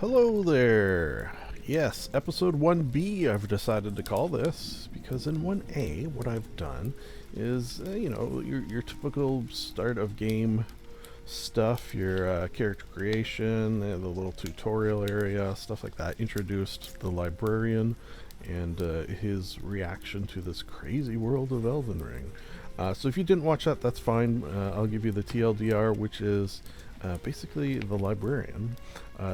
Hello there! Yes, episode 1B I've decided to call this, because in 1A what I've done is, your typical start of game stuff, your character creation, the little tutorial area, stuff like that. Introduced the Librarian and his reaction to this crazy world of Elden Ring. So if you didn't watch that, that's fine. I'll give you the TLDR, which is basically the Librarian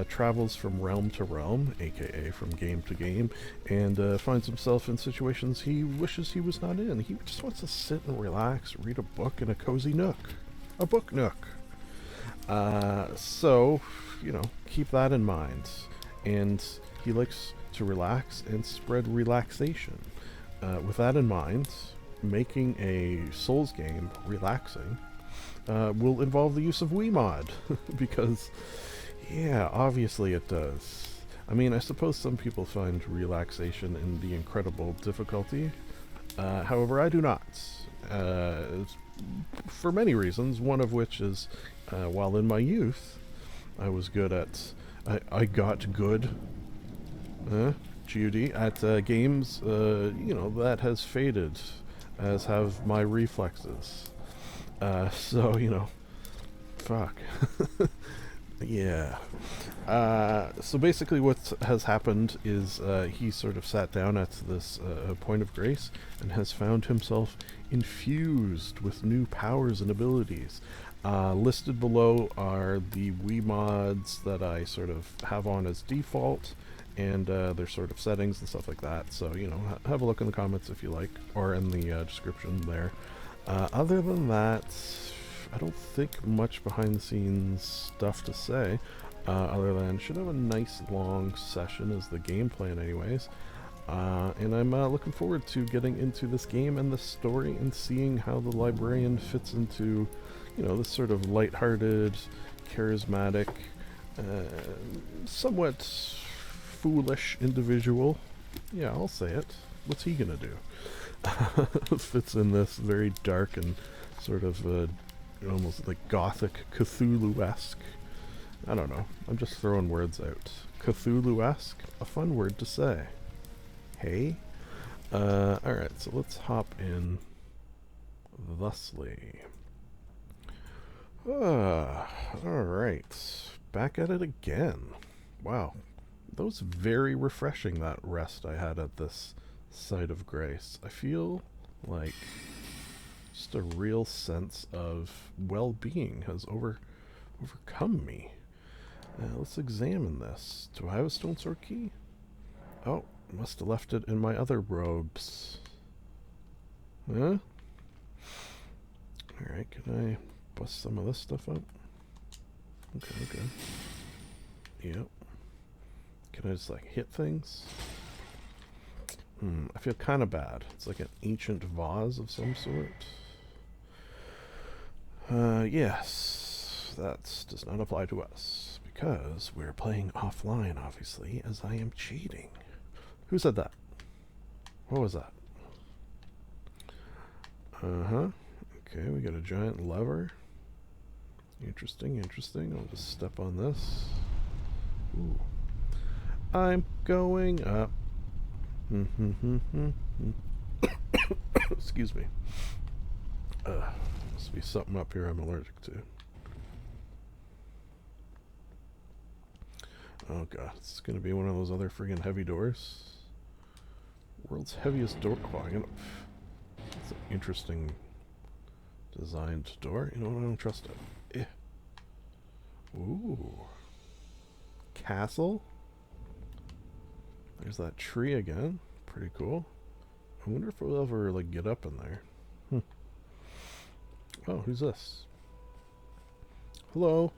travels from realm to realm, aka from game to game, and finds himself in situations he wishes he was not in. He just wants to sit and relax, read a book in a cozy nook. A book nook. So, keep that in mind. And he likes to relax and spread relaxation. With that in mind, making a Souls game relaxing will involve the use of WeMod, because, yeah, obviously it does. I mean, I suppose some people find relaxation in the incredible difficulty. However, I do not. For many reasons, one of which is, while in my youth, I was good at... I got good, GUD, at games, that has faded, as have my reflexes. So, fuck. Yeah. So basically what has happened is he sort of sat down at this point of grace and has found himself infused with new powers and abilities. Listed below are the WeMods that I sort of have on as default, and their sort of settings and stuff like that. So, have a look in the comments if you like, or in the description there. Other than that, I don't think much behind the scenes stuff to say, other than should have a nice long session as the game plan anyways. And I'm looking forward to getting into this game and the story and seeing how the Librarian fits into, this sort of lighthearted, charismatic, somewhat foolish individual. Yeah, I'll say it. What's he gonna do? Fits in this very dark and sort of almost like gothic Cthulhu-esque. I don't know. I'm just throwing words out. Cthulhu-esque? A fun word to say. Hey? Alright, so let's hop in thusly. Alright. Back at it again. Wow. That was very refreshing, that rest I had at this site of grace. I feel like just a real sense of well-being has overcome me. Let's examine this. Do I have a stone sword key? Oh, must have left it in my other robes. Huh? Alright, can I bust some of this stuff up? Okay. Yep. Can I just, hit things? I feel kind of bad. It's like an ancient vase of some sort. Yes. That does not apply to us, because we're playing offline, obviously, as I am cheating. Who said that? What was that? Okay, we got a giant lever. Interesting. I'll just step on this. Ooh. I'm going up. Excuse me. Must be something up here I'm allergic to. Oh god, it's gonna be one of those other friggin' heavy doors. World's heaviest door. Oh, it's an interesting designed door. You know what? I don't trust it. Ooh. Castle? There's that tree again. Pretty cool. I wonder if we'll ever, get up in there. Oh, who's this? Hello?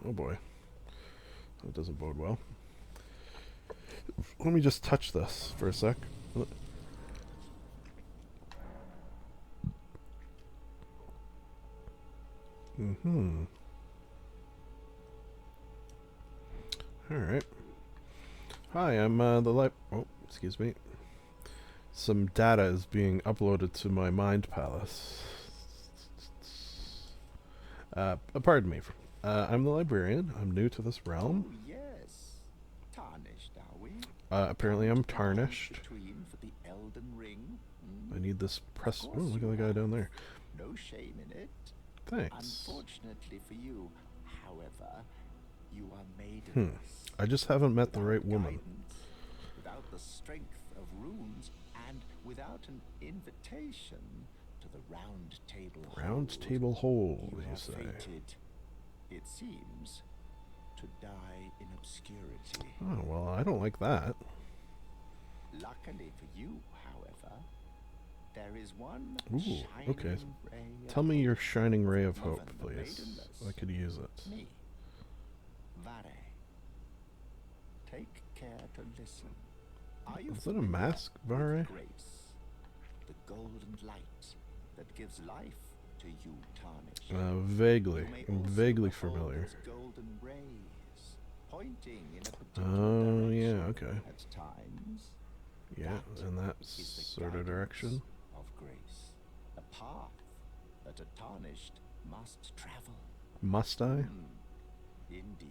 Oh boy. That doesn't bode well. Let me just touch this for a sec. Alright. Hi, I'm oh, excuse me. Some data is being uploaded to my mind palace. Pardon me I'm the librarian. I'm new to this realm. Oh, yes. Tarnished, are we? Apparently I'm tarnished. Between for the Elden ring. I need this press. Oh, course look you at the guy have. down there. No shame in it. Thanks. Unfortunately for you, however, you are maidenless. I just haven't met the Without right woman. guidance, without the strength of runes, and without an invitation to the round table Round hold, table hold, you you are say? fated, it seems, to die in obscurity. Oh, well, I don't like that. Luckily for you, however, there is one Ooh, shining okay. ray of Tell me your hope shining ray for of hope, even the please. maidenless. I could use it. Me, Vare. Take care to listen. Are you Is that a familiar mask, with Vare? grace, the golden light that gives life to you, tarnished? Vaguely. You may I'm also vaguely behold familiar. those golden rays pointing in a particular Oh, direction yeah, okay. at times. Yeah, That in that is the sort of guidance direction. of grace, a path that a tarnished must travel. Must I? Indeed.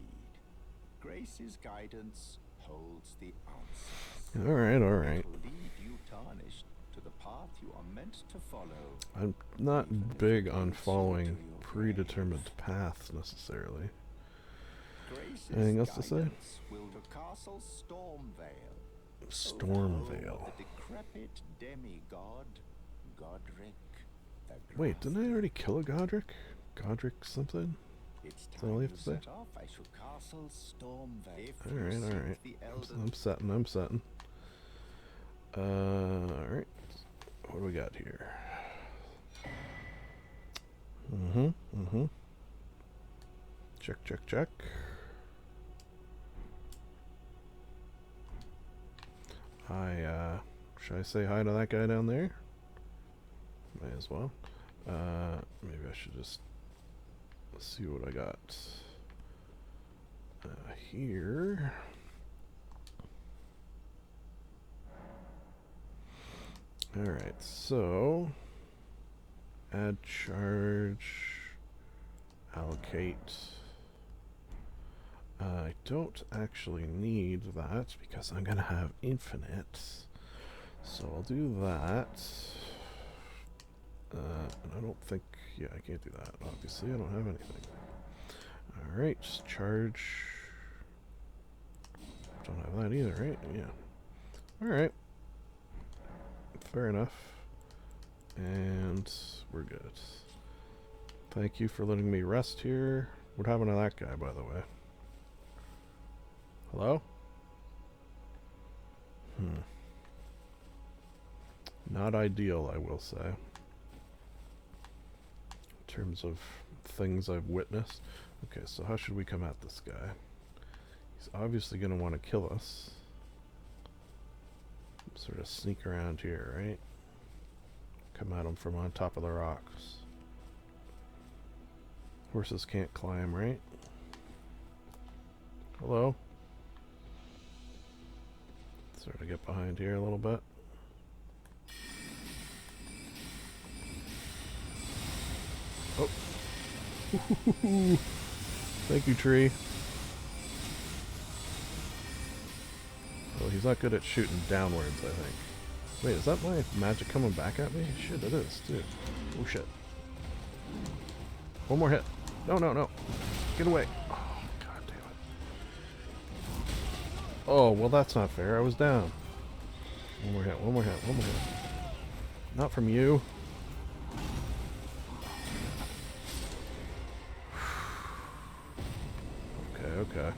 Grace's guidance holds the answers. Alright, alright. It will lead you, tarnished, to the path you are meant to follow. I'm not Even if big it on leads you following to your predetermined paths necessarily. Grace's Anything else to say? guidance will to Castle Stormvale. Stormvale. The decrepit demigod, Godric the Wait, didn't I Grafted. already kill a Godric? Godric something? It's that all time you you have to say? set off. I shall Castle Stormvale. If you Alright, seek alright. the I'm setting, I'm setting. Alright. What do we got here? Check, check, check. Should I say hi to that guy down there? May as well. Maybe I should just see what I got here. Alright, so add charge, allocate. I don't actually need that because I'm gonna have infinite. So I'll do that. And I don't think, yeah, I can't do that. Obviously, I don't have anything. Alright, just charge. Don't have that either, right? Yeah. Alright. Fair enough. And we're good. Thank you for letting me rest here. What happened to that guy, by the way? Hello? Not ideal, I will say. In terms of things I've witnessed. Okay, so how should we come at this guy? He's obviously going to want to kill us. Sort of sneak around here, right? Come at him from on top of the rocks. Horses can't climb, right? Hello? Sort of get behind here a little bit. Oh. Thank you, tree. Well, he's not good at shooting downwards, I think. Wait, is that my magic coming back at me? Shit, it is, too. Oh, shit. One more hit. No, no, no. Get away. Oh, god damn it. Oh, well, that's not fair. I was down. One more hit, one more hit, one more hit. Not from you. Okay.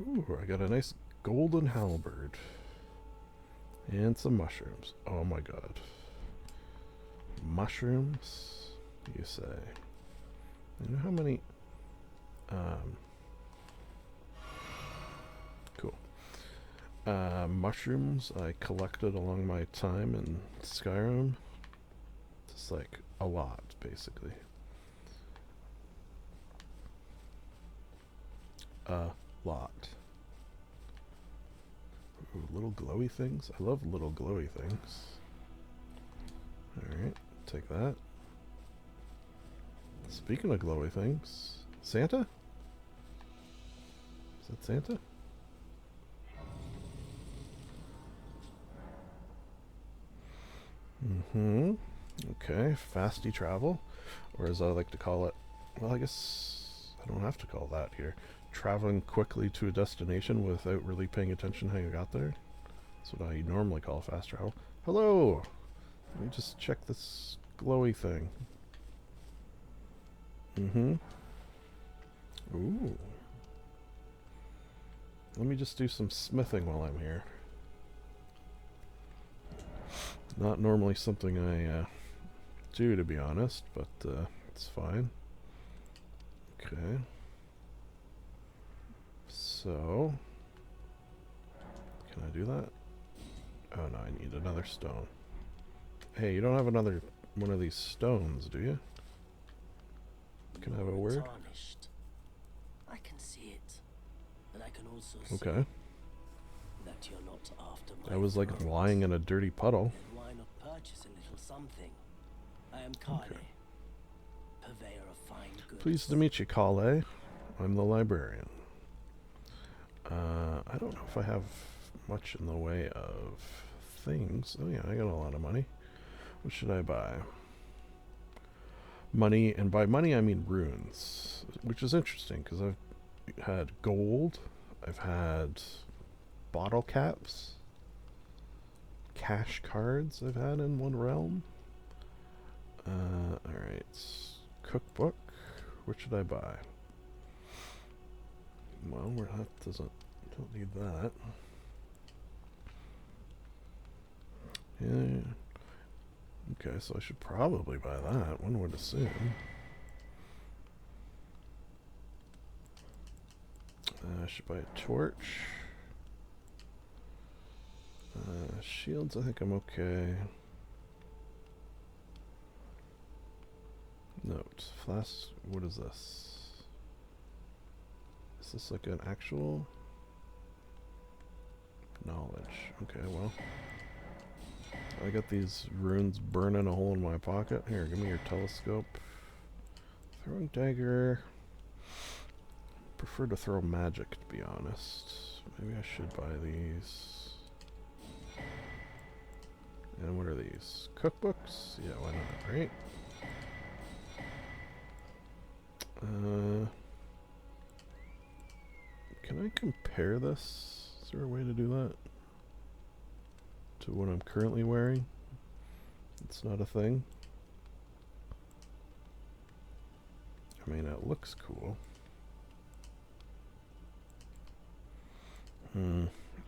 Ooh, I got a nice golden halberd. And some mushrooms. Oh my god. Mushrooms, you say? You know how many... Cool. Mushrooms I collected along my time in Skyrim. Just like a lot, basically. A lot. Ooh, little glowy things. I love little glowy things. Alright, take that. Speaking of glowy things, Santa? Is that Santa? Mm-hmm. Okay, fasty travel. Or as I like to call it, well, I guess I don't have to call that here. Traveling quickly to a destination without really paying attention how you got there. That's what I normally call fast travel. Hello! Let me just check this glowy thing. Mm-hmm. Ooh. Let me just do some smithing while I'm here. Not normally something I do, to be honest, but it's fine. Okay. So, can I do that? Oh no, I need another stone. Hey, you don't have another one of these stones, do you? Can I have a word? Tarnished. I can see it, but I can also see Okay. that you're not after my I was like throat. lying in a dirty puddle. Then why not purchase a little something? I am Kale, purveyor of fine goods. Pleased to meet you, Kale. I'm the librarian. I don't know if I have much in the way of things. Oh yeah, I got a lot of money. What should I buy? Money, and by money I mean runes, which is interesting because I've had gold, I've had bottle caps, cash cards I've had in one realm. Alright, cookbook. What should I buy? Well, don't need that. Yeah. Okay, so I should probably buy that, one would assume. I should buy a torch. Shields, I think I'm okay. Note, flask, what is this? Is this like an actual knowledge? Okay, well. I got these runes burning a hole in my pocket. Here, give me your telescope. Throwing dagger. Prefer to throw magic, to be honest. Maybe I should buy these. And what are these? Cookbooks? Yeah, why not, right? Can I compare this? Is there a way to do that? To what I'm currently wearing? It's not a thing. I mean, it looks cool.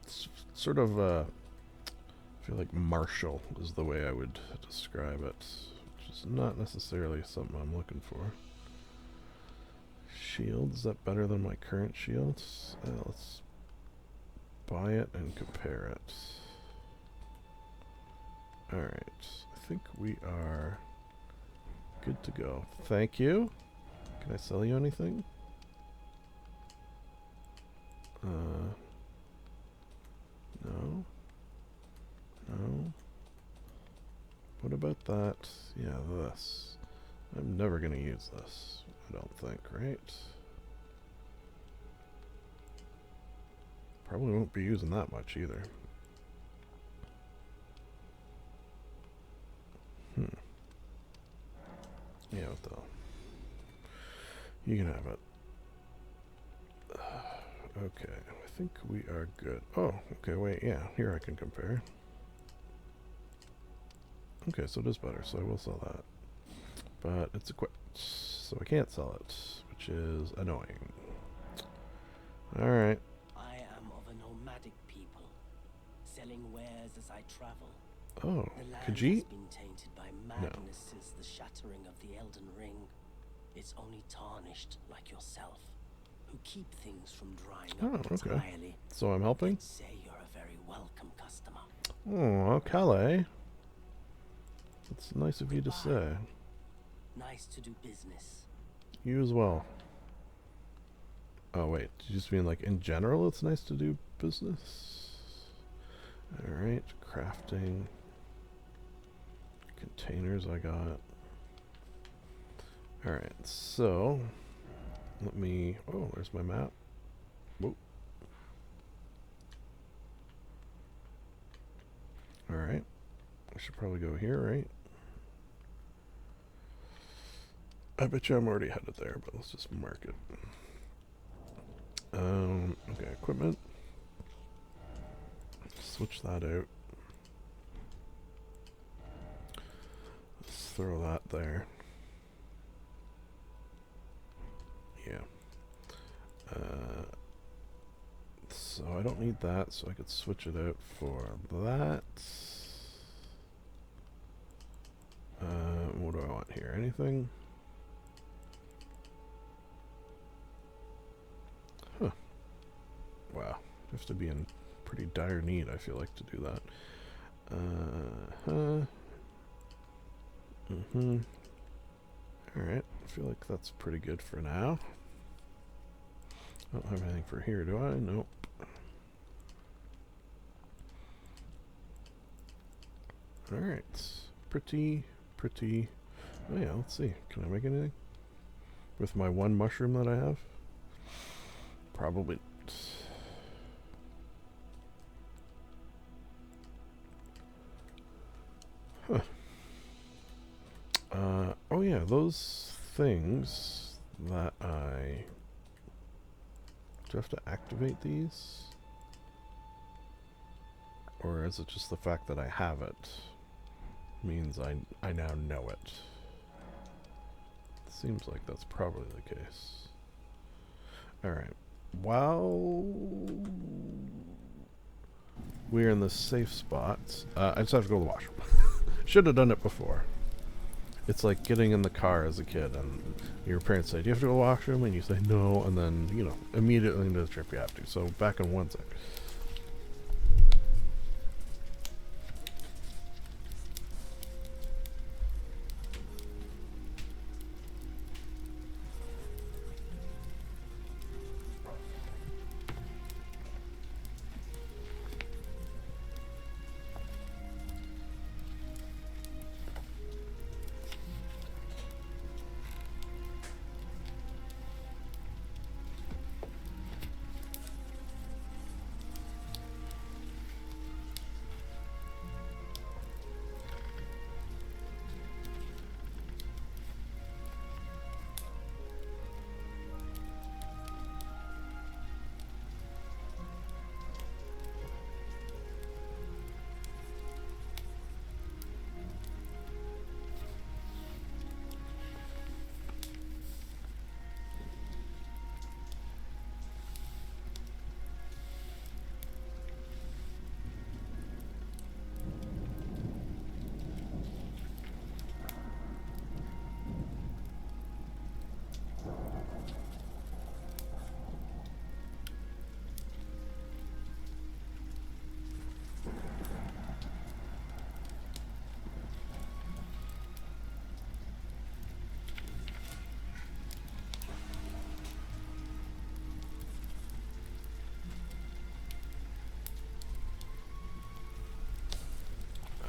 It's sort of, I feel like martial is the way I would describe it, which is not necessarily something I'm looking for. Shield, is that better than my current shields? Let's buy it and compare it. Alright, I think we are good to go. Thank you. Can I sell you anything? No. No. What about that? Yeah, this. I'm never gonna use this, I don't think, right? Probably won't be using that much either. Yeah, what the hell? You can have it. Okay, I think we are good. Oh, okay, wait, yeah, here I can compare. Okay, so it is better, so I will sell that. But it's equipped, so I can't sell it, which is annoying. Alright. I am of a nomadic people, selling wares as I travel. Oh, The land Khajiit? has been tainted by madness since the shattering of the Elden Ring. It's only tarnished like yourself, who keep things from drying up entirely. So I'm helping? I'd say you're a very welcome customer. Oh, Calais. It's nice of you to say. Nice to do business. You as well. Oh wait, did you just mean like in general it's nice to do business? Alright, crafting. Containers I got. Alright, so let me... Oh, there's my map. Whoa. Alright. I should probably go here, right? I bet you I'm already headed there, but let's just mark it. Okay, equipment. Switch that out. Let's throw that there. Yeah. So I don't need that, so I could switch it out for that. What do I want here? Anything? Huh. Wow. I have to be in pretty dire need, I feel like, to do that. Alright, I feel like that's pretty good for now. I don't have anything for here, do I? Nope. Alright. Pretty. Oh yeah, let's see. Can I make anything? With my one mushroom that I have? Probably not. Huh. Oh yeah, those things that I... Do I have to activate these? Or is it just the fact that I have it means I now know it? Seems like that's probably the case. Alright. While we're in the safe spot, I just have to go to the washroom. Should have done it before. It's like getting in the car as a kid and your parents say, do you have to go to the washroom? And you say no, and then, you know, immediately into the trip you have to. So back in 1 sec.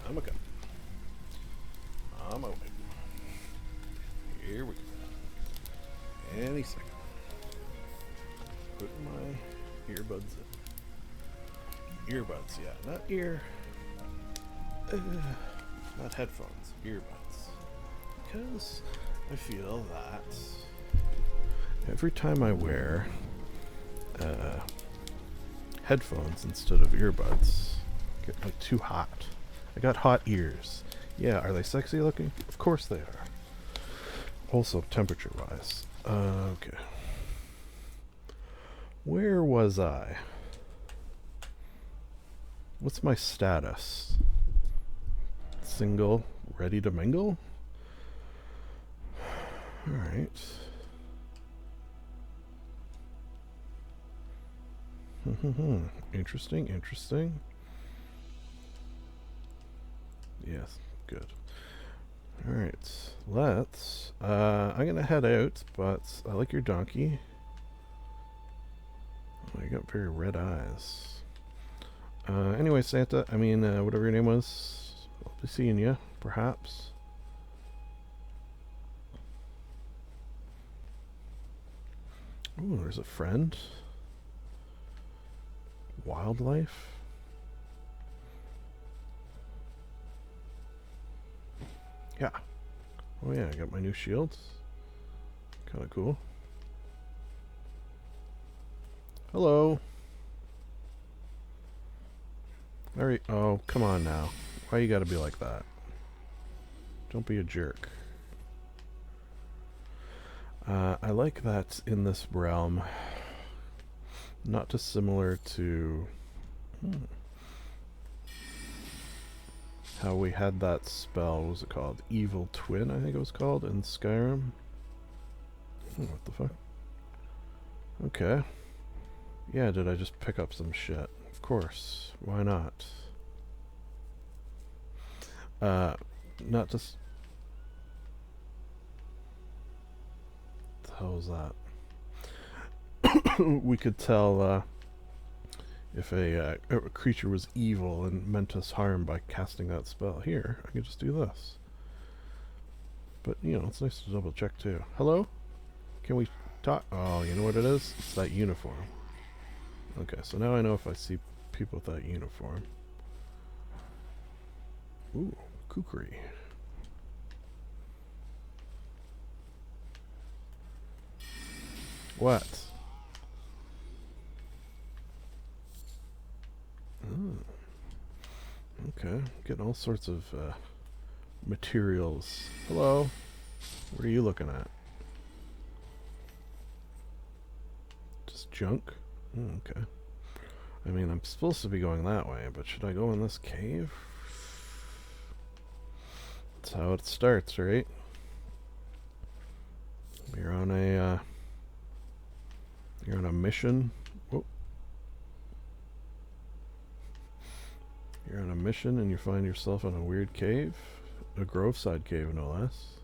I'm okay. I'm awake. Here we go. Any second. Put my earbuds in. Earbuds, yeah. Not ear. Not headphones. Earbuds. Because I feel that every time I wear headphones instead of earbuds, I get like too hot. I got hot ears. Yeah, are they sexy looking? Of course they are. Also, temperature-wise. Okay. Where was I? What's my status? Single, ready to mingle? Alright. Interesting. Yes, good. Alright, let's... I'm gonna head out, but I like your donkey. Oh, you got very red eyes. Anyway, Santa, whatever your name was, I'll be seeing you, perhaps. Ooh, there's a friend. Wildlife. Yeah. Oh yeah, I got my new shields. Kind of cool. Hello. Very. Oh, come on now. Why you gotta be like that? Don't be a jerk. I like that in this realm. Not dissimilar to how we had that spell. What was it called? Evil Twin, I think it was called, in Skyrim. Oh, what the fuck? Okay. Yeah, did I just pick up some shit? Of course. Why not? Not just... What the hell was that? We could tell, if a creature was evil and meant us harm by casting that spell. Here, I can just do this. But, you know, it's nice to double check too. Hello? Can we talk? Oh, you know what it is? It's that uniform. Okay, so now I know if I see people with that uniform. Ooh, kukri. What? Oh. Okay, getting all sorts of materials. Hello? What are you looking at? Just junk? Okay. I mean, I'm supposed to be going that way, but should I go in this cave? That's how it starts, right? You're on a mission. Whoa. You're on a mission and you find yourself in a weird cave. A Groveside cave, no less.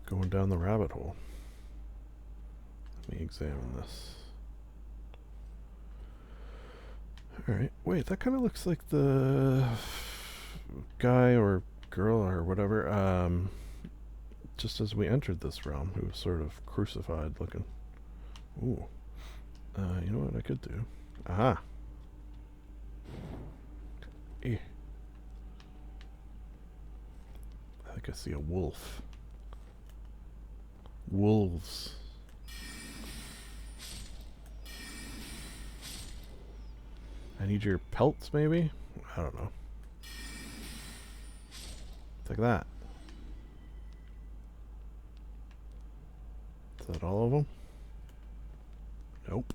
Going down the rabbit hole. Let me examine this. Alright, wait, that kind of looks like the guy or girl or whatever, just as we entered this realm, who was sort of crucified looking. Ooh. You know what I could do? Aha! Eh. I think I see a wolf. Wolves. I need your pelts, maybe? I don't know. Take that. Is that all of them? Nope.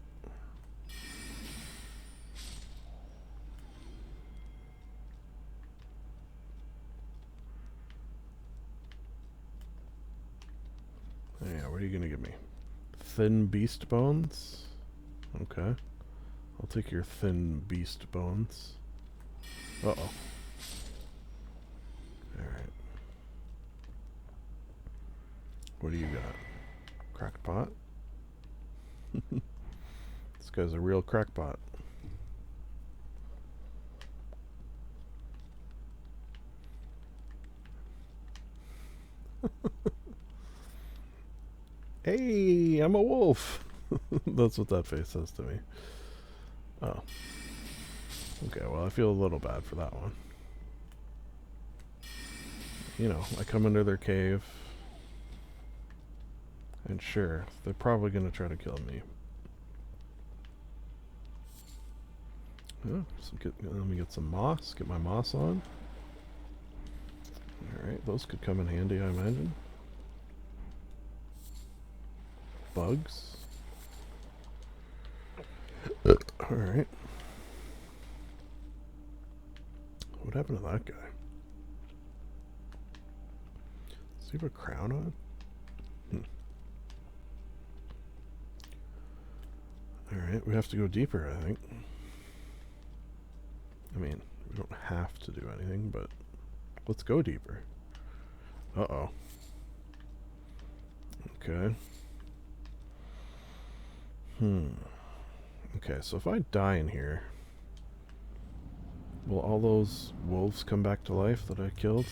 Yeah, what are you gonna give me? Thin beast bones? Okay. I'll take your thin beast bones. Uh-oh. Alright. What do you got? Crackpot? This guy's a real crackpot. Hey, I'm a wolf. That's what that face says to me. Oh. Okay, well, I feel a little bad for that one. You know, I come into their cave. And sure, they're probably going to try to kill me. Oh, let me get some moss. Get my moss on. Alright, those could come in handy, I imagine. Bugs. Alright. What happened to that guy? Does he have a crown on? Alright, we have to go deeper, I think. I mean, we don't have to do anything, but let's go deeper. Uh-oh. Okay. Okay, so if I die in here, will all those wolves come back to life that I killed?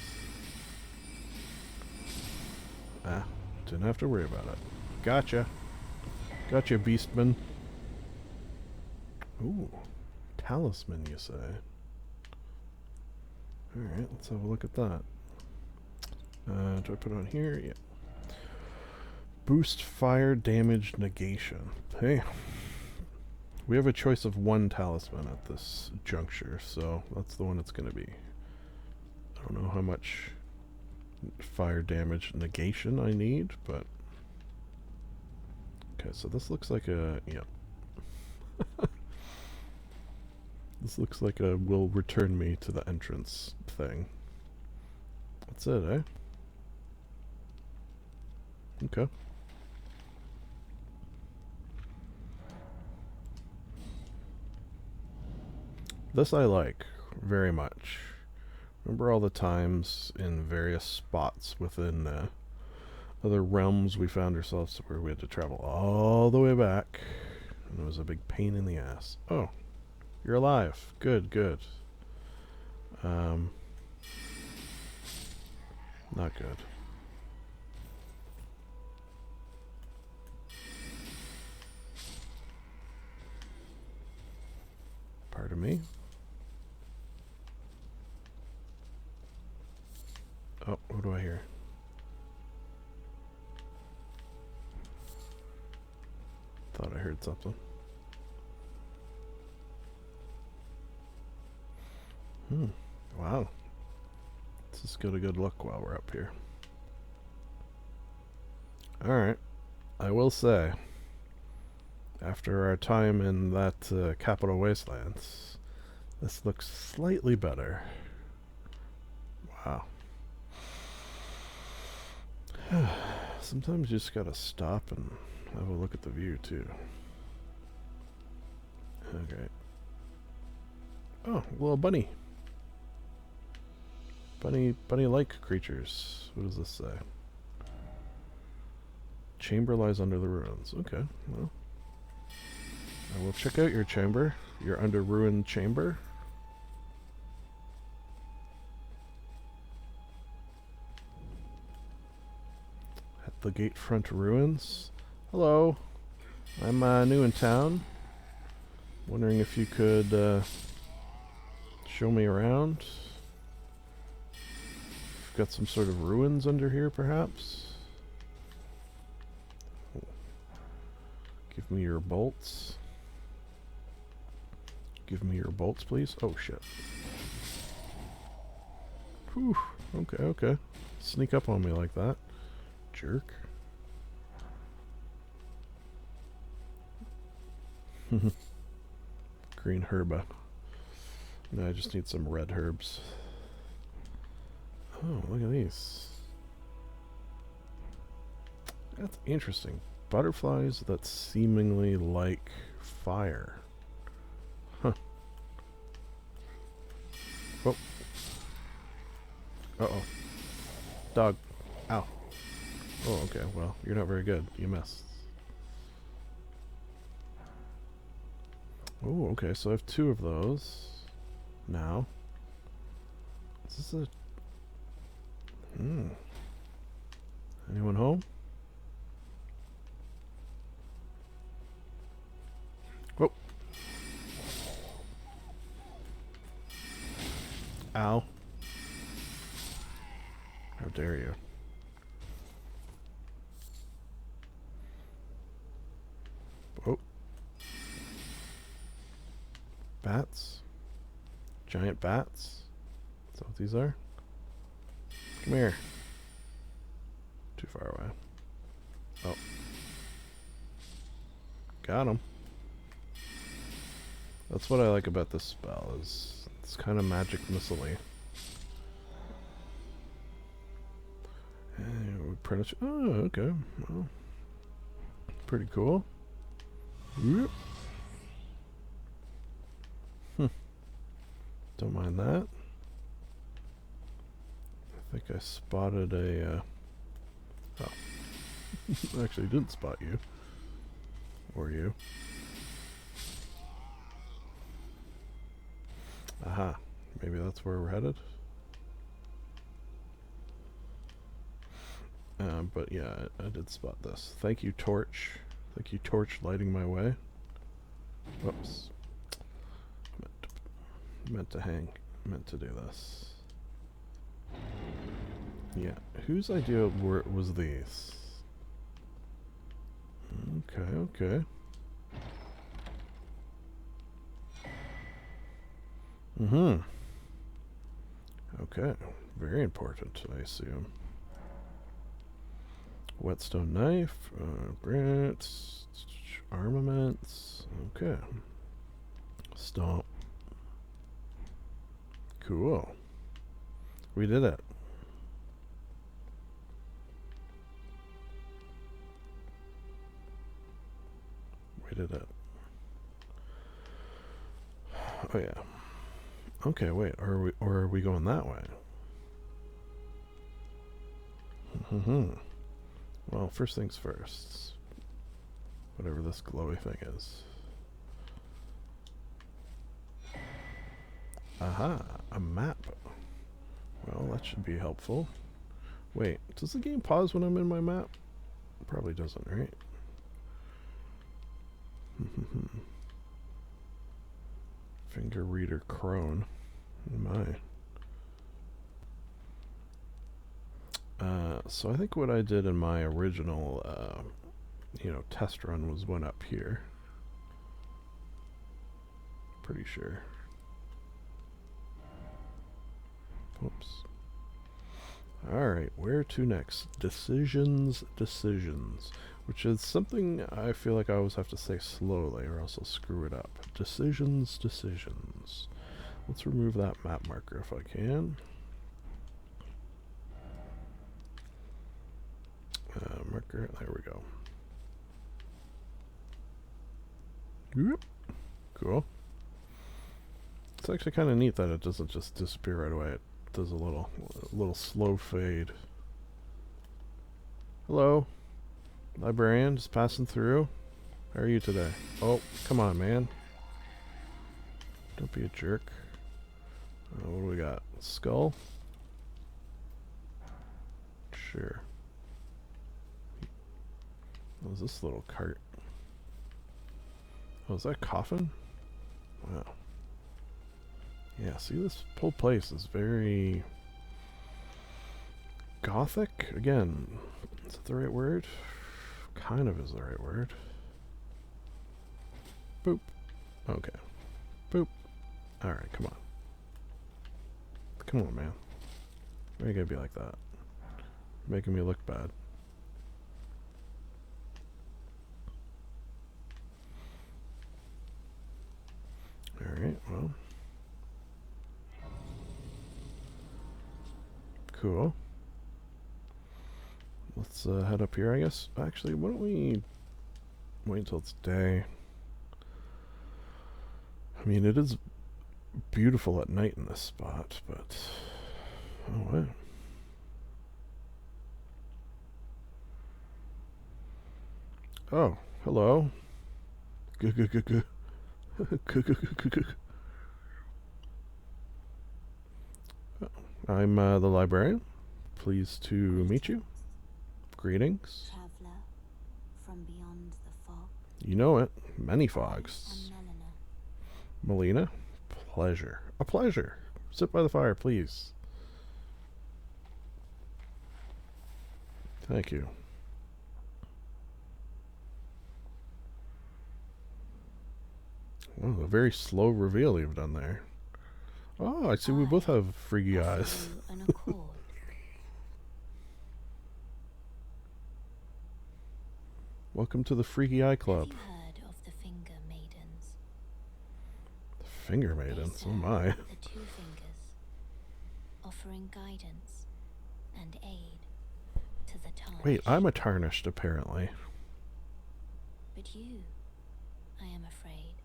Ah, didn't have to worry about it. Gotcha. Gotcha, Beastman. Ooh. Talisman, you say? Alright, let's have a look at that. Do I put it on here? Yeah. Boost fire damage negation. Hey. We have a choice of one talisman at this juncture, so that's the one it's going to be. I don't know how much fire damage negation I need, but... Okay, so this looks like a... Yeah. This looks like a will return me to the entrance thing. That's it, eh? Okay. This I like very much. Remember all the times in various spots within other realms we found ourselves where we had to travel all the way back, and it was a big pain in the ass. Oh, you're alive. Good, good. Not good. Pardon me. Oh, what do I hear? Thought I heard something. Wow. Let's just get a good look while we're up here. Alright. I will say, after our time in that Capital Wastelands, this looks slightly better. Wow. Sometimes you just gotta stop and have a look at the view too. Okay. Oh, little bunny. Bunny-like creatures. What does this say? Chamber lies under the ruins. Okay, well. I will check out your chamber. Your under ruined chamber. At the Gatefront Ruins. Hello. I'm new in town. Wondering if you could show me around. You've got some sort of ruins under here, perhaps? Give me your bolts. Give me your bolts, please. Oh, shit. Whew. Okay, okay. Sneak up on me like that. Jerk. Green herba. No, I just need some red herbs. Oh, look at these. That's interesting. Butterflies that seemingly like fire. Huh. Oh. Uh-oh. Dog. Ow. Oh, okay. Well, you're not very good. You missed. Oh, okay. So I have 2 of those. Now. Is this a... Anyone home? Oh. Ow. How dare you. Oh. Bats? Giant bats? Is that what these are? Come here. Too far away. Oh. Got him. That's what I like about this spell, is it's kind of magic missile-y. Oh, okay. Well, pretty cool. Whoop. Don't mind that. I think I spotted a... Oh. I actually didn't spot you. Or you. Aha. Maybe that's where we're headed. But yeah, I did spot this. Thank you, Torch. Thank you, Torch, lighting my way. Whoops. Meant to do this. Yeah, whose idea was these? Okay. Okay, very important, I assume. Whetstone knife, grants, armaments. Okay. Stomp. Cool. We did it. We did it. Oh yeah. Okay, wait. Are we going that way? Well, first things first. Whatever this glowy thing is. Aha, a map. Well, that should be helpful. Wait, does the game pause when I'm in my map? Probably doesn't, right? Finger reader crone. My. So I think what I did in my original, test run was went up here. Pretty sure. Oops. Alright, where to next? Decisions. Which is something I feel like I always have to say slowly or else I'll screw it up. Decisions. Let's remove that map marker if I can. Marker, there we go. Whoop. Cool. It's actually kind of neat that it doesn't just disappear right away. It does a little slow fade. Hello, Librarian, just passing through. How are you today? Oh, come on, man. Don't be a jerk. What do we got? Skull? Sure. What was this little cart? Oh, is that a coffin? Wow. Yeah, see, this whole place is very gothic. Again, is that the right word? Kind of is the right word. Boop. Okay. Boop. Alright, come on. Come on, man. Why are you gonna be like that? Making me look bad. Alright, well. Cool. Let's head up here, I guess. Actually, why don't we wait until it's day? I mean, it is beautiful at night in this spot, but... Oh, what? Oh, hello. I'm the librarian. Pleased to meet you. Greetings. Traveler from beyond the fog. You know it. Many fogs. I'm Melina. Pleasure. A pleasure. Sit by the fire, please. Thank you. Oh, a very slow reveal you've done there. Oh, I see we both have freaky eyes. An accord. Welcome to the Freaky Eye Club. Have you heard of the Finger Maidens? The Finger Maidens? They Oh my. serve the two fingers, offering guidance and aid to the tarnished. Wait, I'm a tarnished apparently. But you, I am afraid,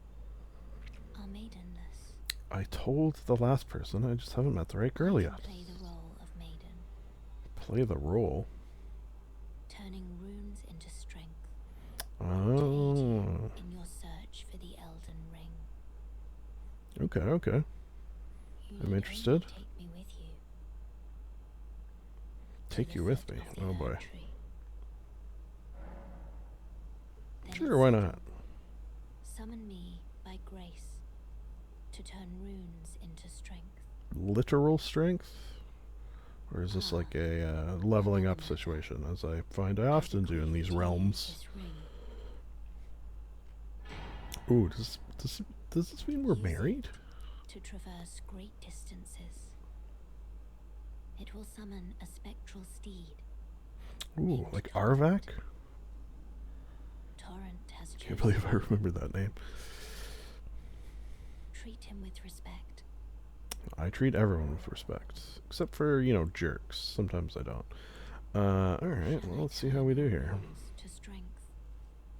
are maidenless. I told the last person I just haven't met the right girl I yet. can play the role of maiden, Play the role. turning runes into strength. To aid Oh. you in your search for the Elden Ring. Okay, okay. You I'm need interested. only take me with you. Take to you the with foot me. of the Oh boy. Erd Tree. Sure, why not? Summon me by grace to turn runes into strength. Literal strength? Or is this like a leveling up situation, as I find I often do in these realms? This ring. Ooh, does this mean we're married? To traverse great distances. It will summon a spectral steed. Ooh, like Arvak? Torrent has Can't believe I remember that name. Treat him with respect. I treat everyone with respect. Except for, you know, jerks. Sometimes I don't. Alright, well, let's see how we do here. To strength,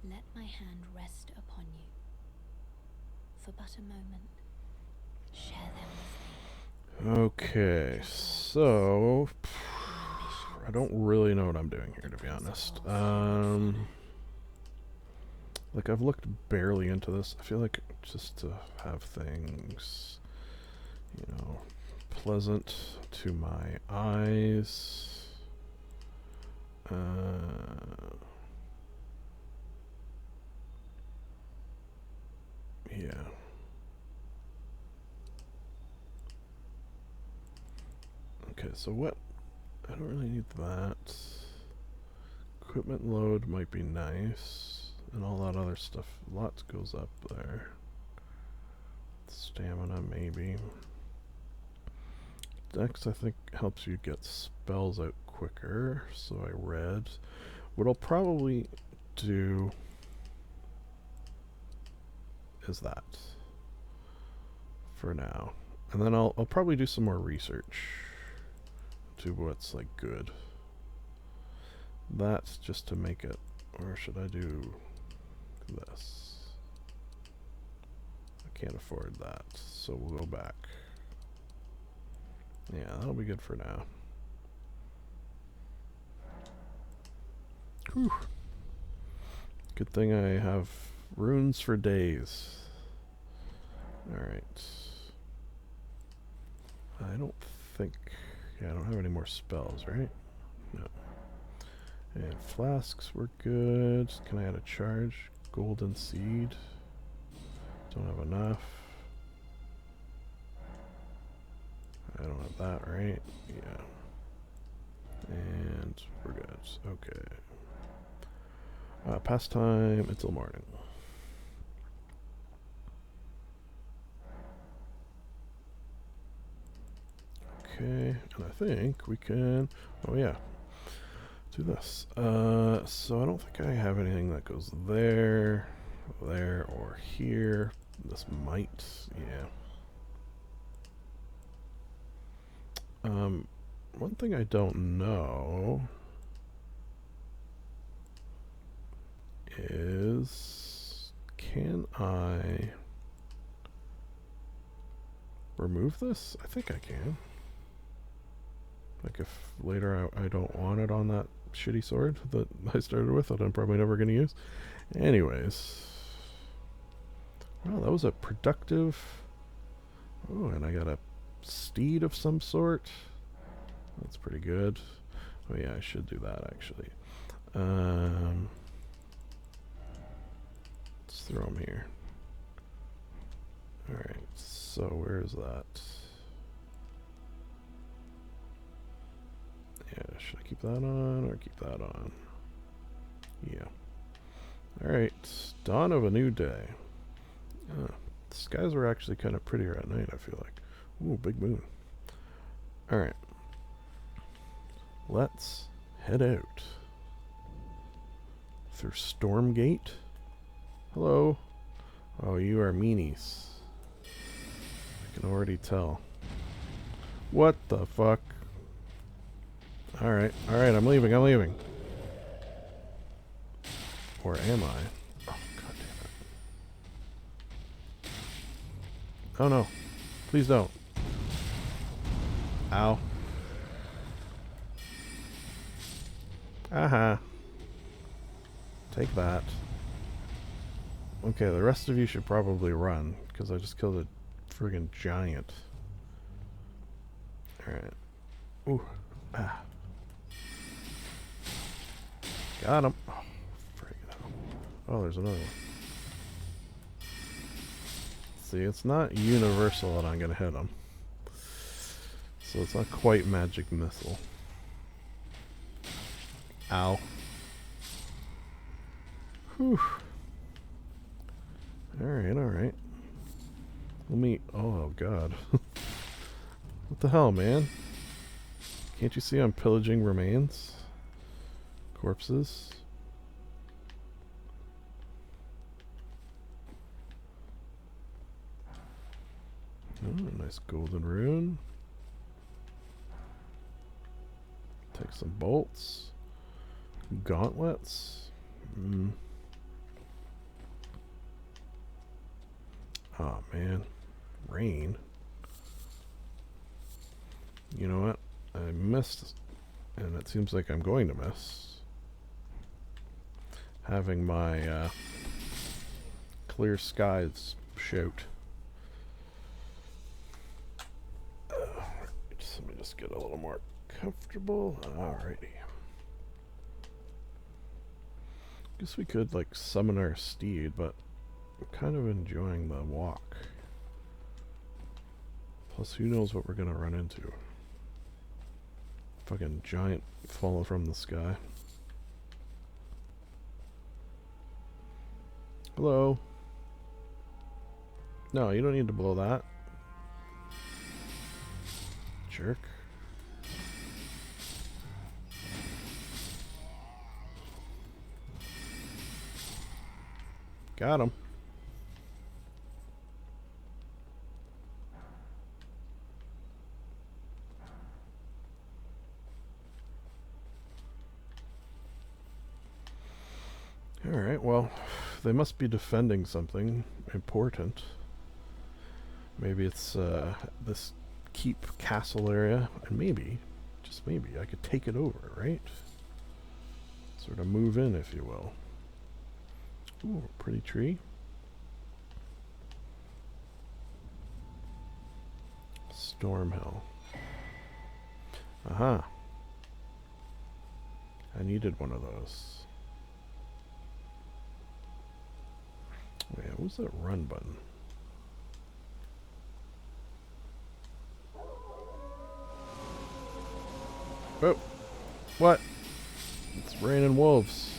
let my hand rest upon you. For but a moment, share them with me. Okay, so... I don't really know what I'm doing here, to be honest. Like, I've looked barely into this. I feel like just to have things, you know, pleasant to my eyes. Yeah. Okay, so what? I don't really need that. Equipment load might be nice. And all that other stuff. Lots goes up there. Stamina, maybe. Dex, I think, helps you get spells out quicker. So I read. What I'll probably do is that. For now. And then I'll probably do some more research. To what's, like, good. That's just to make it. Or should I do this? I can't afford that, so we'll go back. Yeah, that'll be good for now. Whew. Good thing I have runes for days. Alright. I don't think... Yeah, I don't have any more spells, right? No. And flasks were good. Can I add a charge? Golden seed. Don't have enough. I don't have that, right? Yeah. And we're good. Okay. Pastime until morning. Okay, and I think we can... Oh yeah. Do this. So I don't think I have anything that goes there, or here. This might, yeah. One thing I don't know is, can I remove this? I think I can. Like if later I don't want it on that shitty sword that I started with that I'm probably never going to use. Anyways. Well, that was a productive... Oh, and I got a steed of some sort. That's pretty good. Oh yeah, I should do that actually. Let's throw him here. Alright, so where is that? Yeah, should I keep that on or keep that on? Yeah. Alright, dawn of a new day. The skies are actually kind of prettier at night, I feel like. Ooh, big moon. Alright. Let's head out. Through Stormgate. Hello. Oh, you are meanies. I can already tell. What the fuck? Alright, alright, I'm leaving. Or am I? Oh, god damn it. Oh no. Please don't. Ow. Aha. Take that. Okay, the rest of you should probably run, because I just killed a friggin' giant. Alright. Ooh. Ah. Got him. Oh, friggin' hell. Oh, there's another one. See, it's not universal that I'm gonna hit him. So it's not quite magic missile. Ow. Whew. Alright, alright. Let me... Oh, God. What the hell, man? Can't you see I'm pillaging remains? Corpses? Oh, nice golden rune. Take some bolts. Gauntlets. Oh man. Rain. You know what? I missed, and it seems like I'm going to miss, having my clear skies shout. Let me just get a little more comfortable. Alrighty. Guess we could like summon our steed, but I'm kind of enjoying the walk. Plus, who knows what we're gonna run into? Fucking giant falling from the sky. Hello. No, you don't need to blow that. Jerk. Got him. Alright, well, they must be defending something important. Maybe it's this keep castle area, and maybe, just maybe, I could take it over, right? Sort of move in, if you will. Ooh, pretty tree. Stormhill. Aha. I needed one of those. Wait, what was that run button? Oh! What? It's raining wolves.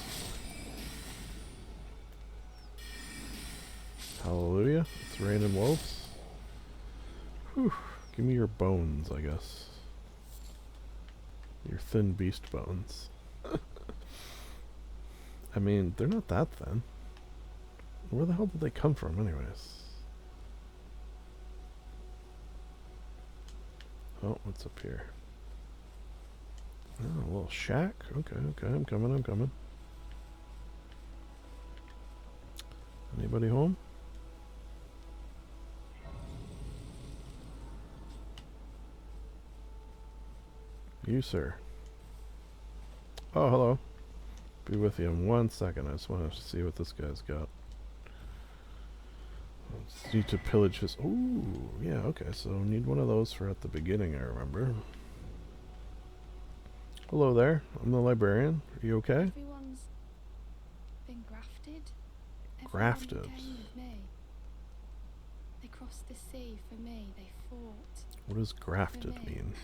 Hallelujah. It's raining wolves. Whew. Give me your bones, I guess. Your thin beast bones. I mean, they're not that thin. Where the hell did they come from, anyways? Oh, what's up here? Oh, a little shack? Okay, okay, I'm coming, I'm coming. Anybody home? You, sir. Oh, hello. Be with you in 1 second. I just want to see what this guy's got. Let's need to pillage his... Ooh, yeah, okay. So need one of those for at the beginning, I remember. Hello there. I'm the librarian. Are you okay? Everyone's been grafted. Grafted? Everyone came with me. They crossed the sea for me. They fought. What does grafted For me. mean?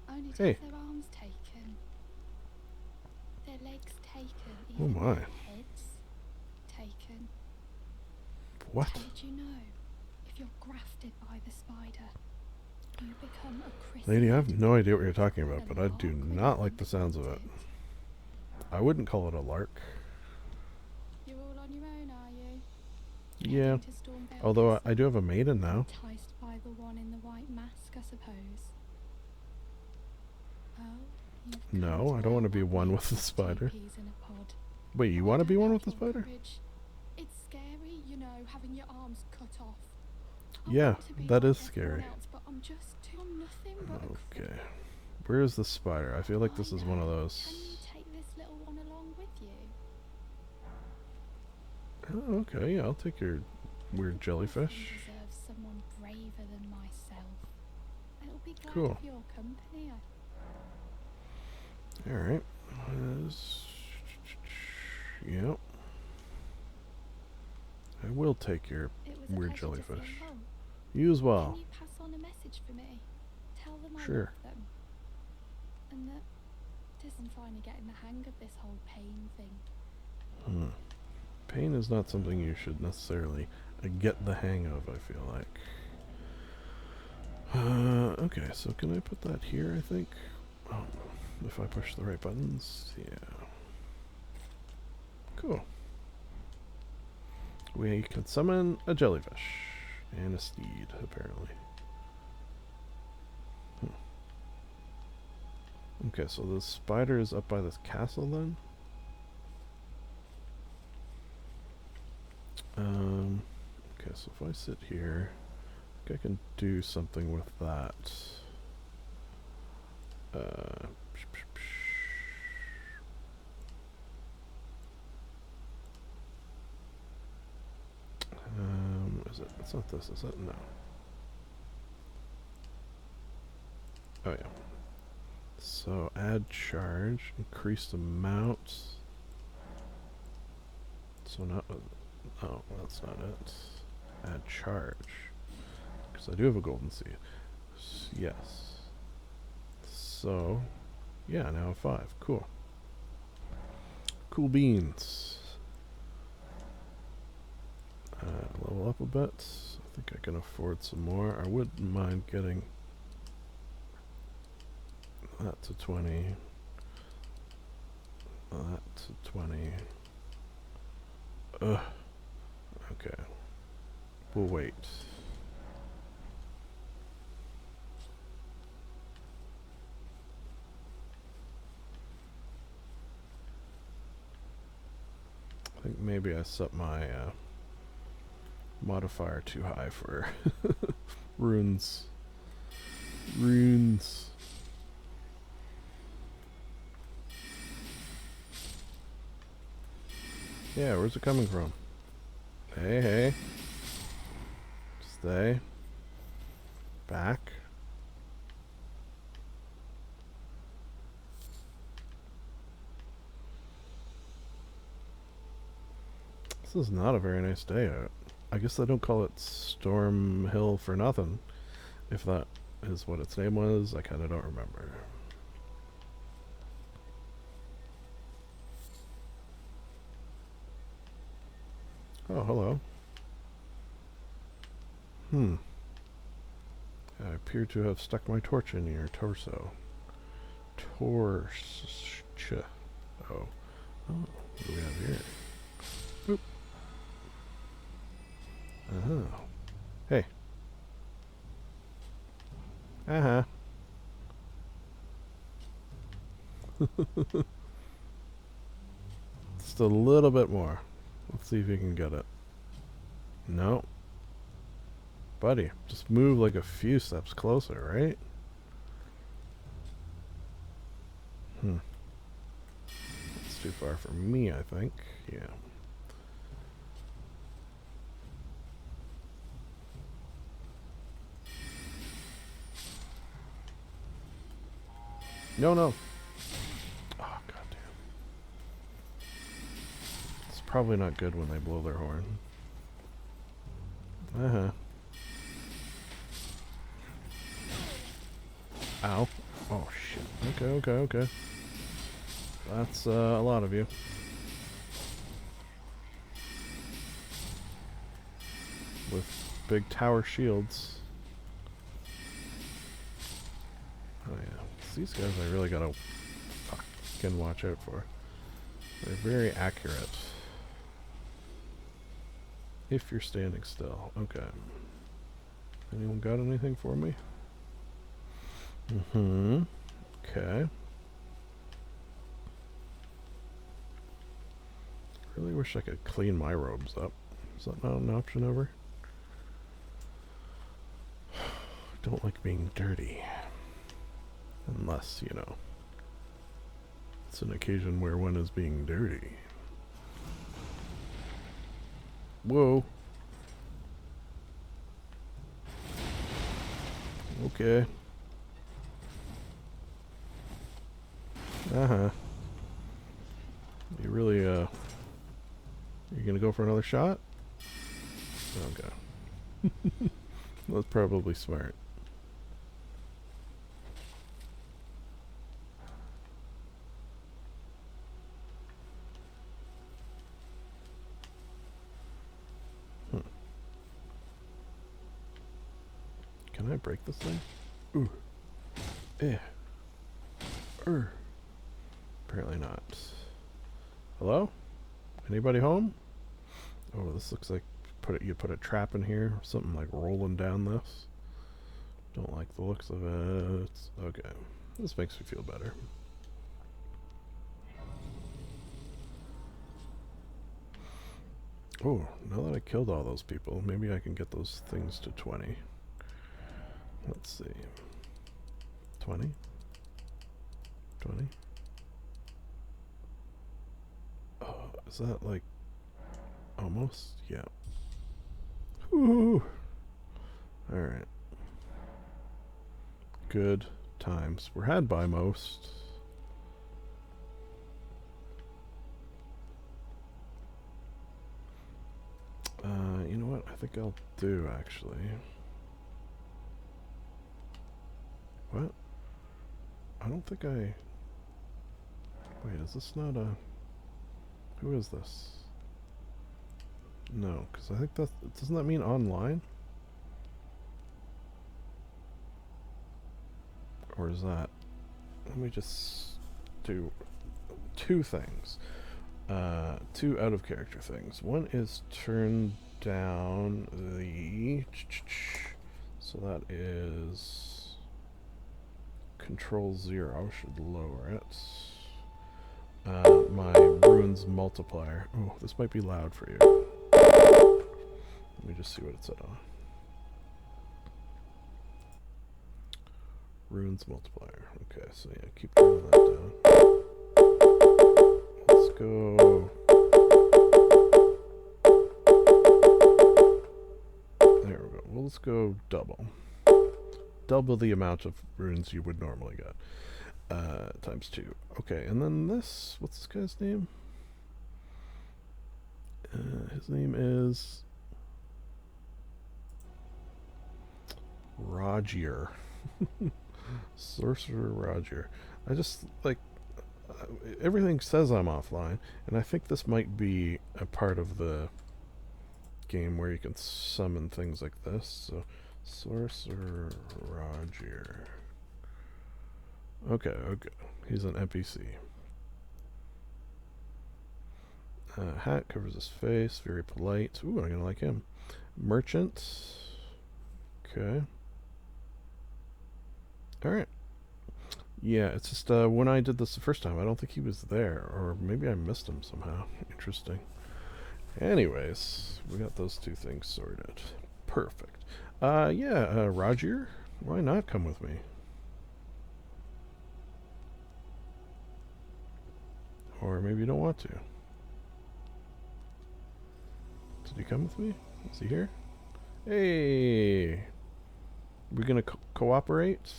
Only to Hey. have their arms taken. Their legs taken. Oh Even my. their heads taken. What? How did you know? If you're grafted by the spider, you become a chrysalid. Lady, I have no idea what you're talking about, The but I do lark will not like become the sounds of it. haunted. I wouldn't call it a lark. You're all on your own, are you? Yeah. Heading to Stormvale Although Castle? I do have a maiden now. Enticed by the one in the white mask, I suppose. Oh, you've come No, I to don't want to learn be what one makes with the us spider. GPs in a pod. Wait, you I want to be don't one doubt with the your spider? courage. It's scary, you know, having your arms cut off. I Yeah, want to be that like is everyone scary. else, but I'm just I'm nothing but a Okay. Where is the spider? I feel like this I is one of know. those... Can you take this little one along with you? Oh, okay, yeah, I'll take your weird The jellyfish. orphan deserves someone braver than myself. It'll be glad Cool. of your company. Alright. Yep. I will take your It was weird a pleasure to say jellyfish. hello. You as well. Can you pass on a message for me? Tell them I Sure. love them. And that Tisn't finally getting the hang of this whole pain thing. Pain is not something you should necessarily get the hang of, I feel like. Okay, so can I put that here, I think? If I push the right buttons, yeah. Cool. We can summon a jellyfish. And a steed, apparently. Okay, so the spider is up by this castle, then? Okay, so if I sit here, I think I can do something with that. Is it? It's not this, is it? No. Oh, yeah. So, add charge, increase amount. So not... oh, that's not it. Add charge. Because I do have a golden seed. Yes. So, yeah, now I have 5. Cool. Cool beans. Level up a bit. I think I can afford some more. I wouldn't mind getting that to 20. That to 20. Ugh. Okay. We'll wait. I think maybe I set my modifier too high for runes. Runes. Yeah, where's it coming from? Hey, hey. Stay. Back. This is not a very nice day out. I guess they don't call it Storm Hill for nothing. If that is what its name was, I kind of don't remember. Oh, hello. I appear to have stuck my torch in your torso. Torch. Oh. Oh, what do we have here? Boop. Uh-huh. Hey. Uh-huh. Just a little bit more. Let's see if you can get it. No. Buddy, just move like a few steps closer, right? That's too far for me, I think. Yeah. No, no. Oh, goddamn. It's probably not good when they blow their horn. Uh-huh. Ow. Oh, shit. Okay. That's a lot of you. With big tower shields. Oh, yeah. These guys I really gotta fucking watch out for. They're very accurate. If you're standing still. Okay. Anyone got anything for me? Okay. Really wish I could clean my robes up. Is that not an option over? I don't like being dirty. Unless, you know, it's an occasion where one is being dirty. Whoa. Okay. Uh-huh. You really, you gonna go for another shot? Okay. That's probably smart. Can I break this thing? Ooh. Eh. Apparently not. Hello? Anybody home? Oh, this looks like you put a trap in here. Something like rolling down this. Don't like the looks of it. Okay. This makes me feel better. Oh, now that I killed all those people, maybe I can get those things to 20. Let's see. 20? 20? Oh, is that like almost? Yeah. Woo! Alright. Good times. We're had by most. You know what? I think I'll do actually. What? I don't think I... Wait, is this not a... Who is this? No, because I think that... Doesn't that mean online? Or is that... Let me just do two things. Two out of character things. One is turn down the... So that is... Control 0 should lower it. My runes multiplier. Oh, this might be loud for you. Let me just see what it said on. Runes multiplier. Okay, so yeah, keep turning that down. Let's go. There we go. Well, let's go double. Double the amount of runes you would normally get. Times 2. Okay, and then this, what's this guy's name? His name is Rogier. Sorcerer Roger. I just, like, everything says I'm offline, and I think this might be a part of the game where you can summon things like this, so Sorcerer Roger. Okay, okay. He's an NPC. Hat covers his face. Very polite. Ooh, I'm gonna like him. Merchant. Okay. Alright. Yeah, it's just when I did this the first time, I don't think he was there. Or maybe I missed him somehow. Interesting. Anyways, we got those two things sorted. Perfect. Yeah, Roger, why not come with me? Or maybe you don't want to. Did he come with me? Is he here? Hey! We're gonna cooperate?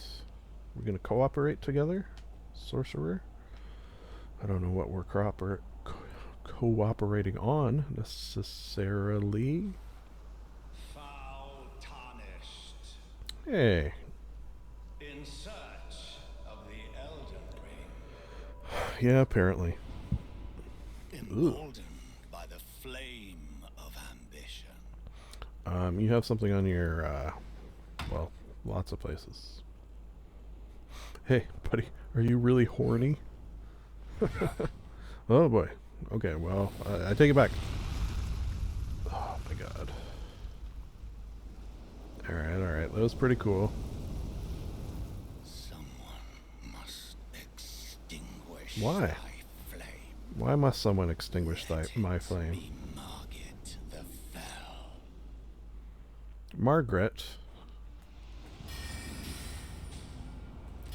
We're gonna cooperate together? Sorcerer? I don't know what we're cooperating on, necessarily. Foul tarnished. Hey. In search of the Elden Ring. Yeah, apparently. Emboldened by the flame of ambition. You have something on your, well, lots of places. Hey, buddy, are you really horny? Oh boy. Okay, well, I take it back. Oh my god. Alright, that was pretty cool. Someone must extinguish Why? thy flame. Why must someone extinguish my flame? Be Margaret the Fell. Margaret?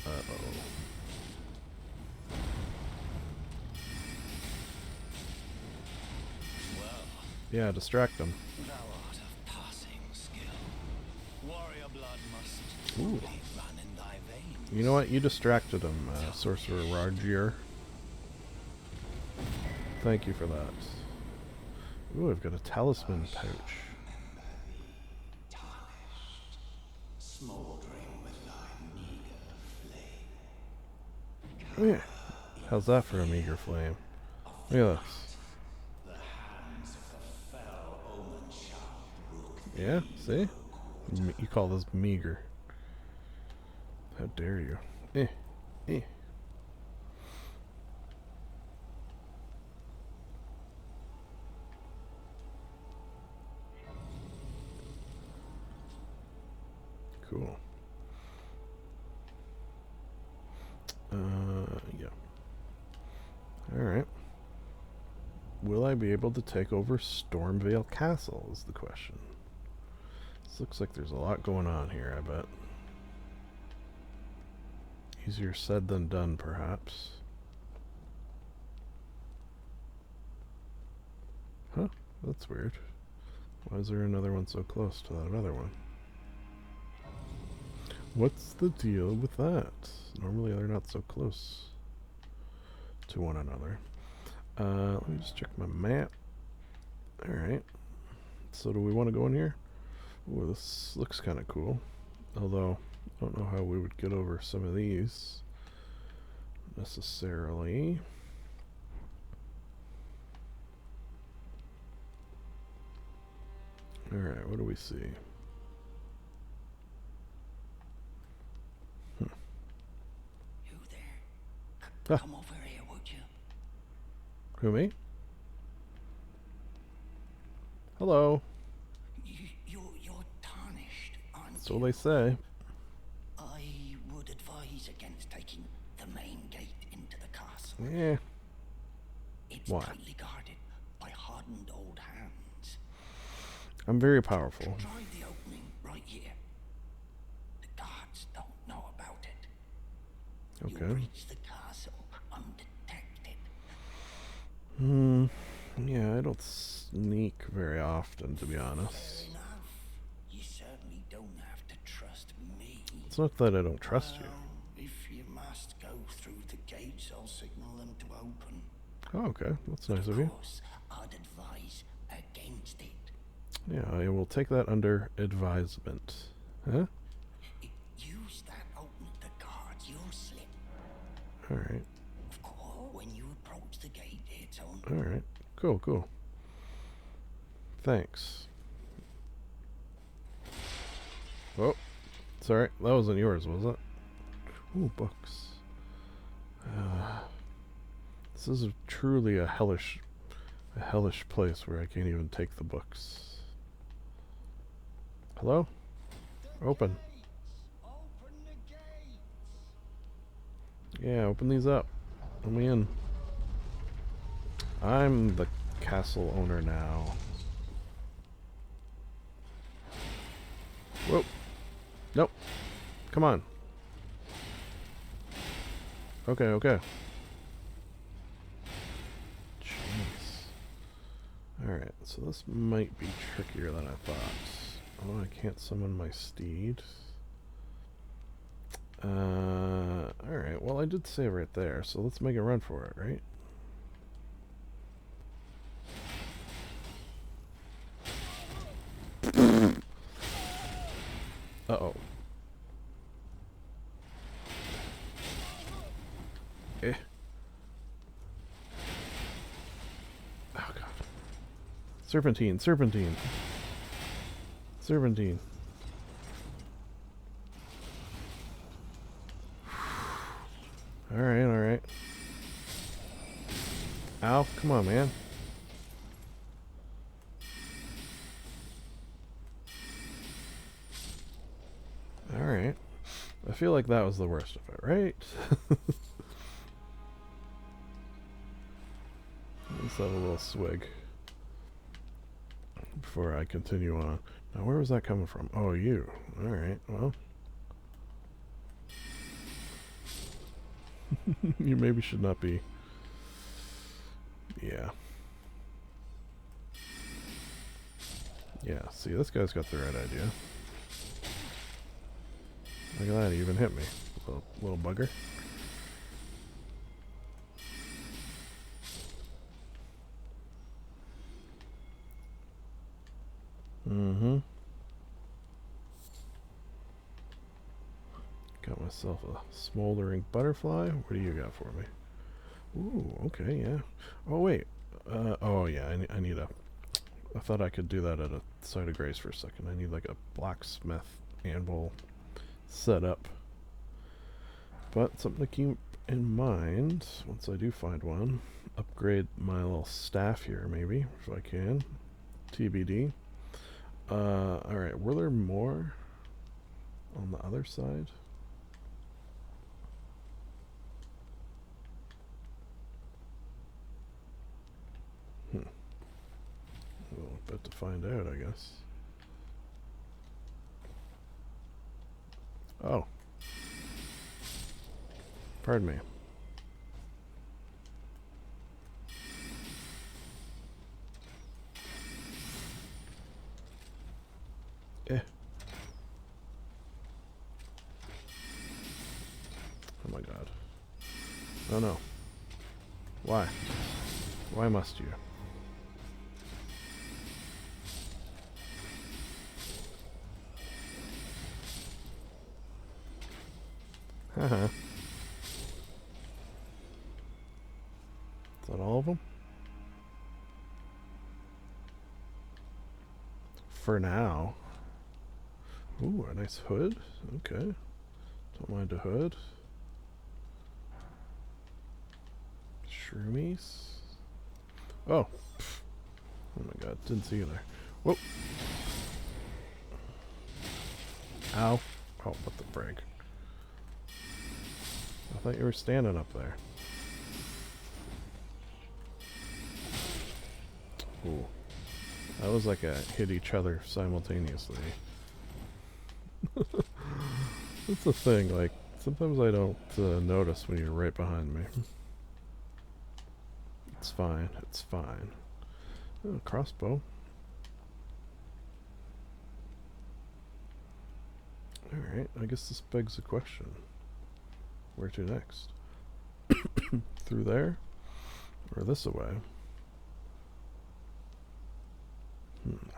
Uh-oh. Well, Yeah, distract them. thou art of passing skill. Warrior blood must Ooh. truly run in thy veins. You know what? You distracted him, Sorcerer Rogier. Thank you for that. Ooh, I've got a talisman pouch. Oh yeah. How's that for a meager flame? Look at this. Yeah, see? You call this meager. How dare you? Eh. Eh. Cool. Yeah. Alright. Will I be able to take over Stormvale Castle is the question. This looks like there's a lot going on here, I bet. Easier said than done, perhaps. Huh? That's weird. Why is there another one so close to that other one? What's the deal with that? Normally they're not so close to one another. Let me just check my map. Alright. So do we want to go in here? Ooh, this looks kind of cool. Although, I don't know how we would get over some of these necessarily. Alright, what do we see? You there? Come over here, would you? Who, me? Hello. You're tarnished, aren't So you? they say. I would advise against taking the main gate into the castle. Yeah. It's Why? tightly guarded by hardened old hands. I'm very powerful. Try the opening right here. The guards don't know about it. Okay. You reach the castle undetected. Yeah, I don't sneak very often, to be honest. Fair enough. You certainly don't have to trust me. It's not that I don't trust you. Well, if you must go through the gates, I'll signal them to open. Oh, okay. That's nice of you. Of course, I'd advise against it. Yeah, I will take that under advisement. Huh? Use that open at the guards, you'll slip. Alright. Of course, when you approach the gate, it's on. Alright. Cool, cool. Thanks. Oh. Sorry, that wasn't yours, was it? Ooh, books. This is truly a hellish place where I can't even take the books. Hello? Open. Open the gates. Yeah, open these up. Let me in. I'm the castle owner now. Whoa. Nope. Come on. Okay, okay. Jeez. Alright, so this might be trickier than I thought. Oh, I can't summon my steed. Alright, well I did save right there, so let's make a run for it, right? Uh-oh. Eh. Oh god. Serpentine, serpentine. Serpentine. Alright, alright. Ow, come on, man. Alright. I feel like that was the worst of it, right? Let's have a little swig before I continue on. Now, where was that coming from? Oh, you. Alright, well. You maybe should not be. Yeah. Yeah, see, this guy's got the right idea. Look at that, he even hit me. Little bugger. Mm-hmm. Got myself a smoldering butterfly. What do you got for me? Ooh, okay, yeah. Oh, wait. Oh, yeah, I need a... I thought I could do that at a site of grace for a second. I need like a blacksmith anvil set up. But something to keep in mind, once I do find one, upgrade my little staff here, maybe, if I can. TBD. Alright, were there more on the other side? Well, about to find out, I guess. Oh. Pardon me. Eh. Oh my god. Oh no. Why? Why must you? Haha. Is that all of them? For now. Ooh, a nice hood. Okay. Don't mind a hood. Shroomies. Oh. Pfft. Oh my god, didn't see you there. Whoa. Ow. Oh, what the frig. I thought you were standing up there. Ooh. That was like a hit each other simultaneously. That's the thing, like, sometimes I don't notice when you're right behind me. It's fine, it's fine. Oh, crossbow. Alright, I guess this begs the question. Where to next? Through there? Or this away?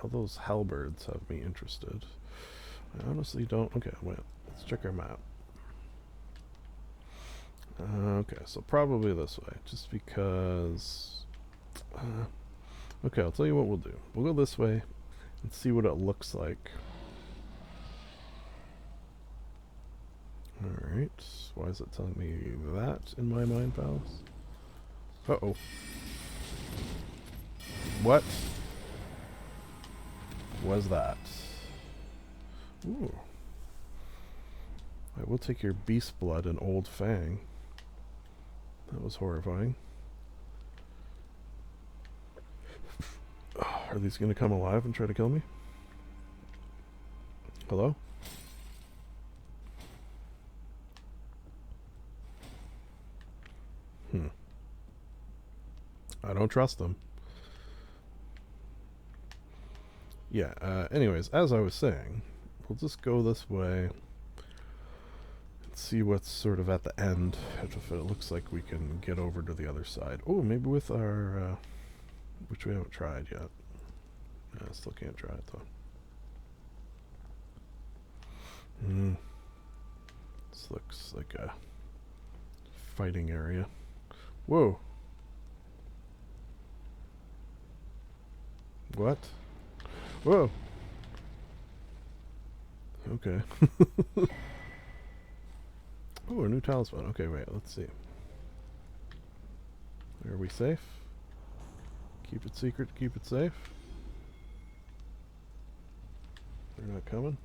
All those halberds have me interested. I honestly don't... Okay, wait. Let's check our map. Okay, so probably this way. Just because... okay, I'll tell you what we'll do. We'll go this way and see what it looks like. Alright. Why is it telling me that in my mind palace? Uh-oh. What was that? Ooh. I will take your beast blood and old fang. That was horrifying. Are these going to come alive and try to kill me? Hello? I don't trust them. Yeah, anyways, as I was saying, we'll just go this way and see what's sort of at the end, if it looks like we can get over to the other side. Oh, maybe with our, which we haven't tried yet. I still can't try it, though. This looks like a fighting area. Whoa. What? Whoa. Okay. Oh, a new talisman. Okay, wait, let's see. Are we safe? Keep it secret, keep it safe. They're not coming?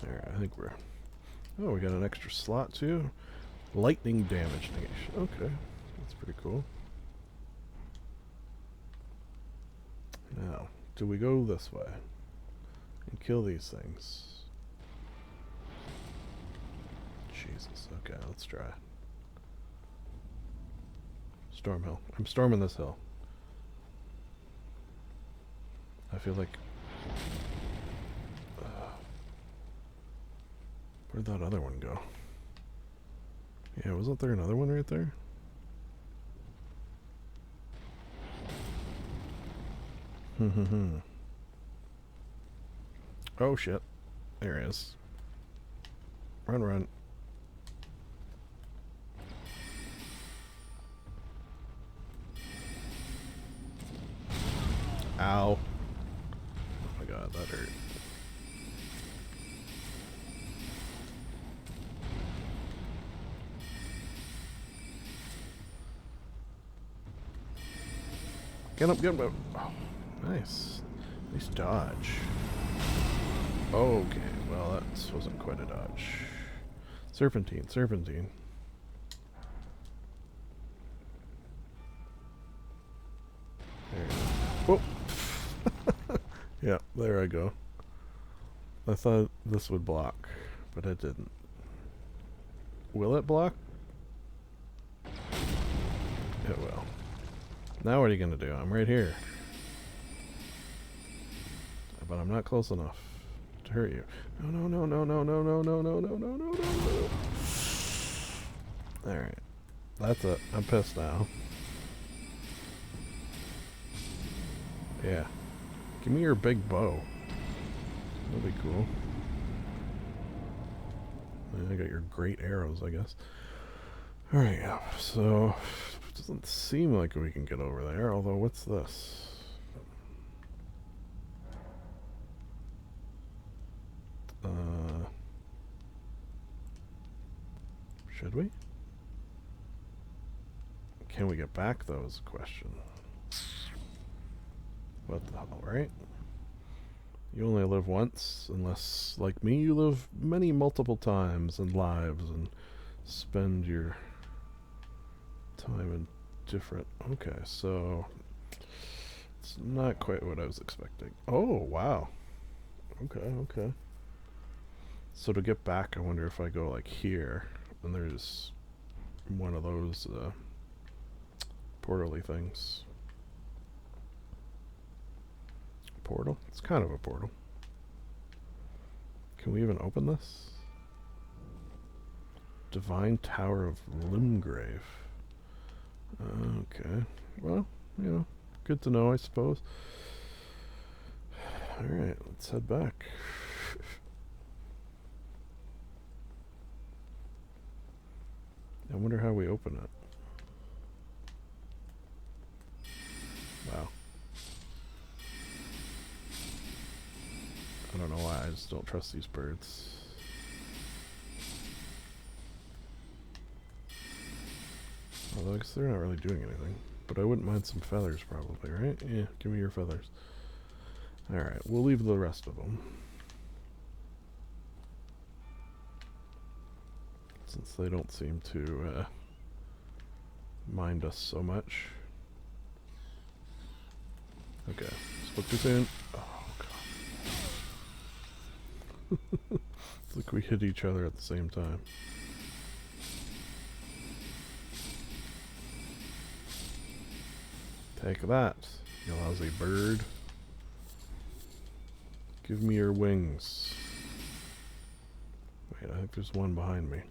Alright, I think we're... Oh, we got an extra slot too. Lightning damage negation. Okay, that's pretty cool. Now, do we go this way and kill these things? Jesus, okay, let's try. Storm hill. I'm storming this hill. I feel like... where'd that other one go? Yeah, wasn't there another one right there? Oh shit. There he is. Run, run. Ow. Oh my god, that hurt. Get up, get up. Oh, nice. Nice dodge. Okay, well, that wasn't quite a dodge. Serpentine, serpentine. There you go. Oh! Yeah, there I go. I thought this would block, but it didn't. Will it block? It will. Now what are you gonna do? I'm right here. But I'm not close enough to hurt you. No, no, no, no, no, no, no, no, no, no, no, no, no. Alright. That's it. I'm pissed now. Yeah. Give me your big bow. That'll be cool. I got your great arrows, I guess. Alright, yeah. So, it doesn't seem like we can get over there, although what's this? Should we? Can we get back, though, is the question. What the hell, right? You only live once, unless, like me, you live many multiple times and lives and spend your time in different... Okay, so... It's not quite what I was expecting. Oh, wow. Okay, okay. So to get back, I wonder if I go, like, here, and there's one of those, portal-y things. Portal? It's kind of a portal. Can we even open this? Divine Tower of Limgrave. Okay. Well, you know, good to know, I suppose. Alright, let's head back. I wonder how we open it. Wow. I don't know why, I just don't trust these birds. Although I guess they're not really doing anything. But I wouldn't mind some feathers probably, right? Yeah, give me your feathers. Alright, we'll leave the rest of them. Since they don't seem to mind us so much. Okay, spoke too soon. Oh god. It's like we hit each other at the same time. Take that, you lousy bird. Give me your wings. Wait, I think there's one behind me.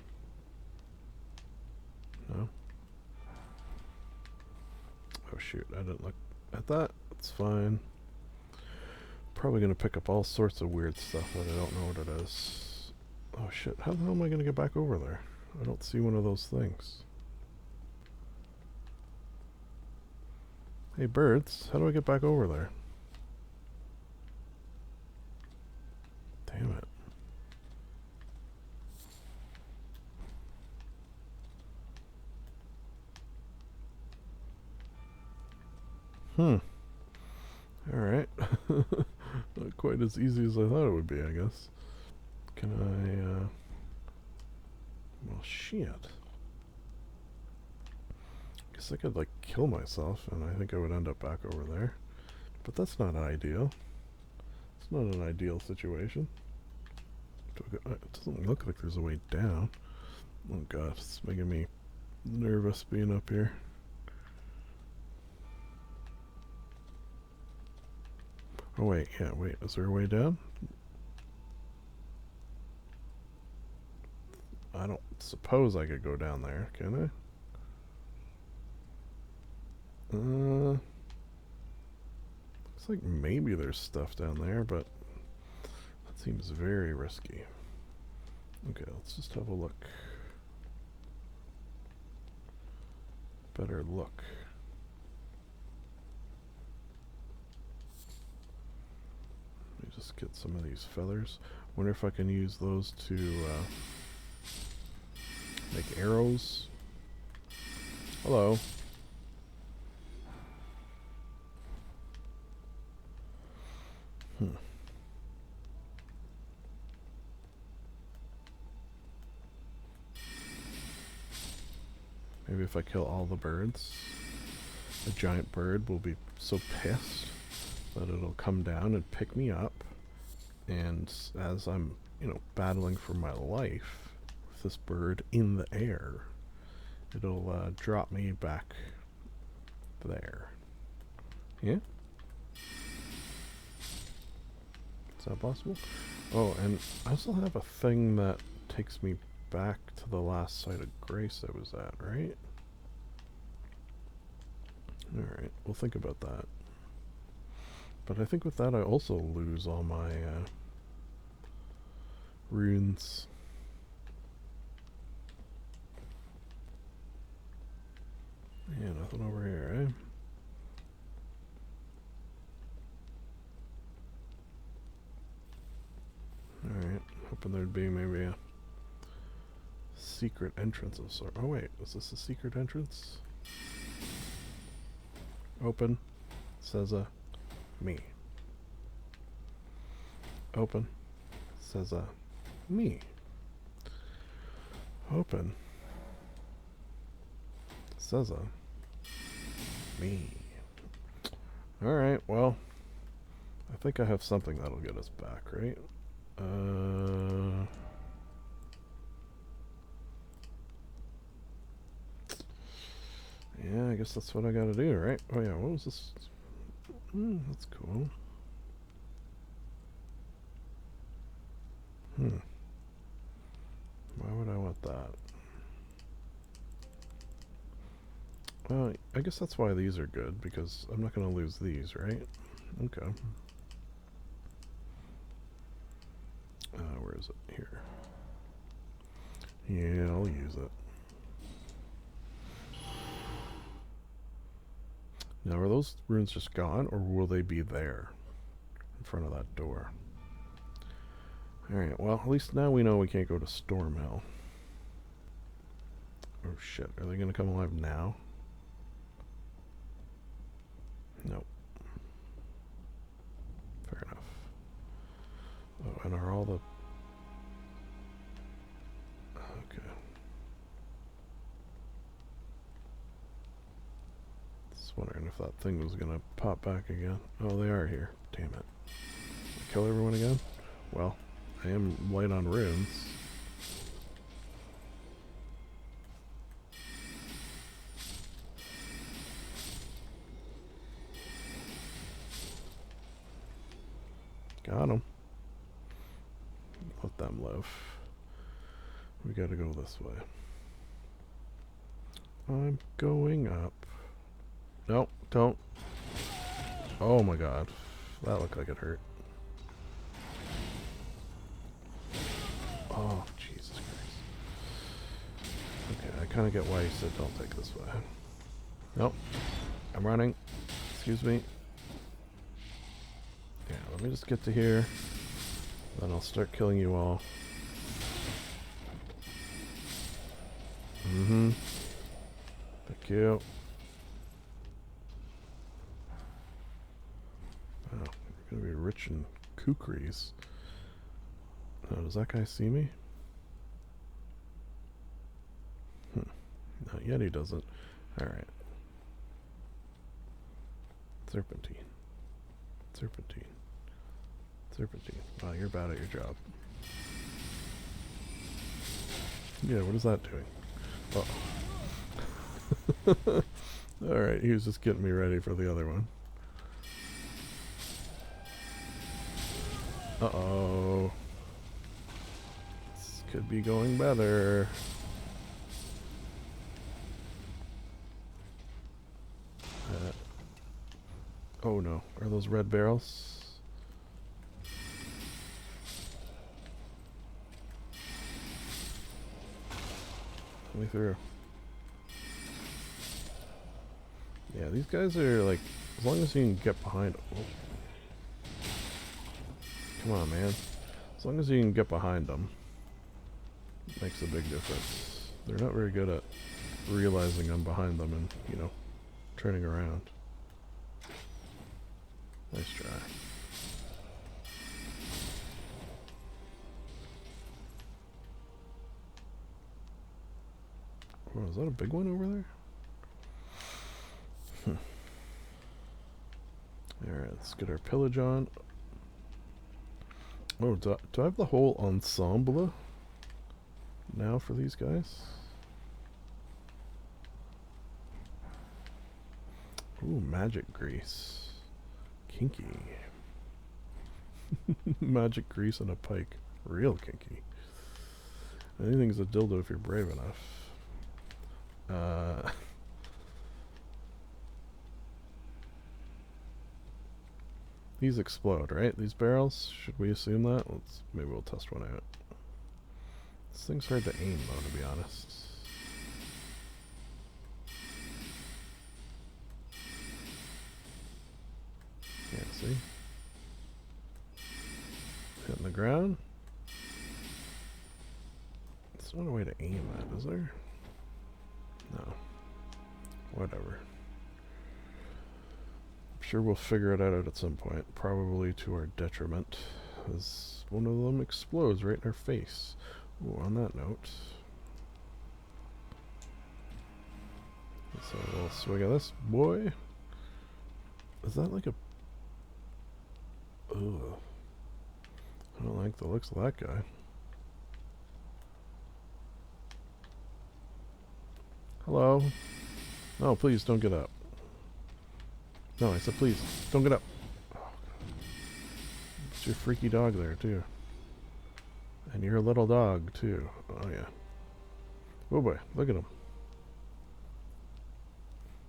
No? Oh shoot, I didn't look at that. It's fine. Probably gonna pick up all sorts of weird stuff that I don't know what it is. Oh shit, how the hell am I gonna get back over there? I don't see one of those things. Hey birds, how do I get back over there? Damn it. Alright. Not quite as easy as I thought it would be, I guess. Can I, well, shit. Guess I could, like, kill myself, and I think I would end up back over there. But that's not ideal. It's not an ideal situation. It doesn't look like there's a way down. Oh god, it's making me nervous being up here. Oh wait, yeah, wait, is there a way down? I don't suppose I could go down there, can I? Looks like maybe there's stuff down there, but that seems very risky. Okay, let's just have a look. Better look. Let me just get some of these feathers. Wonder if I can use those to make arrows. Hello. Maybe if I kill all the birds, a giant bird will be so pissed that it'll come down and pick me up. And as I'm, you know, battling for my life with this bird in the air, it'll drop me back there. Yeah? Is that possible? Oh, and I also have a thing that takes me back to the last site of grace I was at, right? Alright, we'll think about that. But I think with that I also lose all my runes. Yeah, nothing over here, eh? Alright, hoping there'd be maybe a secret entrance of sort. Oh wait, is this a secret entrance? Open. Says a me. Open. Says a me. Open. Says a me. Alright, well, I think I have something that'll get us back, right? Yeah, I guess that's what I gotta do, right? Oh yeah, what was this? That's cool. Why would I want that? Well, I guess that's why these are good, because I'm not gonna lose these, right? Okay. Where is it? Here. Yeah, I'll use it. Now, are those runes just gone, or will they be there in front of that door? Alright, well, at least now we know we can't go to Stormhill. Oh shit, are they gonna come alive now? Nope. Fair enough. Oh, and are all the... Okay. Just wondering if that thing was gonna pop back again. Oh, they are here. Damn it. Kill everyone again? Well, I am light on runes. Got him. Let them live. We gotta go this way. I'm going up. Nope, don't. Oh my god. That looked like it hurt. Oh, Jesus Christ. Okay, I kind of get why you said don't take this way. Nope. I'm running. Excuse me. Yeah, let me just get to here. Then I'll start killing you all. Thank you. Wow, we're gonna be rich in kukris. Oh, does that guy see me? Not yet, he doesn't. Alright. Serpentine. Serpentine. Serpentine. Wow, you're bad at your job. Yeah, what is that doing? Uh-oh. Alright, he was just getting me ready for the other one. Uh-oh. This could be going better. Oh no, are those red barrels? me through. Yeah, these guys are like, as long as you can get behind. Oh. Come on, man. As long as you can get behind them, it makes a big difference. They're not very good at realizing I'm behind them and, you know, turning around. Nice try. Oh, is that a big one over there? Alright, let's get our pillage on. Oh, do I have the whole ensemble now for these guys? Ooh, magic grease. Kinky. Magic grease and a pike. Real kinky. Anything's a dildo if you're brave enough. These explode, right? These barrels? Should we assume that? Maybe we'll test one out. This thing's hard to aim though, to be honest. Yeah, see? Hitting the ground. There's not a way to aim that, is there? No. Whatever. I'm sure we'll figure it out at some point, probably to our detriment, as one of them explodes right in our face. Ooh, on that note, let's have a little swig of this, boy. Is that like a... Ugh. I don't like the looks of that guy. Hello? No, please don't get up. No, I said please, don't get up. Oh, it's your freaky dog there, too. And you're a little dog, too. Oh, yeah. Oh, boy, look at him.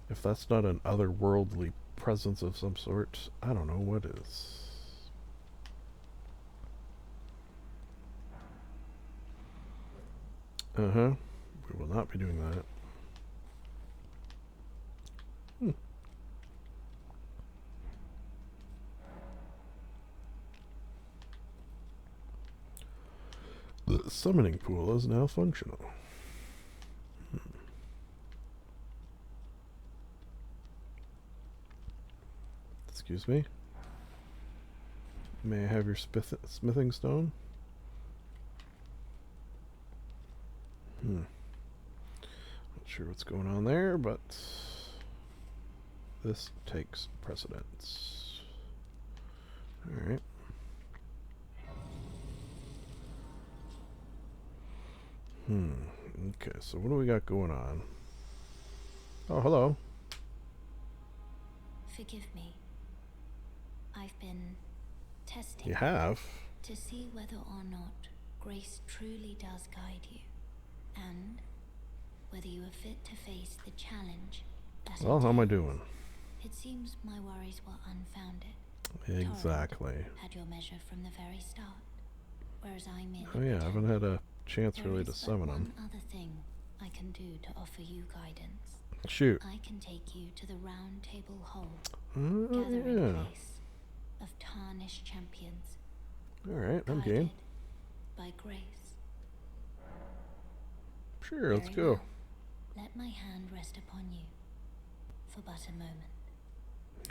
If that's not an otherworldly presence of some sort, I don't know what is. Uh-huh. We will not be doing that. The summoning pool is now functional. Excuse me? May I have your smithing stone? Not sure what's going on there, but this takes precedence. Alright. Okay, so what do we got going on? Oh, hello. Forgive me. I've been testing. You have? To see whether or not grace truly does guide you, and whether you are fit to face the challenge that Well, how am I doing? It seems my worries were unfounded. Exactly. Torrent had your measure from the very start, whereas I merely Oh yeah, I haven't had a chance there really is to but summon one him. other thing I can do to offer you guidance. Shoot. I can take you to the round table hall, Oh gathering yeah. place of tarnished champions, Alright, I'm guided game. by grace. Sure, let's Very go. well. Let my hand rest upon you for but a moment.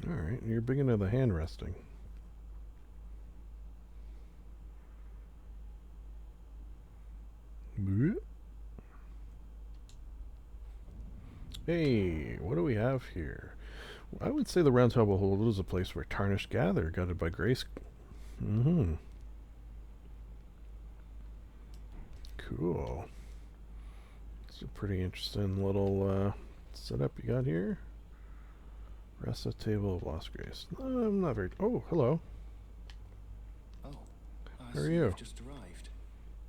Alright, you're big into the hand resting. Bleh. Hey, what do we have here? I would say the Round Table Hold is a place where tarnished gather, guided by grace. Cool. It's a pretty interesting little setup you got here. Rest at table of lost grace. I'm not very... Oh, hello. Oh, How are you? You've just arrived.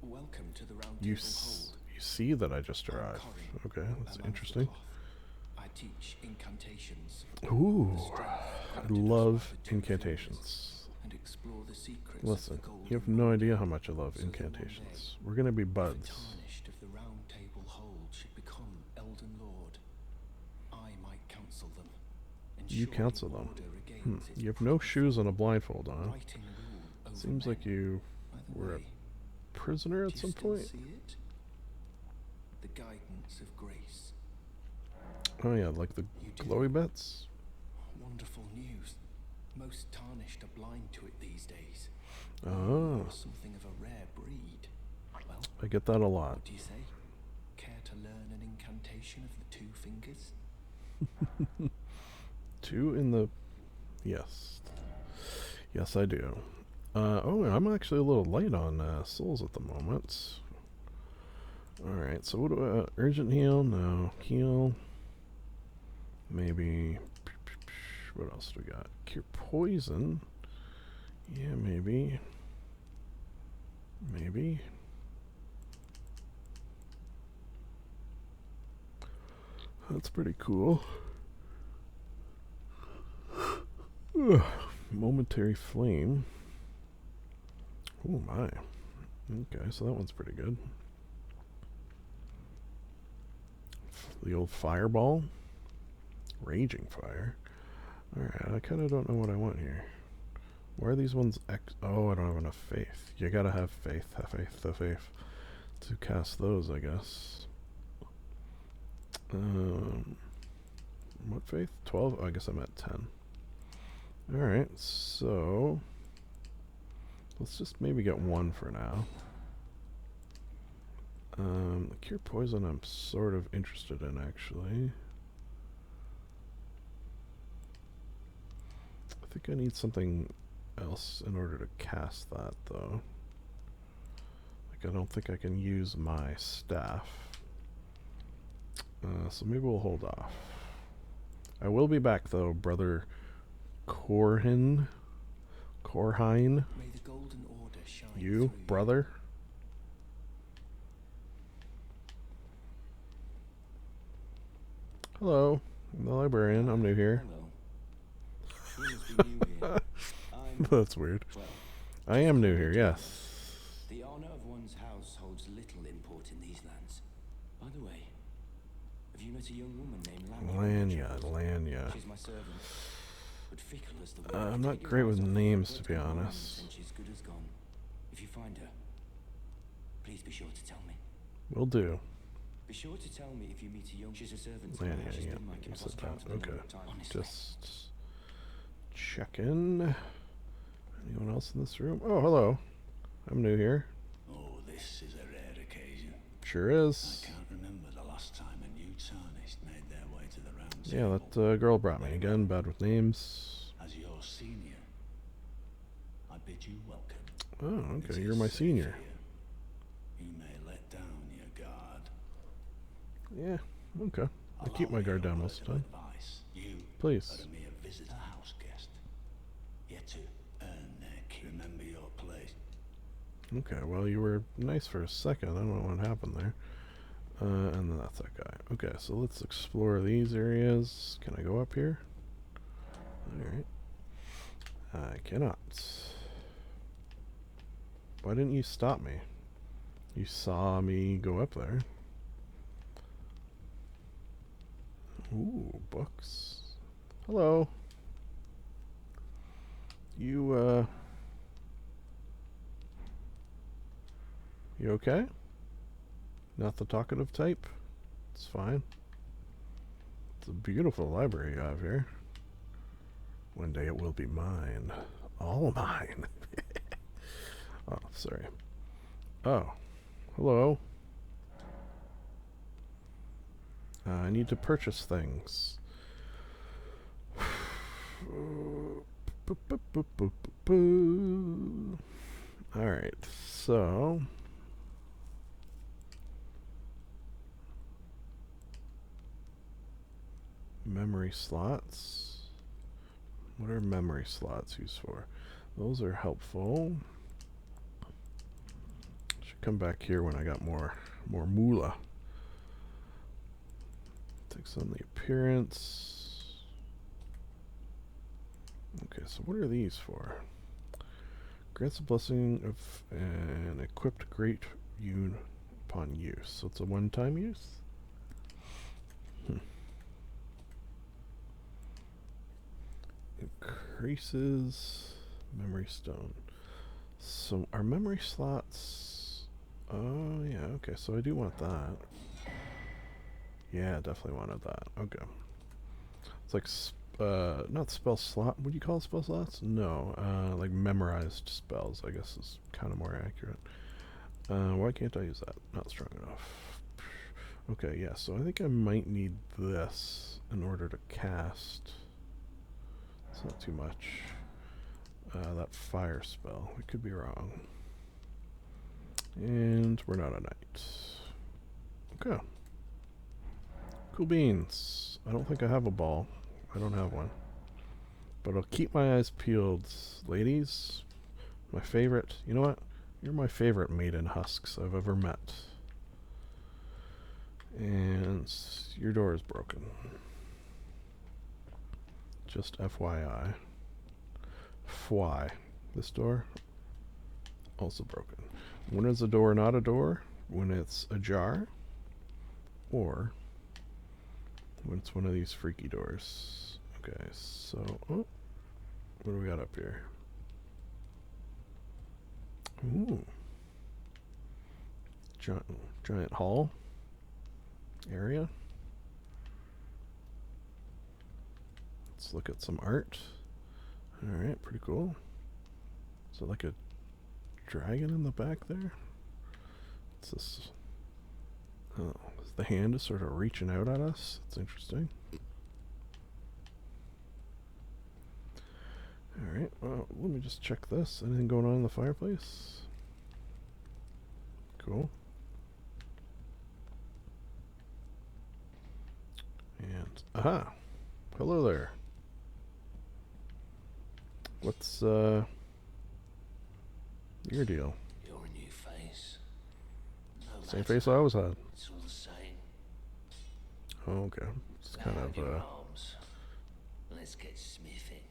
Welcome to the round You table hold. you see that I just I'm arrived. Corin, Okay, that's a man of the interesting. cloth. I teach incantations. Ooh, The strength I granted us love by the two incantations. and explore the secrets Listen, of the golden you have no idea how much I love so that one incantations. day, We're gonna be the buds. tarnished of the round table hold should become You cancel them. You have no shoes and a blindfold on. Seems like you were a prisoner at some point. See it? The guidance of grace. Oh yeah, like the glowy bits. Wonderful news. Most tarnished are blind to it these days. Oh. Something of a rare breed. Well, I get that a lot. what do you say? Care to learn an incantation of the two fingers? Two in the... Yes. Yes, I do. Oh, I'm actually a little light on souls at the moment. Alright, so what do I... Urgent heal? No. Heal. Maybe... What else do we got? Cure poison? Yeah, maybe. Maybe. That's pretty cool. Momentary flame. Oh my. Okay, so that one's pretty good. The old fireball. Raging fire. Alright, I kind of don't know what I want here. Why are these ones oh, I don't have enough faith. You gotta have faith, have faith to cast those, I guess. What faith? 12? Oh, I guess I'm at 10. Alright, so let's just maybe get one for now. The cure poison I'm sort of interested in, actually. I think I need something else in order to cast that, though. Like, I don't think I can use my staff. So maybe we'll hold off. I will be back, though, brother Corhine. May the golden order shine You, through brother? Hello, I'm the librarian. I'm new here. Hello. You must be new here. I'm That's weird. well. I am new here, yes. The honor of one's house holds little import in these lands. By the way, have you met a young woman named Lanya. She's my servant. But fickle as the I'm wind, not take your great eyes with off her names, for to a be moment, honest. And she's good as gone. If you find her, please be sure to tell me. Will do. Be sure to tell me if you meet a young. She's a servant. Lanya, She's yeah, been my you said companion that. for a Okay. long time. Honestly. Just checking. Anyone else in this room? Oh, hello. I'm new here. Oh, this is a rare occasion. Sure I is. can't remember the last time a new tarnished made their way to the round Yeah, table. that girl brought me again. Bad with names. As your senior, I bid you welcome. Oh, It okay. is You're my safe senior. here. You may let down your guard. Yeah, okay. I keep Allow my me guard a down word most of the of time. advice. You Please. are a mere visitor house guest. Yet to earn their keep. Remember your place. Okay, well, you were nice for a second. I don't know what happened there. And then that's that guy. Okay, so let's explore these areas. Can I go up here? Alright. I cannot. Why didn't you stop me? You saw me go up there. Ooh, books. Hello. You okay? Not the talkative type? It's fine. It's a beautiful library you have here. One day it will be mine. All mine. Oh, sorry. Oh. Hello. I need to purchase things. Alright, so... memory slots. What are memory slots used for? Those are helpful. Should come back here when I got more moolah. Takes on the appearance. Okay, so what are these for? Grants a blessing of an equipped great rune upon use. So it's a one-time use? Increases memory stone. So our memory slots. Oh yeah, okay. So I do want that. Yeah, definitely wanted that. Okay. It's like not spell slot. Would you call it spell slots? No. Like memorized spells, I guess is kind of more accurate. Why can't I use that? Not strong enough. Okay, yeah. So I think I might need this in order to cast. It's not too much. That fire spell. I could be wrong. And we're not a knight. Okay. Cool beans. I don't think I have a ball. I don't have one. But I'll keep my eyes peeled. Ladies, my favorite. You know what? You're my favorite maiden husks I've ever met. And your door is broken. Just FYI. Fly. This door, also broken. When is a door not a door? When it's ajar, or when it's one of these freaky doors. Okay, so, oh, what do we got up here? Ooh. Giant hall area. Let's look at some art. Alright, pretty cool. Is it like a dragon in the back there? What's this? Oh, the hand is sort of reaching out at us. That's interesting. Alright, well, let me just check this. Anything going on in the fireplace? Cool. And, aha! Hello there. What's, your deal? You're a new face. No Same matter, face I always had. it's all the same. Oh, okay. It's Lay kind out of, your arms. Let's get smithing.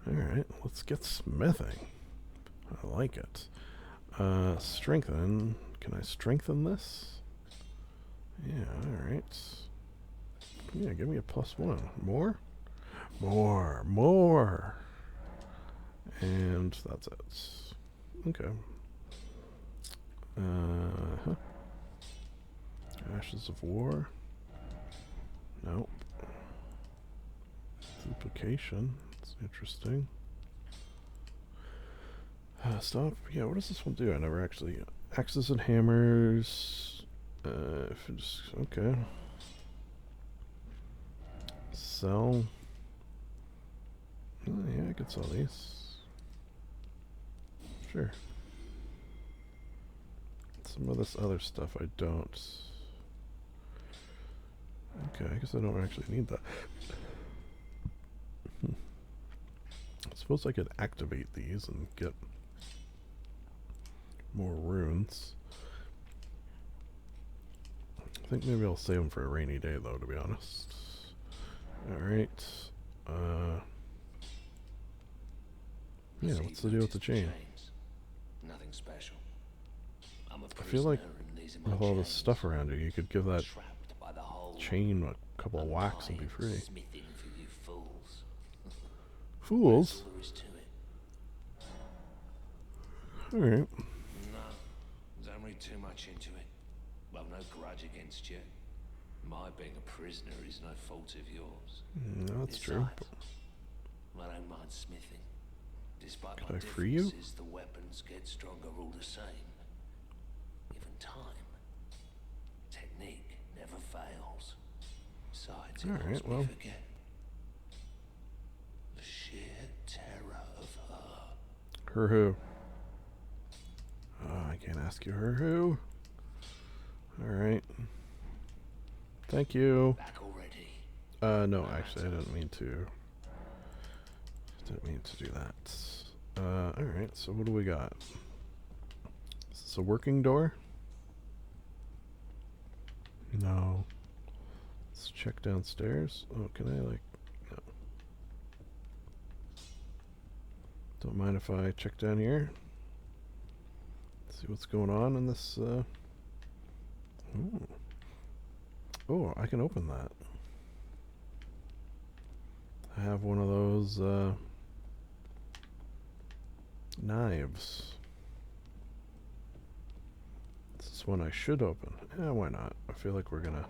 alright, let's get smithing. I like it. Strengthen. Can I strengthen this? Yeah, alright. Yeah, give me a +1. More? More! And that's it. Okay. Huh. Ashes of War. Nope. Duplication. That's interesting. Stop. Yeah, what does this one do? I never actually... Axes and hammers. If it just... Okay. Sell. Oh, yeah, I could sell these. Sure. Some of this other stuff I don't. Okay, I guess I don't actually need that. I suppose I could activate these and get more runes. I think maybe I'll save them for a rainy day, though, to be honest. Alright. Yeah, what's the deal with the chain? Nothing special. I'm a I feel like prisoner in these with all this chains, stuff around you, you could give that trapped by the whole chain a couple of whacks and be undying free. smithing for you fools. Fools? That's all there is to it. Alright. No, don't read too much into it. I've no grudge against you. My being a prisoner is no fault of yours. No, that's true. Besides, I don't mind smithing. Despite Could my I free you? differences, the weapons get stronger all the same. Even time, technique never fails. Besides, it All right, helps well. me forget the sheer terror of her. Her who? Oh, I can't ask you her who. Alright. Thank you. Back already. No, actually, I didn't mean to. Didn't mean to do that. Alright, so what do we got? Is this a working door? No. Let's check downstairs. Oh, can I, like... No. Don't mind if I check down here. See what's going on in this, Ooh. Oh, I can open that. I have one of those knives. This is one I should open. Yeah, why not? I feel like we're gonna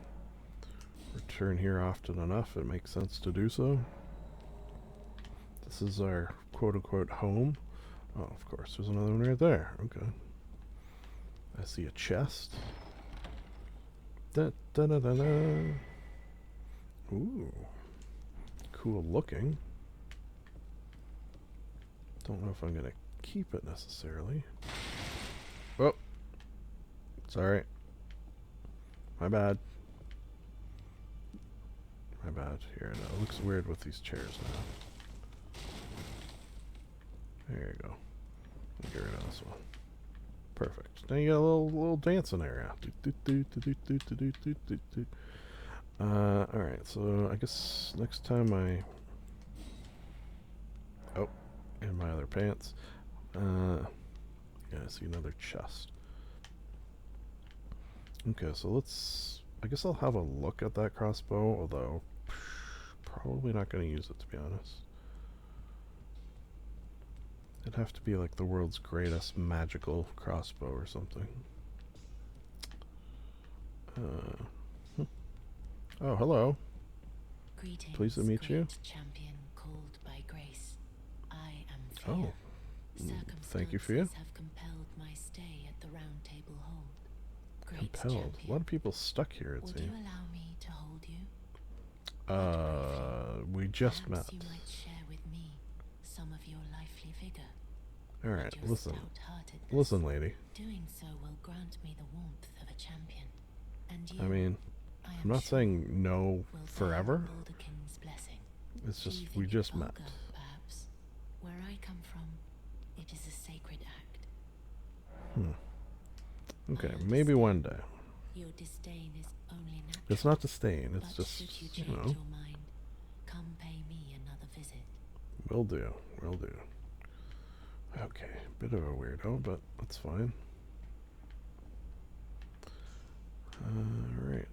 return here often enough. It makes sense to do so. This is our quote-unquote home. Oh, of course, there's another one right there. Okay. I see a chest. Da da da da da. Ooh. Cool looking. Don't know if I'm gonna keep it necessarily. Oh. Sorry. My bad. My bad. Here, no, it looks weird with these chairs now. There you go. Get rid of this one. Perfect. Now you got a little dancing area. Alright, so I guess next time I... Oh, in my other pants. Yeah, I see another chest. Okay, so let's... I guess I'll have a look at that crossbow, although probably not going to use it, to be honest. It'd have to be like the world's greatest magical crossbow or something. Oh, hello. Greetings, Pleased to meet you. champion called by grace. I am Freya. Oh, thank you, Freya. Have compelled my stay at the Round Table Hold. Great Compelled. champion. A lot of people stuck here, it Would seems. you allow me to hold you? We just met. Perhaps you might share with me some of your lively vigor. Alright, and your listen. stout-heartedness. Listen, lady. Doing so will grant me the warmth of a champion. And you, I mean, I I'm not sure, saying no will forever. bear Balderkin's blessing. It's Do you just, think we it just met. vulgar, perhaps? Where I come from, it is a sacred act. Okay, I maybe one day. Your disdain is only natural. It's not disdain, But it's just, should you you change know, your mind, come pay me another visit. will do, will do. Okay, bit of a weirdo, but that's fine. Alright,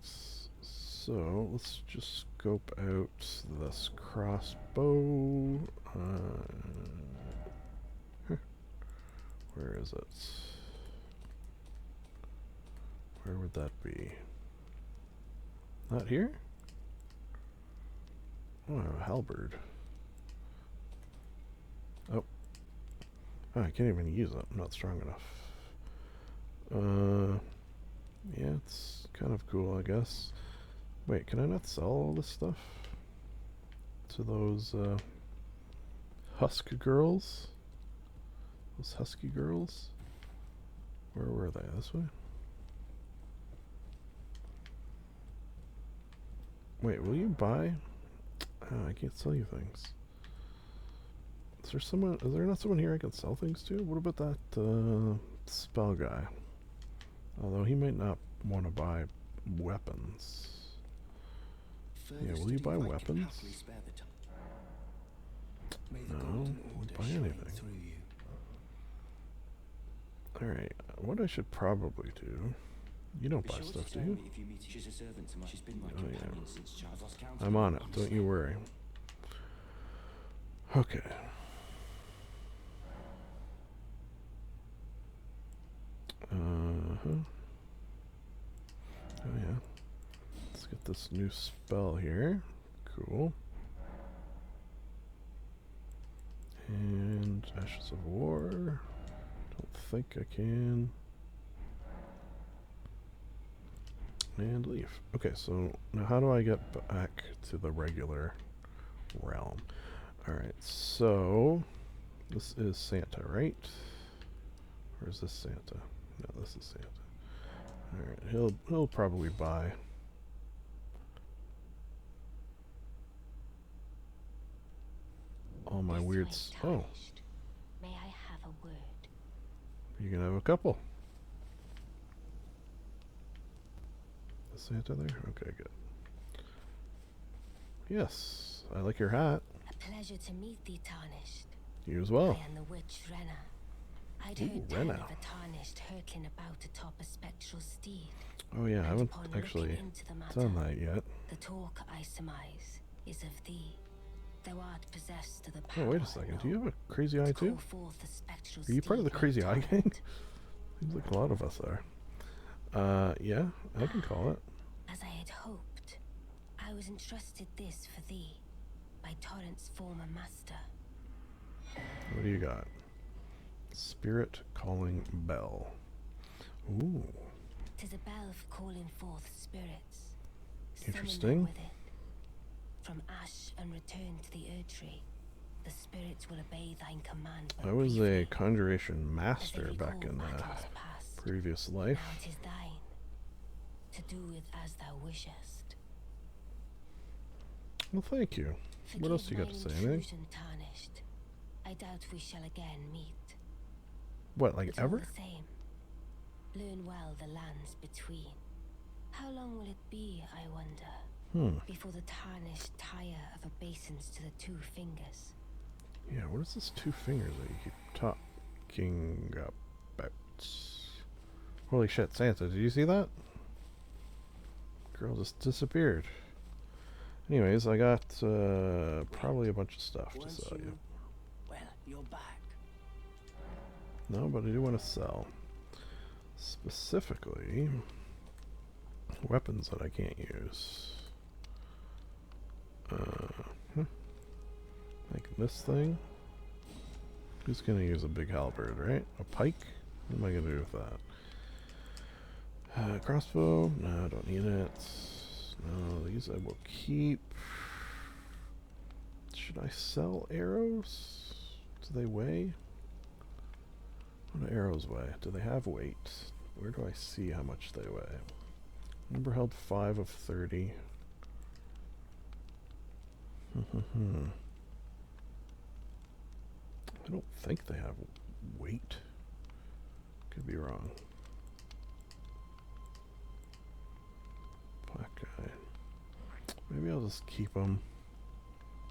so let's just scope out this crossbow. Where is it? Where would that be? Not here? Oh, a halberd. Oh. Oh, I can't even use it. I'm not strong enough. Yeah, it's kind of cool, I guess. Wait, can I not sell all this stuff to those husk girls? Those husky girls? Where were they? This way? Wait, will you buy? Oh, I can't sell you things. Is there someone? Is there not someone here I can sell things to? What about that spell guy? Although he might not want to buy weapons. Yeah, will you buy weapons? No, won't buy anything. Alright, what I should probably do... You don't buy stuff, do you? Oh yeah. I'm on it, don't you worry. Okay. Oh yeah. Let's get this new spell here. Cool. And Ashes of War. Don't think I can. And leave. Okay, so now how do I get back to the regular realm? Alright, so this is Santa, right? Or is this Santa? No, this is Santa. Alright, he'll probably buy. All my weird oh. May I have a word? You can have a couple. Is Santa there? Okay, good. Yes, I like your hat. A pleasure to meet thee, Tarnished. You as well. I am the witch Renna. I'd Ooh, heard tell Renna. of a Tarnished hurtling about atop a spectral steed. Oh yeah, I And haven't upon actually looking into the done matter, that yet. the talk, I surmise, is of thee. thou art possessed to the Oh, power wait a second. Do you have a crazy eye to too? call forth the spectral Are you part of the steed crazy eye gang? torment. Seems like a lot of us are. Yeah, I can call it. As I had hoped, I was entrusted this for thee by Torrent's former master. What do you got? Spirit calling bell. Ooh, 'Tis a bell for calling forth spirits. Summon them interesting. with it. From ash and return to the Erdtree, the spirits will obey thine command. but I was a briefly, conjuration as they master back recall in battles past. previous Now life. it is thine, to do with as thou wishest. Well, thank you. What else do you got to say? Anything? Anything? Tarnished. I doubt we shall again meet. What, like But all ever? the same, learn well the lands between. How long will it be, I wonder, before the tarnished tire of obeisance to the 2 fingers? Yeah, what is this 2 fingers that you keep talking about? Holy shit, Santa, did you see that? Girl just disappeared. Anyways, I got probably a bunch of stuff to Weren't sell you. Well, you're back. No, but I do want to sell. Specifically, weapons that I can't use. Like this thing. Who's gonna use a big halberd, right? A pike? What am I gonna do with that? Crossbow? No, I don't need it. No, these I will keep. Should I sell arrows? Do they weigh? What do arrows weigh? Do they have weight? Where do I see how much they weigh? Number held 5 of 30. I don't think they have weight. Could be wrong. Black guy. Maybe I'll just keep them.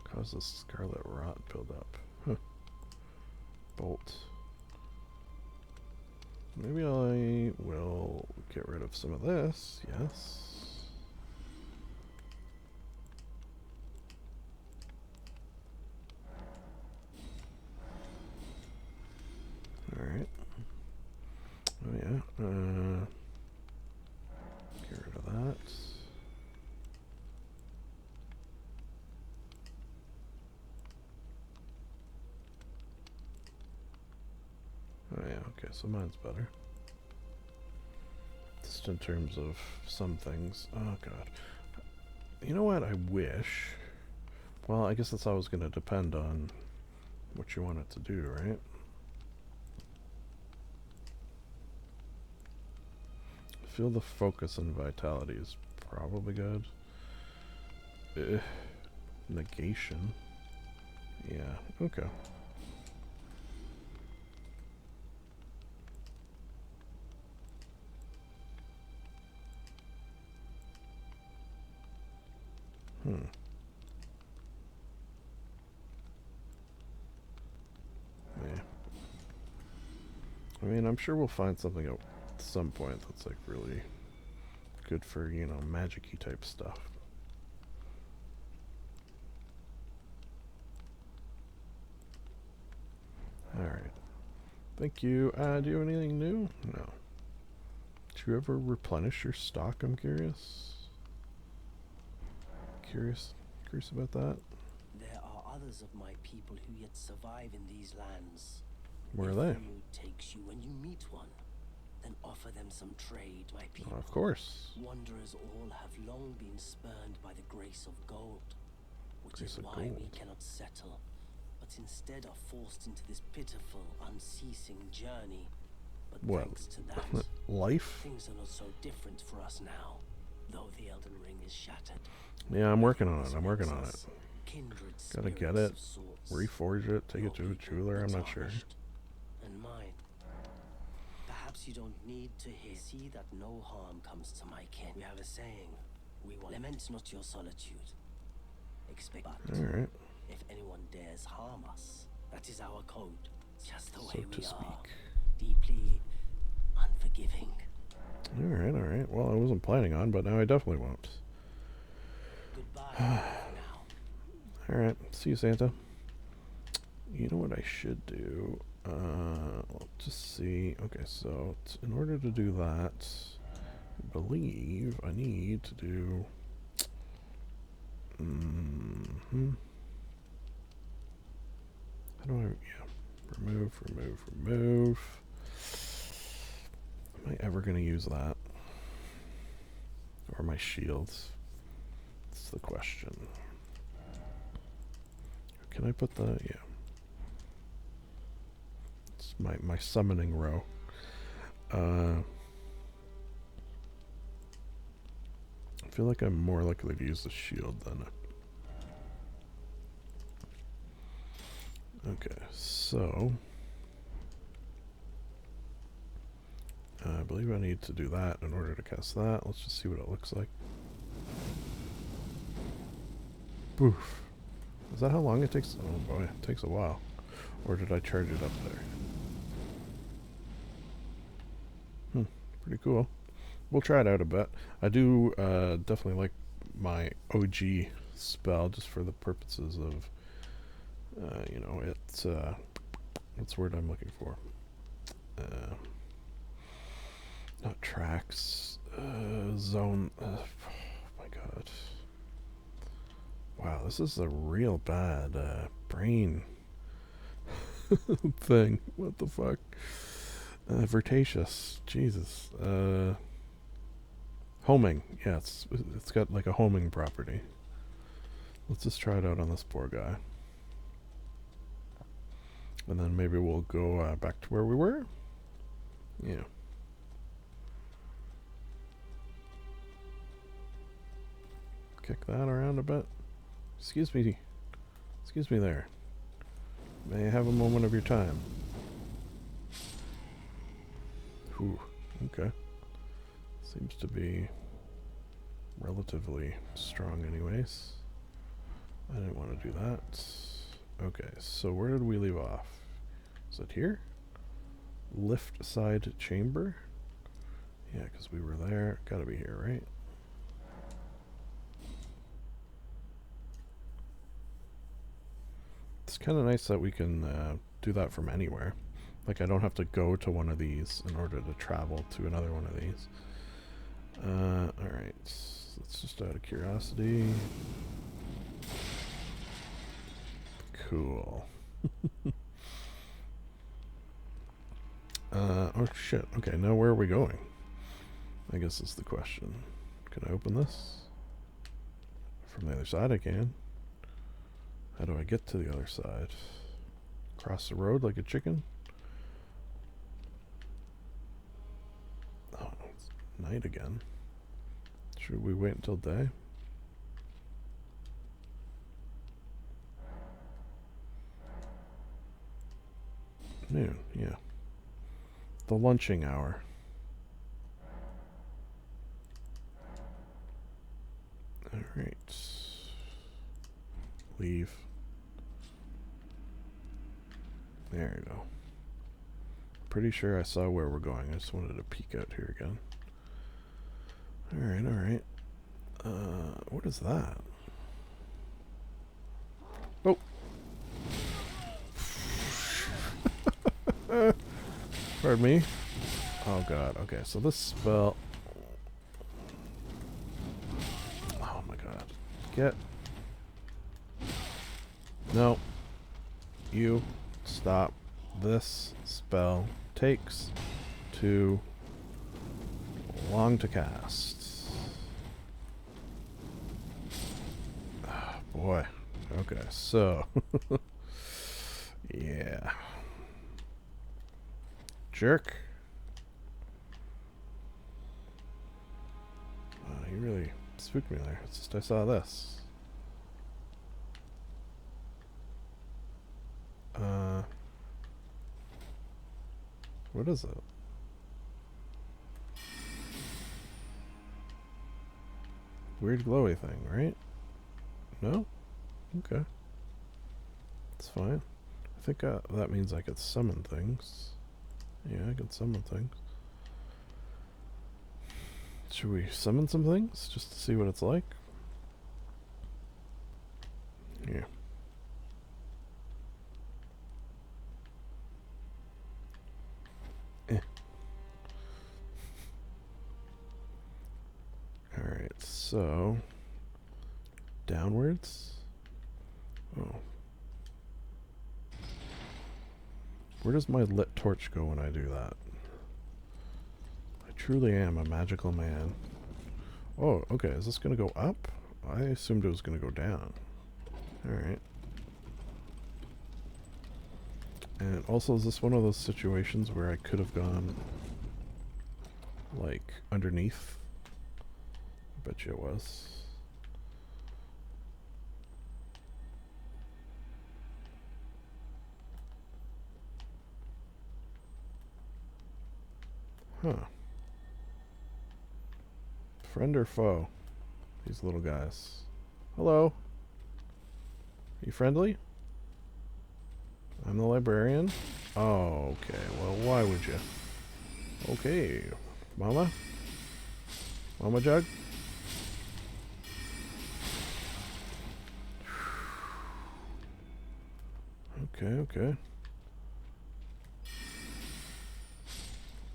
Cause the scarlet rot build up. Huh. Bolt. Maybe I will get rid of some of this. Yes. Alright. Oh yeah. Get rid of that. Oh yeah, okay, so mine's better. Just in terms of some things. Oh god. You know what, I wish... Well, I guess that's always going to depend on what you want it to do, right? I feel the focus and vitality is probably good. Negation. Yeah, okay. Yeah. I mean, I'm sure we'll find something at some point that's like really good for, you know, magic-y type stuff. Alright. Thank you. Do you have anything new? No. Do you ever replenish your stock, I'm curious? Curious about that? There are others of my people who yet survive in these lands. Where are If they? the mood takes you when you meet one, then offer them some trade, my people. Of course. Wanderers all have long been spurned by the grace of gold, which Grace is of why we gold. cannot settle, but instead are forced into this pitiful, unceasing journey. But What? thanks to that, Life? things are not so different for us now, though the Elden Ring is shattered. Yeah, I'm working on it. This I'm working makes on it. us kindred Gotta get spirits it, of sorts. reforge it, take Your it to a people jeweler, were I'm not sure. tarnished, and mine. Perhaps you don't need to hear. See that no harm comes to my kin. We have a saying: we will lament not your solitude. Expect, but Alright, if anyone dares harm us, that is our code. Just the so way to we are, speak. deeply unforgiving. Alright. Well, I wasn't planning on, but now I definitely won't. Goodbye for now. Alright, see you, Santa. You know what I should do? Let's just see. Okay, so in order to do that, I believe I need to do... How do I... Yeah. Remove. Am I ever going to use that? Or my shields? That's the question. Can I put the... Yeah. It's my summoning row. I feel like I'm more likely to use the shield than... Okay, so... I believe I need to do that in order to cast that. Let's just see what it looks like. Boof. Is that how long it takes? Oh boy, it takes a while. Or did I charge it up there? Pretty cool. We'll try it out a bit. I do definitely like my OG spell just for the purposes of, you know, it's, what's the word I'm looking for? Not tracks, zone, oh my god. Wow, this is a real bad, brain thing. What the fuck? Vertacious, Jesus. Homing, yeah, it's got like a homing property. Let's just try it out on this poor guy. And then maybe we'll go back to where we were? Yeah. Kick that around a bit. Excuse me there. May I have a moment of your time? Whew, okay. Seems to be relatively strong anyways. I didn't want to do that. Okay, so where did we leave off? Is it here? Lift side chamber? Yeah, because we were there. Gotta be here, right? It's kind of nice that we can do that from anywhere. Like, I don't have to go to one of these in order to travel to another one of these. Alright. Let's just out of curiosity. Cool. Oh shit. Okay, now where are we going? I guess is the question. Can I open this? From the other side I can. How do I get to the other side? Cross the road like a chicken? Oh, it's night again. Should we wait until day? Noon, yeah. The lunching hour. Alright. Leave. There you go. Pretty sure I saw where we're going. I just wanted to peek out here again. Alright, alright. What is that? Oh! Pardon me. Oh god, okay, so this spell... Oh my god. Get... No. You stop. This spell takes too long to cast. Oh, boy. Okay, so... yeah. Jerk. You really spooked me there. It's just I saw this. What is it? Weird glowy thing, right? No? Okay. It's fine. I think that means I could summon things. Yeah, I can summon things. Should we summon some things just to see what it's like? Yeah. So, downwards? Oh. Where does my lit torch go when I do that? I truly am a magical man. Oh, okay. Is this going to go up? I assumed it was going to go down. Alright. And also, is this one of those situations where I could have gone, like, underneath? I bet you it was. Huh. Friend or foe? These little guys. Hello. Are you friendly? I'm the librarian? Oh, okay. Well, why would you? Okay. Mama? Mama Jug? Okay, okay.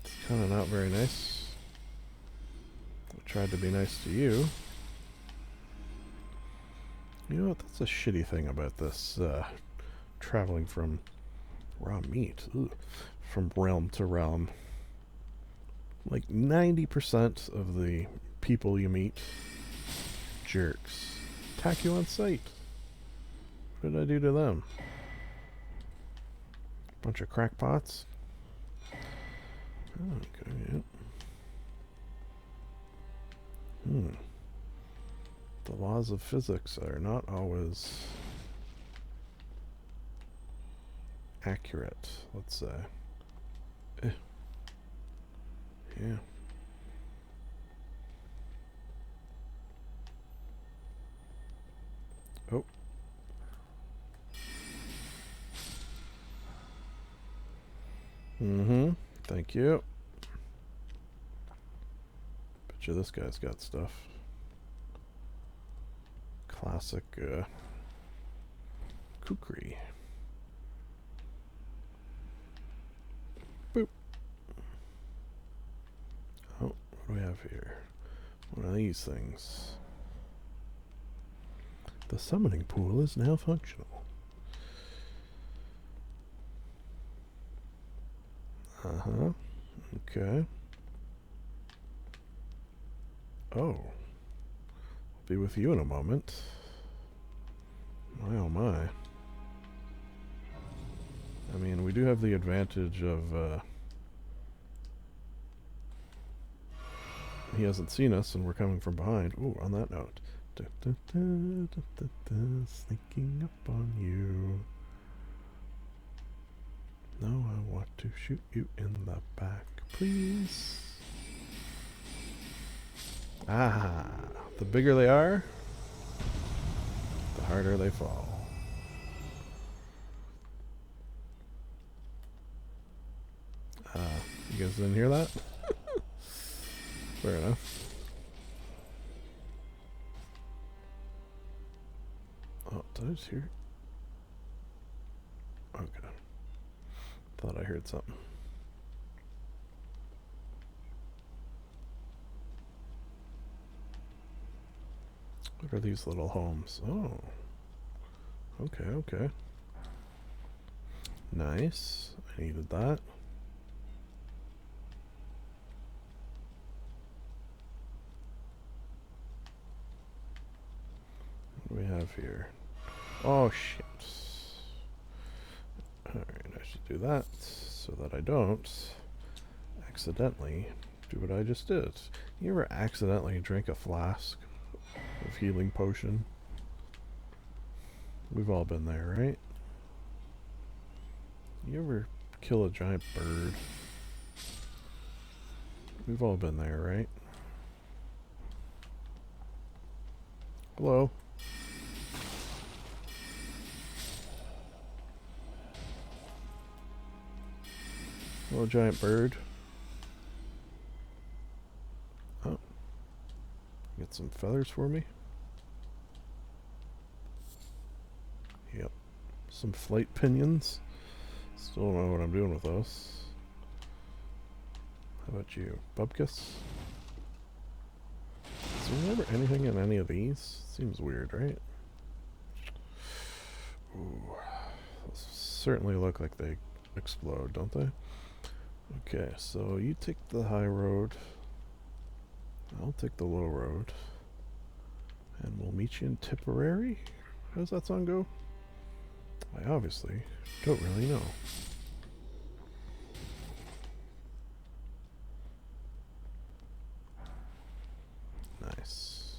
It's kind of not very nice. I tried to be nice to you. You know what? That's a shitty thing about this, traveling from raw meat. Ugh. From realm to realm. Like 90% of the people you meet, jerks. Attack you on sight. What did I do to them? Bunch of crackpots. Oh, okay, yep. The laws of physics are not always accurate, let's say. Yeah. Oh. Thank you. Bet you this guy's got stuff. Classic, kukri. Boop. Oh, what do we have here? One of these things. The summoning pool is now functional. Uh-huh. Okay. Oh. I'll be with you in a moment. My oh my. I mean, we do have the advantage of, he hasn't seen us and we're coming from behind. Ooh, on that note. Sneaking up on you. No, I want to shoot you in the back, please. Ah, the bigger they are, the harder they fall. You guys didn't hear that? Fair enough. Oh, did I just hear? Okay. Thought I heard something. What are these little homes? Oh. Okay, okay. Nice. I needed that. What do we have here? Oh, shit. Alright, I should do that so that I don't accidentally do what I just did. You ever accidentally drink a flask of healing potion? We've all been there, right? You ever kill a giant bird? We've all been there, right? Hello? Hello, giant bird. Oh. Get some feathers for me? Yep. Some flight pinions. Still don't know what I'm doing with those. How about you? Bubkus? Is there ever anything in any of these? Seems weird, right? Ooh. Those certainly look like they explode, don't they? Okay, so you take the high road. I'll take the low road. And we'll meet you in Tipperary? How does that song go? I obviously don't really know. Nice.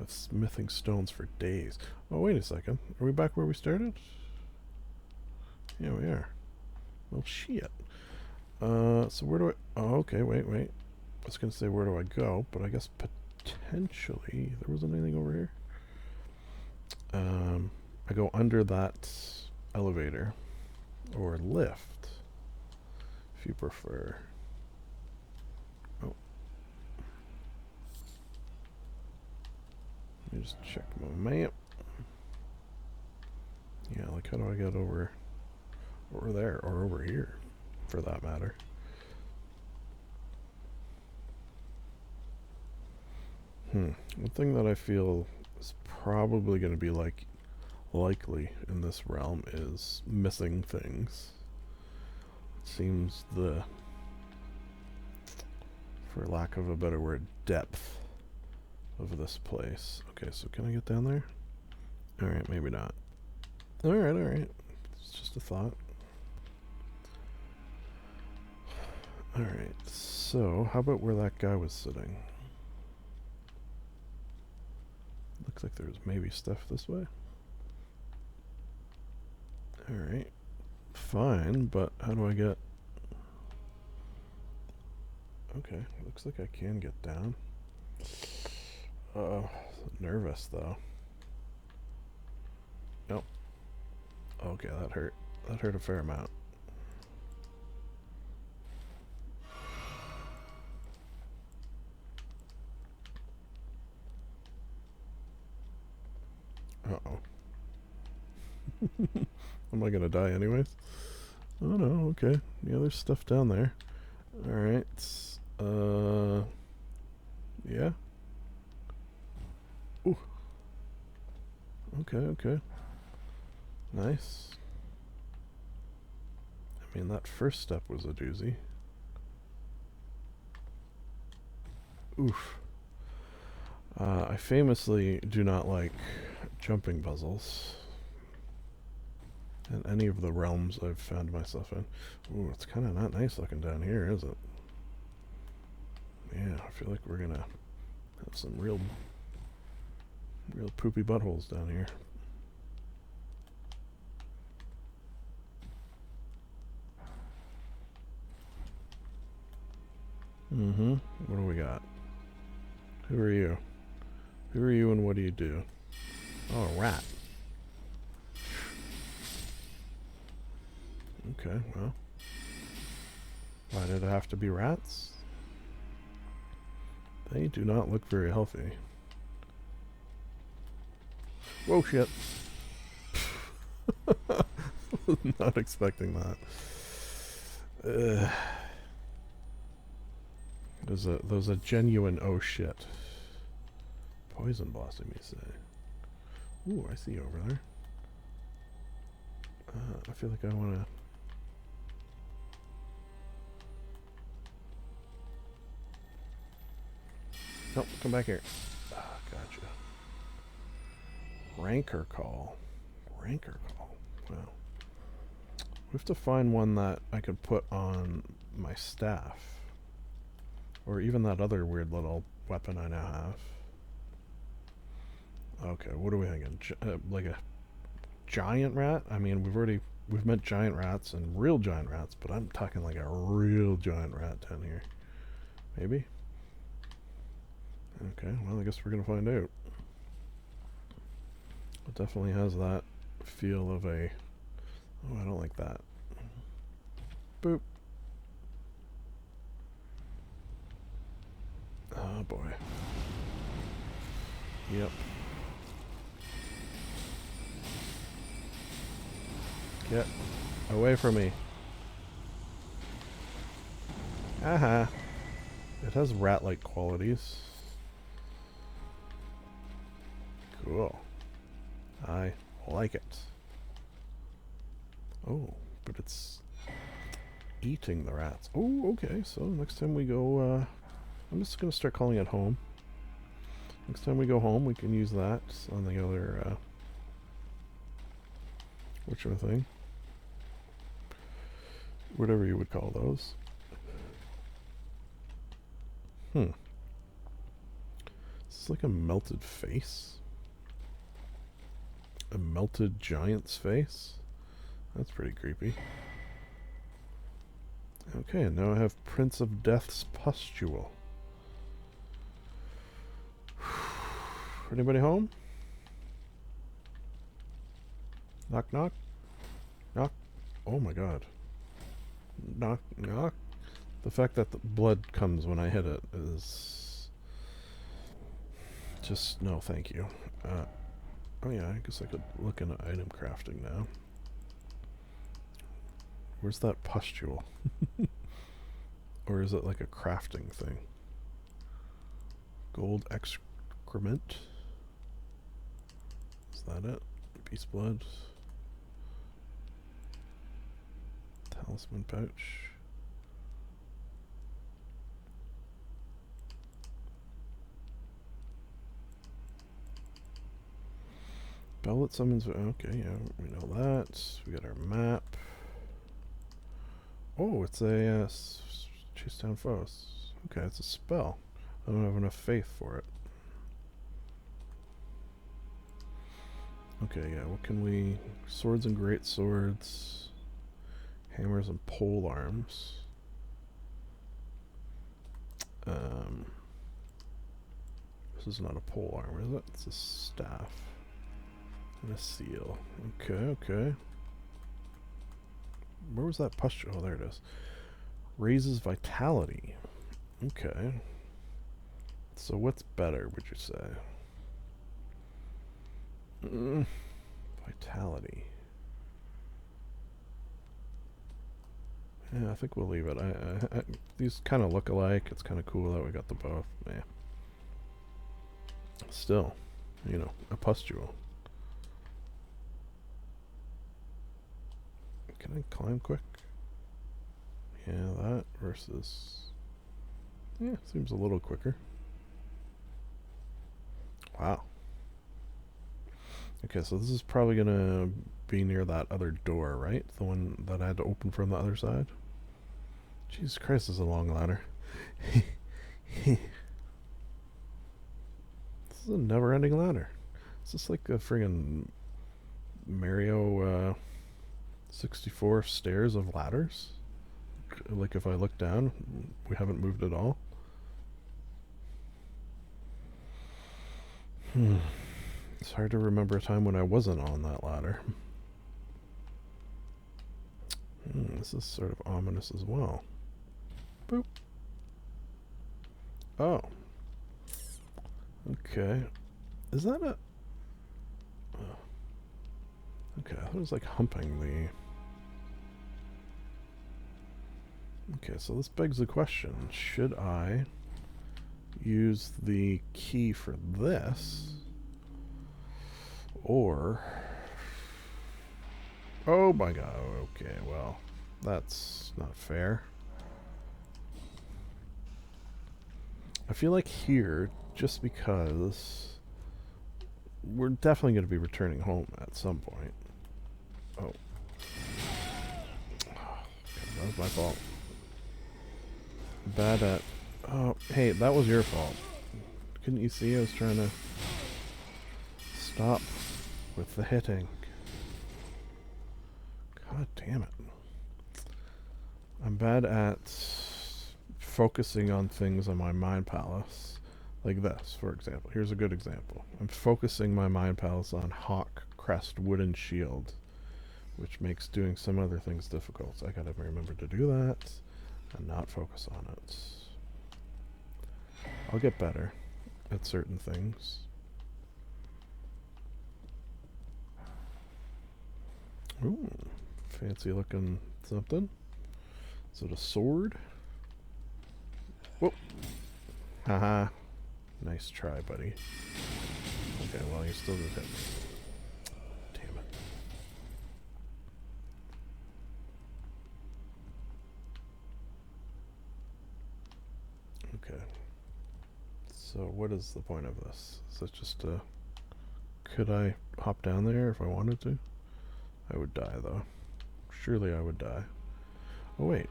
Smithing stones for days. Oh, wait a second. Are we back where we started? Yeah, we are. Well, shit. So where do I... Oh, okay, wait. I was going to say, where do I go? But I guess potentially... There wasn't anything over here? I go under that elevator. Or lift. If you prefer. Oh. Let me just check my map. Yeah, like how do I get over there, or over here, for that matter? One thing that I feel is probably going to be likely in this realm is missing things. It seems for lack of a better word, depth of this place. Okay, so can I get down there? Alright, maybe not. Alright. It's just a thought. Alright, so how about where that guy was sitting? Looks like there's maybe stuff this way. Alright. Fine, but how do I get... Okay, looks like I can get down. Nervous though. Nope. Okay, that hurt. That hurt a fair amount. Uh-oh. Am I gonna die anyways? Oh no, okay. Yeah, there's stuff down there. Alright. Yeah. Ooh. Okay. Nice. I mean, that first step was a doozy. Oof. I famously do not like jumping puzzles in any of the realms I've found myself in. Ooh, it's kind of not nice looking down here, is it? Yeah, I feel like we're gonna have some real poopy buttholes down here. What do we got? Who are you? Who are you and what do you do? Oh, a rat. Okay, well. Why did it have to be rats? They do not look very healthy. Whoa, shit. Was not expecting that. There's a genuine oh shit. Poison blossom, you say? Ooh, I see you over there. I feel like I wanna... Nope, come back here. Ah, gotcha. Rancor call. Wow. We have to find one that I could put on my staff. Or even that other weird little weapon I now have. Okay, what are we thinking? Like a giant rat? I mean, we've met giant rats and real giant rats, but I'm talking like a real giant rat down here. Maybe? Okay, well, I guess we're gonna find out. It definitely has that feel of a... Oh, I don't like that. Boop. Oh, boy. Yep. Get away from me. Aha. It has rat-like qualities. Cool. I like it. Oh, but it's eating the rats. Oh, okay. So next time we go, I'm just going to start calling it home. Next time we go home, we can use that on the other, whichever thing. Whatever you would call those. Is this like a melted face? A melted giant's face? That's pretty creepy. Okay, and now I have Prince of Death's pustule. Anybody home? Knock, knock. Knock. Oh my god. Knock, knock. The fact that the blood comes when I hit it is just no thank you. Oh yeah, I guess I could look into item crafting now. Where's that pustule? Or is it like a crafting thing? Gold excrement. Is that it? Beast blood. Talisman pouch. Bell summons. Okay, yeah, we know that. We got our map. Oh, it's a chase down foes. Okay, it's a spell. I don't have enough faith for it. Okay, yeah, what can we... Swords and great swords. Hammers and pole arms. This is not a pole arm, is it? It's a staff. And a seal. Okay, okay. Where was that pustule? Oh, there it is. Raises vitality. Okay. So what's better, would you say? Vitality. Yeah, I think we'll leave it. These kind of look alike. It's kind of cool that we got them both. Yeah. Still, you know, a pustule. Can I climb quick? Yeah, that versus... Yeah, seems a little quicker. Wow. Okay, so this is probably gonna be near that other door, right? The one that I had to open from the other side? Jesus Christ, this is a long ladder. This is a never-ending ladder. Is this like a friggin' Mario 64 stairs of ladders? Like if I look down, we haven't moved at all? It's hard to remember a time when I wasn't on that ladder. This is sort of ominous as well. Boop. Oh. Okay. Is that a... Oh. Okay, I thought it was like humping the... Okay, so this begs the question. Should I use the key for this? Or... Oh my god, okay, well, that's not fair. I feel like here, just because we're definitely going to be returning home at some point. Oh. That was my fault. Bad at... Oh, hey, that was your fault. Couldn't you see I was trying to stop with the hitting? God damn it. I'm bad at focusing on things on my mind palace. Like this, for example. Here's a good example. I'm focusing my mind palace on Hawk Crest Wooden Shield, which makes doing some other things difficult. So I gotta remember to do that and not focus on it. I'll get better at certain things. Ooh, fancy looking something. Is it a sword? Whoop. Haha. Nice try, buddy. Okay, well, you still just hit me. Damn it. Okay. So what is the point of this? Is it just a... Could I hop down there if I wanted to? I would die, though. Surely I would die. Oh, wait.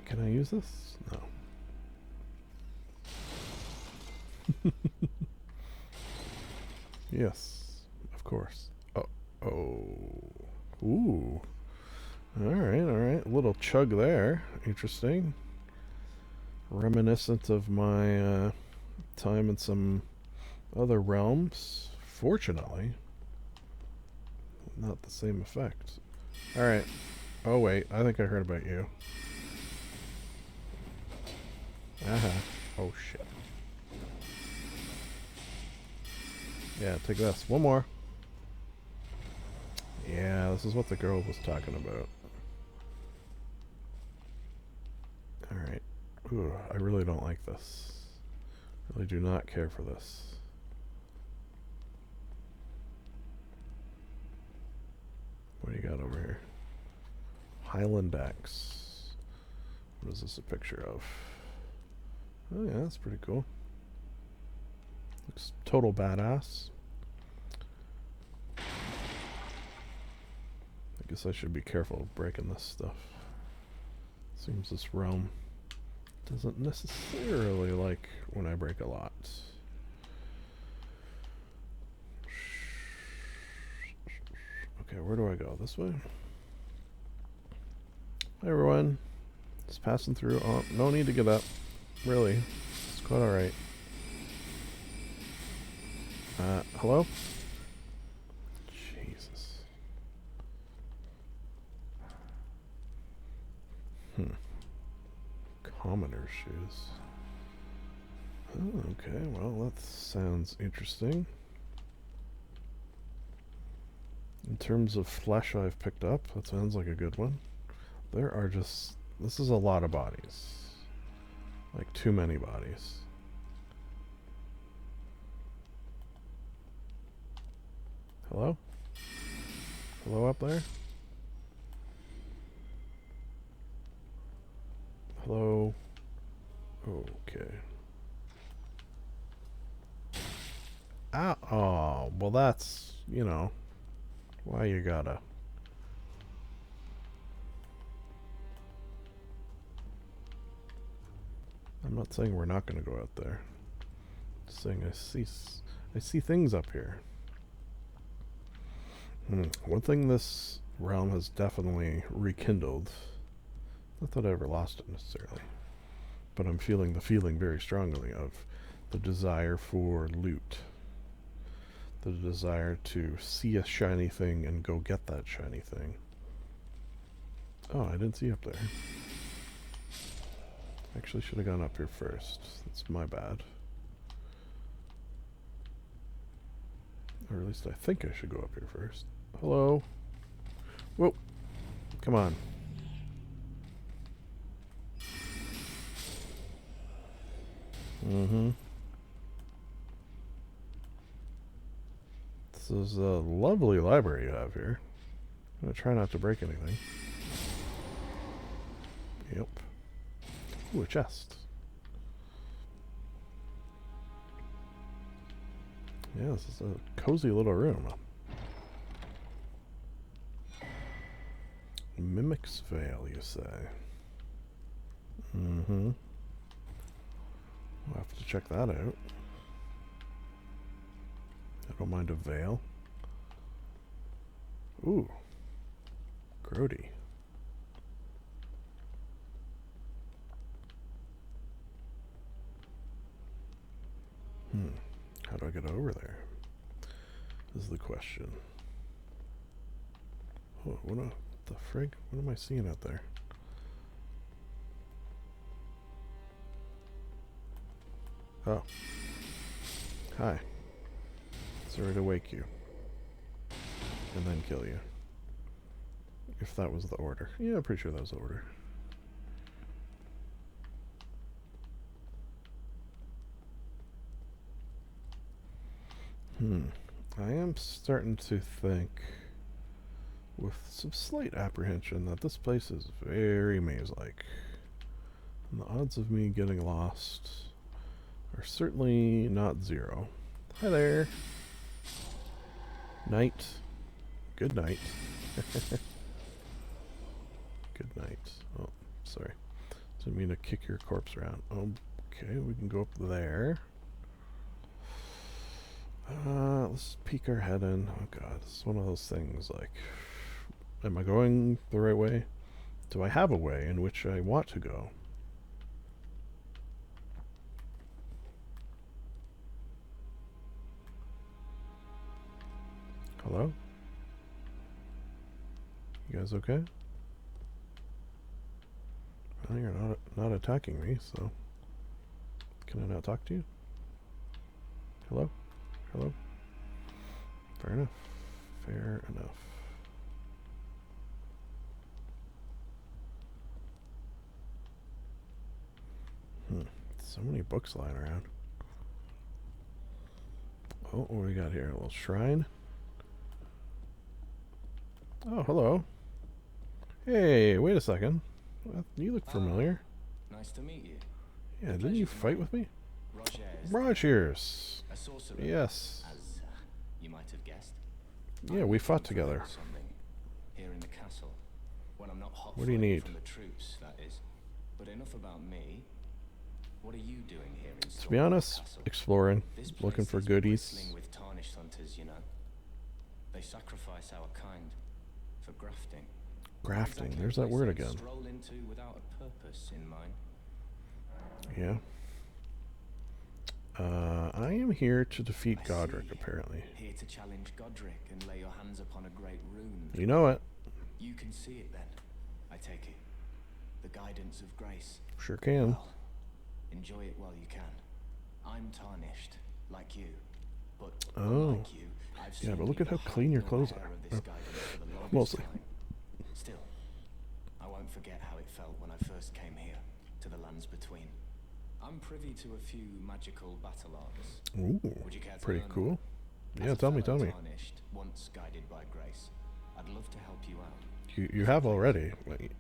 Can I use this? No. Yes, of course. Oh. Oh. Ooh. Alright, alright. A little chug there. Interesting. Reminiscent of my time in some other realms. Fortunately. Not the same effect. Alright. Oh wait, I think I heard about you. Oh shit. Yeah, take this. One more. Yeah, this is what the girl was talking about. Alright. Ooh, I really don't like this. Really do not care for this. What do you got over here? Highland Axe. What is this a picture of? Oh yeah, that's pretty cool. Looks total badass. I guess I should be careful of breaking this stuff. Seems this realm doesn't necessarily like when I break a lot. Okay, where do I go? This way? Hi everyone. Just passing through. Oh, no need to get up. Really. It's quite alright. Hello? Jesus. Commoner's shoes. Oh, okay, well, that sounds interesting. In terms of flesh I've picked up, that sounds like a good one. There are just... This is a lot of bodies. Like, too many bodies. Hello? Hello up there? Hello? Okay. Ah, oh, well that's, you know, why you gotta... I'm not saying we're not gonna go out there. Just saying I see things up here. One thing this realm has definitely rekindled, not that I ever lost it necessarily, but I'm feeling the feeling very strongly of the desire for loot. The desire to see a shiny thing and go get that shiny thing. Oh, I didn't see you up there. Actually should have gone up here first. That's my bad. Or at least I think I should go up here first. Hello? Whoa! Come on. This is a lovely library you have here. I'm gonna try not to break anything. Yep. Ooh, a chest. Yeah, this is a cozy little room. Mimic's Veil, you say? We'll have to check that out. I don't mind a veil. Ooh. Grody. How do I get over there? Is the question. Oh, what the frig? What am I seeing out there? Oh. Hi. Sorry to wake you. And then kill you. If that was the order. Yeah, I'm pretty sure that was the order. I am starting to think, with some slight apprehension, that this place is very maze-like. And the odds of me getting lost are certainly not zero. Hi there. Night. Good night. Good night. Oh, sorry. Didn't mean to kick your corpse around. Okay, we can go up there. Let's peek our head in. Oh god, it's one of those things like, am I going the right way? Do I have a way in which I want to go? Hello? You guys okay? Well, you're not attacking me, so can I not talk to you? Hello? Hello? Fair enough. Fair enough. So many books lying around. Oh, what do we got here? A little shrine. Oh, hello. Hey, wait a second. You look familiar. Nice to meet you. Yeah, didn't you fight with me? Roger. Rogers. A sorcerer. Yes. As you might have guessed. Yeah, we fought together. Something here in the castle. When I'm not hot What do you need? from the troops, that is. But enough about me. What are you doing here in To be honest, Castle? exploring, This looking place for is goodies. bristling with tarnished hunters, you know. They sacrifice our kind for grafting. Grafting, Exactly there's what that they word say, again. Stroll into without a purpose in mind. Yeah. I am here to defeat I Godric, see. apparently. Here to challenge Godric and lay your hands upon a great rune. You know it. You can see it then, I take it. The guidance of grace. Sure can. Well, enjoy it while you can. I'm tarnished, like you. But Oh. like you, I've Yeah, but seen look at how people clean your hold no clothes hair are. of this guidance for the longest Mostly. time. Still, I won't forget how it felt when I first came here, to the lands between. I'm privy to a few magical battle arts. Ooh, Would you care to pretty learn cool. more? Yeah, As a tell me. fellow tarnished, once guided by grace, I'd love to help you out. You have already. Wait.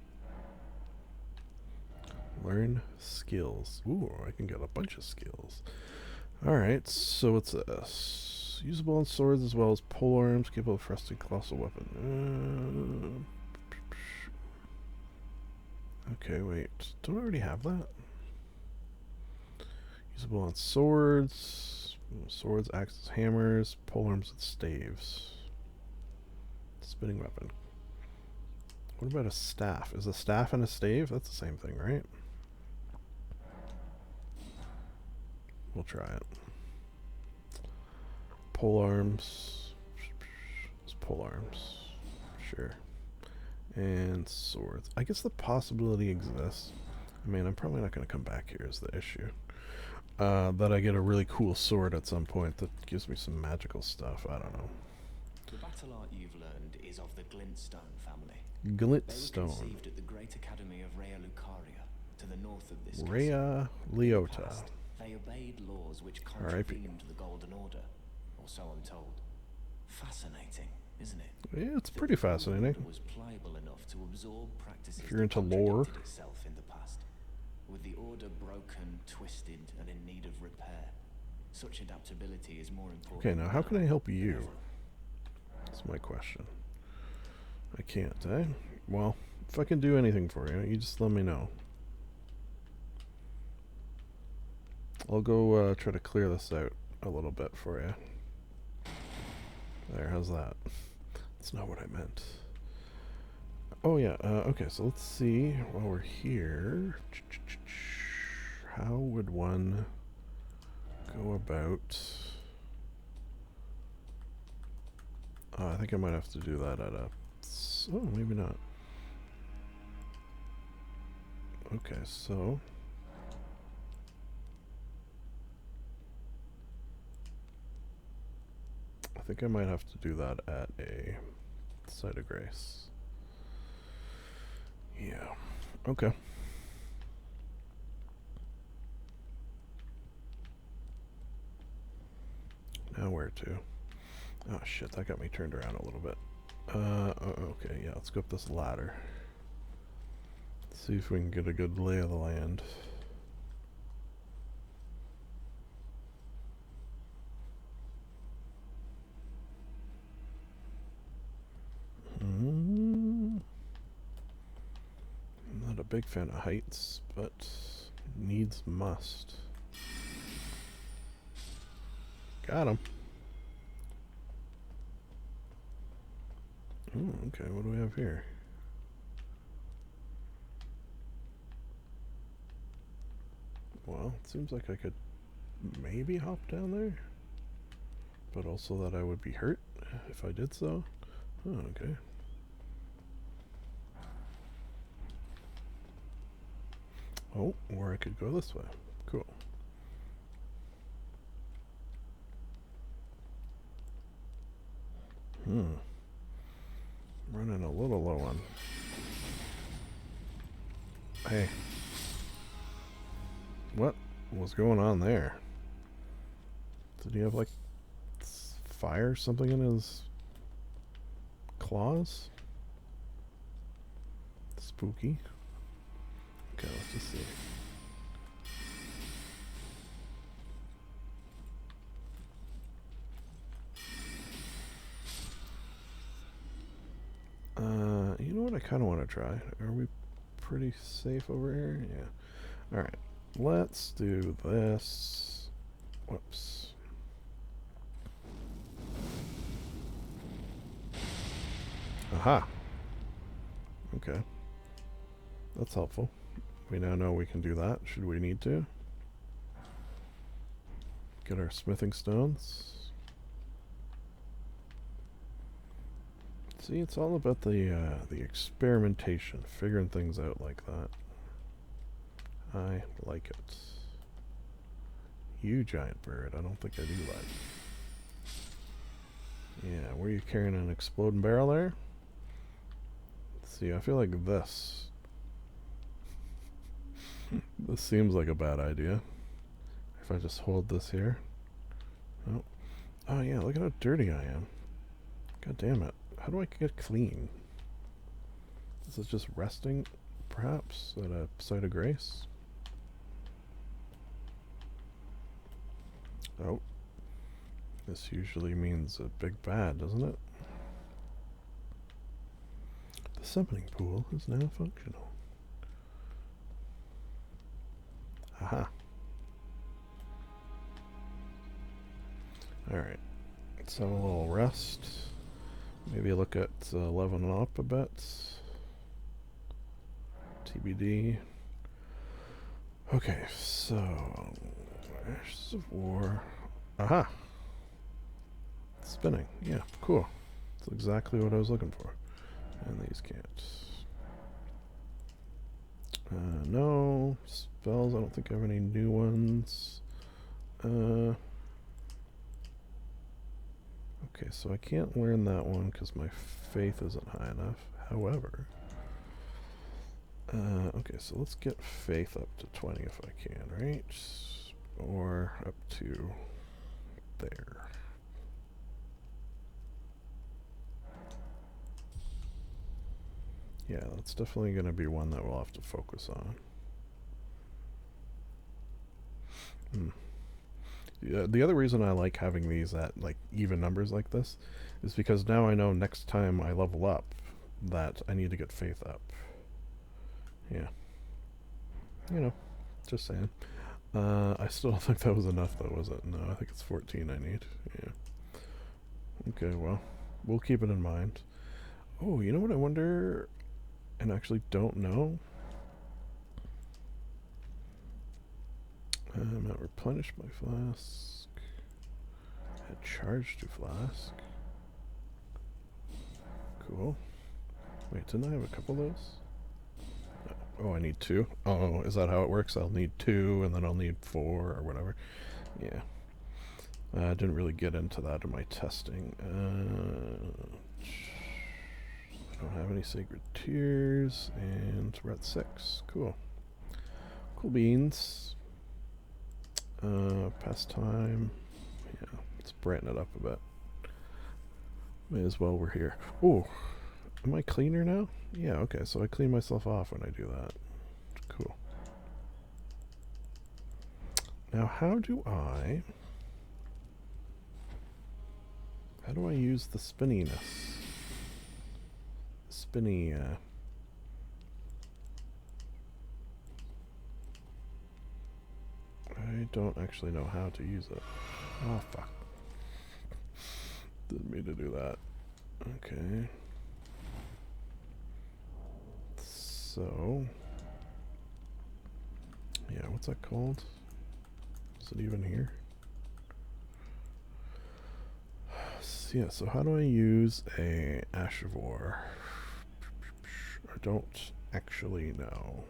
Learn skills. Ooh, I can get a bunch of skills. Alright, so what's this? Usable on swords as well as polearms, capable of thrusting colossal weapon. Okay, wait. Don't I already have that? Usable on swords. Swords, axes, hammers, polearms, and staves. Spinning weapon. What about a staff? Is a staff and a stave? That's the same thing, right? We'll try it. Polearms. It's polearms. Sure. And swords. I guess the possibility exists. I mean, I'm probably not going to come back here is the issue. That I get a really cool sword at some point that gives me some magical stuff. I don't know. The battle art you've learned is of the Glintstone family. Glintstone. They were conceived at the great academy of Rea Lucaria, to the north of this castle. Rea In the Leota. past, they obeyed laws which R.I.P. contravened the Golden Order, or so I'm told. Fascinating, isn't it? Yeah, it's The pretty Golden fascinating. Order was pliable enough to absorb practices If you're that into lore. contradicted itself in the past. With the Order broken, twisted, and in need of repair, such adaptability is more important. Okay, now how can I help than you? ever. That's my question. I can't, eh? Well, if I can do anything for you, you just let me know. I'll go try to clear this out a little bit for you. There, how's that? That's not what I meant. Oh yeah, okay, so let's see, while we're here, how would one go about... I think I might have to do that at a... Oh, maybe not. Okay, so... I think I might have to do that at a site of grace. Yeah. Okay. Now where too. Oh shit, that got me turned around a little bit. Okay, yeah, let's go up this ladder. See if we can get a good lay of the land. I'm not a big fan of heights, but needs must. Got him. Oh, okay, what do we have here? Well, it seems like I could maybe hop down there, but also that I would be hurt if I did so. Oh, okay. Oh, or I could go this way. Cool. Running a little low on. Hey. What was going on there? Did he have like fire or something in his claws? Spooky. Okay, let's just see. You know what I kind of want to try? Are we pretty safe over here? Yeah. Alright. Let's do this. Whoops. Aha. Okay. That's helpful. We now know we can do that, should we need to. Get our smithing stones. See, it's all about the experimentation, figuring things out like that. I like it. You giant bird, I don't think I do like. Yeah, were you carrying an exploding barrel there? Let's see, I feel like this. This seems like a bad idea. If I just hold this here. Oh. Oh yeah, look at how dirty I am. God damn it. How do I get clean? This is just resting, perhaps, at a site of grace? Oh. This usually means a big bad, doesn't it? The summoning pool is now functional. Aha. Alright. Let's have a little rest. Maybe look at leveling up a bit. TBD. Okay, so Ashes of War. Aha! Spinning. Yeah, cool. That's exactly what I was looking for. And these can't. No. Spells, I don't think I have any new ones. Okay, so I can't learn that one because my faith isn't high enough. However, okay, so let's get faith up to 20 if I can, right? Or up to there. Yeah, that's definitely going to be one that we'll have to focus on. Yeah, the other reason I like having these at like even numbers like this is because now I know next time I level up that I need to get faith up. Yeah. You know, just saying. I still don't think that was enough though, was it? No, I think it's 14 I need. Yeah. Okay, well, we'll keep it in mind. Oh, you know what I wonder and actually don't know? I'm not replenished my flask. Add charge to flask. Cool. Wait, didn't I have a couple of those? Oh, I need 2. Oh, is that how it works? I'll need 2 and then I'll need 4 or whatever. Yeah. I didn't really get into that in my testing. I don't have any sacred tears, and we're at 6. Cool. Cool beans. Pastime. Yeah, it's Let's brighten it up a bit. May as well we're here. Oh, am I cleaner now? Yeah, okay, so I clean myself off when I do that. Cool. Now how do I use the spinniness? Spinny, I don't actually know how to use it. Oh, fuck. Didn't mean to do that. Okay. So... yeah, what's that called? Is it even here? So, yeah, so how do I use a Ash of War? I don't actually know.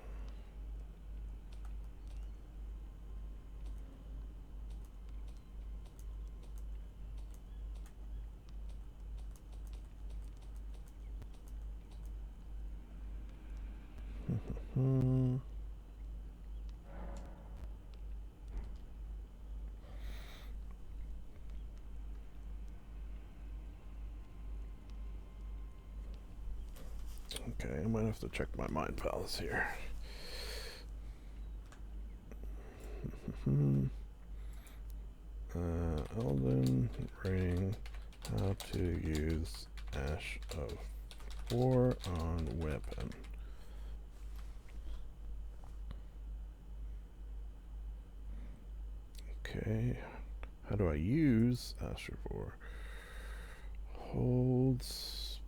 Okay, I might have to check my mind palace here. Elden Ring, how to use Ash of War on weapon. Okay, how do I use Ash of War? Holds,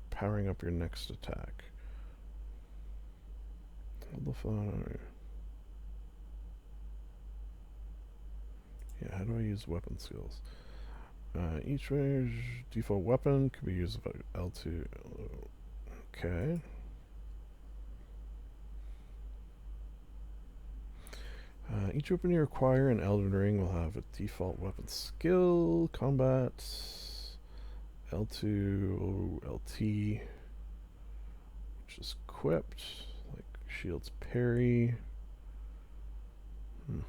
powering up your next attack. Hold the phone. Yeah, how do I use weapon skills? Each range default weapon can be used by L2. Okay. Each weapon you acquire in Elden Ring will have a default weapon skill, combat, L2, LT, which is equipped, like shields parry.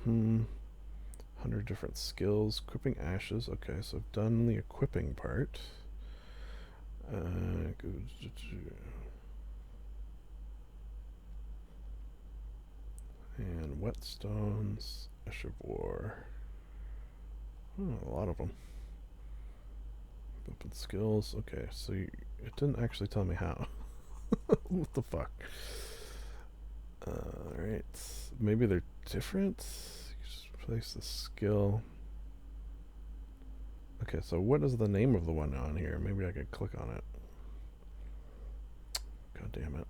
100 different skills. Equipping ashes. Okay, so I've done the equipping part. And whetstones. Ash of War. Oh, a lot of them. Weapon skills. Okay, so it didn't actually tell me how. What the fuck? Alright. Maybe they're different? Place the skill. Okay, so what is the name of the one on here? Maybe I could click on it. God damn it.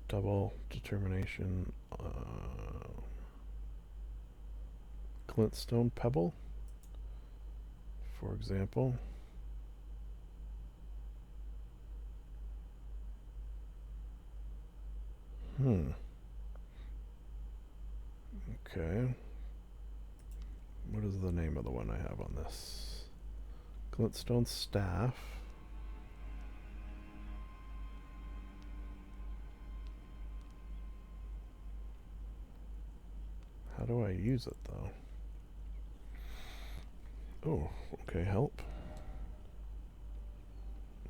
Double determination. Glintstone Pebble, for example. Okay. What is the name of the one I have on this? Glintstone Staff. How do I use it, though? Oh, okay, help.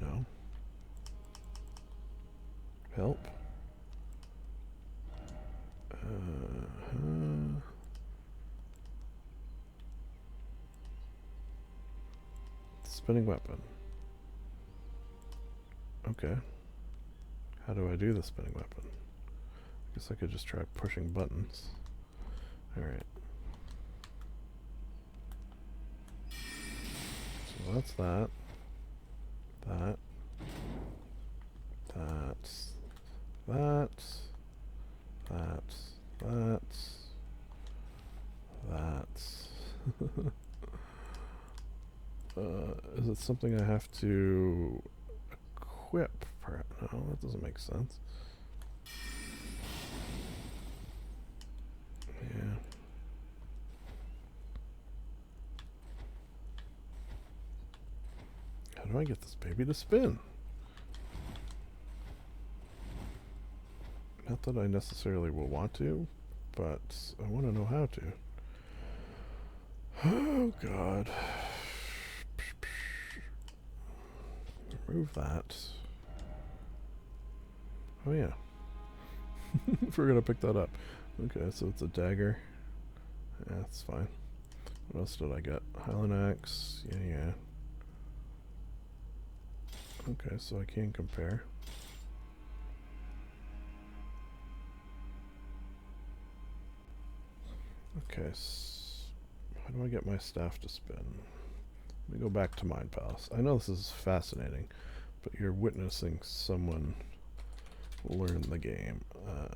No. Help. Spinning weapon. Okay. How do I do the spinning weapon? I guess I could just try pushing buttons. Alright. So that's that. That. That's. That. That's. That's. That's. Is it something I have to equip? No, that doesn't make sense. Yeah. How do I get this baby to spin? Not that I necessarily will want to, but I want to know how to. Oh god. Remove that. Oh yeah. Forgot to pick that up. Okay, so it's a dagger. Yeah, that's fine. What else did I get? Highland axe. Yeah. Okay, so I can compare. Okay, how do I get my staff to spin? Let me go back to Mind Palace. I know this is fascinating, but you're witnessing someone learn the game.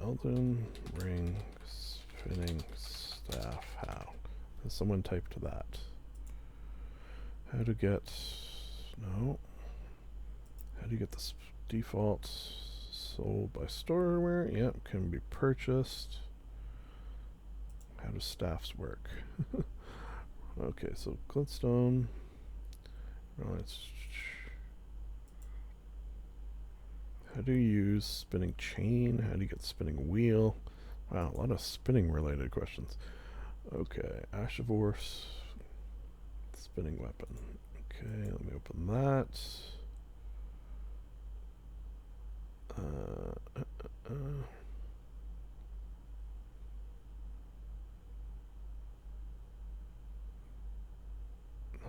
Elden ring spinning staff. How? Has someone typed that? How to get... No. How do you get the default sold by storeware? Yep, can be purchased. How do staffs work? Okay, so glintstone. Right. How do you use spinning chain? How do you get spinning wheel? Wow, a lot of spinning related questions. Okay, Ash of Orse. Spinning weapon. Okay, let me open that.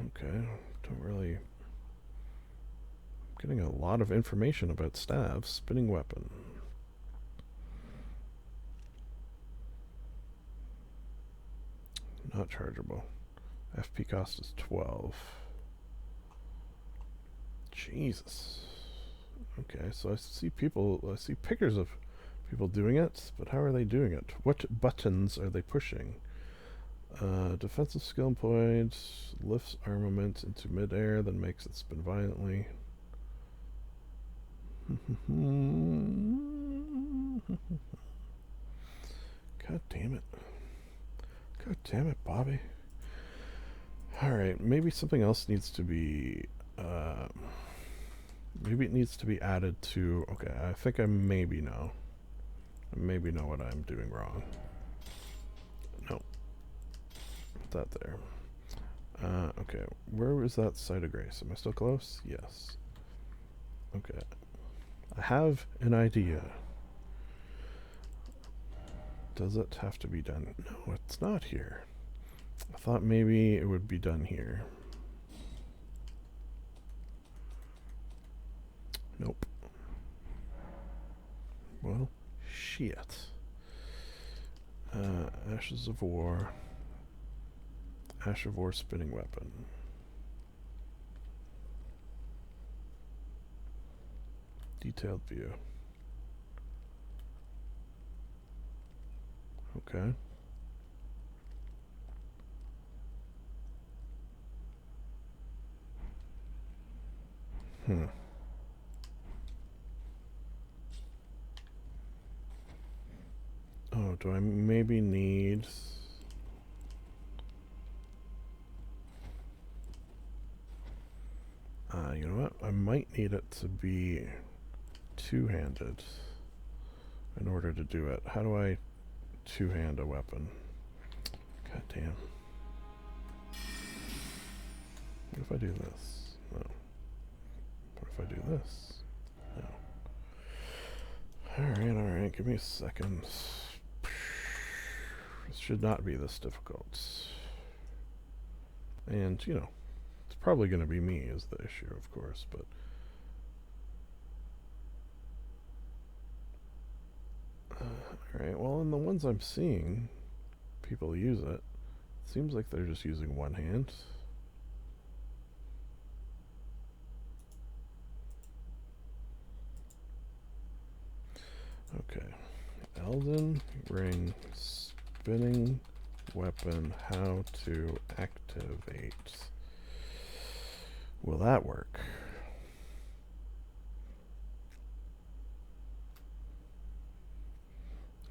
Okay, don't really... I'm getting a lot of information about staves. Spinning weapon. Not chargeable. FP cost is 12. Jesus. Okay, so I see pictures of people doing it, but how are they doing it? What buttons are they pushing? Defensive skill employed, lifts armament into midair, then makes it spin violently. God damn it. God damn it, Bobby. Alright, maybe something else needs to be... maybe it needs to be added to... Okay, I think I maybe know. I maybe know what I'm doing wrong. No. Put that there. Okay, where was that site of grace? Am I still close? Yes. Okay. I have an idea. Does it have to be done? No, it's not here. I thought maybe it would be done here. Nope. Well, shit. Ashes of War. Ash of War spinning weapon. Detailed view. Okay. Oh, do I maybe need... you know what? I might need it to be two-handed in order to do it. How do I two-hand a weapon? God damn. What if I do this? No. What if I do this? No. Alright, give me a second. This should not be this difficult. And, you know, it's probably going to be me is the issue, of course, but... Alright, well, in the ones I'm seeing, people use it. It seems like they're just using one hand. Okay. Elden ring spinning weapon, how to activate. Will that work?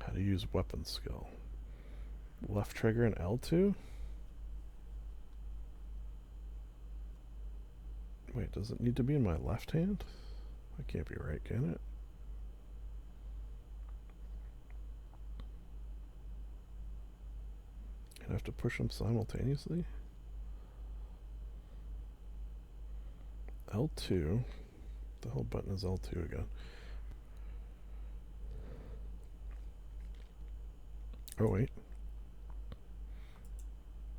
How to use weapon skill. Left trigger and L2? Wait, does it need to be in my left hand? That can't be right, can it? I'd have to push them simultaneously? L2. The whole button is L2 again. Oh, wait.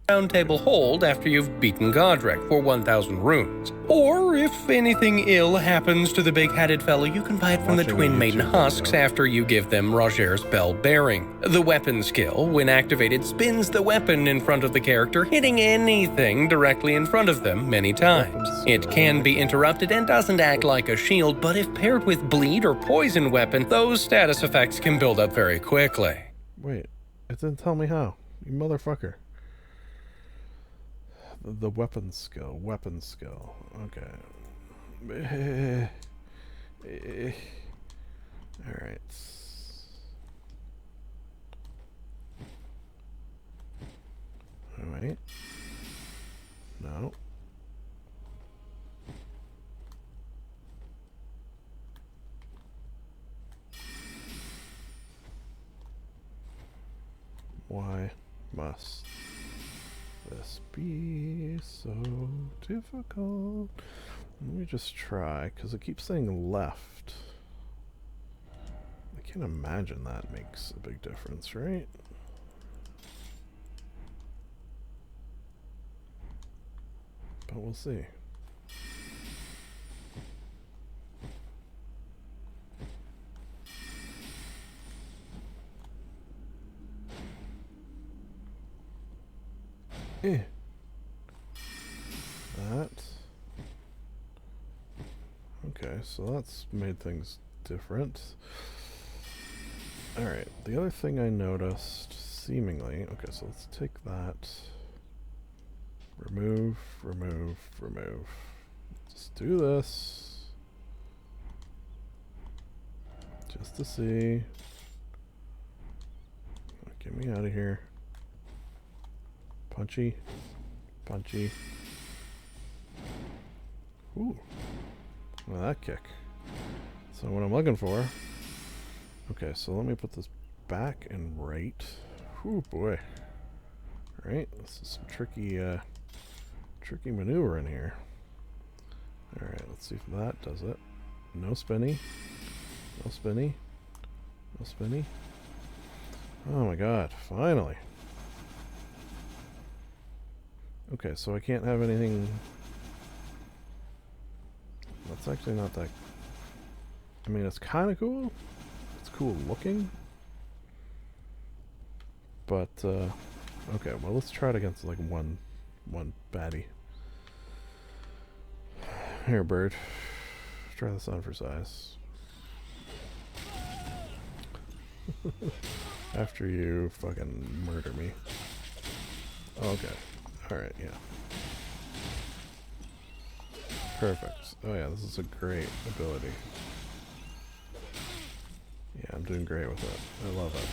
Round table hold after you've beaten Godric for 1,000 runes. Or if anything ill happens to the big-headed fellow, you can buy it from the Watching a Twin Maiden YouTube husks video. after you give them Roger's Bell Bearing. The weapon skill, when activated, spins the weapon in front of the character, hitting anything directly in front of them many times. It can be interrupted and doesn't act like a shield, but if paired with bleed or poison weapon, those status effects can build up very quickly. Wait, it didn't tell me how. You motherfucker. The weapon skill. Okay. Alright. Alright. No. Why must this be so difficult? Let me just try, because it keeps saying left. I can't imagine that makes a big difference, right? But we'll see. That. Okay, so that's made things different. Alright, the other thing I noticed, seemingly... Okay, so let's take that. Remove. Just do this. Just to see. Get me out of here. Punchy. Ooh. Well, that kick. So what I'm looking for... Okay, so let me put this back and right. Ooh, boy. Right, this is some tricky maneuver in here. Alright, let's see if that does it. No spinny. Oh my god, finally. Okay, so I can't have anything... That's actually not that... I mean, it's kind of cool. It's cool looking. But, okay, well, let's try it against, like, one baddie. Here, bird. Try this on for size. After you fucking murder me. Okay. Alright, yeah. Perfect. Oh yeah, this is a great ability. Yeah, I'm doing great with it. I love it.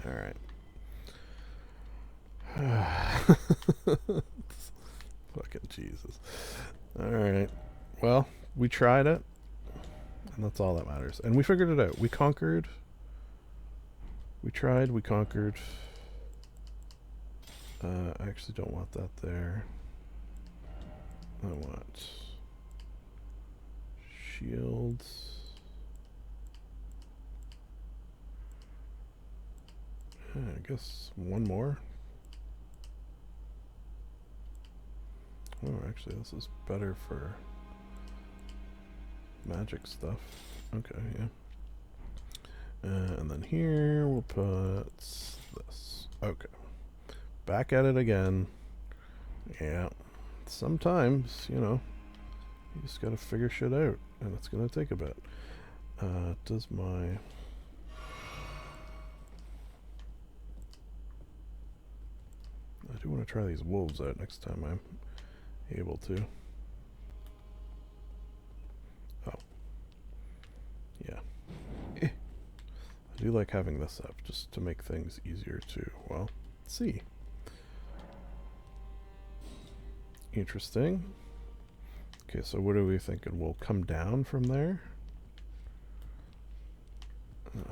Alright. Fucking Jesus. Alright. Well, we tried it. And that's all that matters. And we figured it out. We conquered. We tried, we conquered. I actually don't want that there. I want shields. I guess one more. Oh, actually, this is better for magic stuff. Okay, yeah. And then here we'll put this. Okay. Back at it again. Yeah. Sometimes, you know, you just gotta figure shit out. And it's gonna take a bit. Does my... I do want to try these wolves out next time I'm able to. Oh. Yeah. I do like having this up, just to make things easier to, well, see. Interesting. Okay, so what are we thinking? We'll come down from there?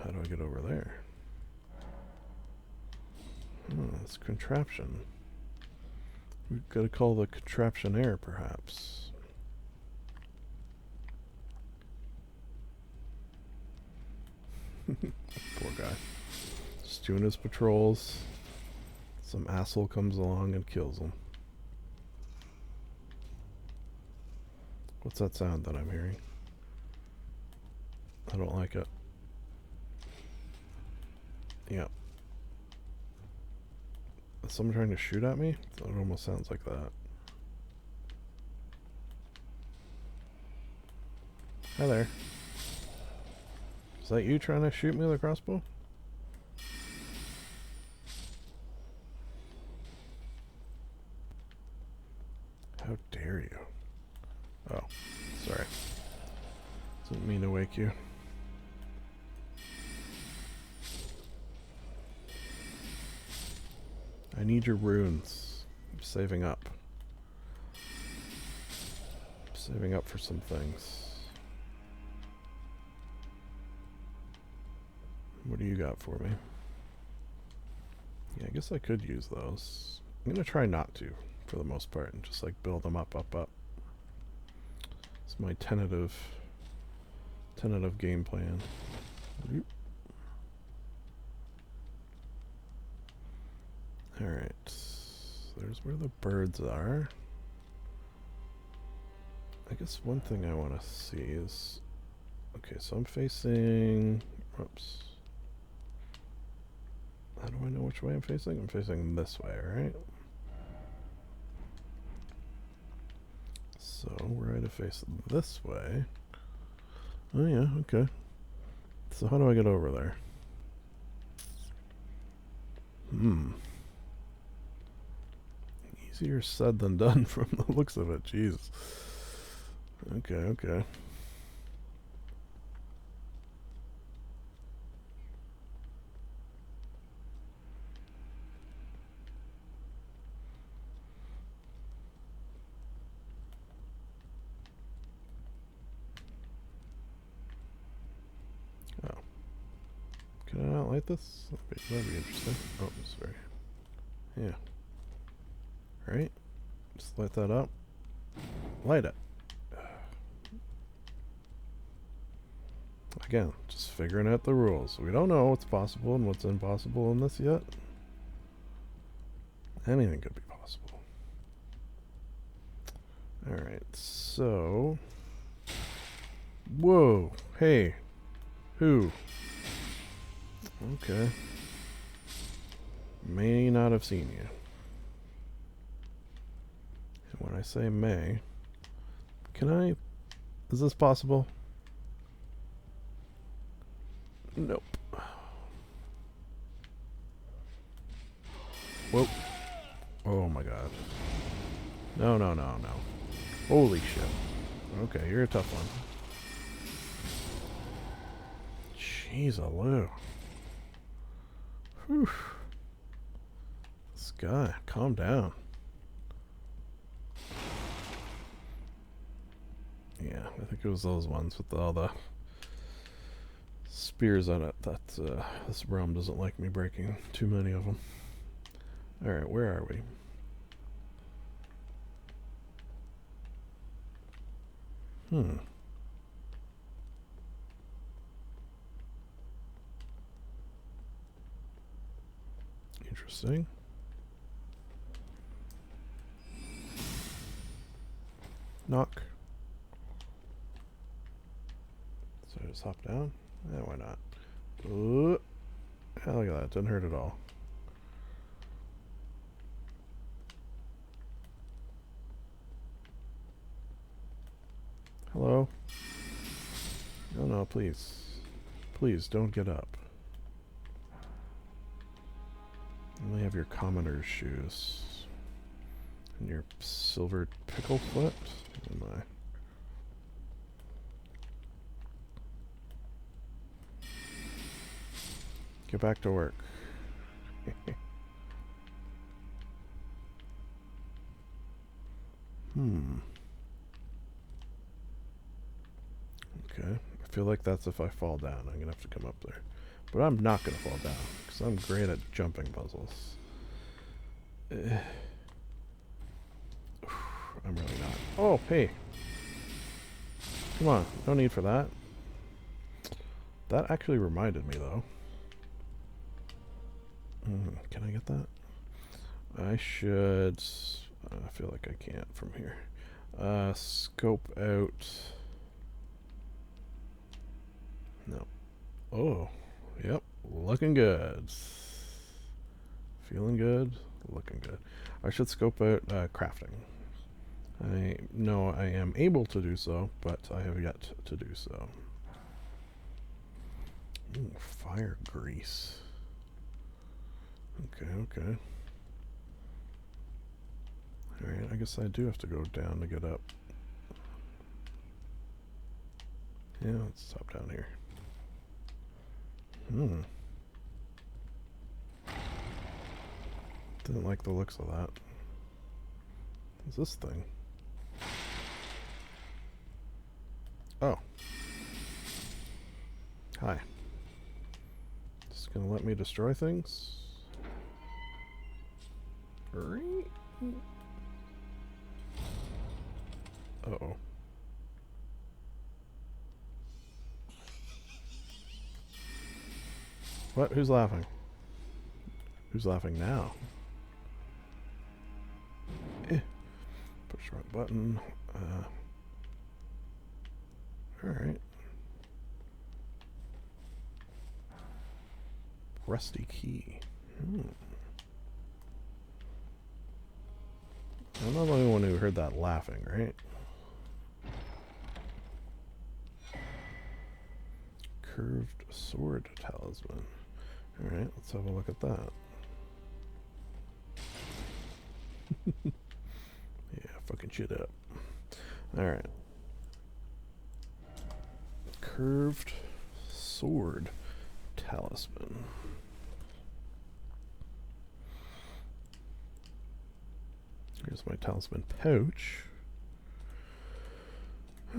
How do I get over there? Oh, that's contraption. We've got to call the contraptionaire, perhaps. Poor guy. Just doing his patrols. Some asshole comes along and kills him. What's that sound that I'm hearing? I don't like it. Yep. Is someone trying to shoot at me? It almost sounds like that. Hi there. Is that you trying to shoot me with a crossbow? How dare you? Oh, sorry. Didn't mean to wake you. I need your runes. I'm saving up. I'm saving up for some things. What do you got for me? Yeah, I guess I could use those. I'm gonna try not to, for the most part, and just like build them up. It's my tentative game plan. Oop. Alright, there's where the birds are. I guess one thing I want to see is... Okay, so I'm facing... Oops. How do I know which way I'm facing? I'm facing this way, right? So, were I to face this way... Oh yeah, okay. So how do I get over there? Easier said than done from the looks of it, jeez. Okay. Oh. Can I not light this? That'd be interesting. Oh, sorry. Yeah. Right? Just light that up. Light it. Again, just figuring out the rules. We don't know what's possible and what's impossible in this yet. Anything could be possible. Alright, so... Whoa! Hey! Who? Okay. May not have seen you. And when I say may... Can I... Is this possible? Nope. Whoa. Oh my god. No. Holy shit. Okay, you're a tough one. Jeez-a-loo. Whew. This guy, calm down. Yeah, I think it was those ones with all the spears on it that this realm doesn't like me breaking too many of them. Alright, where are we? Interesting. Knock. So I just hop down? Yeah, why not? Ooh. Yeah, look at that. Didn't hurt at all. Hello? No, please. Please, don't get up. You only have your commoner's shoes. And your silver pickle foot? Oh my. Get back to work. Okay. I feel like that's if I fall down. I'm gonna have to come up there. But I'm not gonna fall down, because I'm great at jumping puzzles. I'm really not. Oh, hey. Come on, no need for that. That actually reminded me, though. Can I get that? I should... I feel like I can't from here. Scope out... No. Oh, yep. Looking good. Feeling good. Looking good. I should scope out crafting. I know I am able to do so, but I have yet to do so. Ooh, fire grease. Okay, okay. Alright, I guess I do have to go down to get up. Yeah, let's stop down here. Didn't like the looks of that. What's this thing? Oh. Hi. Just gonna let me destroy things? Uh-oh. What? Who's laughing? Who's laughing now? Push the wrong button. Alright. Rusty key. I'm not the only one who heard that laughing, right? Curved sword talisman. Alright, let's have a look at that. Yeah, fucking shit up. Alright. Curved sword talisman. Here's my talisman pouch. I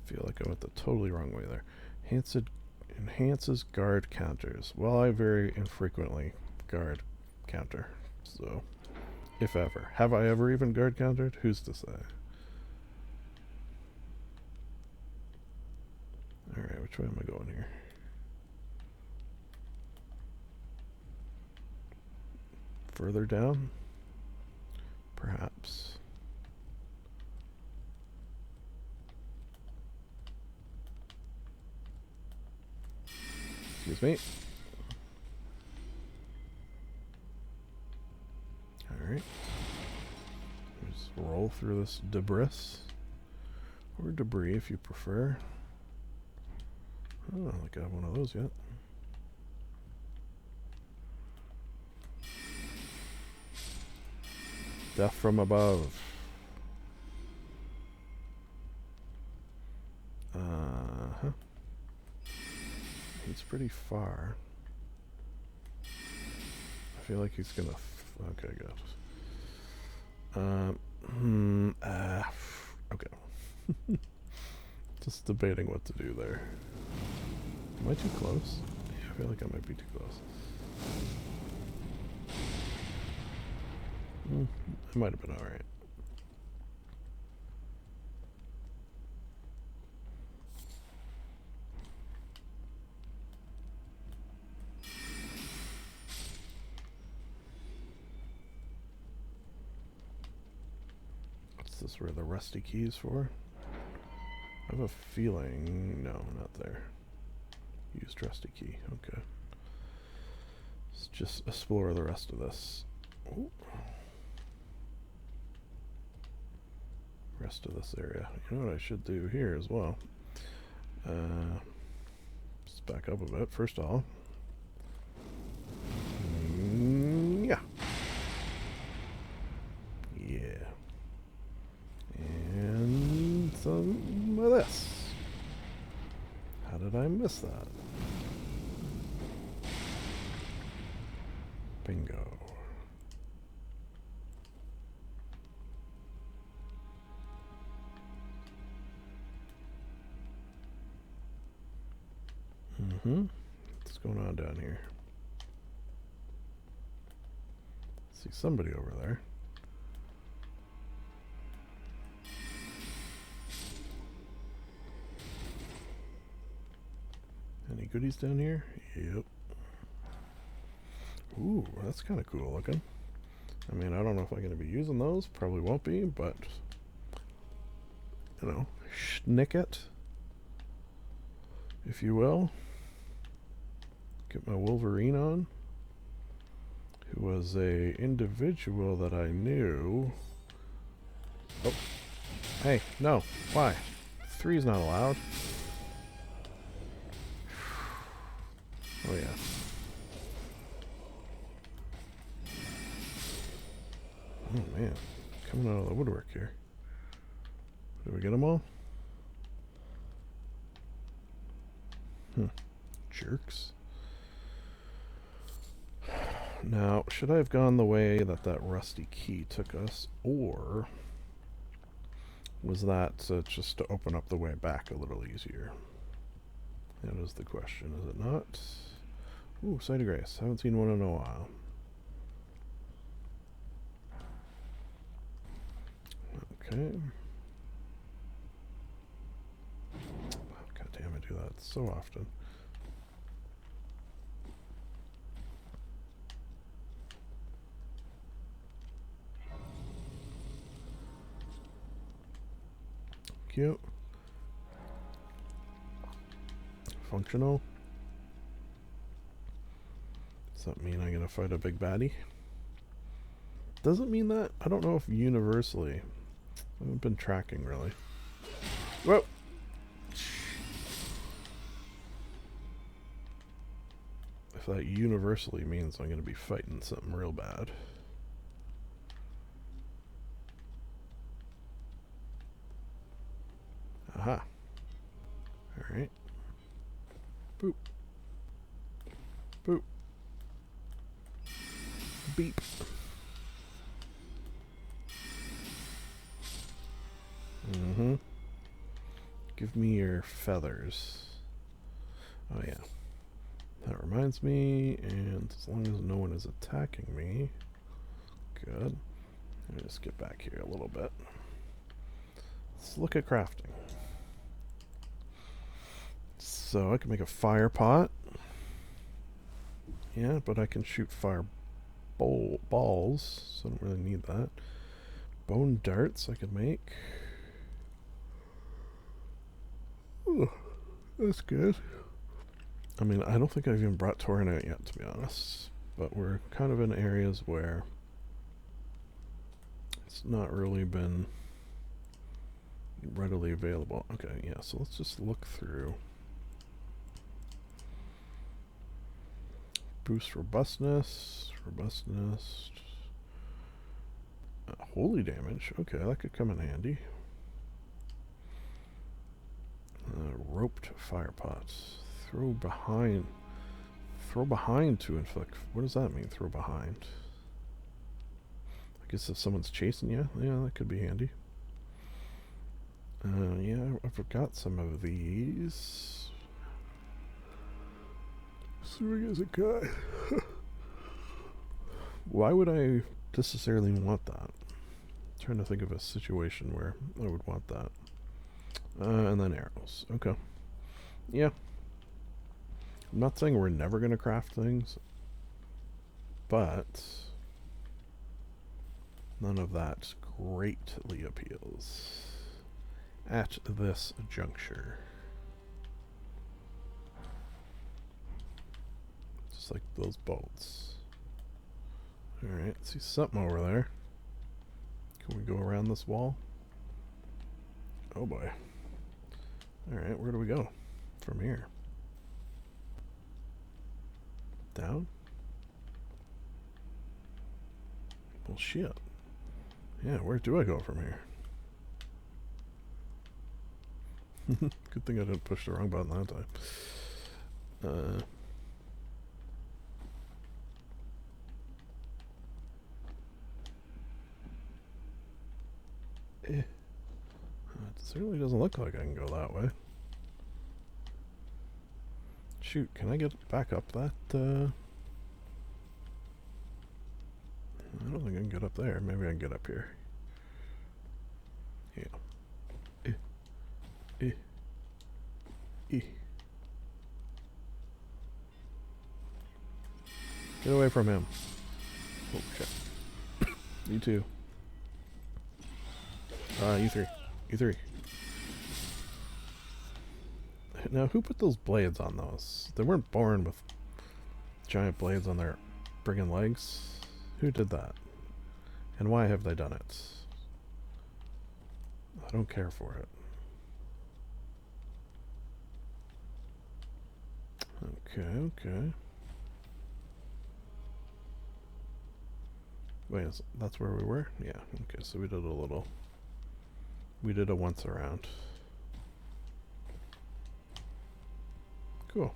feel like I went the totally wrong way there. Enhances guard counters. Well, I very infrequently guard counter. So, if ever. Have I ever even guard countered? Who's to say? Alright, which way am I going here? Further down? Perhaps. Excuse me. Alright. Just roll through this debris. Or debris if you prefer. I don't think I have one of those yet. Death from above. He's pretty far. I feel like he's gonna... okay, good. Okay. Just debating what to do there. Am I too close? Yeah, I feel like I might be too close. It might have been alright. What's this where the rusty key is for? I have a feeling... no, not there. Used rusty key. Okay. Let's just explore the rest of this. Ooh. Rest of this area. You know what I should do here as well? Let's back up a bit. First of all, yeah, and some of this. How did I miss that? Bingo. What's going on down here? See somebody over there. Any goodies down here? Yep. Ooh, that's kind of cool looking. I mean, I don't know if I'm going to be using those. Probably won't be, but, you know, schnick it, if you will. Get my Wolverine on, who was a individual that I knew. Oh, hey, no, why? 3's not allowed. Oh yeah. Oh man, coming out of the woodwork here. Did we get them all? Jerks. Now, should I have gone the way that that rusty key took us, or was that just to open up the way back a little easier? That is the question, is it not? Ooh, Sight of Grace. Haven't seen one in a while. Okay. God damn, I do that so often. Cute. Functional. Does that mean I'm gonna fight a big baddie? Doesn't mean that. I don't know if universally. I haven't been tracking really. Whoa! If that universally means I'm gonna be fighting something real bad. Aha. Alright. Boop. Boop. Beep. Mm-hmm. Give me your feathers. Oh yeah. That reminds me, and as long as no one is attacking me, good. Let me just get back here a little bit. Let's look at crafting. So I can make a fire pot. Yeah, but I can shoot fire balls, so I don't really need that. Bone darts I could make. Ooh, that's good. I mean, I don't think I've even brought Torin out yet, to be honest. But we're kind of in areas where it's not really been readily available. Okay, yeah, so let's just look through. Boost robustness. Holy damage. Okay, that could come in handy. Roped fire pots. Throw behind to inflict. What does that mean, throw behind? I guess if someone's chasing you, yeah, that could be handy. Yeah, I forgot some of these. Swimming as a guy. Why would I necessarily want that? I'm trying to think of a situation where I would want that. And then arrows. Okay. Yeah. I'm not saying we're never going to craft things, but none of that greatly appeals at this juncture. Just like those bolts. Alright, see something over there. Can we go around this wall? Oh boy. Alright, where do we go from here? Down? Well, shit. Yeah, where do I go from here? Good thing I didn't push the wrong button that time. It certainly doesn't look like I can go that way. Shoot, can I get back up that? I don't think I can get up there. Maybe I can get up here. Yeah. Eh. Get away from him. Oh, shit. You too. You three. You three. Now, who put those blades on those? They weren't born with giant blades on their friggin' legs. Who did that? And why have they done it? I don't care for it. Okay. Wait, that's where we were? Yeah, okay, so we did a once around. Cool.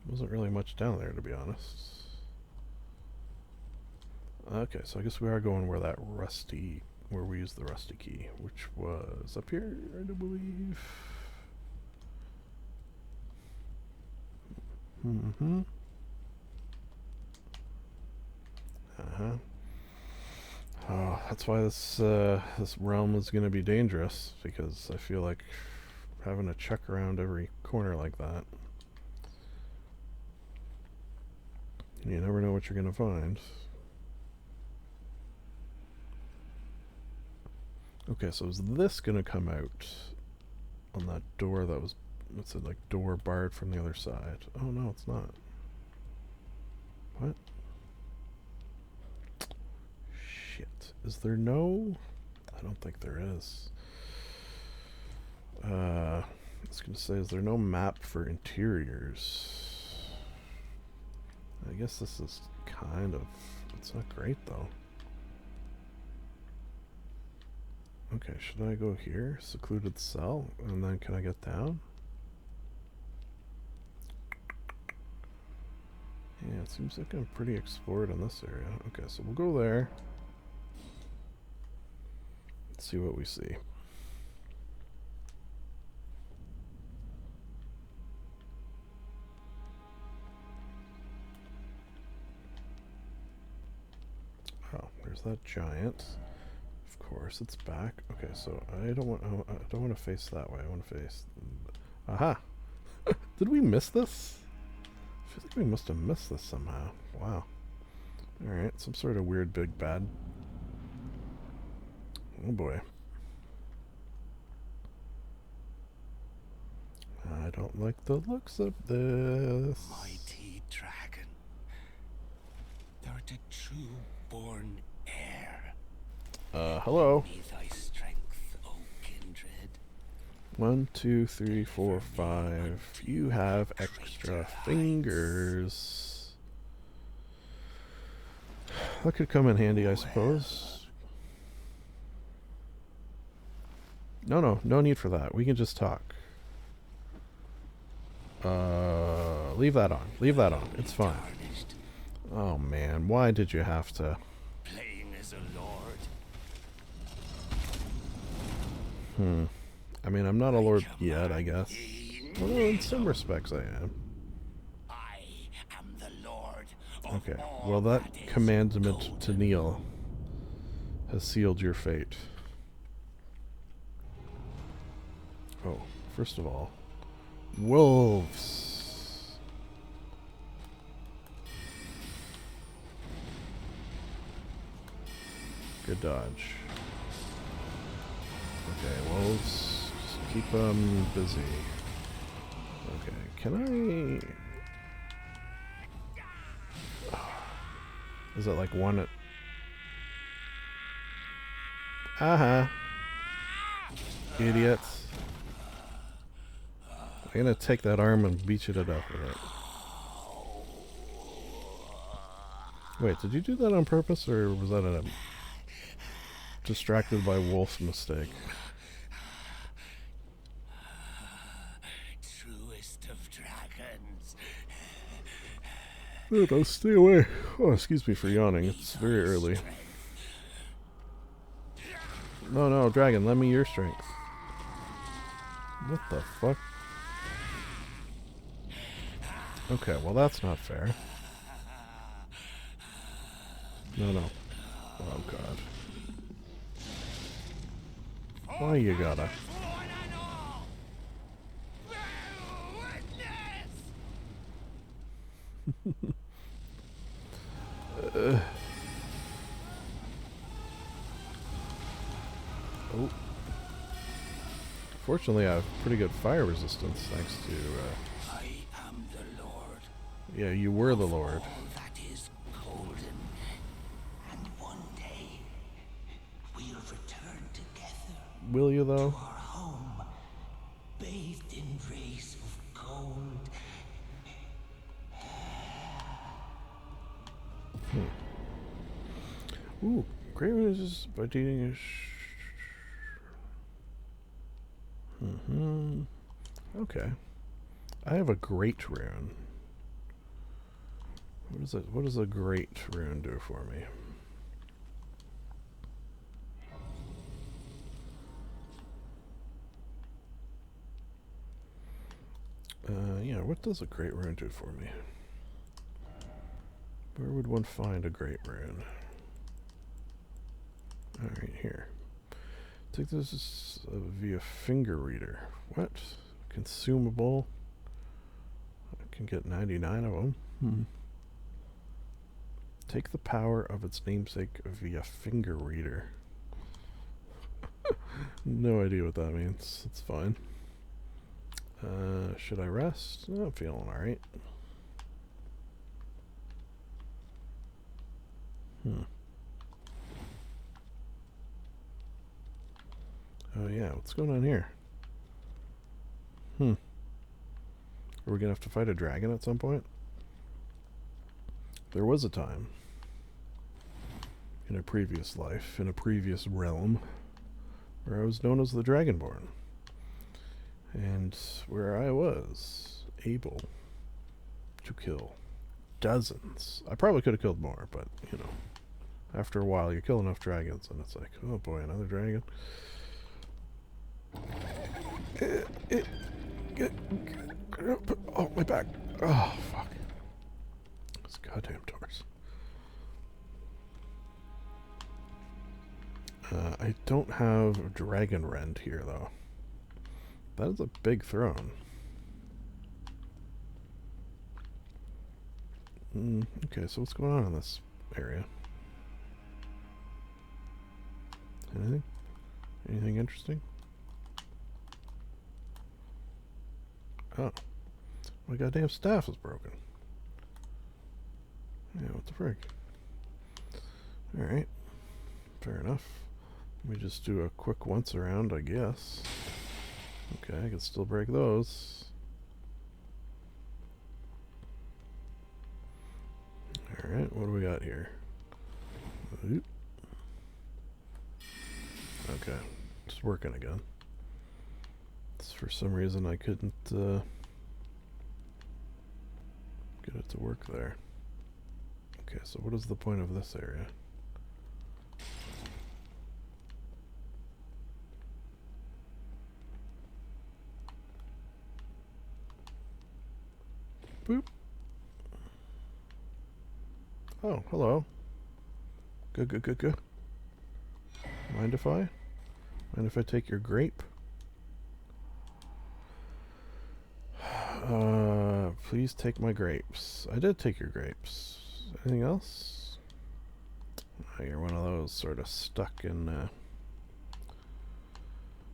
Wasn't really much down there, to be honest. Okay, so I guess we are going where we used the rusty key, which was up here, I do believe. Oh, that's why this realm is going to be dangerous, because I feel like having to check around every corner like that. You never know what you're going to find. Okay, so is this going to come out on that door that was, what's it, like door barred from the other side? Oh no, it's not. What? Shit. Is there no... I don't think there is. I was going to say, is there no map for interiors? I guess this is kind of... It's not great, though. Okay, should I go here? Secluded cell? And then can I get down? Yeah, it seems like I'm pretty explored in this area. Okay, so we'll go there. Let's see what we see. Oh, there's that giant. Of course, it's back. Okay, so I don't want to face that way. I want to face. Aha! Did we miss this? I feel like we must have missed this somehow. Wow. All right, some sort of weird big bad. Oh boy. I don't like the looks of this. Mighty dragon, thou art a true born heir. Hello. Be thy strength, O kindred. 1, 2, 3, 4, 5. You have extra fingers. That could come in handy, I suppose. No need for that. We can just talk. Leave that on. Leave that on. It's fine. Oh man, why did you have to? Playing as a lord. I mean, I'm not a lord yet, I guess. Although in some respects I am. I am the lord of Okay, all well that that is commandment golden. to kneel has sealed your fate. Oh, first of all, wolves. Good dodge. Okay, wolves, just keep them busy. Okay, can I... Is it like one at... Aha! Idiots. I'm gonna take that arm and beat you to death with it. Wait, did you do that on purpose, or was that a distracted by wolf mistake? Truest of dragons. Oh, don't stay away. Oh, excuse me for yawning. It's very early. No, dragon, lend me your strength. What the fuck? Okay, well that's not fair. No, no. Oh, God. Why you gotta? Oh. Fortunately, I have pretty good fire resistance thanks to, I am the Lord. yeah, you were the Lord. All that is golden. And one day, we'll return together Will you, to though? our home, bathed in rays of gold. Ooh, great is by dating a Okay. I have a great rune. What does a great rune do for me? Yeah, what does a great rune do for me? Where would one find a great rune? Alright, here. Take this via finger reader. What? Consumable? I can get 99 of them. Take the power of its namesake via finger reader. No idea what that means. It's fine. Should I rest? No, I'm feeling alright. Oh yeah, what's going on here? Are we gonna have to fight a dragon at some point? There was a time, in a previous life, in a previous realm, where I was known as the Dragonborn. And where I was able to kill dozens. I probably could have killed more, but, you know, after a while you kill enough dragons and it's like, oh boy, another dragon. Get up. Oh, my back. Oh, fuck. Those goddamn doors. I don't have a dragon rend here, though. That is a big throne. Okay, so what's going on in this area? Anything? Anything interesting? Oh. My goddamn staff is broken. Yeah, what the frig? Alright. Fair enough. Let me just do a quick once around, I guess. Okay, I can still break those. Alright, what do we got here? Oop. Okay, it's working again. For some reason I couldn't get it to work there. Okay, so what is the point of this area? Boop. Oh, hello. Good. Mind if I take your grape? Please take my grapes. I did take your grapes. Anything else? Oh, you're one of those sort of stuck in,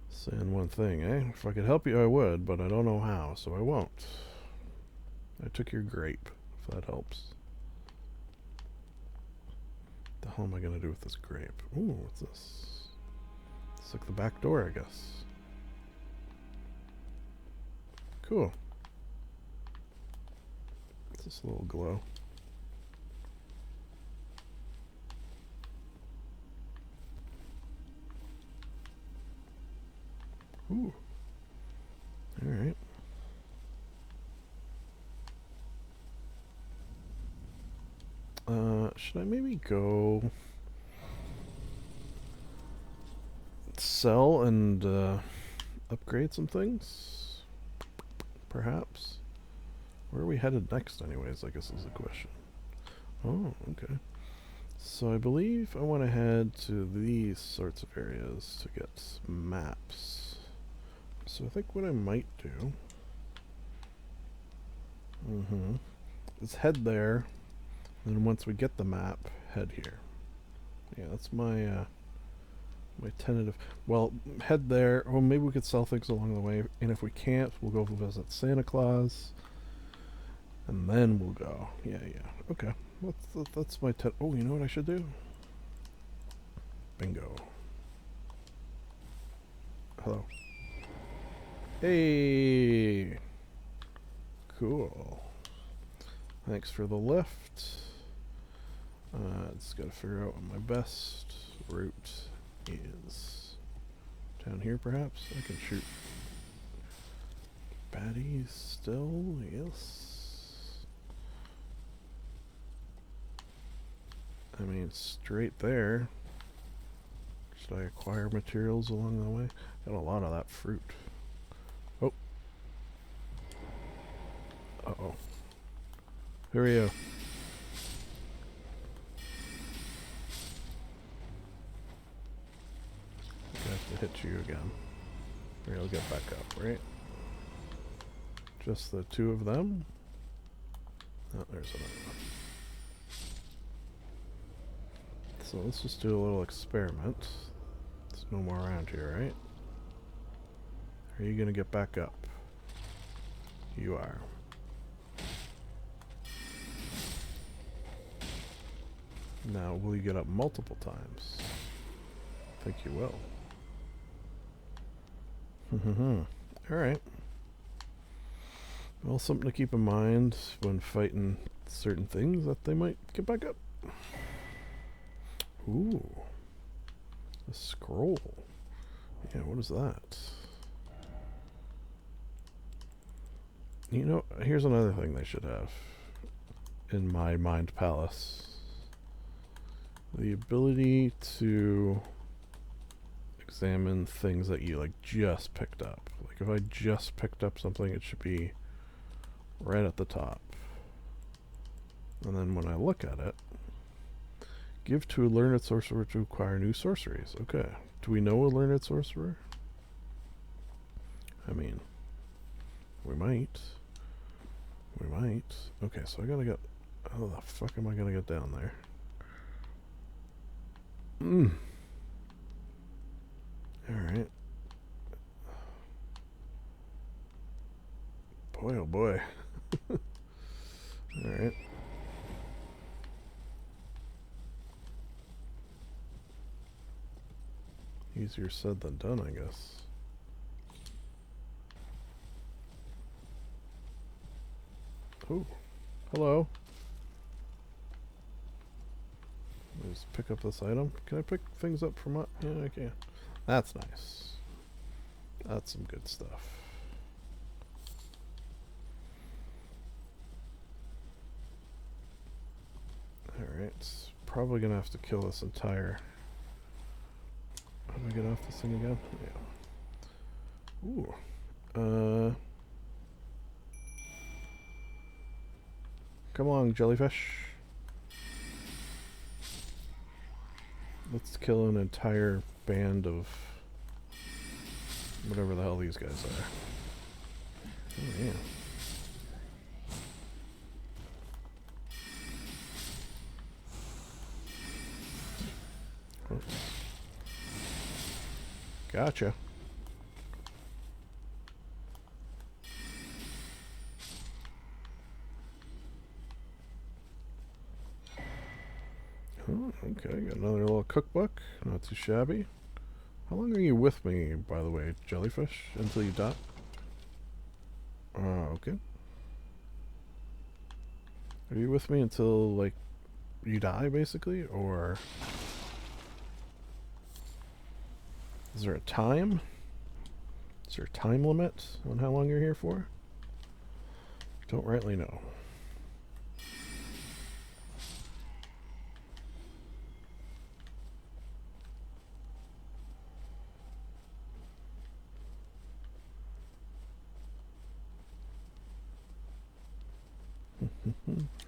saying one thing, eh? If I could help you, I would, but I don't know how, so I won't. I took your grape, if that helps. What the hell am I gonna do with this grape? Ooh, what's this? It's like the back door, I guess. Cool. What's this little glow? Ooh. Alright. Should I maybe go sell and upgrade some things? Perhaps? Where are we headed next anyways, I guess is the question. Oh, okay. So I believe I want to head to these sorts of areas to get maps. So I think what I might do is head there, and once we get the map, head here. Yeah, that's my my tentative. Well, head there. Or maybe we could sell things along the way, and if we can't, we'll go visit Santa Claus, and then we'll go. Yeah. Okay. That's my oh, you know what I should do? Bingo. Hello. Hey. Cool. Thanks for the lift. Just gotta figure out what my best route is. Down here, perhaps? I can shoot baddies still, yes. I mean, straight there. Should I acquire materials along the way? Got a lot of that fruit. Oh. Uh-oh. Who are you? I have to hit you again. Maybe I'll get back up, right? Just the two of them? Oh, there's another one. So let's just do a little experiment. There's no more around here, right? Are you gonna get back up? You are. Now, will you get up multiple times? I think you will. Alright. Well, something to keep in mind when fighting certain things, that they might get back up. Ooh. A scroll. Yeah, what is that? You know, here's another thing they should have in my mind palace. The ability to examine things that you, like, just picked up. Like, if I just picked up something, it should be right at the top. And then when I look at it, give to a learned sorcerer to acquire new sorceries. Okay. Do we know a learned sorcerer? I mean, we might. We might. Okay, so I gotta get... How the fuck am I gonna get down there? Alright. Boy, oh boy. Alright. Easier said than done, I guess. Oh, hello. Just pick up this item. Can I pick things up from up? Yeah, I can. That's nice. That's some good stuff. Alright, probably gonna have to kill this entire... How do I get off this thing again? Yeah. Ooh. Come on, jellyfish. Let's kill an entire band of whatever the hell these guys are. Oh, yeah. Oh. Gotcha. Oh, okay, got another little cookbook. Not too shabby. How long are you with me, by the way, jellyfish? Until you die? Okay. Are you with me until, like, you die, basically? Or... is there a time? Is there a time limit on how long you're here for? Don't rightly know.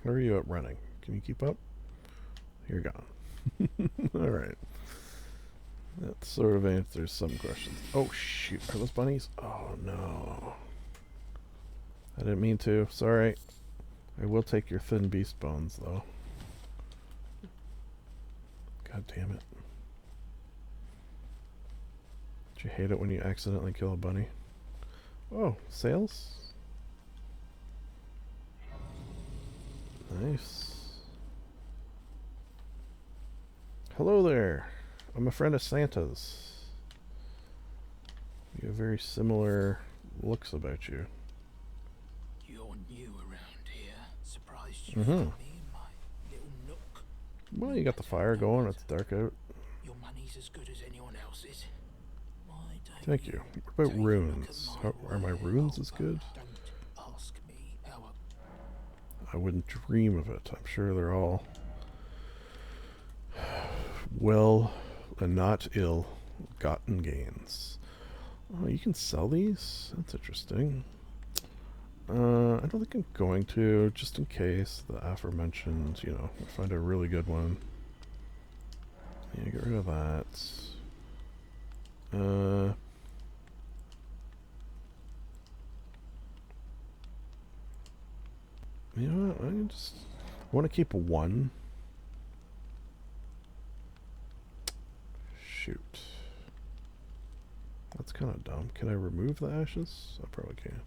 How are you at running? Can you keep up? You're gone. Alright. That sort of answers some questions. Oh, shoot. Are those bunnies? Oh, no. I didn't mean to. Sorry. I will take your thin beast bones, though. God damn it. Do you hate it when you accidentally kill a bunny? Oh, sales? Nice. Hello there. I'm a friend of Santa's. You have very similar looks about you. You're new around here. Surprised you Mm-hmm. found me in my little nook. Well, you got the fire going. It's dark out. Your money's as good as anyone else's. Why don't Thank you. What about runes? Are my runes as good? Don't ask me how I wouldn't dream of it. I'm sure they're all well and not ill-gotten gains. Oh, you can sell these? That's interesting. I don't think I'm going to, just in case the aforementioned, you know, find a really good one. Yeah, get rid of that. You know what? I want to keep one. Shoot. That's kind of dumb. Can I remove the ashes? I probably can.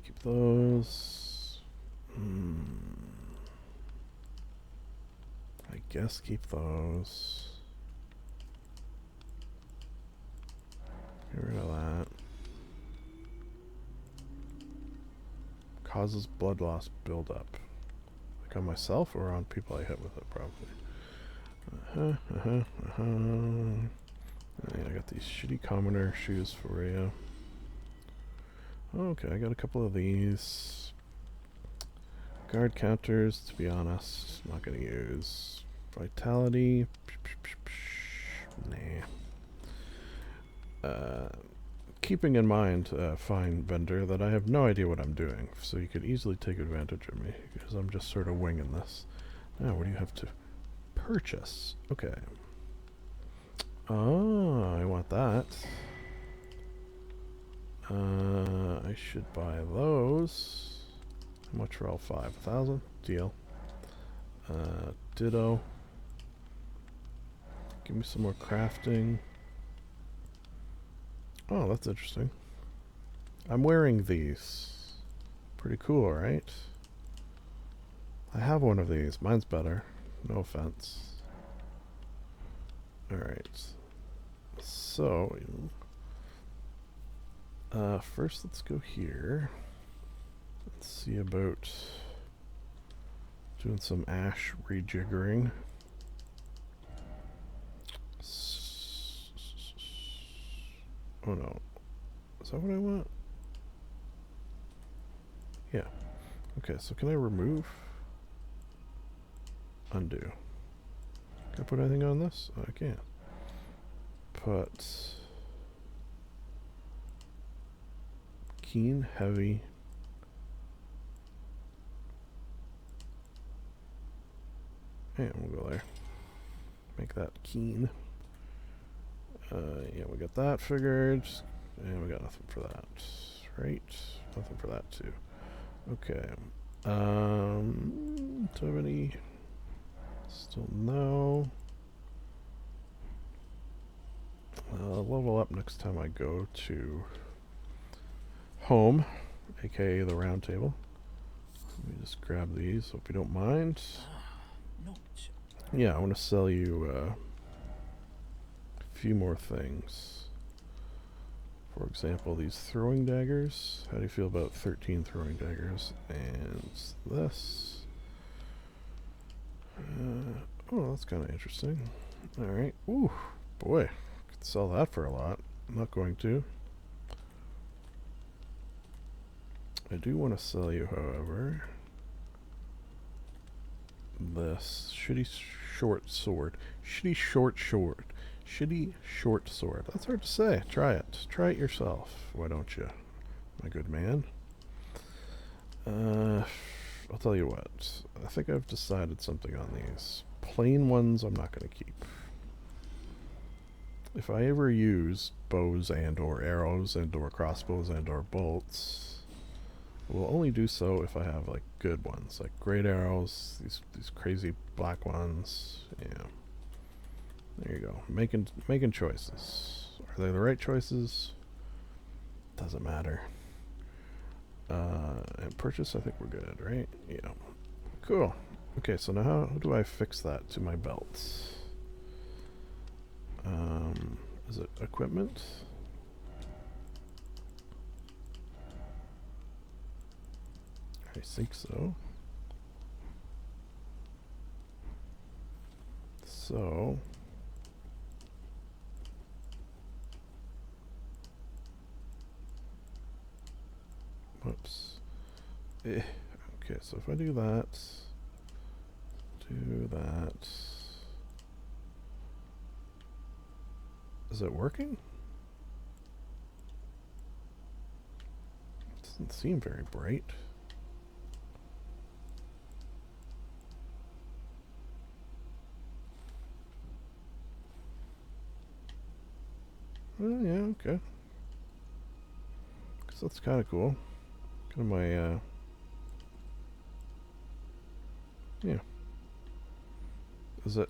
Keep those. I guess keep those. Get rid of that. Causes blood loss buildup. Like on myself or on people I hit with it, probably. I got these shitty commoner shoes for you. Okay, I got a couple of these. Guard counters, to be honest, not going to use. Vitality. Nah. Keeping in mind, fine vendor, that I have no idea what I'm doing, so you could easily take advantage of me, because I'm just sort of winging this. Now, what do you have to purchase? Okay. Oh, I want that. I should buy those. How much for all 5? 1,000? Deal. Ditto. Give me some more crafting. Oh, that's interesting. I'm wearing these. Pretty cool, right? I have one of these. Mine's better. No offense. Alright. So, first let's go here. Let's see about doing some ash rejiggering. Oh no. Is that what I want? Yeah. Okay, so can I remove? Undo. Can I put anything on this? I can't. Put keen, heavy. And we'll go there. Make that keen. Yeah, we got that figured. And we got nothing for that. Right? Nothing for that too. Okay. Do I have any? Still no. I'll level up next time I go to home, aka the round table. Let me just grab these, hope you don't mind. Yeah, I want to sell you a few more things. For example, these throwing daggers. How do you feel about 13 throwing daggers? And this. Oh, that's kind of interesting. Alright. Ooh, boy. Could sell that for a lot. I'm not going to. I do want to sell you, however, this shitty short sword. Shitty short sword. Shitty short sword. That's hard to say. Try it. Try it yourself. Why don't you, my good man? I'll tell you what. I think I've decided something on these. plain ones I'm not going to keep. If I ever use bows and or arrows and or crossbows and or bolts, I will only do so if I have like good ones, like great arrows, these crazy black ones. Yeah. There you go. Making choices. Are they the right choices? Doesn't matter. And purchase, I think we're good, right? Yeah. Cool. Okay, so now how do I fix that to my belts? Is it equipment? I think so. So whoops. Okay, so if I do that, is it working? Doesn't seem very bright. Oh yeah, okay. Cause that's kind of cool. Kind of my yeah. Is it?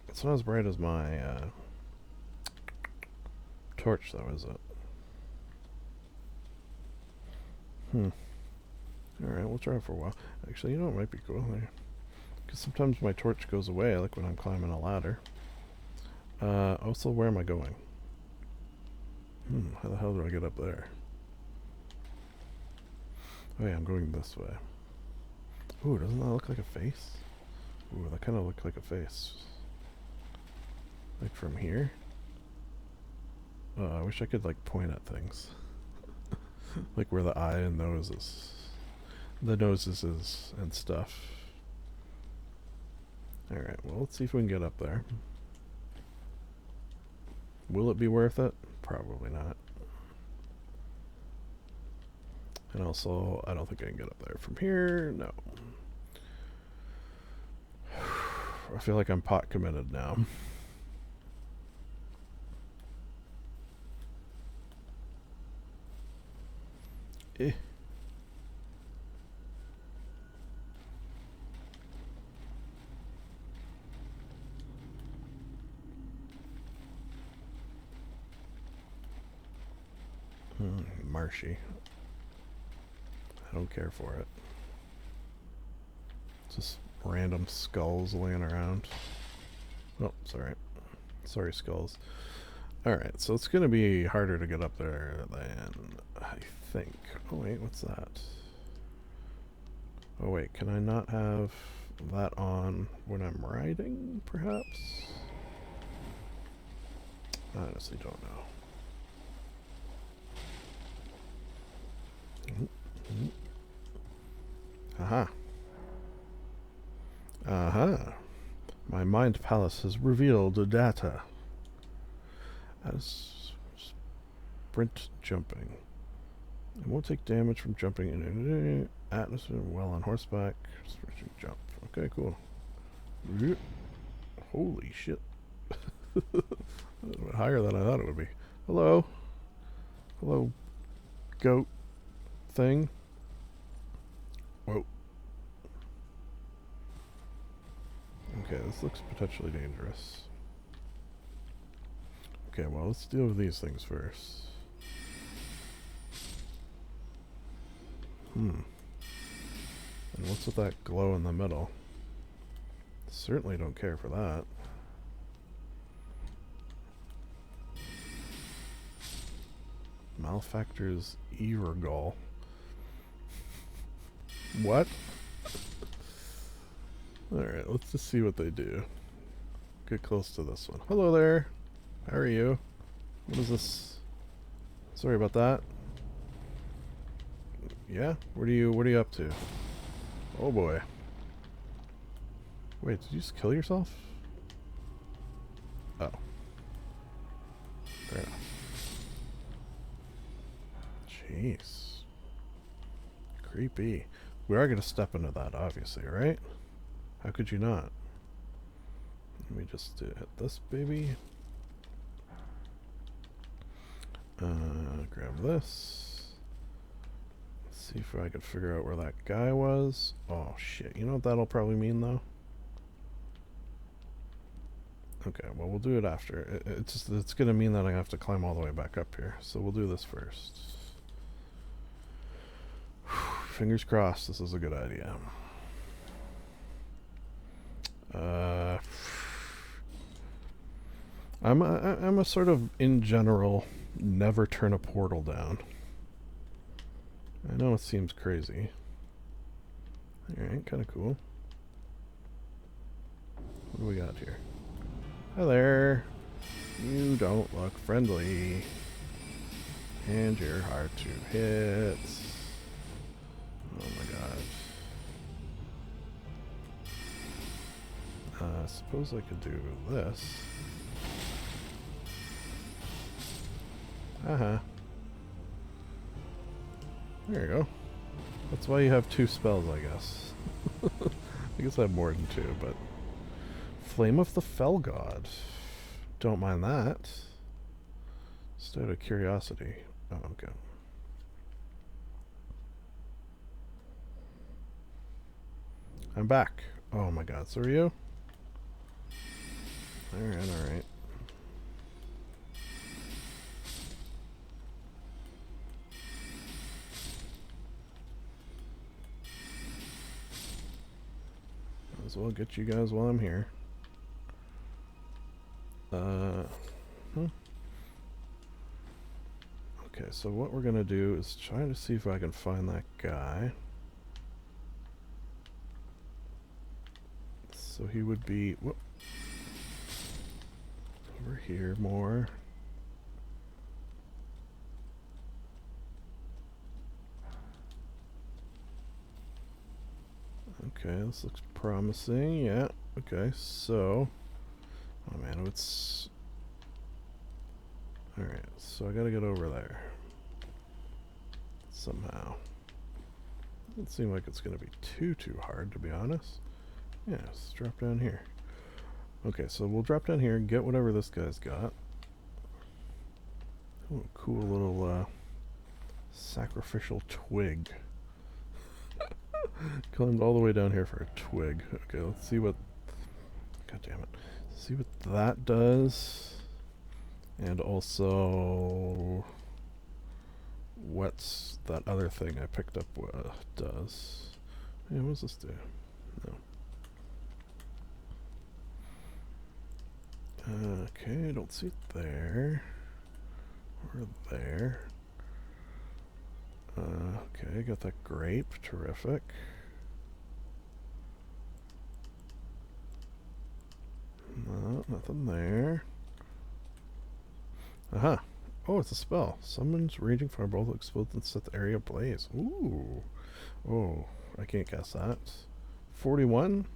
It's not as bright as my torch, though, is it? Alright, we'll try it for a while. Actually, you know, it might be cool. Because sometimes my torch goes away, like when I'm climbing a ladder. Also, where am I going? How the hell do I get up there? Oh yeah, I'm going this way. Ooh, doesn't that look like a face? Ooh, that kind of looks like a face. Like from here? I wish I could like point at things. Like where the eye and nose is. The noses is and stuff. Alright, well let's see if we can get up there. Will it be worth it? Probably not. And also, I don't think I can get up there from here. No. I feel like I'm pot committed now. Eh. Marshy. I don't care for it. Just random skulls laying around. Oh, sorry. Sorry, skulls. Alright, so it's going to be harder to get up there than I think. Oh, wait, what's that? Oh, wait, can I not have that on when I'm riding, perhaps? I honestly don't know. Aha. Aha. My mind palace has revealed data. As sprint jumping. It won't take damage from jumping in atmosphere while on horseback. Jump. Okay, cool. Holy shit. Higher than I thought it would be. Hello. Hello, goat thing. Whoa. Okay, this looks potentially dangerous. Okay, well, let's deal with these things first. And what's with that glow in the middle? Certainly don't care for that. Malefactor's Irregal. What? Alright, let's just see what they do. Get close to this one. Hello there. How are you? What is this? Sorry about that. Yeah? What are you up to? Oh boy. Wait, did you just kill yourself? Oh. Fair enough. Jeez. Creepy. We are going to step into that, obviously, right? How could you not? Let me just hit this baby. Grab this. Let's see if I could figure out where that guy was. Oh shit, you know what that'll probably mean though? Okay, well we'll do it after. It's gonna mean that I have to climb all the way back up here. So we'll do this first. Fingers crossed this is a good idea. I'm a sort of, in general, never turn a portal down. I know it seems crazy. Alright, kind of cool. What do we got here? Hi there. You don't look friendly. And you're hard to hit. Oh my god. I suppose I could do this. Uh-huh. There you go. That's why you have 2 spells, I guess. I guess I have more than 2, but... Flame of the Fell God. Don't mind that. Just out of curiosity. Oh, okay. I'm back. Oh my god, so are you? Alright, alright. Might as well get you guys while I'm here. Okay, so what we're gonna do is try to see if I can find that guy. So he would be, whoop, over here more. Okay, this looks promising. Yeah, okay, so, oh man, it's, alright, so I gotta get over there somehow. Doesn't seem like it's gonna be too hard, to be honest. Yeah, let's drop down here. Okay, so we'll drop down here and get whatever this guy's got. Oh, cool little sacrificial twig. Climbed all the way down here for a twig. Okay, let's see what... God damn it. See what that does. And also... what's that other thing I picked up does. Yeah, what does this do? No. Okay, I don't see it there. Or there. Okay, got that grape. Terrific. No, nothing there. Aha. Oh, it's a spell. Summons raging fireball that explodes and set the area ablaze. Ooh. Oh, I can't guess that. 41?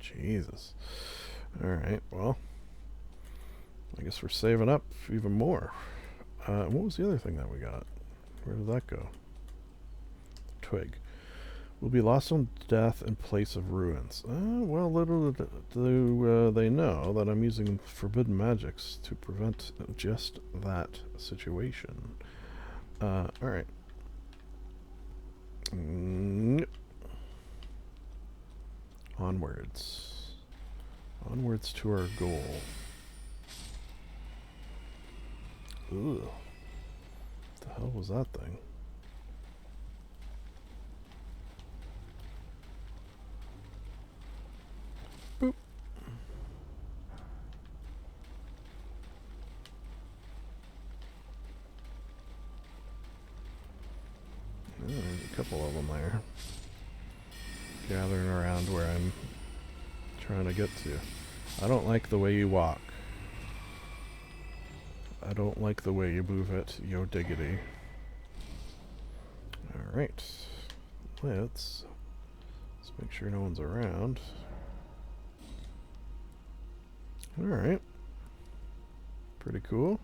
Jesus. Alright, well. I guess we're saving up even more. What was the other thing that we got? Where did that go? Twig. Will be lost on death in place of ruins. Well, little do they know that I'm using forbidden magics to prevent just that situation. Alright. Onwards. Onwards to our goal. Ugh. What the hell was that thing? Boop. Oh, there's a couple of them there. Gathering around where I'm trying to get to. I don't like the way you walk. I don't like the way you move it, yo diggity. Alright. Let's make sure no one's around. Alright. Pretty cool.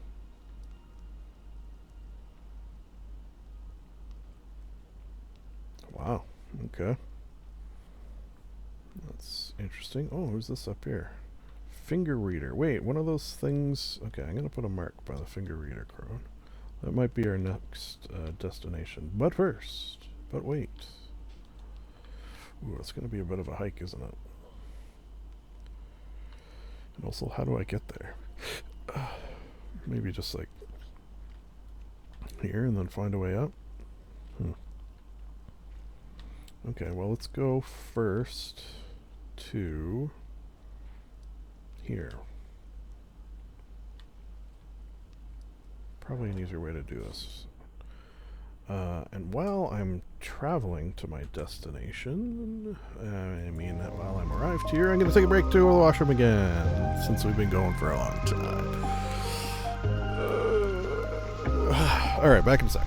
Wow. Okay. That's interesting. Oh, who's this up here? Finger reader. Wait, one of those things... Okay, I'm going to put a mark by the finger reader crone. That might be our next destination. But first... But wait. Ooh, it's going to be a bit of a hike, isn't it? And also, how do I get there? Maybe just like... here and then find a way up? Okay, well, let's go first to... here. Probably an easier way to do this. And while I'm traveling to my destination, I mean that while I'm arrived here, I'm going to take a break to the washroom again, since we've been going for a long time. Alright, back in a sec.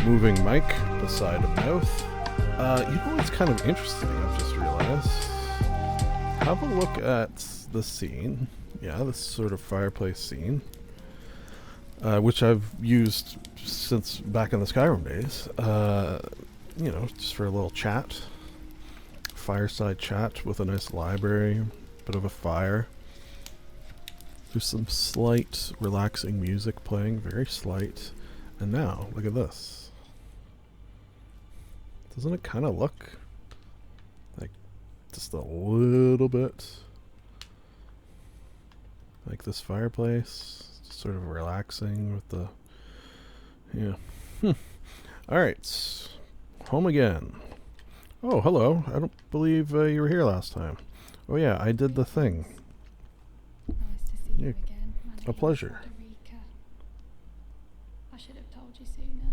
Moving mic beside a mouth. You know what's kind of interesting, I've just realized? Have a look at the scene. Yeah, this sort of fireplace scene. Which I've used since back in the Skyrim days. You know, just for a little chat. Fireside chat with a nice library. Bit of a fire. There's some slight relaxing music playing, very slight. And now, look at this. Doesn't it kind of look like just a little bit like this fireplace? Just sort of relaxing with the... yeah. Alright. Home again. Oh, hello. I don't believe you were here last time. Oh yeah, I did the thing. Nice to see you again. A pleasure. I should have told you sooner.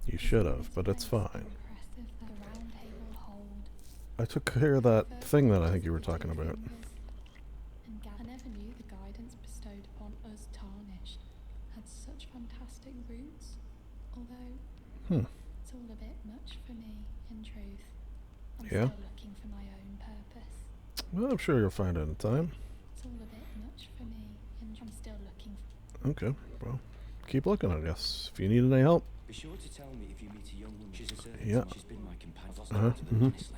You should have, but it's fine. I took care of that thing that I think you were talking about. I never knew the guidance bestowed upon us tarnished had such fantastic roots. Although it's all a bit much for me, in truth. I'm still looking for my own purpose. Well, I'm sure you'll find it in time. It's all a bit much for me, and I'm still looking for... Okay, well, keep looking, I guess. If you need any help. Be sure to tell me if you meet a young woman. She's a servant. Yeah. She's been my companion.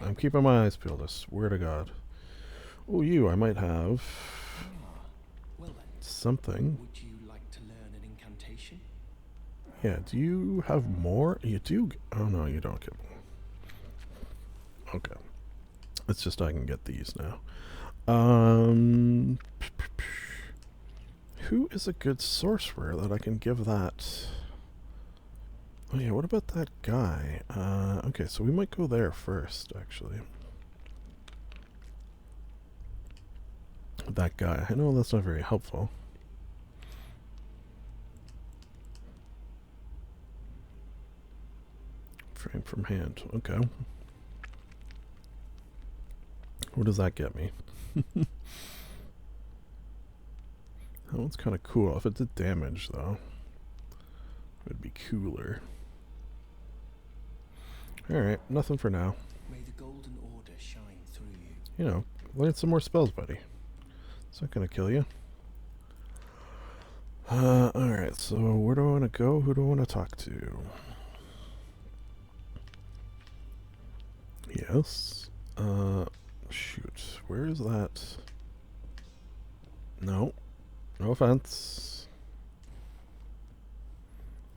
I'm keeping my eyes peeled, I swear to God. Oh, I might have Well then, something. would you like to learn an incantation? Yeah, do you have more? You do? Oh, no, you don't get more. Okay. It's just I can get these now. Who is a good sorcerer that I can give that? Oh yeah, what about that guy? Okay, so we might go there first, actually. That guy. I know that's not very helpful. Frame from hand. Okay. What does that get me? That one's kind of cool. If it did damage, though, it would be cooler. Alright, nothing for now. May the golden order shine through you. You know, learn some more spells, buddy. It's not gonna kill you. Alright, so where do I want to go? Who do I want to talk to? Yes. Shoot. Where is that? No. No offense.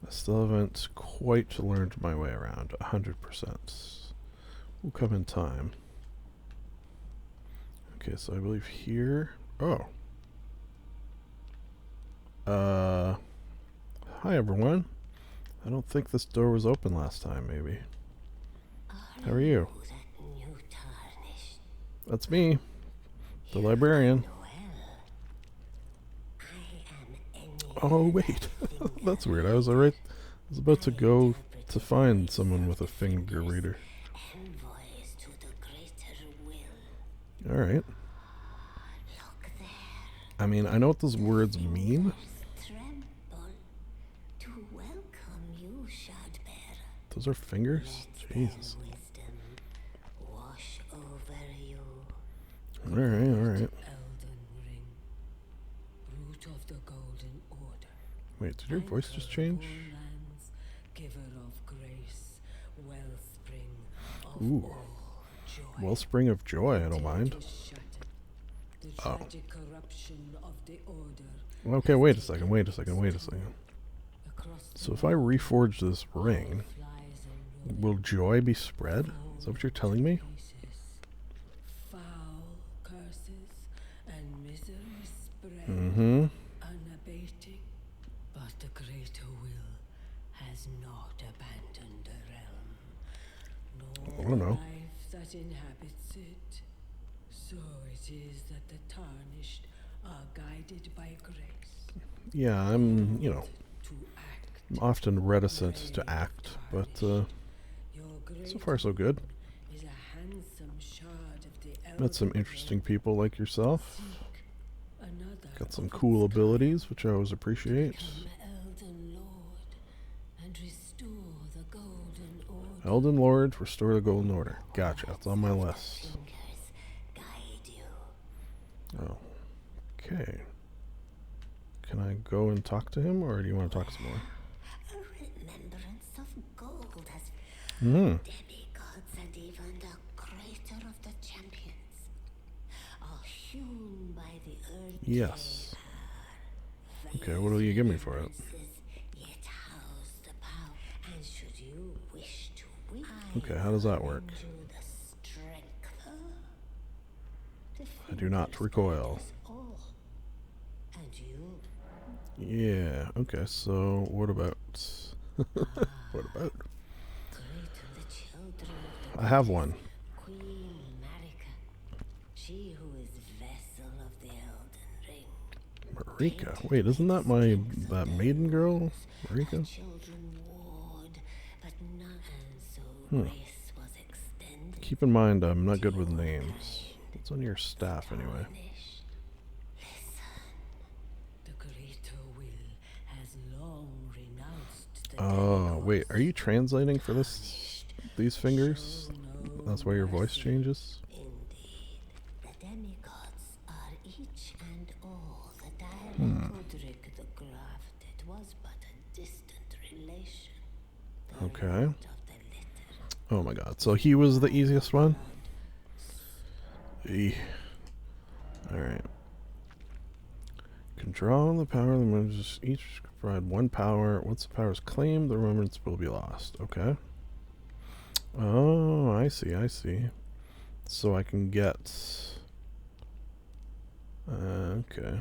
I still haven't quite learned my way around 100%. Will come in time. Okay, so I believe here. Oh. Hi everyone. I don't think this door was open last time, maybe. How are you? That's me, the librarian. Oh wait, that's weird. I was about to go to find someone with a finger reader. Alright. I mean, I know what those words mean. Those are fingers? Jesus. Alright, alright. Wait, did your voice just change? Ooh. Wellspring of joy, I don't mind. Oh. Okay, wait a second. So if I reforge this ring, will joy be spread? Is that what you're telling me? Mm-hmm. Unabating, but the greater will has not abandoned the realm, nor the life that inhabits it. So it is that the tarnished are guided by grace. Yeah, I'm, you know, I'm often reticent to act, but so far so good. Met some interesting people like yourself. Got some cool abilities, which I always appreciate. Elden Lord, restore the Golden Order. Gotcha, it's on my list. Oh. Okay. Can I go and talk to him, or do you want to talk some more? Remembrance of gold has demigods and even the creator of the champions are hewn by the earth. Yes. Okay, what will you give me for it? Okay, how does that work? I do not recoil. Yeah, okay, so what about... what about? I have one. Marika? Wait, isn't that that maiden girl? Marika? Keep in mind, I'm not good with names. What's on your staff, anyway? Oh, wait, are you translating for these fingers? That's why your voice changes? Okay. Oh my god, so he was the easiest one? Alright. Can draw on the power of the remembrance, each provide one power. Once the power is claimed, the remembrance will be lost. Okay. Oh, I see. So I can get... okay.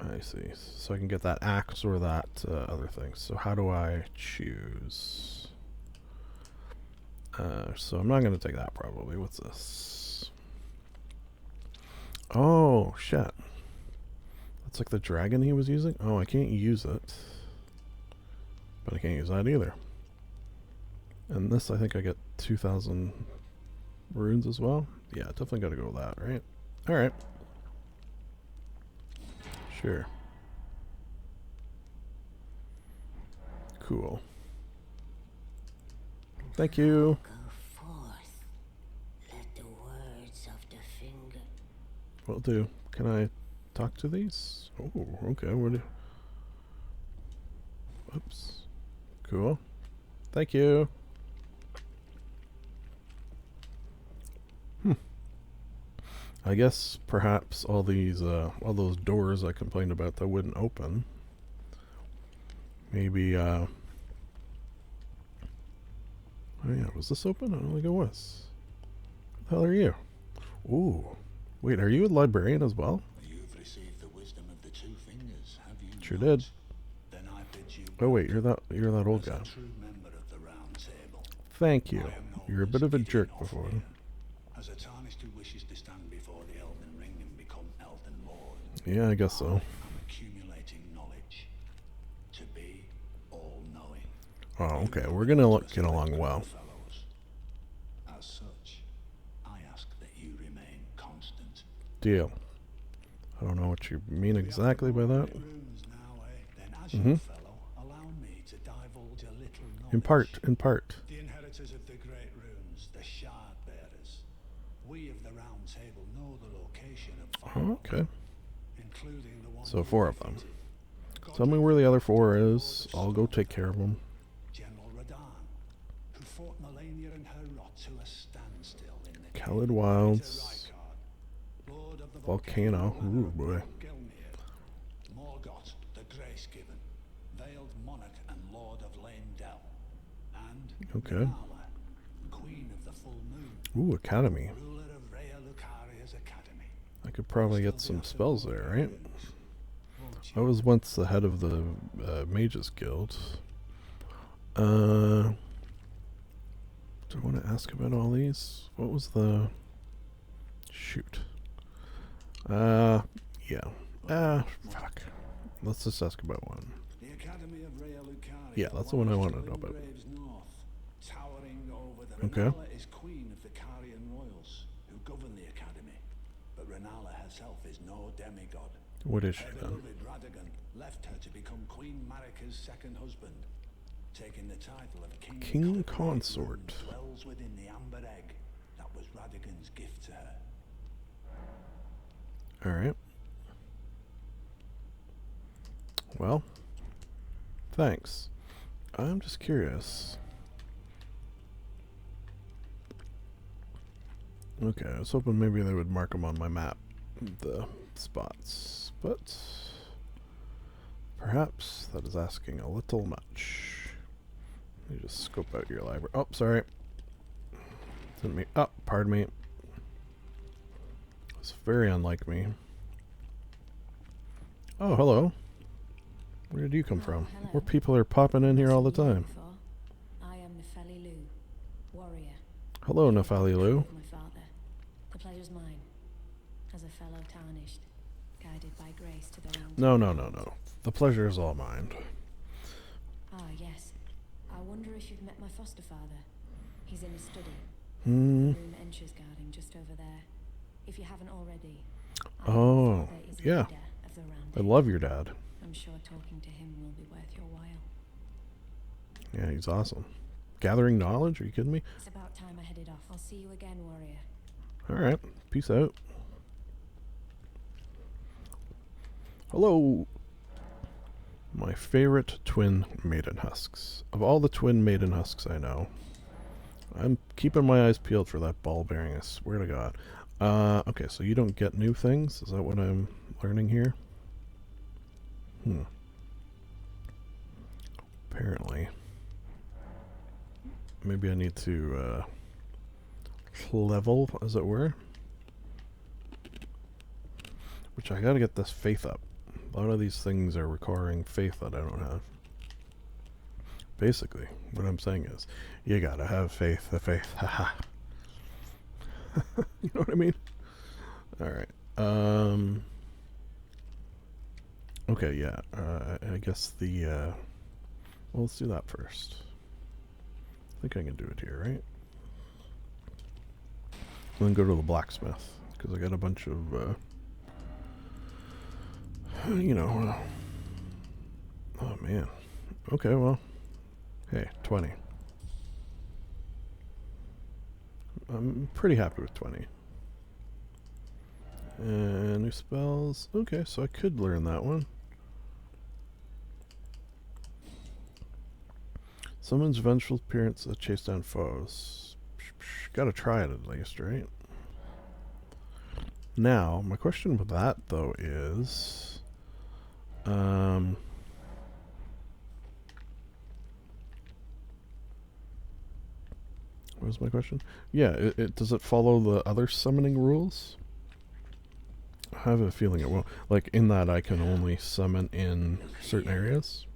I see. So I can get that axe or that other thing. So how do I choose? So I'm not going to take that probably. What's this? Oh, shit. That's like the dragon he was using? Oh, I can't use it. But I can't use that either. And this, I think I get 2,000 runes as well? Yeah, definitely gotta go with that, right? Alright. Sure. Cool. Thank you. Go forth. Let the words of the finger. Will do. Can I talk to these? Oh, okay. What do... Oops. Cool. Thank you. I guess perhaps all those doors I complained about that wouldn't open. Maybe, oh yeah, was this open? I don't think it was. What the hell are you? Ooh. Wait, are you a librarian as well? You've received the wisdom of the two fingers, have you? Sure not? did. Then I bid you Oh wait, you're that old as guy. a true member of the Round Table. Thank you. I am known You're a as bit of a Gideon jerk of before. Fear, as a tarnished who wishes to stand before the Elden Ring and become Elden Lord. Yeah, I guess so. I'm accumulating knowledge to be all-knowing. Oh, You okay. know We're the gonna ultimate get along weapon, well. fellows. As such, I ask that you remain constant. Deal. I don't know what you mean exactly by that. Runes now, eh? Then as Mhm. your fellow, allow me to divulge a little knowledge. In part. The inheritors of the great runes, the shard bearers. We of the Round Table know the location of five, Oh, okay. including the one So you 4 of them. defeated. Tell me where the other 4 is. I'll go take care of them. General Radahn, who fought Melania and her rot to a standstill in the Khalid cave. Wilds. Rykard, Lord of the Volcano. Ooh, boy. Gelmir, Morgoth, the Grace-given, Veiled Monarch and Lord of Lane-Dell, and Okay. Renala, Queen of the Full Moon, Ooh, Academy. ruler of Rhea Lucaria's Academy. I could probably get some spells there, right? Won't I you? was once the head of the Mages Guild. Do I want to ask about all these? What was the... Shoot. Yeah. Fuck. Let's just ask about one. The Academy of Rhea Lucaria. Yeah, that's the one I lies wanted to know about. Graves North, towering over the Okay. Renala is queen of the Carian royals who govern the Academy. But Renala herself is no demigod. What is she Her then? beloved Radagon left her to become Queen Marika's second husband, taking the title of King King of the Great Consort. Runes dwells within the amber egg that was Radagon's gift to her. Alright. Well, thanks. I'm just curious. Okay, I was hoping maybe they would mark them on my map, the spots, but perhaps that is asking a little much. Let me just scope out your library. Oh, sorry. Didn't mean. Oh, pardon me. It's very unlike me. Oh, hello. Where did you come from? hello. More people are popping in here all the time. I am Nefeli Lu, warrior. Hello, Nefali Lu. With my father. The pleasure's mine. As a fellow tarnished, guided by grace to the round. No. The pleasure is all mine. Ah, yes. I wonder if you've met my foster father. He's in his study. Hmm. Room entries guarding just over there. If you haven't already. Oh, yeah. Of the round I love your dad. I'm sure talking to him will be worth your while. Yeah, he's awesome. Gathering knowledge? Are you kidding me? It's about time I headed off. I'll see you again, warrior. Alright. Peace out. Hello. My favorite twin maiden husks. Of all the twin maiden husks I know, I'm keeping my eyes peeled for that ball bearing, I swear to God. Okay, so you don't get new things? Is that what I'm learning here? Apparently. Maybe I need to, level, as it were. Which I gotta get this faith up. A lot of these things are requiring faith that I don't have. Basically, what I'm saying is, you gotta have faith, haha. You know what I mean? Alright, okay, yeah, I guess the, well, let's do that first. I think I can do it here, right? then go to the blacksmith, because I got a bunch of, you know, oh man. Okay, well, hey, 20. I'm pretty happy with 20. And new spells. Okay, so I could learn that one. Summons vengeful appearance that chase down foes. Gotta try it at least, right? Now, my question with that, though, is... what was my question? Yeah, does it follow the other summoning rules? I have a feeling it won't. Like, in that I can only summon in certain areas.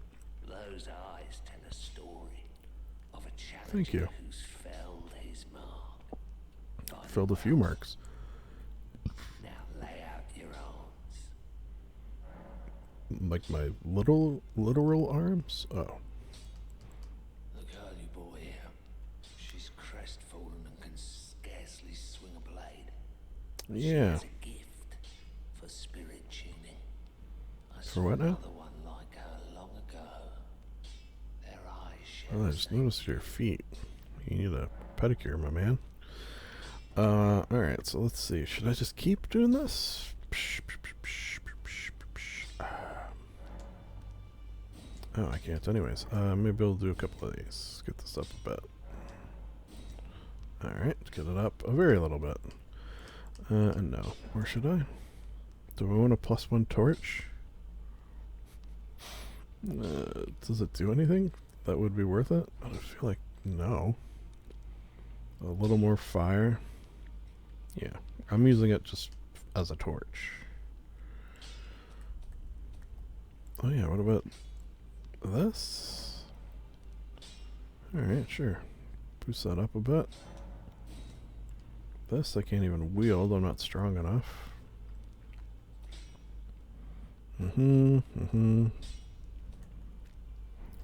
Those eyes tell a story of a challenger Thank you. who's felled his mark. Filled a few marks. Now lay out your arms. Like my literal arms? Oh. The girly boy here. She's crestfallen and can scarcely swing a blade. She Yeah. has a gift for spirit tuning. I For saw what now? another one like her long ago. Their eyes share Oh, I the just same noticed your feet. You need a pedicure, my man. Alright, so let's see. Should I just keep doing this? Oh, I can't. Anyways, maybe I'll do a couple of these. Get this up a bit. Alright, get it up a very little bit. And no. Where should I? Do I want a +1 torch? Does it do anything that would be worth it? I feel like no. A little more fire. Yeah, I'm using it just as a torch. Oh yeah, what about this? Alright, sure. Boost that up a bit. This I can't even wield, I'm not strong enough.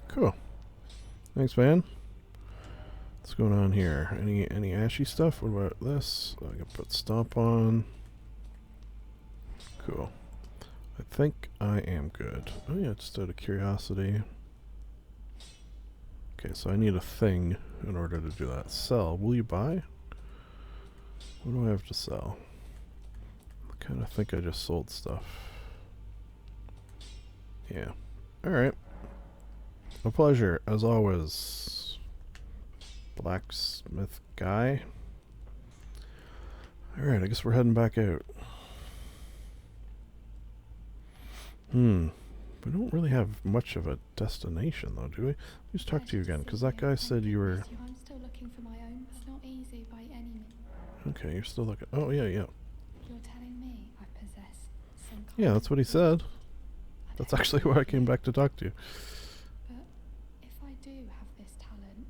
Cool. Thanks, man. What's going on here? Any ashy stuff? What about this? I can put stomp on. Cool. I think I am good. Oh yeah, just out of curiosity. Okay, so I need a thing in order to do that. Sell. Will you buy? What do I have to sell? I kind of think I just sold stuff. Yeah. Alright. A pleasure, as always. Blacksmith guy. Alright, I guess we're heading back out. We don't really have much of a destination, though, do we? Let's talk to you again, because that guy said you were... I'm still looking for my own. It's not easy by any means. Okay, you're still looking... Oh, yeah, yeah. You're telling me I possess some kind Yeah, that's what he said. That's actually why I came back to talk to you. But if I do have this talent,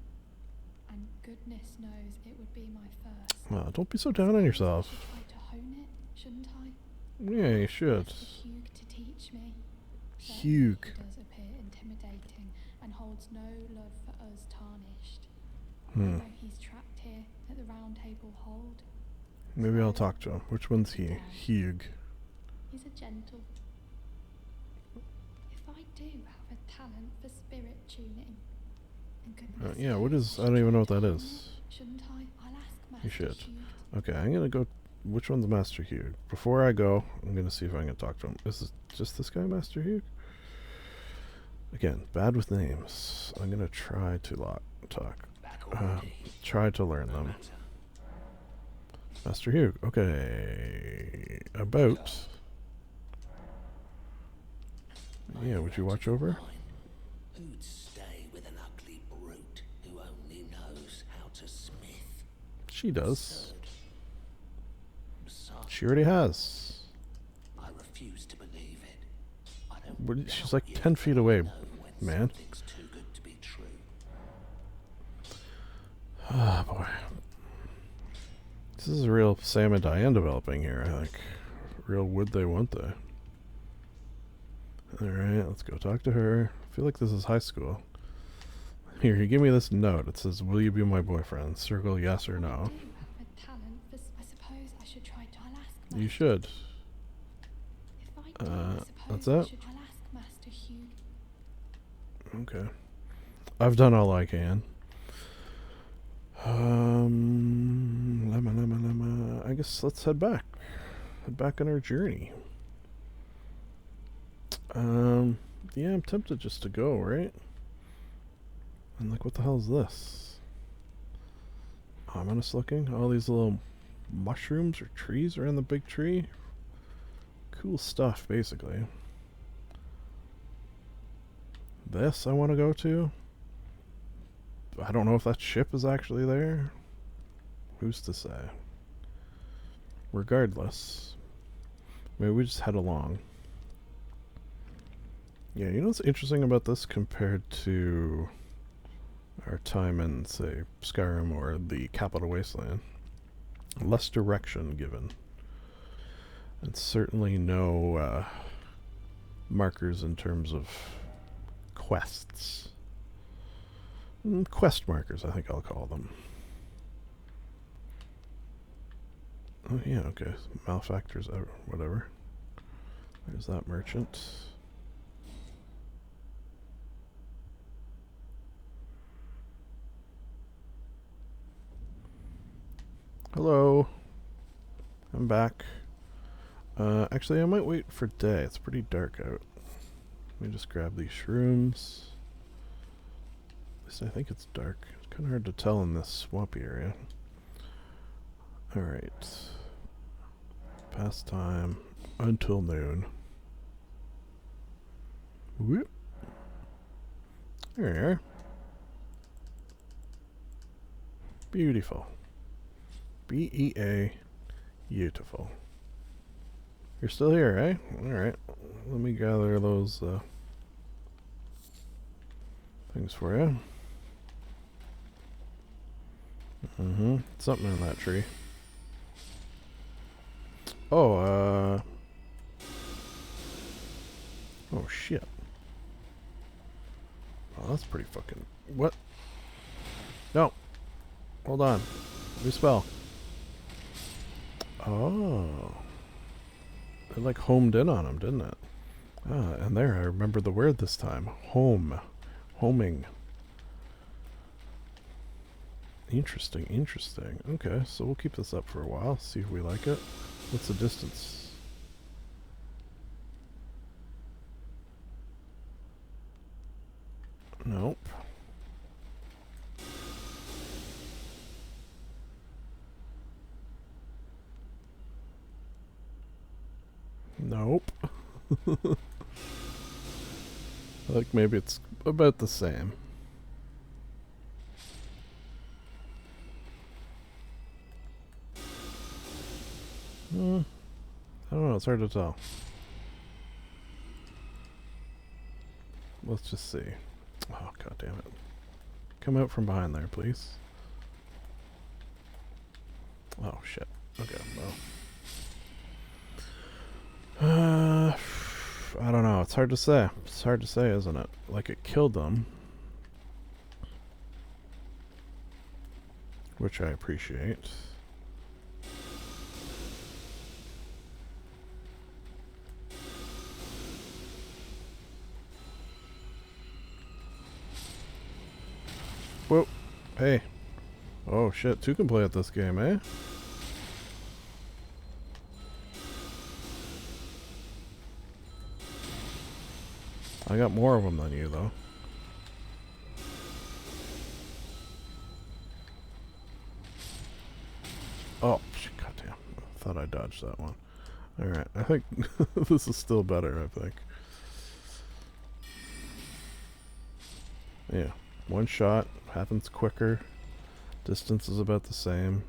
and goodness knows it would be my first. Well, don't be so down on yourself. I should try to hone it, shouldn't I? Yeah, you should. Ask the Hugh to teach me. Hugh. He does appear intimidating and holds no love for us tarnished. Although he's trapped here at the round table hold. Maybe I'll talk to him. Which one's he? Hugh. He's a gentle. If I do have a talent for spirit tuning, and goodness Yeah, what is... I don't even know what that is. shouldn't I? I'll ask Master You should. Hugh. Okay, I'm gonna go... Which one's Master Hugh? Before I go, I'm gonna see if I can talk to him. Is it just this guy, Master Hugh? Again, bad with names. I'm gonna try to talk. Try to learn them. Master Hugh. Okay. About... Yeah, would you watch over? Who'd stay with an ugly brute who only knows how to smith? She does. Besides, She already has. I refuse to believe it. I don't What, she's doubt like you 10 feet away, know when man. something's too good to be true. Ah, boy. This is a real Sam and Diane developing here, I think. Real would they, won't they? Alright, let's go talk to her. I feel like this is high school. Here, give me this note. It says, will you be my boyfriend? Circle yes or no. I do have a talent for, I You should. If I do, I That's suppose I it? should. I'll ask Master Hugh. Okay. I've done all I can. I guess let's head back. Head back on our journey. Yeah, I'm tempted just to go, right? And like, what the hell is this? Ominous looking. All these little mushrooms or trees around the big tree. Cool stuff, basically. This I want to go to. I don't know if that ship is actually there. Who's to say? Regardless, maybe we just head along. Yeah, you know what's interesting about this compared to our time in, say, Skyrim or the Capital Wasteland? Less direction given. And certainly no markers in terms of quests. Quest markers, I think I'll call them. Oh yeah, okay. Malefactors, whatever. There's that merchant. Hello. I'm back. Actually, I might wait for day. It's pretty dark out. Let me just grab these shrooms. At least I think it's dark. It's kind of hard to tell in this swampy area. Alright. Past time until noon. Whoop. There you are. Beautiful. B-E-A. Beautiful. You're still here, eh? Alright. Let me gather those things for you. Something in that tree. Oh, oh shit. Oh, that's pretty fucking... What? No. Hold on. New spell. Oh. It like homed in on him, didn't it? Ah, and there, I remember the word this time. Home. Homing. Interesting, interesting. Okay, so we'll keep this up for a while, see if we like it. What's the distance? Nope. Nope. I think maybe it's about the same. I don't know, it's hard to tell. Let's just see. Oh, god damn it. Come out from behind there, please. Oh, shit. Okay, well. I don't know. It's hard to say. It's hard to say, isn't it? Like, it killed them. Which I appreciate. Whoa. Hey. Oh, shit. Two can play at this game, eh? I got more of them than you, though. Oh, goddamn. I thought I dodged that one. Alright, I think this is still better, I think. Yeah. One shot. Happens quicker. Distance is about the same.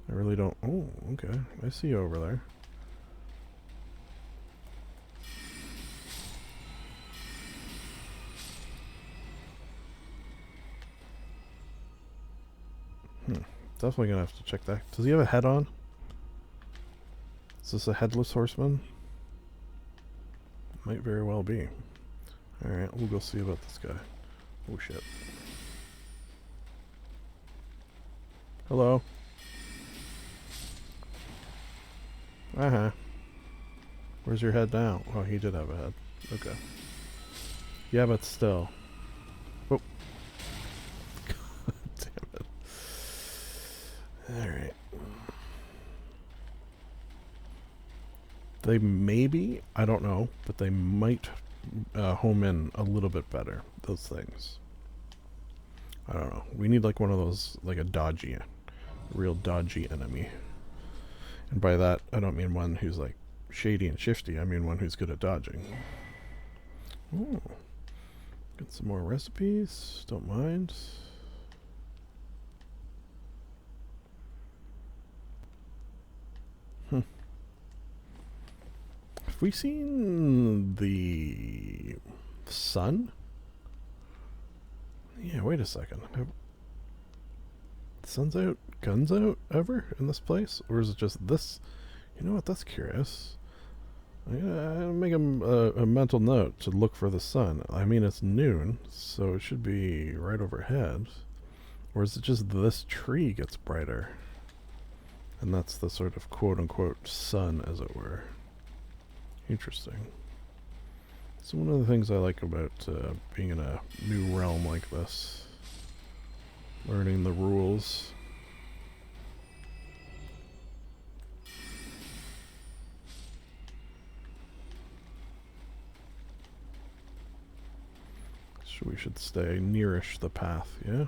I really don't... Oh, okay. I see you over there. Definitely gonna have to check that. Does he have a head on? Is this a headless horseman? Might very well be. Alright, we'll go see about this guy. Oh shit. Hello. Uh-huh. Where's your head now? Oh, he did have a head. Okay. Yeah, but still. Oh. Damn it. Alright. They maybe, I don't know, but they might home in a little bit better, those things. I don't know. We need like one of those, like a dodgy, real dodgy enemy. And by that, I don't mean one who's like shady and shifty. I mean one who's good at dodging. Ooh. Get some more recipes. Don't mind. Have we seen the sun? Yeah, wait a second. Sun's out, guns out ever in this place? Or is it just this? You know what, that's curious. I gotta make a mental note to look for the sun. I mean, it's noon, so it should be right overhead. Or is it just this tree gets brighter? And that's the sort of quote-unquote sun, as it were. Interesting. So one of the things I like about being in a new realm like this, learning the rules. So we should stay nearish the path, yeah?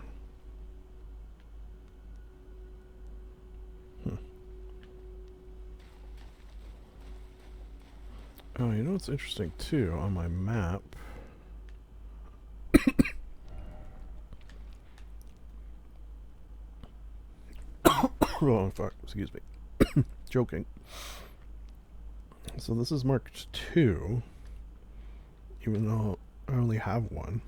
Oh, you know what's interesting too, on my map. Oh, fuck, excuse me. Joking. So this is marked 2, even though I only have 1.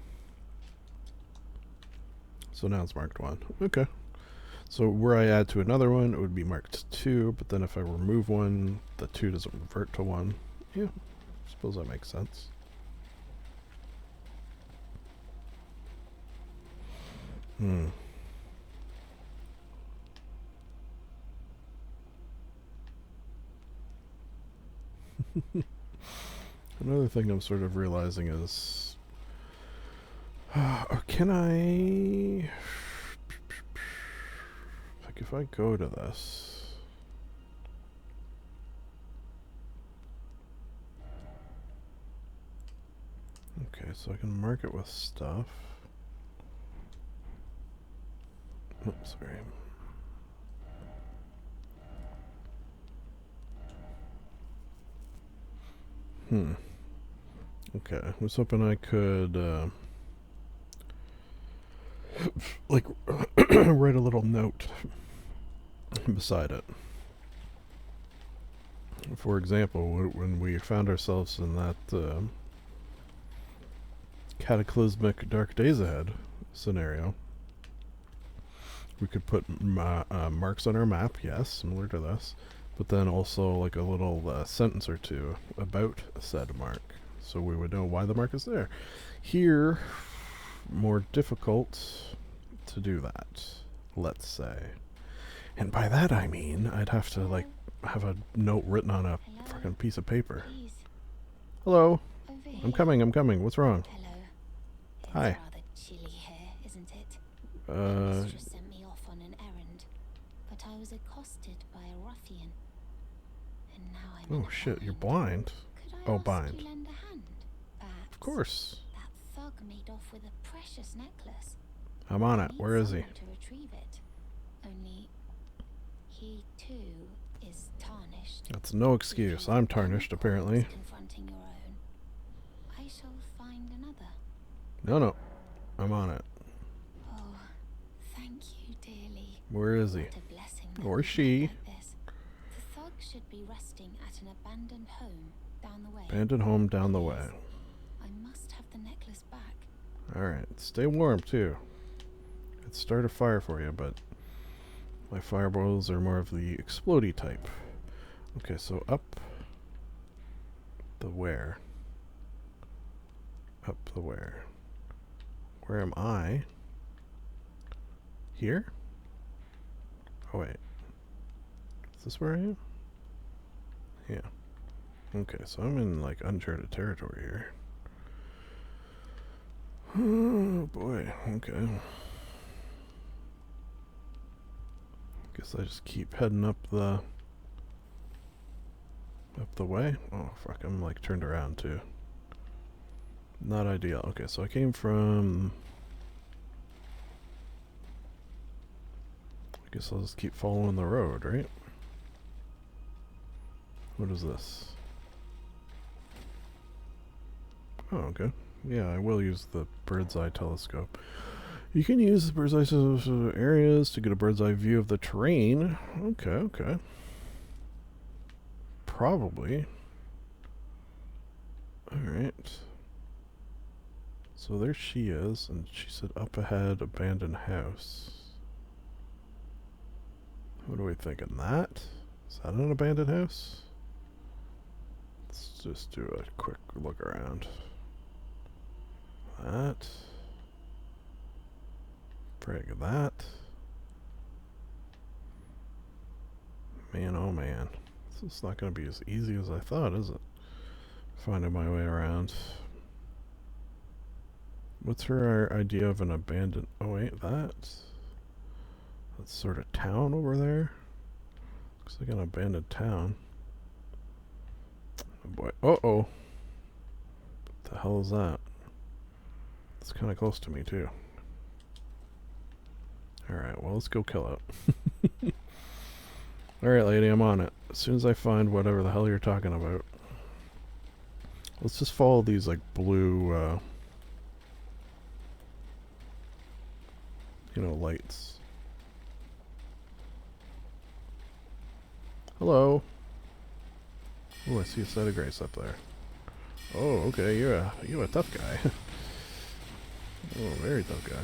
So now it's marked 1. Okay. So where I add to another one, it would be marked 2, but then if I remove one, the 2 doesn't revert to 1. Yeah, I suppose that makes sense. Another thing I'm sort of realizing is, can I, like if I go to this, okay, so I can mark it with stuff. Oops, sorry. Okay, I was hoping I could, like, write a little note beside it. For example, when we found ourselves in that cataclysmic Dark Days Ahead scenario, we could put marks on our map, yes, similar to this, but then also like a little sentence or two about said mark, so we would know why the mark is there. Here, more difficult to do that, let's say. And by that I mean I'd have to like have a note written on a fucking piece of paper. Please. Hello. Over I'm coming. What's wrong? Hello. It's Hi. rather chilly here, isn't it? My mistress sent me off on an errand, but I was accosted by a ruffian. And now I'm in Oh a shit, you're bind. blind. Could I Oh, ask bind. you lend a hand? Perhaps. Of course. That thug made off with a precious necklace. I'm on I it. need Where is he? someone to retrieve it. Only he too is tarnished. That's no excuse. I'm tarnished, apparently. Confronting your own. I shall find another. No. I'm on it. Oh, thank you dearly. Where is he? What a blessing that Or we she. met like this. The thug should be resting at an abandoned home down the way. Abandoned home down the way. I must have the necklace back. Alright. Stay warm, too. I'd start a fire for you, but my fireballs are more of the explodey type. Okay, so up the where? Up the where? Where am I? Here? Oh wait. Is this where I am? Yeah. Okay, so I'm in like uncharted territory here. Oh boy, okay. Guess I just keep heading up the way. Oh fuck, I'm like turned around too. Not ideal. Okay, so I came from... I guess I'll just keep following the road, right? What is this? Oh, okay. Yeah, I will use the bird's eye telescope. You can use the bird's eye areas to get a bird's eye view of the terrain. Okay, okay. Probably. Alright. So there she is, and she said up ahead, abandoned house. What are we thinking? That? Is that an abandoned house? Let's just do a quick look around. That. Frig that. Man, oh man. This is not going to be as easy as I thought, is it? Finding my way around. What's her idea of an abandoned... Oh wait, that's sort of town over there. Looks like an abandoned town. Oh boy. Uh-oh. What the hell is that? It's kind of close to me too. Alright, well let's go kill it. Alright lady, I'm on it. As soon as I find whatever the hell you're talking about. Let's just follow these like blue you know, lights. Hello. Oh, I see a set of grace up there. Oh, okay, you're a tough guy. Oh, very tough guy.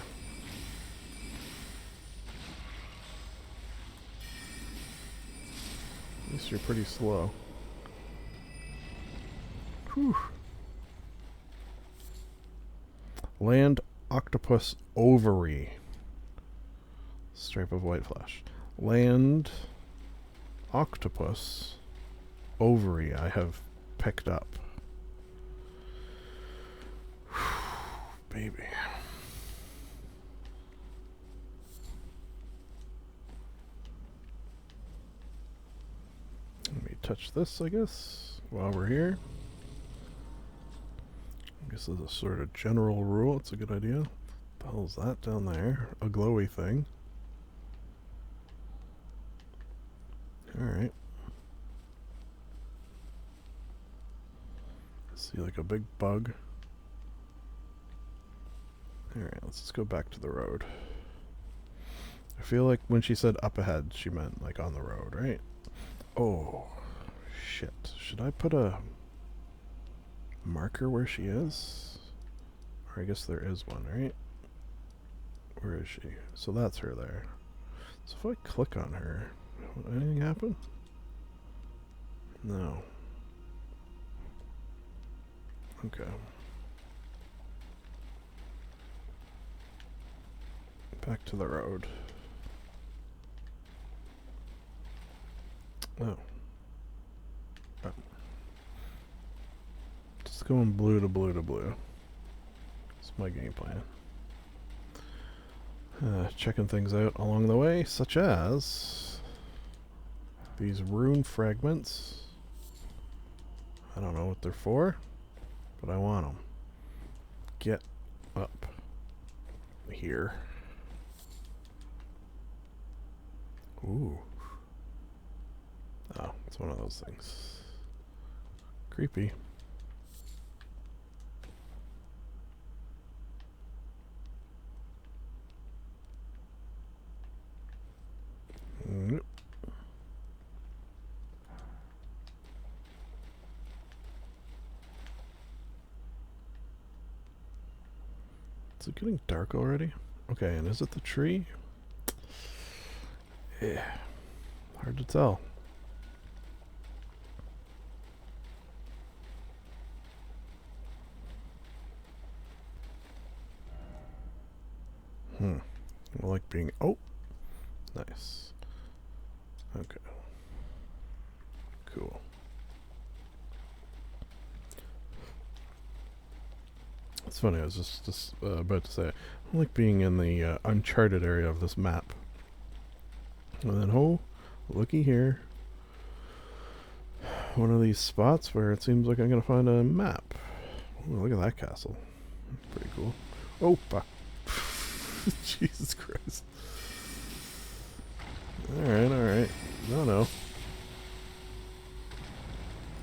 At least you're pretty slow. Whew. Land octopus ovary. Stripe of white flesh. Land octopus ovary I have picked up. Baby. Let me touch this, I guess, while we're here. I guess as a sort of general rule, it's a good idea. What the hell is that down there? A glowy thing. Alright. See like a big bug. Alright, let's just go back to the road. I feel like when she said up ahead, she meant like on the road, right? Oh, shit. Should I put a marker where she is? Or I guess there is one, right? Where is she? So that's her there. So if I click on her, will anything happen? No. Okay. Back to the road. Oh. Oh. Just going blue to blue to blue. That's my game plan. Checking things out along the way, such as these rune fragments. I don't know what they're for, but I want them. Get up here. Ooh. Oh, it's one of those things. Creepy. Nope. Is it getting dark already? Okay, and is it the tree? Yeah. Hard to tell. I like being... Oh! Nice. Okay. Cool. It's funny, I was just about to say, I like being in the uncharted area of this map. And then, oh, looky here. One of these spots where it seems like I'm going to find a map. Ooh, look at that castle. Pretty cool. Oh, fuck. Jesus Christ. Alright, alright. No.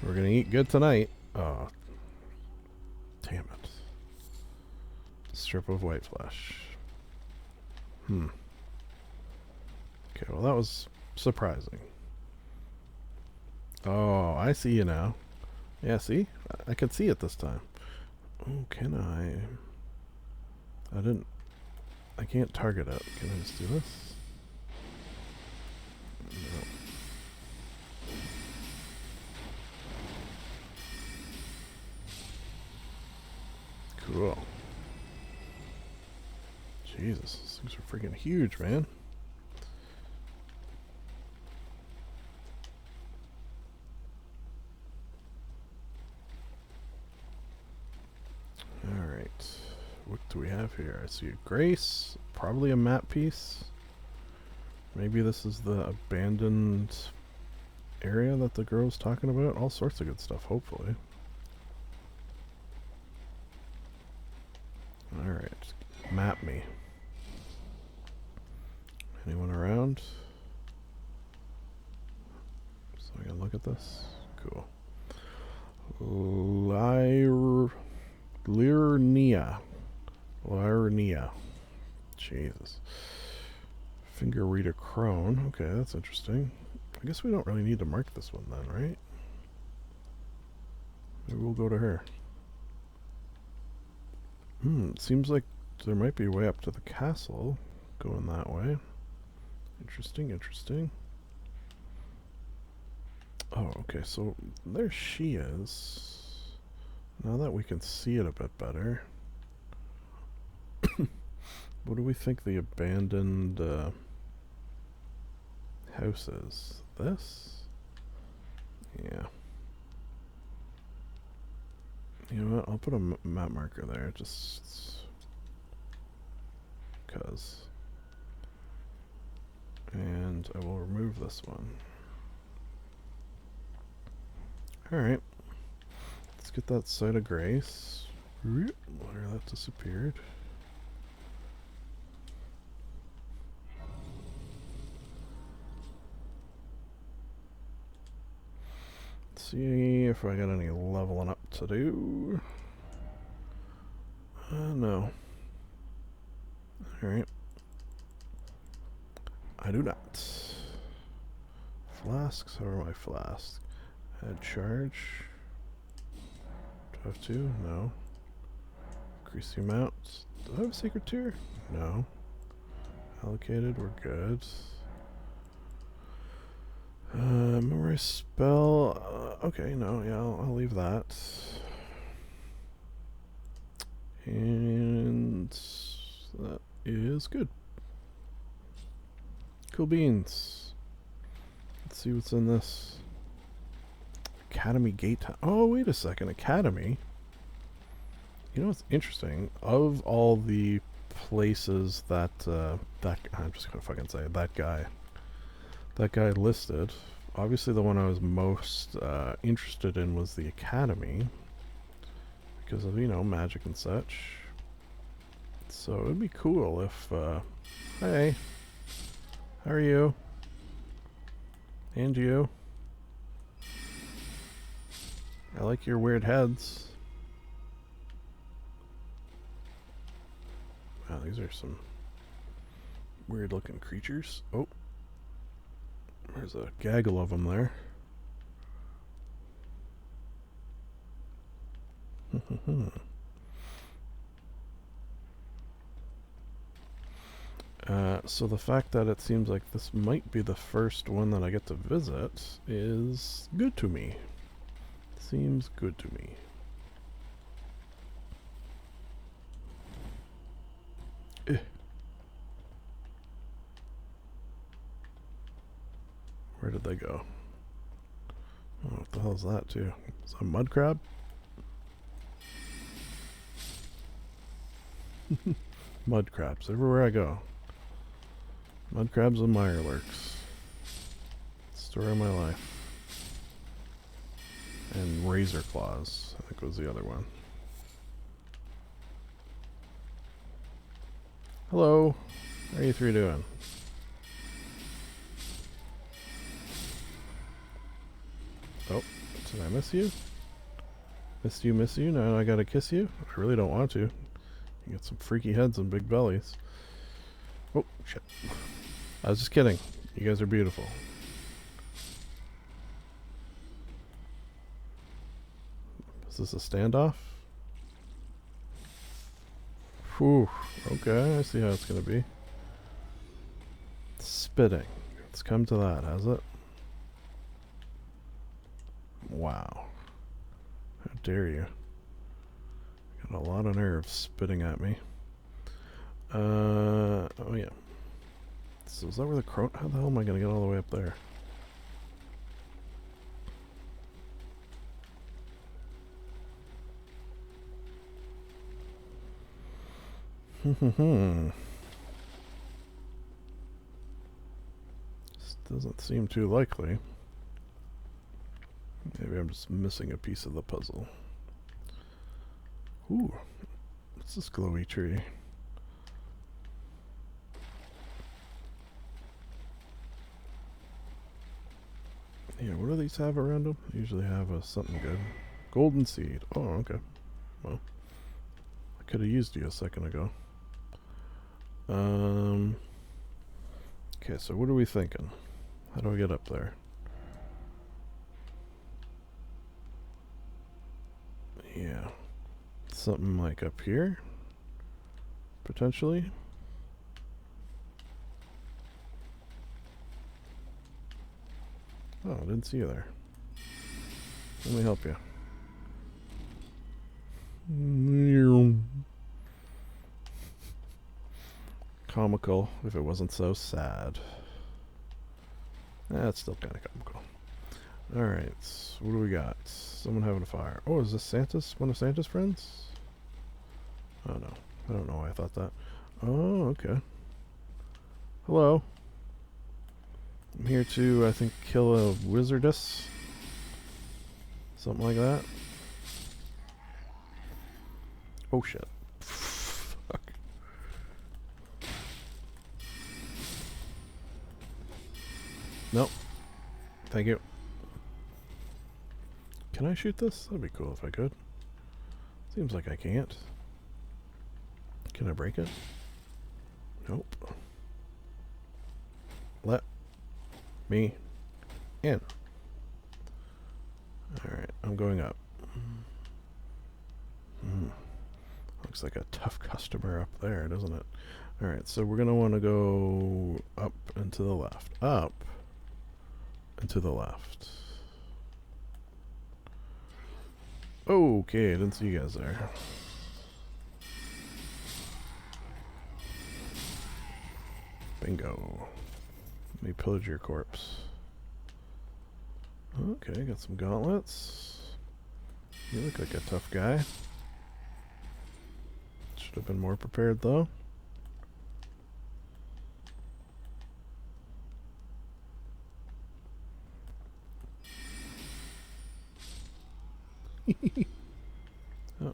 We're going to eat good tonight. Oh. Damn it. Strip of white flesh. Okay, well that was surprising. Oh, I see you now. Yeah, see? I could see it this time. Oh, can I? I can't target it. Can I just do this? No. Cool. Jesus, these things are freaking huge, man. Alright. What do we have here? I see a Grace. Probably a map piece. Maybe this is the abandoned area that the girl's talking about. All sorts of good stuff, hopefully. Alright. Map me. Anyone around? So I can look at this. Cool. Liurnia. Jesus. Finger reader crone. Okay, that's interesting. I guess we don't really need to mark this one then, right? Maybe we'll go to her. It seems like there might be a way up to the castle going that way. Interesting, interesting. Oh, okay, so there she is. Now that we can see it a bit better. What do we think the abandoned house is? This? Yeah. You know what? I'll put a map marker there, just because. And I will remove this one. Alright. Let's get that site of grace. Where that disappeared. Let's see if I got any leveling up to do. No. Alright. I do not. Flasks, how are my flasks? Add charge. Do I have to? No. Increase the amount. Do I have a secret tier? No. Allocated, we're good. Memorize spell. Okay, no, yeah, I'll leave that. And that is good. Cool beans. Let's see what's in this. Academy Gate. Oh, wait a second. Academy. You know what's interesting? Of all the places that I'm just gonna fucking say that guy listed. Obviously, the one I was most interested in was the Academy because of, you know, magic and such. So it would be cool if. Hey, how are you? And you? I like your weird heads. Wow, these are some weird looking creatures. Oh. There's a gaggle of them there. So the fact that it seems like this might be the first one that I get to visit is good to me. Seems good to me. Where did they go? Oh, what the hell is that too? Is that a mud crab? Mud crabs everywhere I go. Mud crabs and mirelurks. Story of my life. And razor claws, I think was the other one. Hello. How are you three doing? Oh, did I miss you? Miss you. Now I gotta kiss you? I really don't want to. You got some freaky heads and big bellies. Oh, shit. I was just kidding. You guys are beautiful. Is this a standoff? Whew. Okay, I see how it's gonna be. Spitting. It's come to that, has it? Wow. How dare you? Got a lot of nerves spitting at me. Oh yeah. So is that where the crone? How the hell am I gonna get all the way up there? This doesn't seem too likely. Maybe I'm just missing a piece of the puzzle. Ooh, what's this glowy tree? Yeah, what do these have around them? They usually have something good. Golden seed. Oh, okay. Well, I could have used you a second ago. Okay, so what are we thinking? How do I get up there? Yeah. Something like up here? Potentially? Oh, I didn't see you there. Let me help you. Comical, if it wasn't so sad. That's still kind of comical. Alright, so what do we got? Someone having a fire. Oh, is this Santa's? One of Santa's friends? Oh no, I don't know why I thought that. Oh, okay. Hello. I'm here to, I think, kill a wizardess. Something like that. Oh shit. Fuck. Nope. Thank you. Can I shoot this? That'd be cool if I could. Seems like I can't. Can I break it? Nope. Let me in. Alright, I'm going up. Looks like a tough customer up there, doesn't it? Alright, so we're going to want to go up and to the left. Up and to the left. Okay, I didn't see you guys there. Bingo. Let me pillage your corpse. Okay, got some gauntlets. You look like a tough guy. Should have been more prepared though. Oh.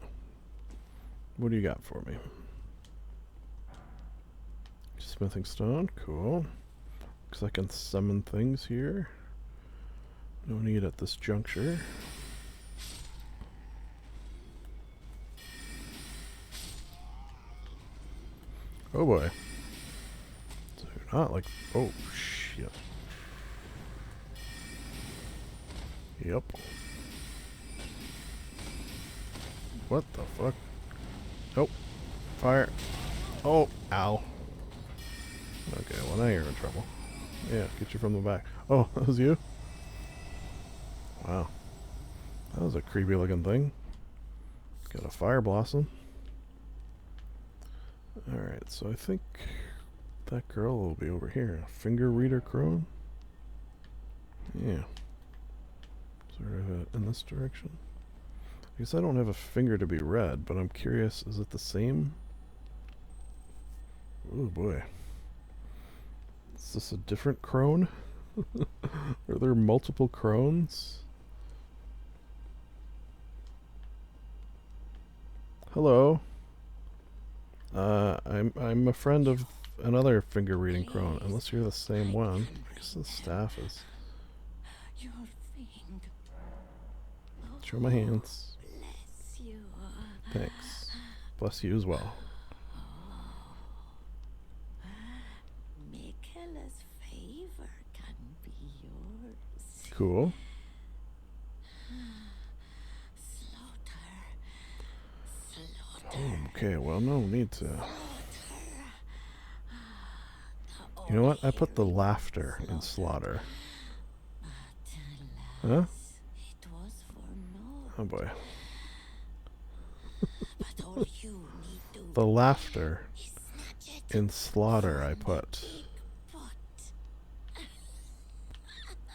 What do you got for me? Smithing stone, cool. Looks like I can summon things here. No need at this juncture. Oh boy. So you're not like, oh shit. Yep. What the fuck? Oh, fire. Oh, ow. Okay, well now you're in trouble. Yeah, get you from the back. Oh, that was you? Wow. That was a creepy looking thing. Got a fire blossom. Alright, so I think that girl will be over here. Finger reader crone? Yeah. Sort of in this direction. I guess I don't have a finger to be read, but I'm curious, is it the same Oh boy. Is this a different crone? Are there multiple crones? Hello. I'm a friend of another finger reading crone, unless you're the same one. I guess the staff is. Your finger. Show my hands. Bless you. Thanks. Bless you as well. Michaela's favor can be yours. Cool. Okay, well, no need to. You know what? I put the laughter in slaughter. Huh? Oh boy. The laughter in slaughter I put.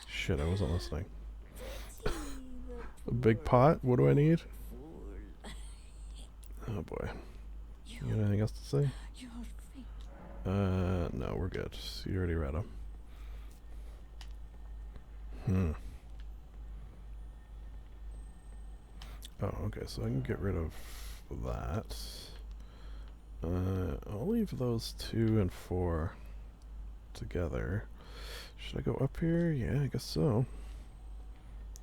Shit, I wasn't listening. A big pot? What do I need? Oh boy. You got anything else to say? No, we're good. You already read them. Oh, okay, so I can get rid of that. I'll leave those 2 and 4 together. Should I go up here? Yeah, I guess so.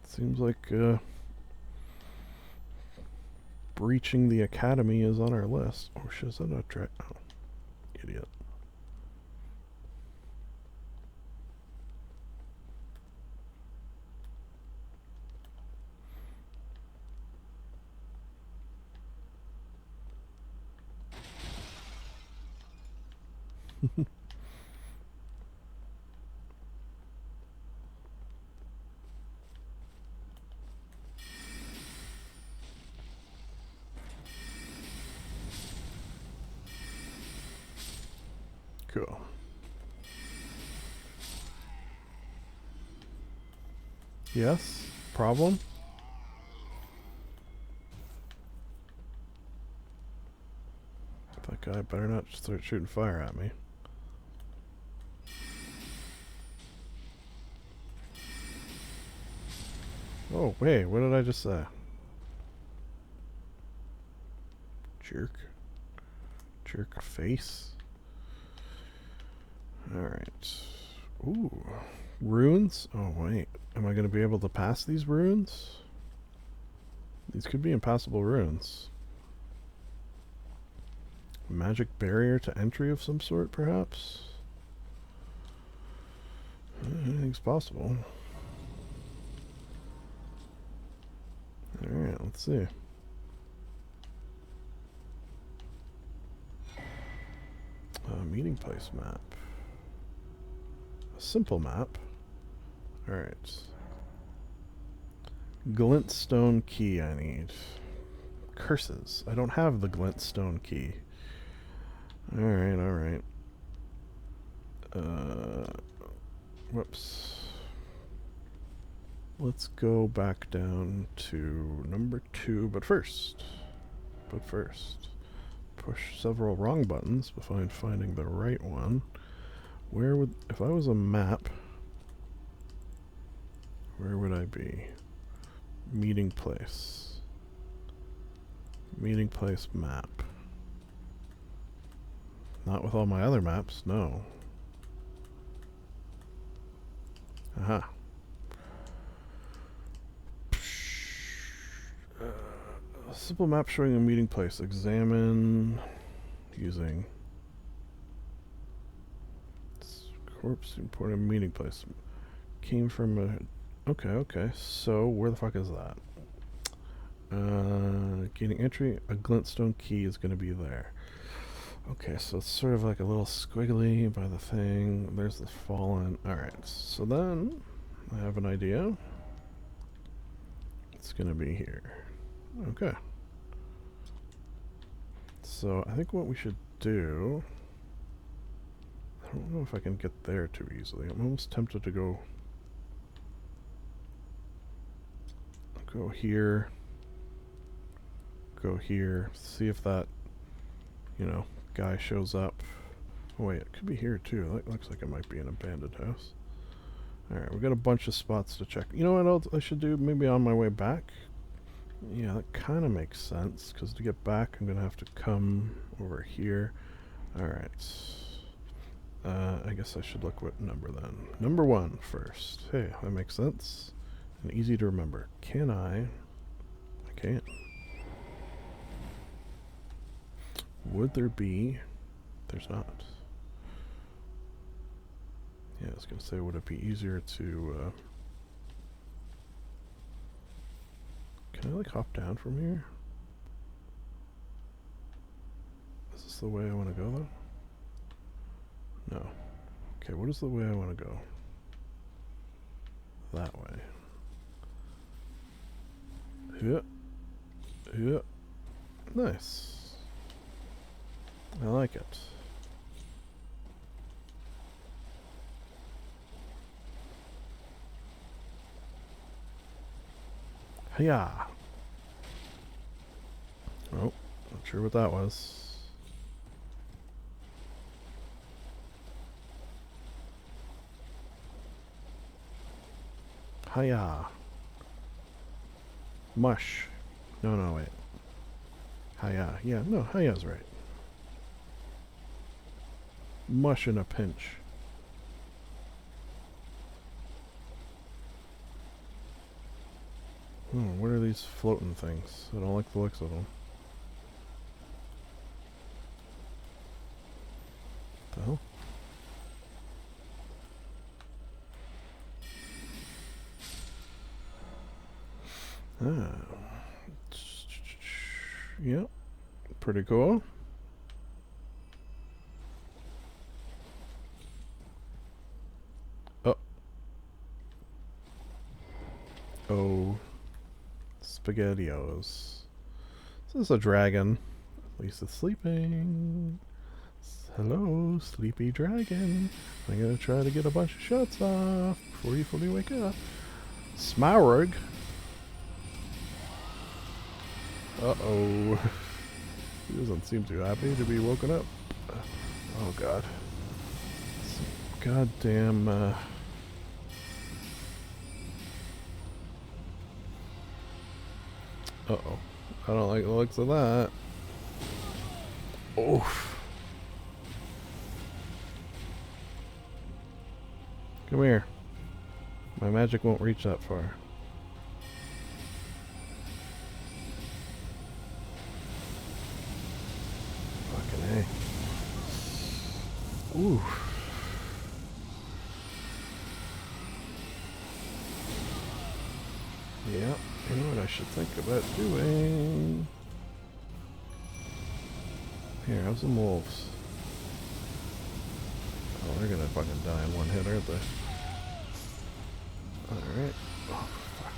Seems like, breaching the academy is on our list. Oh shit, is that not track? Oh, idiot. Cool. Yes? Problem? That guy better not start shooting fire at me. Oh, wait, what did I just say? Jerk. Jerk face. Alright. Ooh. Runes? Oh, wait. Am I going to be able to pass these runes? These could be impassable runes. Magic barrier to entry of some sort, perhaps? Anything's possible. Alright, let's see. Meeting place map. A simple map. Alright. Glintstone key I need. Curses. I don't have the glintstone key. Alright, alright. Whoops. Let's go back down to number 2, but first, push several wrong buttons before finding the right one. Where would, if I was a map, where would I be? Meeting place. Meeting place map. Not with all my other maps, no. Aha. A simple map showing a meeting place. Examine using corpse important meeting place. Came from a okay. So where the fuck is that? Gaining entry, a glintstone key is gonna be there. Okay, so it's sort of like a little squiggly by the thing. There's the fallen. Alright, so then I have an idea. It's gonna be here. Okay. So I think what we should do, I don't know if I can get there too easily. I'm almost tempted to go here, go here, see if that, you know, guy shows up. Oh, wait, it could be here too. That looks like it might be an abandoned house. Alright, we got a bunch of spots to check. You know what else I should do? Maybe on my way back? Yeah, that kind of makes sense, because to get back, I'm going to have to come over here. Alright. I guess I should look what number then. Number 1 first. Hey, that makes sense. And easy to remember. Can I? I can't. Would there be? There's not. Yeah, I was going to say, would it be easier to... Can I, like, hop down from here? Is this the way I want to go, though? No. Okay, what is the way I want to go? That way. Yeah. Yeah. Nice. I like it. Hiya! Oh, not sure what that was. Hiya! Mush. No, wait. Hiya. Yeah, no, hiya's right. Mush in a pinch. What are these floating things? I don't like the looks of them. What the hell? Yeah, pretty cool. Oh, SpaghettiOs. This is a dragon. At least it's sleeping. Hello, sleepy dragon. I'm gonna try to get a bunch of shots off before you fully wake up. Smaug. Uh-oh. He doesn't seem too happy to be woken up. Oh, God. Some goddamn, Uh-oh. I don't like the looks of that. Oof. Come here. My magic won't reach that far. Fucking A. Ooh. Yeah, you know what I should think about doing? Here, have some wolves. Oh, they're gonna fucking die in one hit, aren't they? Alright. Oh, fuck.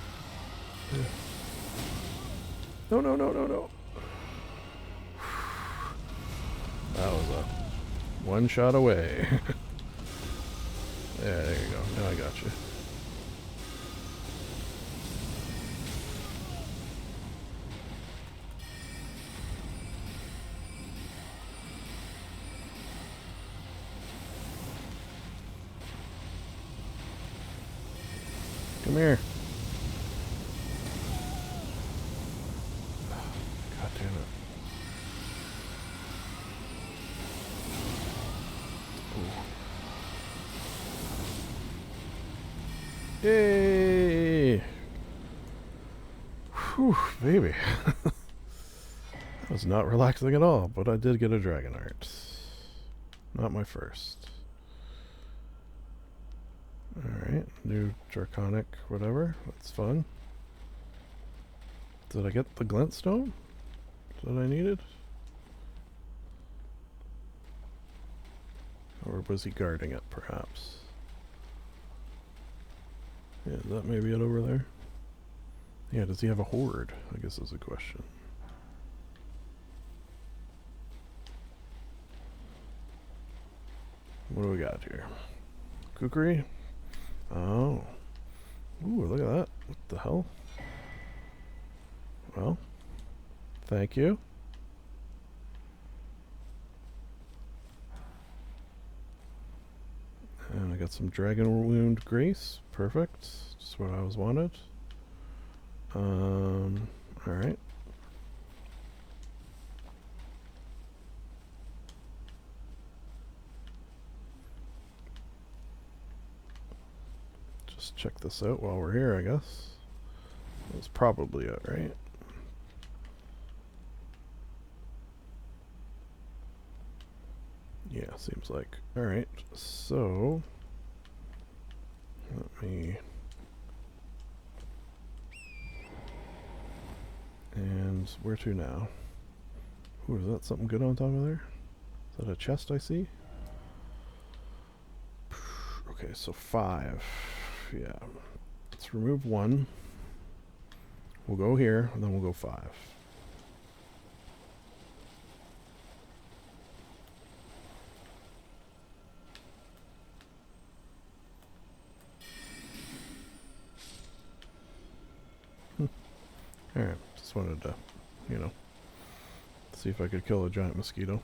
No. That was a one shot away. Yeah, there you go. Now I got you. Come here. God damn it. Ooh. Yay! Whew, baby. That was not relaxing at all, but I did get a dragon art. Not my first. Alright, new draconic whatever. That's fun. Did I get the glintstone that I needed? Or was he guarding it, perhaps? Yeah, is that maybe it over there? Yeah, does he have a horde? I guess is the question. What do we got here? Kukri? Oh. Ooh, look at that. What the hell? Well, thank you. got some Dragon Wound Grace. Perfect. Just what I was wanted. Alright. Just check this out while we're here, I guess. That's probably it, right? Yeah, seems like. Alright, so let me... And where to now? Ooh, is that something good on top of there? Is that a chest I see? Okay, so 5. Yeah. Let's remove 1. We'll go here, and then we'll go 5. Alright, just wanted to, you know, see if I could kill a giant mosquito.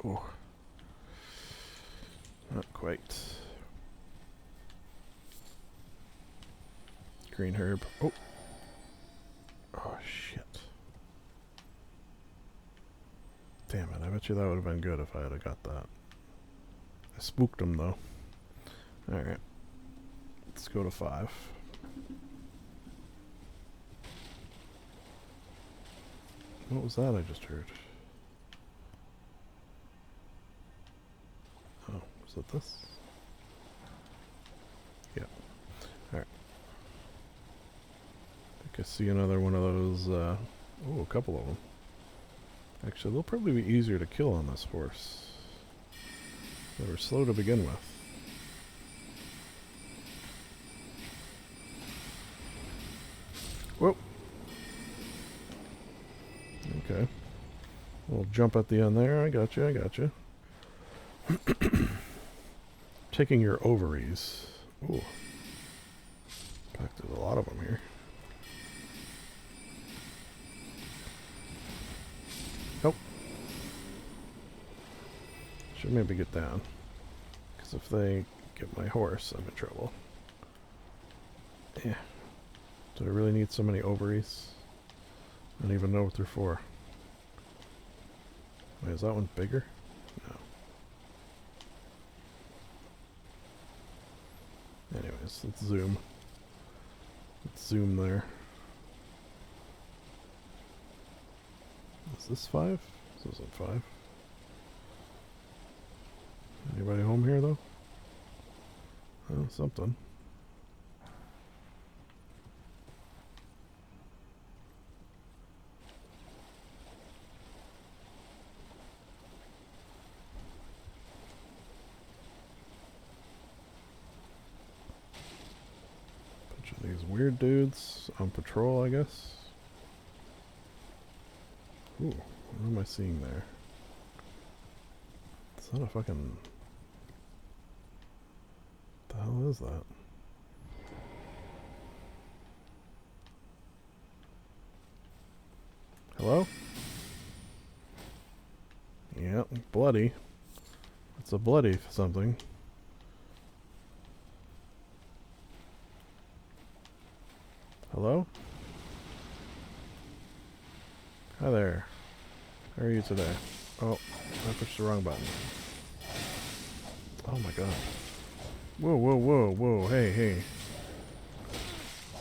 Oh. Not quite. Green herb. Oh. Oh, shit. Damn it, I bet you that would have been good if I had got that. I spooked him, though. Alright. Let's go to 5. What was that I just heard? Oh, was it this? Yeah. Alright. I think I see another one of those, oh, a couple of them. Actually, they'll probably be easier to kill on this horse. They were slow to begin with. Whoa. Okay. We'll jump at the end there. I got you. I got you. Taking your ovaries. Ooh. In fact, there's a lot of them here. Nope. Should maybe get down. Because if they get my horse, I'm in trouble. Yeah. Do I really need so many ovaries? I don't even know what they're for. Wait, is that one bigger? No. Anyways, let's zoom. Let's zoom there. Is this 5? This isn't 5. Anybody home here, though? Oh, something. These weird dudes on patrol, I guess. Ooh, what am I seeing there? It's not a fucking... What the hell is that? Hello? Yeah, bloody. It's a bloody something. Hello? Hi there. How are you today? Oh, I pushed the wrong button. Oh my god. Whoa, whoa, whoa, whoa, hey, hey.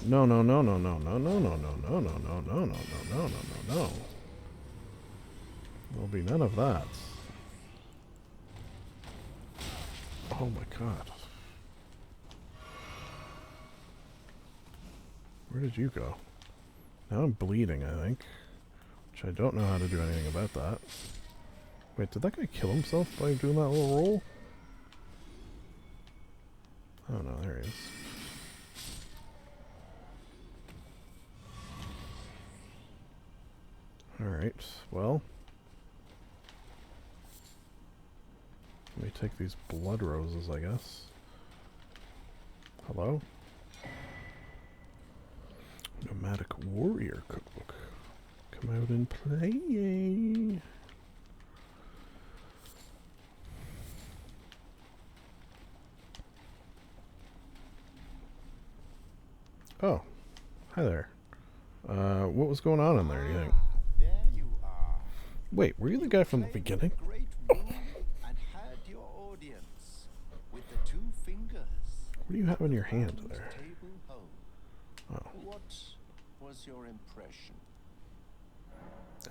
No, no, no, no, no, no, no, no, no, no, no, no, no, no, no, no, no, no, no. There'll be none of that. Oh my god. Where did you go? Now I'm bleeding, I think. Which I don't know how to do anything about that. Wait, did that guy kill himself by doing that little roll? Oh no, there he is. Alright, well. Let me take these blood roses, I guess. Hello? Nomadic Warrior Cookbook. Come out and play. Hi there. What was going on in there, do you think? There you are. Wait, were you the guy from the beginning? Great room and had your audience with the two fingers. What do you have in your hand there? Table home. Oh. What was your impression?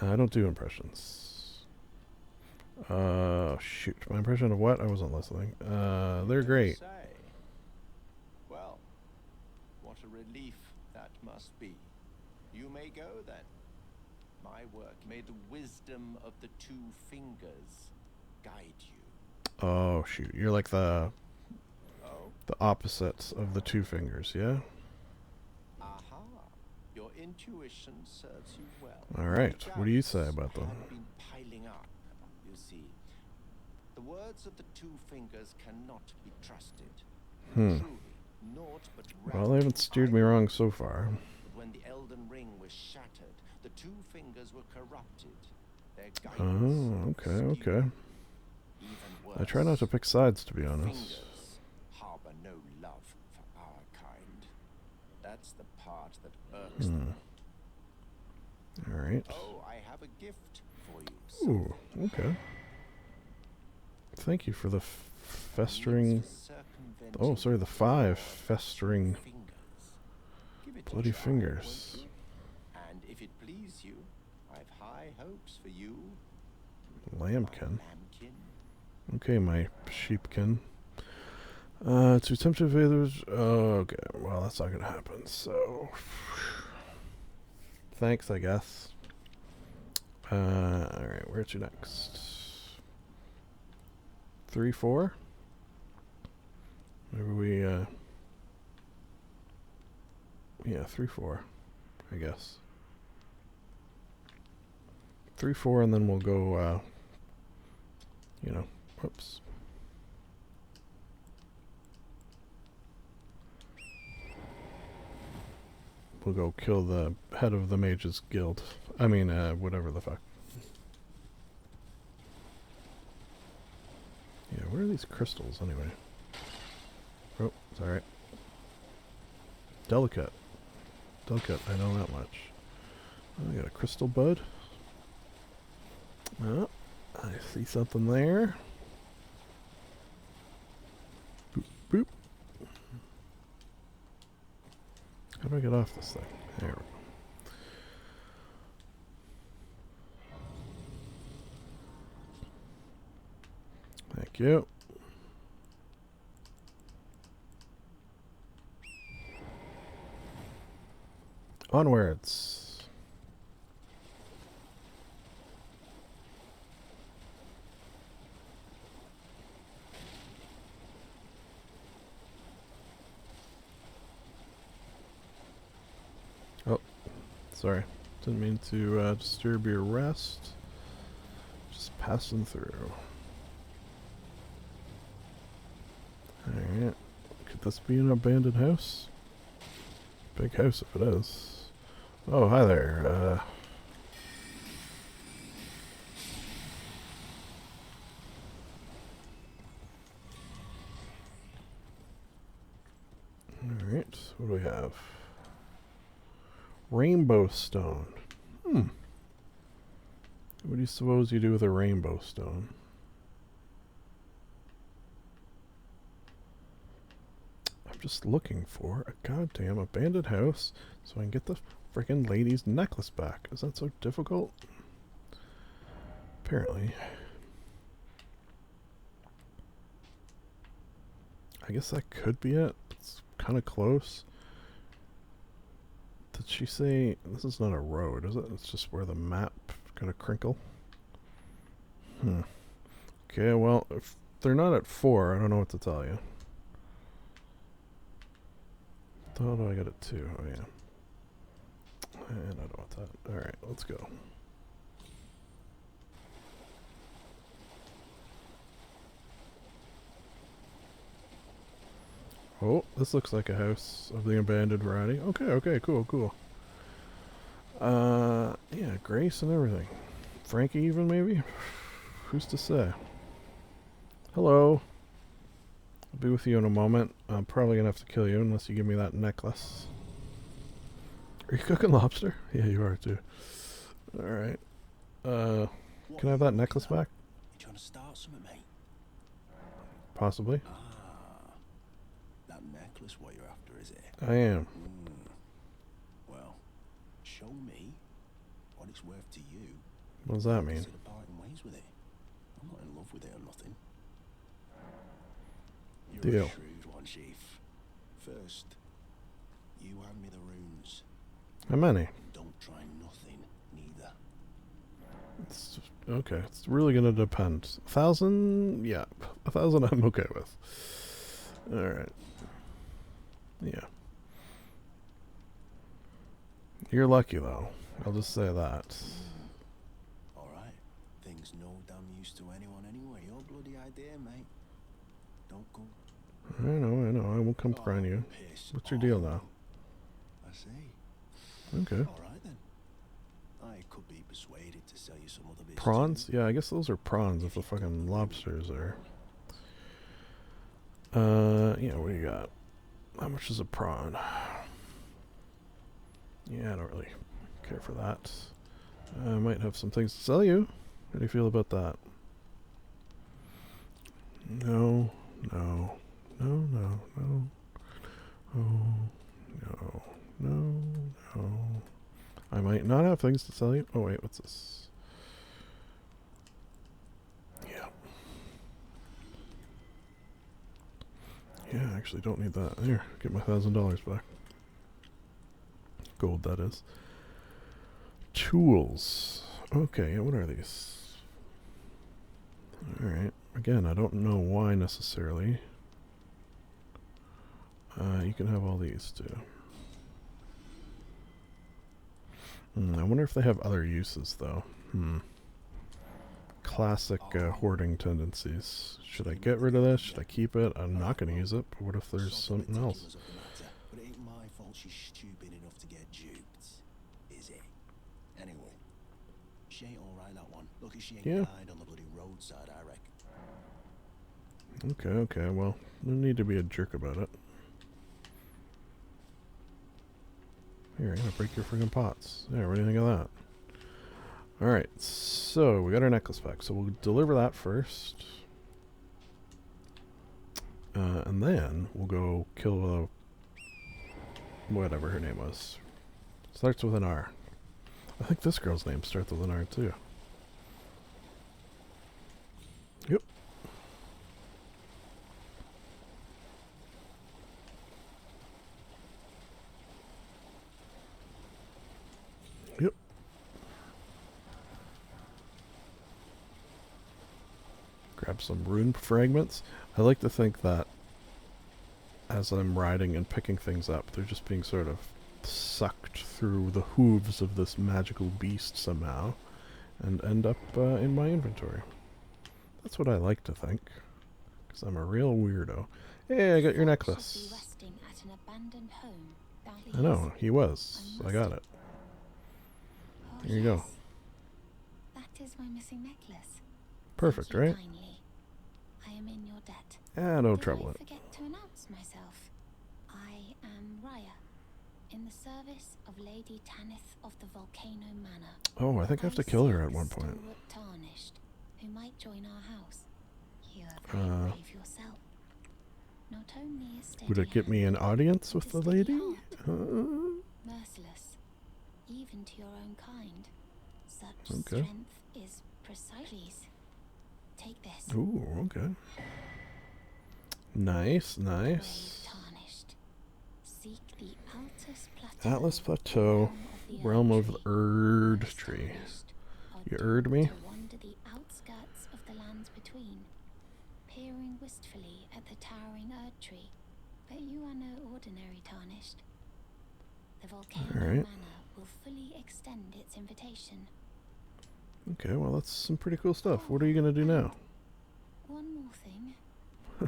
I don't do impressions. Shoot. My impression of what? I wasn't listening. They're great. Say. Well, what a relief that must be. You may go then. My work may the wisdom of the two fingers guide you. Oh, shoot. You're like the Oh? opposites of the two fingers, yeah? Aha. Your intuition serves you well. Alright. What do you say about them? Have been piling up, you see. The words of the two fingers cannot be trusted. Truly, naught but Well, they haven't steered me wrong so far. But when the Elden Ring was shattered, the two fingers were corrupted. Their guidance Oh, okay, skewed. okay. Even I try not to worse, pick sides, to be the honest. fingers harbor no love for our kind. That's the part that irks them. Alright. Oh, I have a gift for you. Ooh, okay. Thank you for the festering... Oh, sorry, the 5 festering bloody fingers. And if it please you, I've high hopes for you. Lambkin. Lambkin. Okay, my sheepkin. To attempt to evade those... okay, well, that's not gonna happen, so... Thanks, I guess. Alright, where to next? 3, 4? Maybe we, yeah, 3, 4, I guess. 3, 4, and then we'll go, you know, whoops. We'll go kill the head of the Mages Guild. I mean, whatever the fuck. Yeah, where are these crystals, anyway? Oh, it's alright. Delicate. Delicate, I know that much. Oh, I got a crystal bud. Oh, I see something there. Boop, boop. How do I get off this thing? There we go. Thank you. Onwards. Oh, sorry. Didn't mean to disturb your rest. Just passing through. Alright. Could this be an abandoned house? Big house if it is. Oh, hi there. Alright, what do we have? Rainbow stone. What do you suppose you do with a rainbow stone? I'm just looking for a goddamn abandoned house so I can get the freaking lady's necklace back. Is that so difficult? Apparently. I guess that could be it. It's kind of close. Did she say... This is not a road, is it? It's just where the map kind of crinkle. Okay, well, if they're not at 4, I don't know what to tell you. How do I get it 2? Oh, yeah. And I don't want that. Alright, let's go. Oh, this looks like a house of the abandoned variety. Okay, okay, cool, cool. Yeah, Grace and everything. Frankie even, maybe? Who's to say? Hello. I'll be with you in a moment. I'm probably gonna have to kill you unless you give me that necklace. Are you cooking lobster? Yeah, you are too. Alright. Can I have that necklace back? You trying to start something, mate? Possibly. Ah, that necklace what you're after, is it? I am. Well, show me what it's worth to you. What does that mean? Consider parting ways with it. I'm not in love with it or nothing. You're Deal. a shrewd one, Chief. First, you hand me the runes. How many? And don't try nothing, neither. It's okay. It's really gonna depend. 1,000? Yeah. 1,000 I'm okay with. Alright. Yeah. You're lucky though. I'll just say that. Alright. Things no damn use to anyone anyway. Your bloody idea, mate. Don't go. I know. I won't come crying you. Piss What's your deal off. now? I see. Okay. Alright then. I could be persuaded to sell you some other bits. Prawns? too. Yeah, I guess those are prawns if the fucking lobsters are. Yeah, what do you got? How much is a prawn? Yeah, I don't really care for that. I might have some things to sell you. How do you feel about that? No. I might not have things to sell you. Oh wait, what's this? Yeah. Yeah, I actually don't need that. Here, get my $1,000 back. Gold, that is. Tools. Okay, what are these? Alright. Again, I don't know why necessarily. You can have all these too. I wonder if they have other uses though. Classic hoarding tendencies. Should I get rid of this? Should I keep it? I'm not going to use it, but what if there's something else? But it ain't my fault she's stupid enough to get duped, is it? Anyway, she ain't alright, that one. Look, she ain't died on the bloody roadside, I reckon. Okay, well, no need to be a jerk about it. Here, I'm gonna break your friggin' pots. There, what do you think of that? Alright, so we got our necklace back, so we'll deliver that first. And then we'll go kill whatever her name was. Starts with an R. I think this girl's name starts with an R too. Yep. Yep. Grab some rune fragments. I like to think that as I'm riding and picking things up, they're just being sort of sucked through the hooves of this magical beast somehow and end up in my inventory. That's what I like to think, because I'm a real weirdo. Hey, I got your necklace. I know, he was. I got it. Here you go. That is my missing necklace. Perfect, right? Kindly. I am in your debt. Ah, no trouble. I forget to announce myself. I am Raya, in the service of Lady Tanith of the Volcano Manor. Oh, I think I have to kill her at one point. Tarnished, who might join our house. You are very brave yourself. Not only a Would it get me an audience with the lady? Merciless, even to your own kind. Such Okay. strength is precisely. Take this. Ooh, okay. Nice, nice. Tarnished. Seek the Altus Plateau. Atlas Plateau, realm of the Erd Tree. You Erd me? To wander the outskirts of the lands between, peering wistfully at the towering Erd Tree. But you are no ordinary Tarnished. The Volcano Manor will fully extend its invitation. Okay, well that's some pretty cool stuff. What are you gonna do now? One more thing.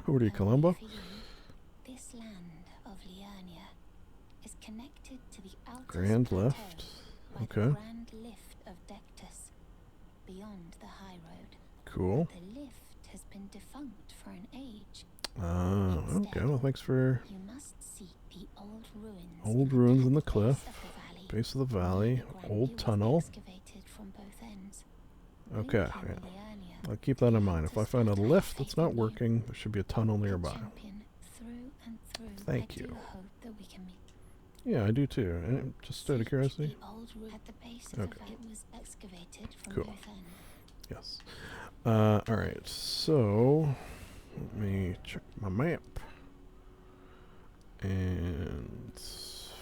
What are you, Columbo? This land of Liurnia is connected to the Altus Grand Plateau left. by Okay. the Grand Lift of Dectus, beyond the high road. Cool. The lift has been defunct for an age. Okay, well thanks for You must seek the old ruins. old ruins in the base cliff. of the valley. Base of the valley, old tunnel. Okay, yeah. I'll keep that in mind. If I find a lift that's not working, there should be a tunnel nearby. Thank you. Yeah, I do too. And just out of curiosity. Okay. Cool. Yes. Alright, so let me check my map and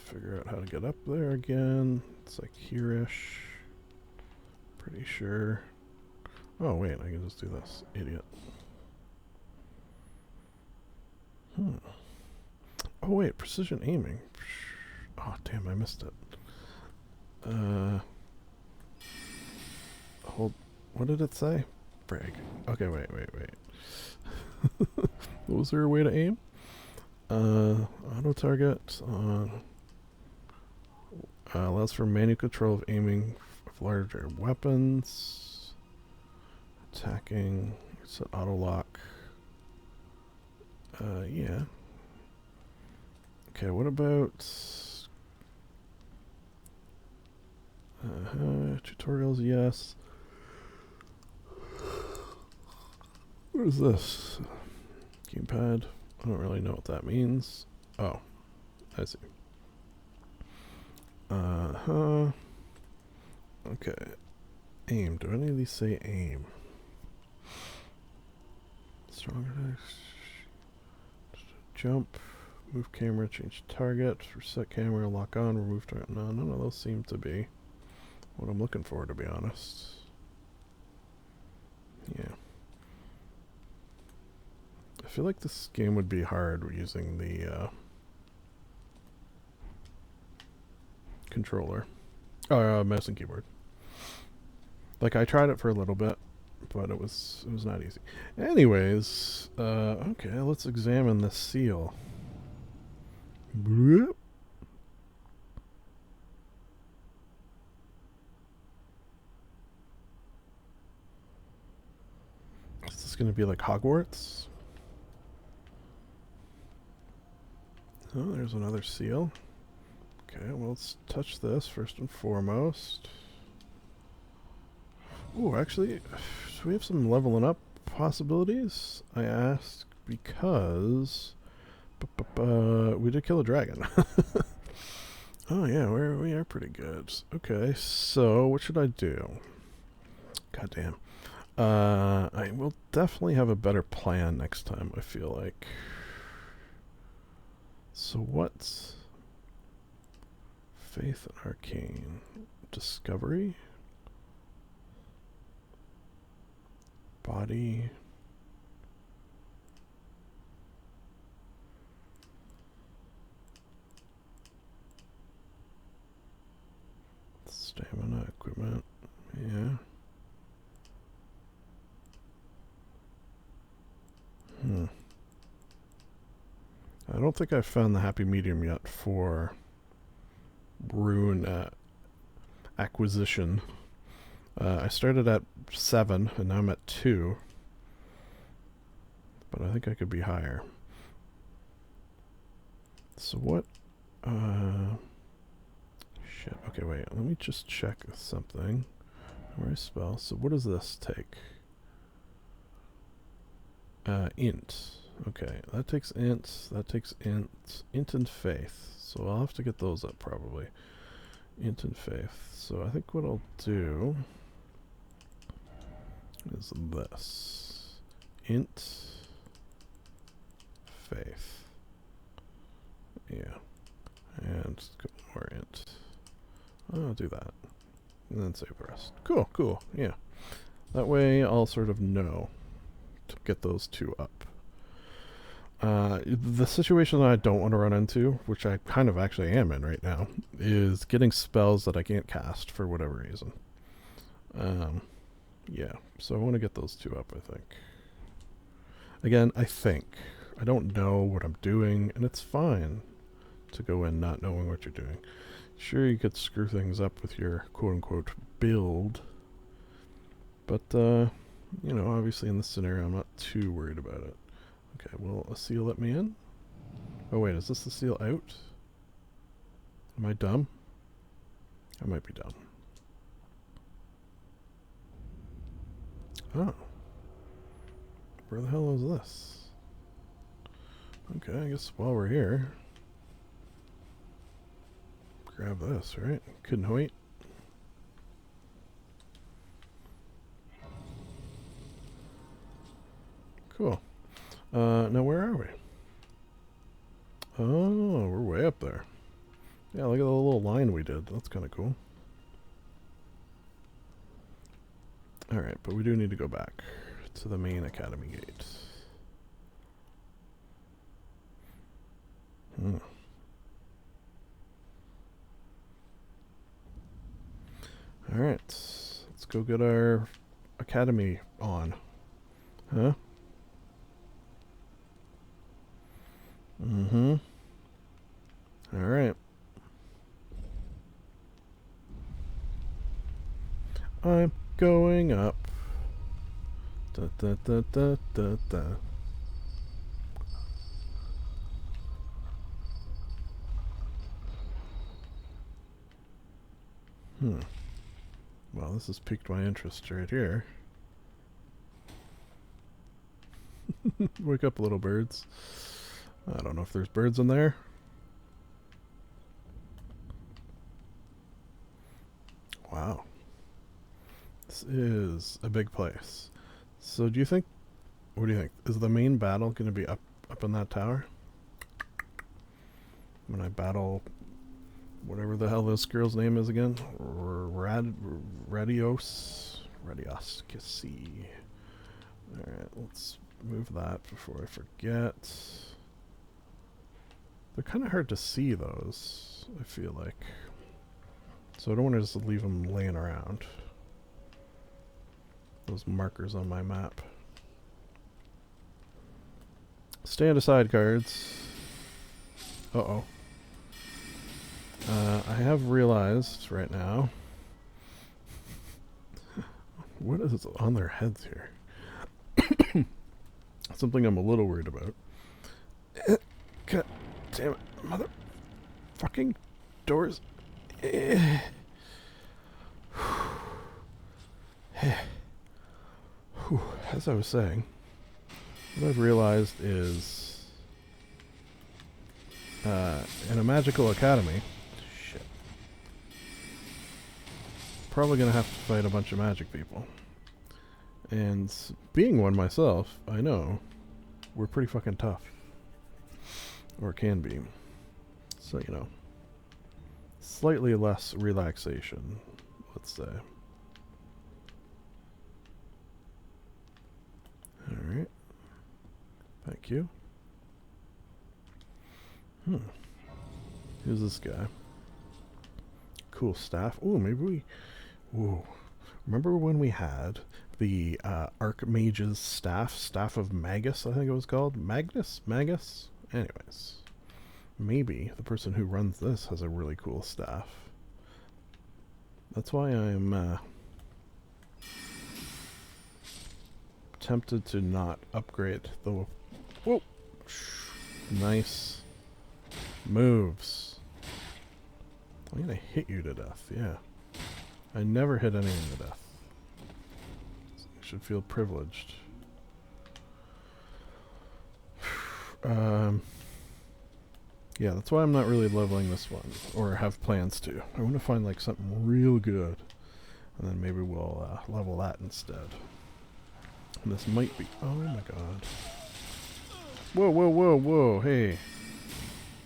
figure out how to get up there again. It's like here-ish. Pretty sure. Oh wait, I can just do this. Idiot. Oh wait, precision aiming. Oh damn, I missed it. Hold. What did it say? Brag. Okay, wait. Was there a way to aim? Auto target on. Allows for manual control of aiming of larger weapons. Attacking. It's an auto lock. Yeah. Okay, what about tutorials? Yes. What is this? Gamepad. I don't really know what that means. Oh, I see. Okay. Aim. Do any of these say aim? Stronger. Jump. Move camera. Change target. Reset camera. Lock on. Remove target. No, none of those seem to be what I'm looking for, to be honest. Yeah. I feel like this game would be hard using the controller. Oh, mouse and keyboard. Like, I tried it for a little bit, but it was not easy. Anyways, okay, let's examine the seal. Bloop. Is this going to be like Hogwarts? Oh, there's another seal. Okay, well, let's touch this first and foremost. Oh, actually, do we have some leveling up possibilities? I ask because we did kill a dragon. Oh yeah, we are pretty good. Okay, so what should I do? Goddamn. I will definitely have a better plan next time, I feel like. So what's Faith and Arcane? Discovery? Body? Stamina, equipment, yeah. I don't think I've found the happy medium yet for rune acquisition. I started at 7 and now I'm at 2. But I think I could be higher. So what? Shit. Okay, wait. Let me just check something. Where I spell. So what does this take? Int. Okay, that takes int. That takes int. Int and faith. So I'll have to get those up probably. Int and faith. So I think what I'll do is this. Int. Faith. Yeah. And go more int. I'll do that. And then save the rest. Cool, cool. Yeah. That way I'll sort of know to get those two up. The situation that I don't want to run into, which I kind of actually am in right now, is getting spells that I can't cast for whatever reason. Yeah, so I want to get those two up, I think. Again, I think. I don't know what I'm doing, and it's fine to go in not knowing what you're doing. Sure, you could screw things up with your quote-unquote build, but, you know, obviously in this scenario I'm not too worried about it. Okay, will a seal let me in? Oh wait, is this the seal out? Am I dumb? I might be dumb. Oh. Where the hell is this? Okay, I guess while we're here, grab this, right? Couldn't wait. Cool. Now where are we? Oh, we're way up there. Yeah, look at the little line we did. That's kind of cool. Alright, but we do need to go back to the main academy gate. Alright, let's go get our academy on. Huh? Mm-hmm. Alright. I'm going up. Da da da da da da. Well, this has piqued my interest right here. Wake up, little birds. I don't know if there's birds in there. Wow. This is a big place. So do you think, what do you think? Is the main battle going to be up in that tower? When I battle whatever the hell this girl's name is again? Radios Cassie. Alright, let's move that before I forget. They're kind of hard to see, those, I feel like. So I don't want to just leave them laying around. Those markers on my map. Stand aside, cards. Uh-oh. I have realized right now... What is on their heads here? Something I'm a little worried about. God damn it. Mother... fucking doors. As I was saying, what I've realized is in a magical academy, shit, probably gonna have to fight a bunch of magic people. And being one myself, I know we're pretty fucking tough. Or can be. So, you know, slightly less relaxation, let's say. Alright. Thank you. Who's this guy? Cool staff. Ooh, maybe we... Ooh. Remember when we had the Archmage's staff? Staff of Magus, I think it was called? Magnus? Magus? Anyways. Maybe the person who runs this has a really cool staff. That's why I'm tempted to not upgrade the... Whoa! Nice moves. I'm gonna hit you to death, yeah. I never hit anyone to death. You should feel privileged. Yeah, that's why I'm not really leveling this one, or have plans to. I want to find like something real good, and then maybe we'll level that instead. And this might be... Oh my god. Whoa, whoa, whoa, whoa, hey.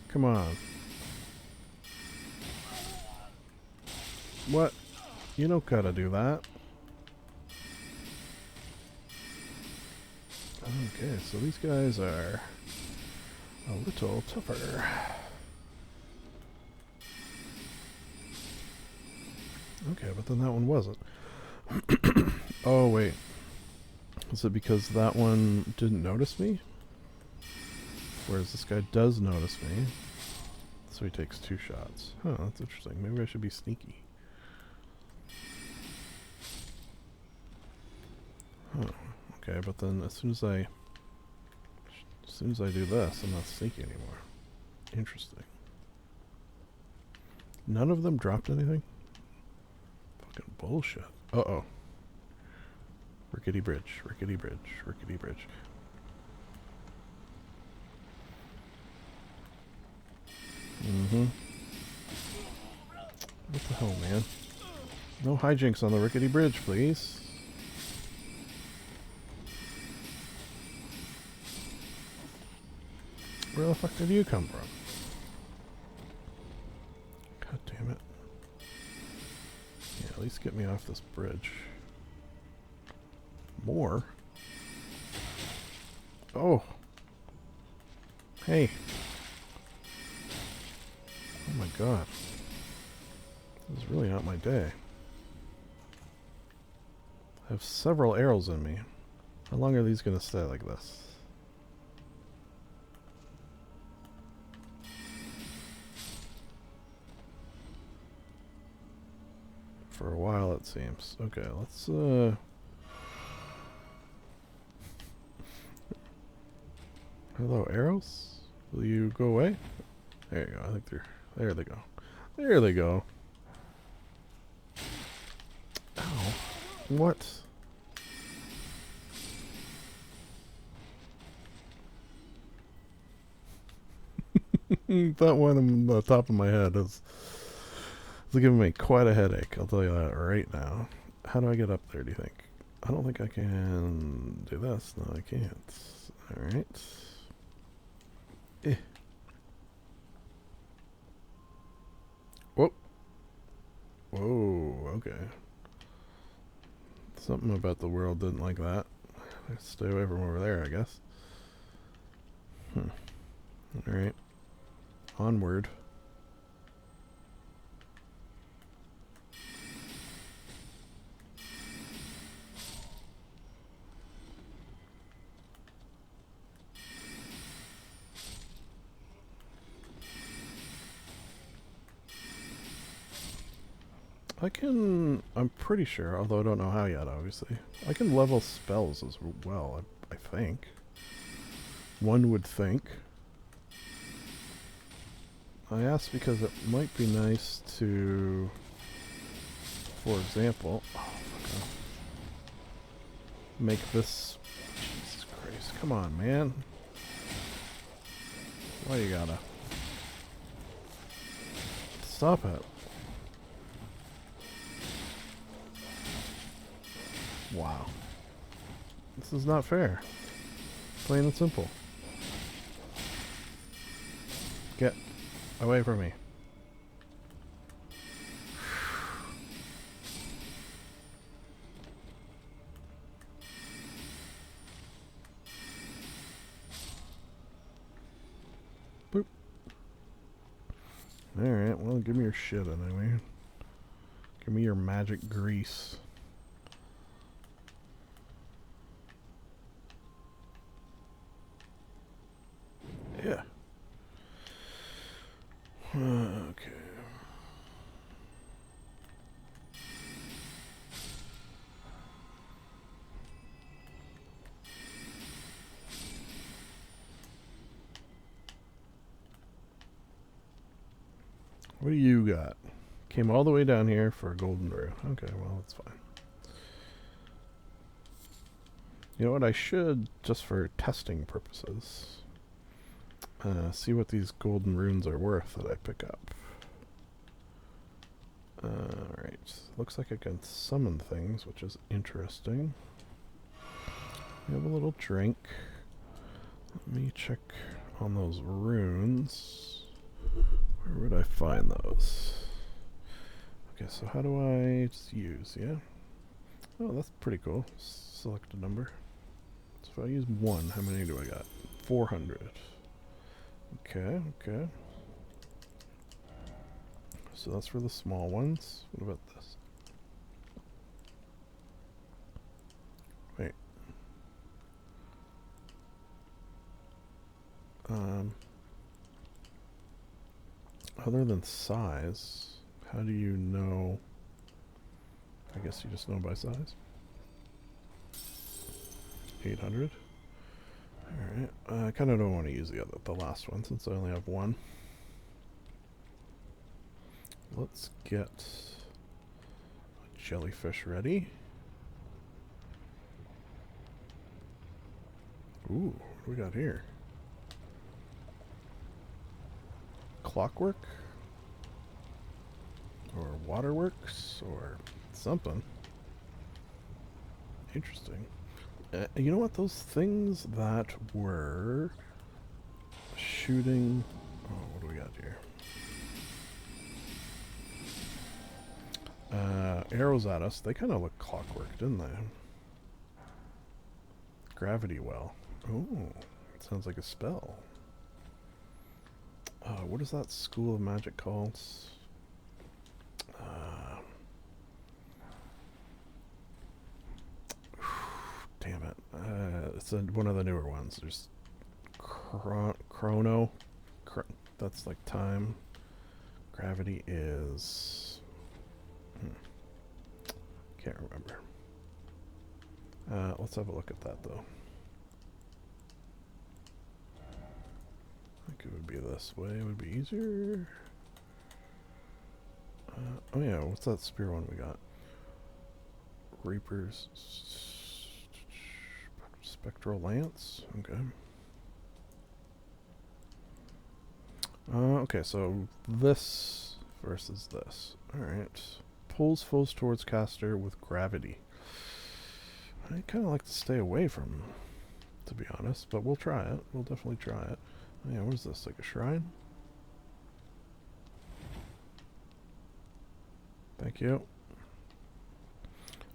Come on. What? You don't gotta do that. Okay, so these guys are a little tougher. Okay, but then that one wasn't. Oh, wait. Is it because that one didn't notice me? Whereas this guy does notice me. So he takes 2 shots. Huh, that's interesting. Maybe I should be sneaky. Huh. Okay, but then as soon as I do this, I'm not sneaky anymore. Interesting. None of them dropped anything? bullshit. Uh-oh. Rickety bridge, rickety bridge, rickety bridge. Mm-hmm. What the hell, man? No hijinks on the rickety bridge, please. Where the fuck did you come from? God damn it. Yeah, at least get me off this bridge. More? Oh! Hey! Oh my god. This is really not my day. I have several arrows in me. How long are these going to stay like this? For a while, it seems. Okay, let's, Hello, arrows? Will you go away? There you go. I think they're... There they go. There they go. Ow. What? That one on the top of my head is giving me quite a headache. I'll tell you that right now. How do I get up there, do you think? I don't think I can do this. No, I can't. Alright. Eh. Whoa. Whoa, okay. Something about the world didn't like that. Stay away from over there, I guess. Alright. Onward. I'm pretty sure, although I don't know how yet, obviously. I can level spells as well, I think. One would think. I asked because it might be nice to, for example, make this... Jesus Christ, come on, man. Why you gotta... Stop it. Wow. This is not fair. Plain and simple. Get away from me. Boop. Alright, well, give me your shit anyway. Give me your magic grease. Yeah. Okay. What do you got? Came all the way down here for a golden brew. Okay, well, that's fine. You know what? I should, just for testing purposes, see what these golden runes are worth that I pick up. Alright, looks like I can summon things, which is interesting. We have a little drink. Let me check on those runes. Where would I find those? Okay, so how do I just use, yeah? Oh, that's pretty cool. Select a number. So if I use 1, how many do I got? 400. Okay, okay. So that's for the small ones. What about this? Wait. Other than size, how do you know? I guess you just know by size. 800. Alright, I kind of don't want to use the last one since I only have 1. Let's get a jellyfish ready. Ooh, what do we got here? Clockwork? Or waterworks? Or something. Interesting. You know what? Those things that were shooting... Oh, what do we got here? Arrows at us. They kind of look clockwork, didn't they? Gravity well. Oh, it sounds like a spell. What is that school of magic called? Damn it. It's one of the newer ones. There's chrono. That's like time. Gravity is... Can't remember. Let's have a look at that, though. I think it would be this way. It would be easier. Oh yeah, what's that spear one we got? Reaper's Spectral Lance? Okay. Okay, so this versus this. Alright. Pulls foes towards caster with gravity. I kind of like to stay away from, to be honest, but we'll try it. We'll definitely try it. Oh, yeah, what is this? Like a shrine? Thank you.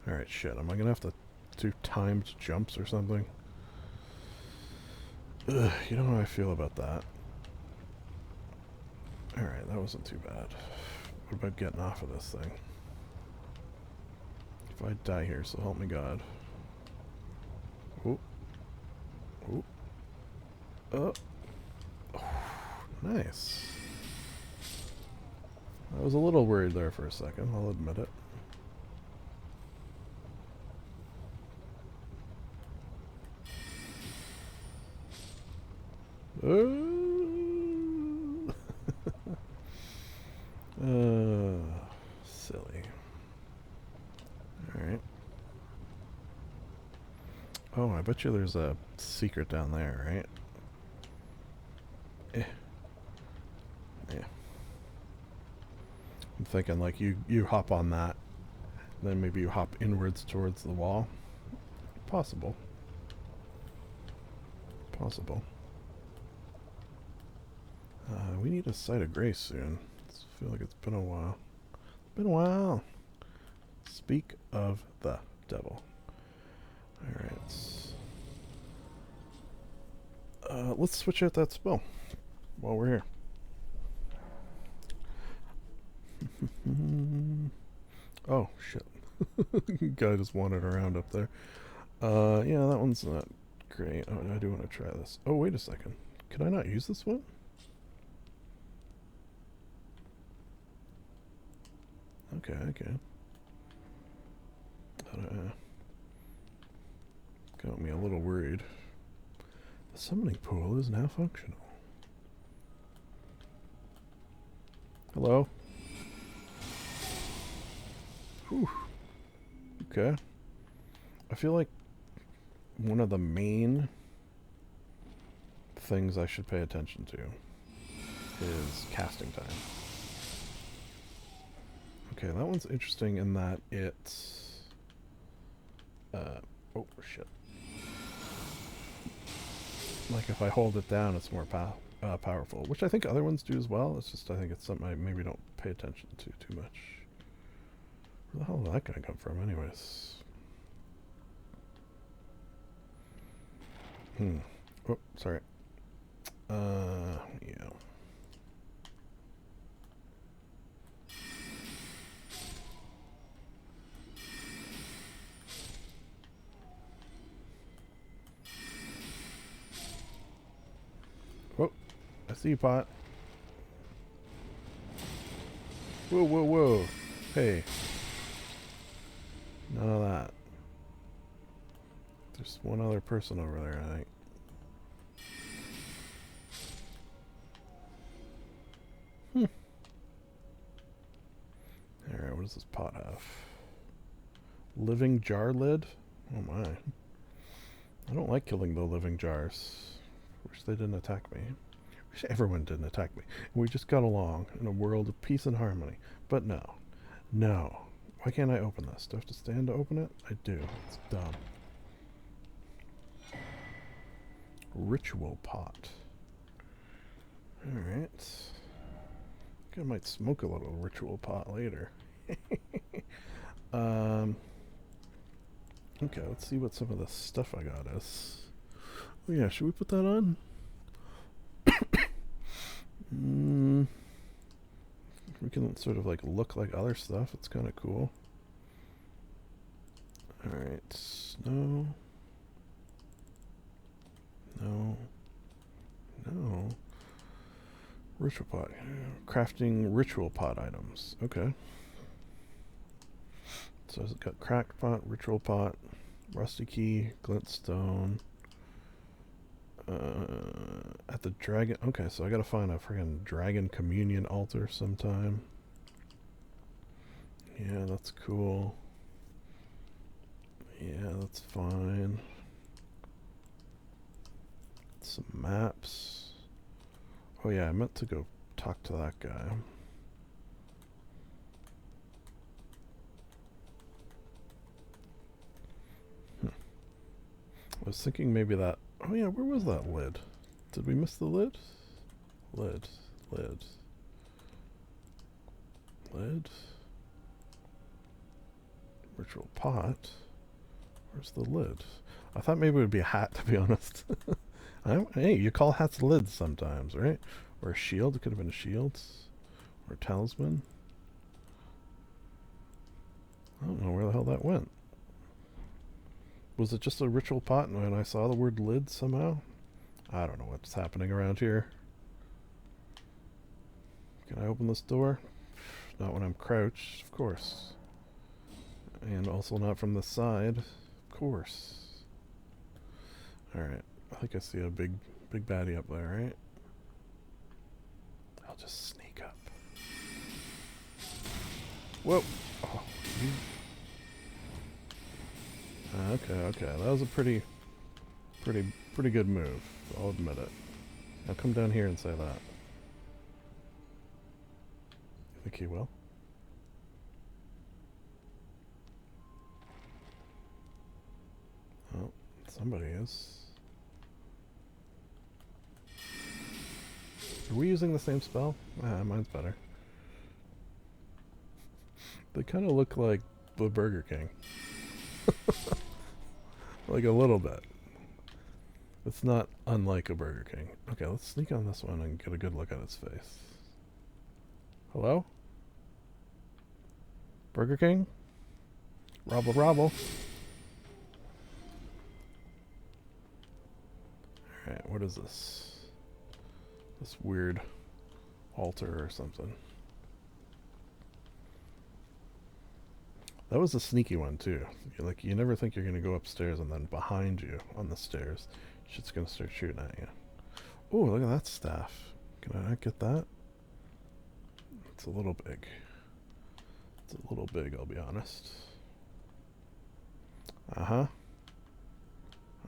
Alright, shit. Am I gonna have to do timed jumps or something? Ugh, you know how I feel about that. Alright, that wasn't too bad. What about getting off of this thing? If I die here, so help me God. Oh. Oh. Oh. Nice. I was a little worried there for a second, I'll admit it. Silly. Alright. Oh, I bet you there's a secret down there, right? Yeah. I'm thinking like you hop on that, then maybe you hop inwards towards the wall. Possible. Possible. We need a site of grace soon. I feel like it's been a while. Been a while. Speak of the devil. Alright. Let's switch out that spell while we're here. Oh, shit. Guy just wandered around up there. Yeah, that one's not great. Oh, I do want to try this. Oh, wait a second. Can I not use this one? Okay, okay. Got me a little worried. The summoning pool is now functional. Hello? Whew. Okay. I feel like one of the main things I should pay attention to is casting time. Okay, that one's interesting in that it's... oh, shit. Like, if I hold it down, it's more powerful, which I think other ones do as well. It's just, I think it's something I maybe don't pay attention to too much. Where the hell is that going to come from, anyways? Oh, sorry. Yeah. Oh, I see you, Pot. Whoa, whoa, whoa. Hey. None of that. There's one other person over there, I think. Alright, what does this pot have? Living jar lid? Oh my. I don't like killing the living jars. Wish they didn't attack me. Wish everyone didn't attack me. We just got along in a world of peace and harmony. But no. No. Why can't I open this? Do I have to stand to open it? I do. It's dumb. Ritual pot. Alright. I think I might smoke a little ritual pot later. Okay, let's see what some of the stuff I got is. Oh yeah, should we put that on? We can sort of like look like other stuff. It's kind of cool. Alright, no. No. No. Ritual pot. Crafting ritual pot items. Okay. So it's got cracked pot, ritual pot, rusty key, glintstone. At the dragon. Okay, so I gotta find a friggin' dragon communion altar sometime. Yeah, that's cool. Yeah, that's fine. Some maps. Oh yeah, I meant to go talk to that guy. I was thinking maybe that... Oh yeah, where was that lid? Did we miss the lid? Lid. Lid. Lid. Ritual pot. Where's the lid? I thought maybe it would be a hat, to be honest. Hey, you call hats lids sometimes, right? Or a shield. It could have been a shield. Or a talisman. I don't know where the hell that went. Was it just a ritual pot and when I saw the word lid somehow? I don't know what's happening around here. Can I open this door? Not when I'm crouched, of course. And also not from the side, of course. Alright, I think I see a big baddie up there, right? I'll just sneak up. Whoa! Oh, okay. That was a pretty good move. I'll admit it. Now come down here and say that. You think he will? Oh, somebody is. Are we using the same spell? Ah, mine's better. They kind of look like the Burger King. Like a little bit. It's not unlike a Burger King. Okay, let's sneak on this one and get a good look at his face. Hello? Burger King? Robble robble. Alright, what is this? This weird altar or something. That was a sneaky one too. Like, you never think you're gonna go upstairs and then behind you on the stairs, shit's gonna start shooting at you. Oh, look at that staff. Can I not get that? It's a little big. It's a little big, I'll be honest. Uh-huh.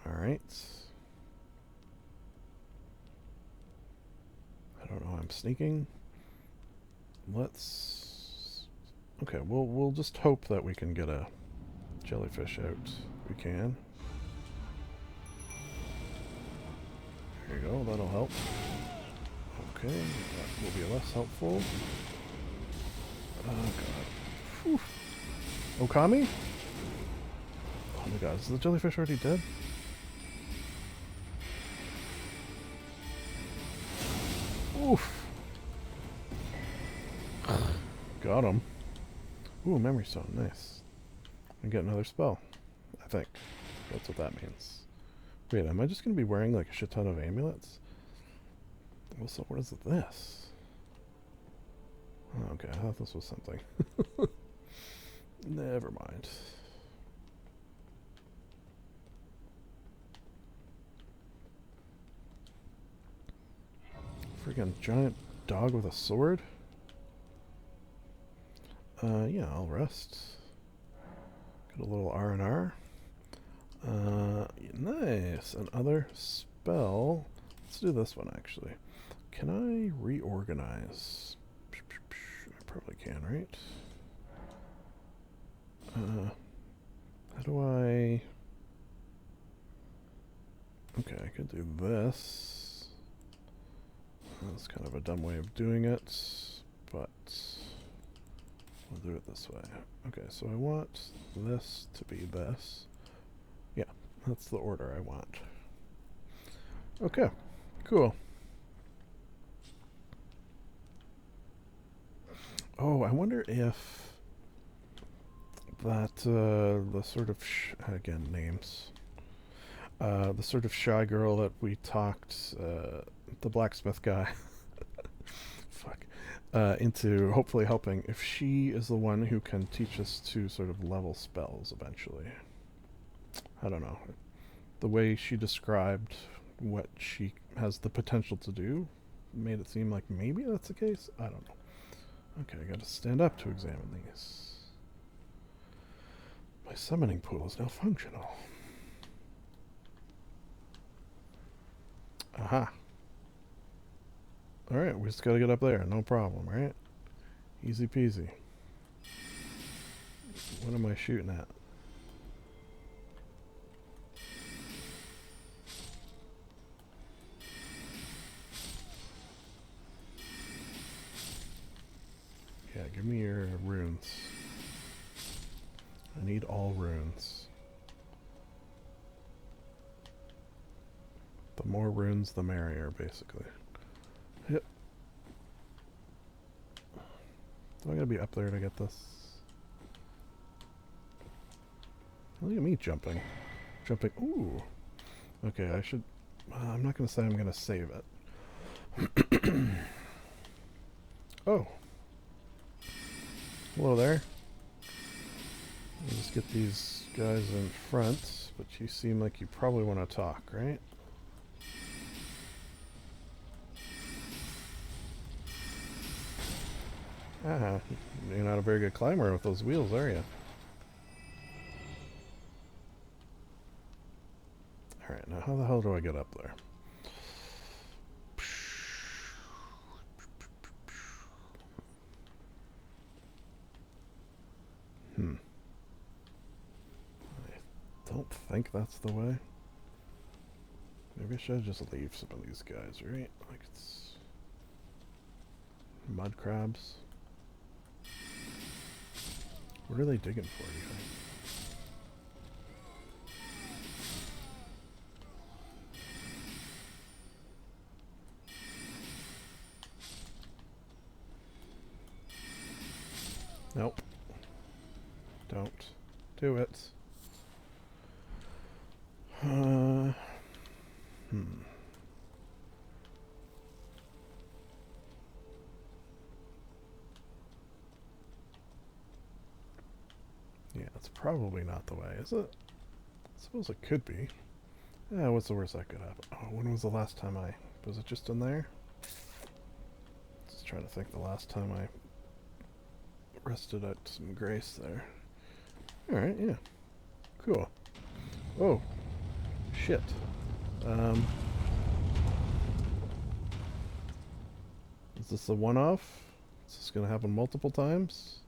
Alright. I don't know, I'm sneaking. Let's... Okay, we'll just hope that we can get a jellyfish out. We can. There you go, that'll help. Okay, that will be less helpful. Oh god. Whew. Okami? Oh my god, is the jellyfish already dead? Oof. Got him. Ooh, memory stone, nice. And get another spell, I think. That's what that means. Wait, am I just going to be wearing like a shit ton of amulets? Also, what is this? Oh, okay, I thought this was something. Never mind. Freaking giant dog with a sword? Yeah, I'll rest. Get a little R&R. Nice. Another spell. Let's do this one, actually. Can I reorganize? I probably can, right? How do I... Okay, I could do this. That's kind of a dumb way of doing it, but we'll do it this way. Okay, so I want this to be this. Yeah, that's the order I want. Okay, cool. Oh, I wonder if that, the sort of, again, names. The sort of shy girl that we talked, the blacksmith guy, fuck, into hopefully helping, if she is the one who can teach us to sort of level spells eventually. I don't know. The way she described what she has the potential to do made it seem like maybe that's the case. I don't know. Okay, I gotta stand up to examine these. My summoning pool is now functional. Aha. Alright, we just gotta get up there. No problem, right? Easy peasy. What am I shooting at? Yeah, give me your runes. I need all runes. The more runes, the merrier, basically. Yep. Do I gotta be up there to get this? Look at me jumping. Jumping. Ooh. Okay, I should... I'm not gonna say I'm gonna save it. Oh. Hello there. I'll just get these guys in front, but you seem like you probably want to talk, right? Ah, you're not a very good climber with those wheels, are you? Alright, now how the hell do I get up there? I don't think that's the way. Maybe I should just leave some of these guys, right? Like it's... mud crabs. What are they digging for, do you think? Nope. Don't do it. Yeah, it's probably not the way, is it? I suppose it could be. Yeah, what's the worst that could happen? Oh, when was the last time I... was it just in there? Just trying to think the last time I rested out some grace there. Alright, yeah. Cool. Oh. Shit. Is this a one-off? Is this gonna happen multiple times?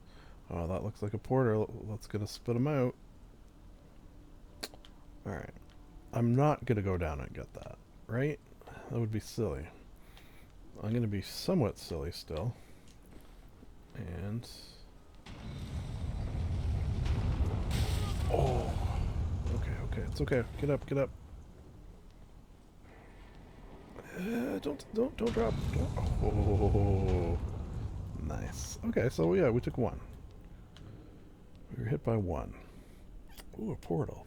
Oh, that looks like a porter. Let's get a spit him out. Alright. I'm not gonna go down and get that, right? That would be silly. I'm gonna be somewhat silly still. And... oh! Okay, okay, it's okay. Get up, get up. Don't drop. Oh, nice. Okay, so yeah, we took one. We were hit by one. Ooh, a portal.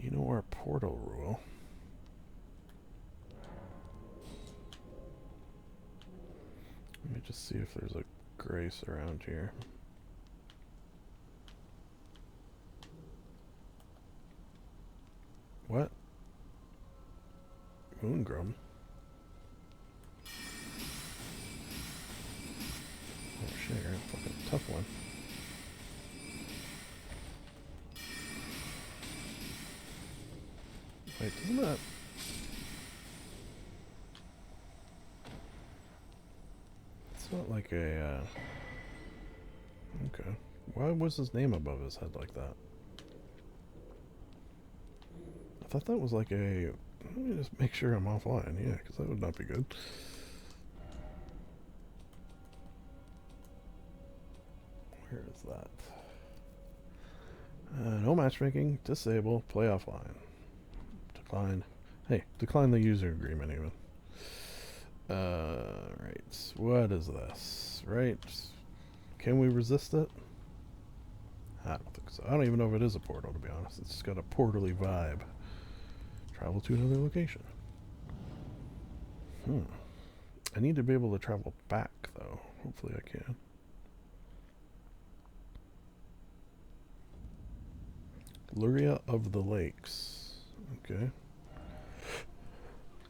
You know our portal rule. Let me just see if there's a grace around here. What? Moongrum? Oh shit, you're a fucking tough one. Wait, doesn't that... It's not like a, okay. Why was his name above his head like that? I thought that was like a... Let me just make sure I'm offline, yeah, because that would not be good. Where is that? No matchmaking, disable, play offline. Decline. Hey, decline the user agreement even. Right. What is this? Right. Can we resist it? I don't think so. I don't even know if it is a portal, to be honest. It's just got a portally vibe. Travel to another location. I need to be able to travel back, though. Hopefully I can. Luria of the Lakes. Okay.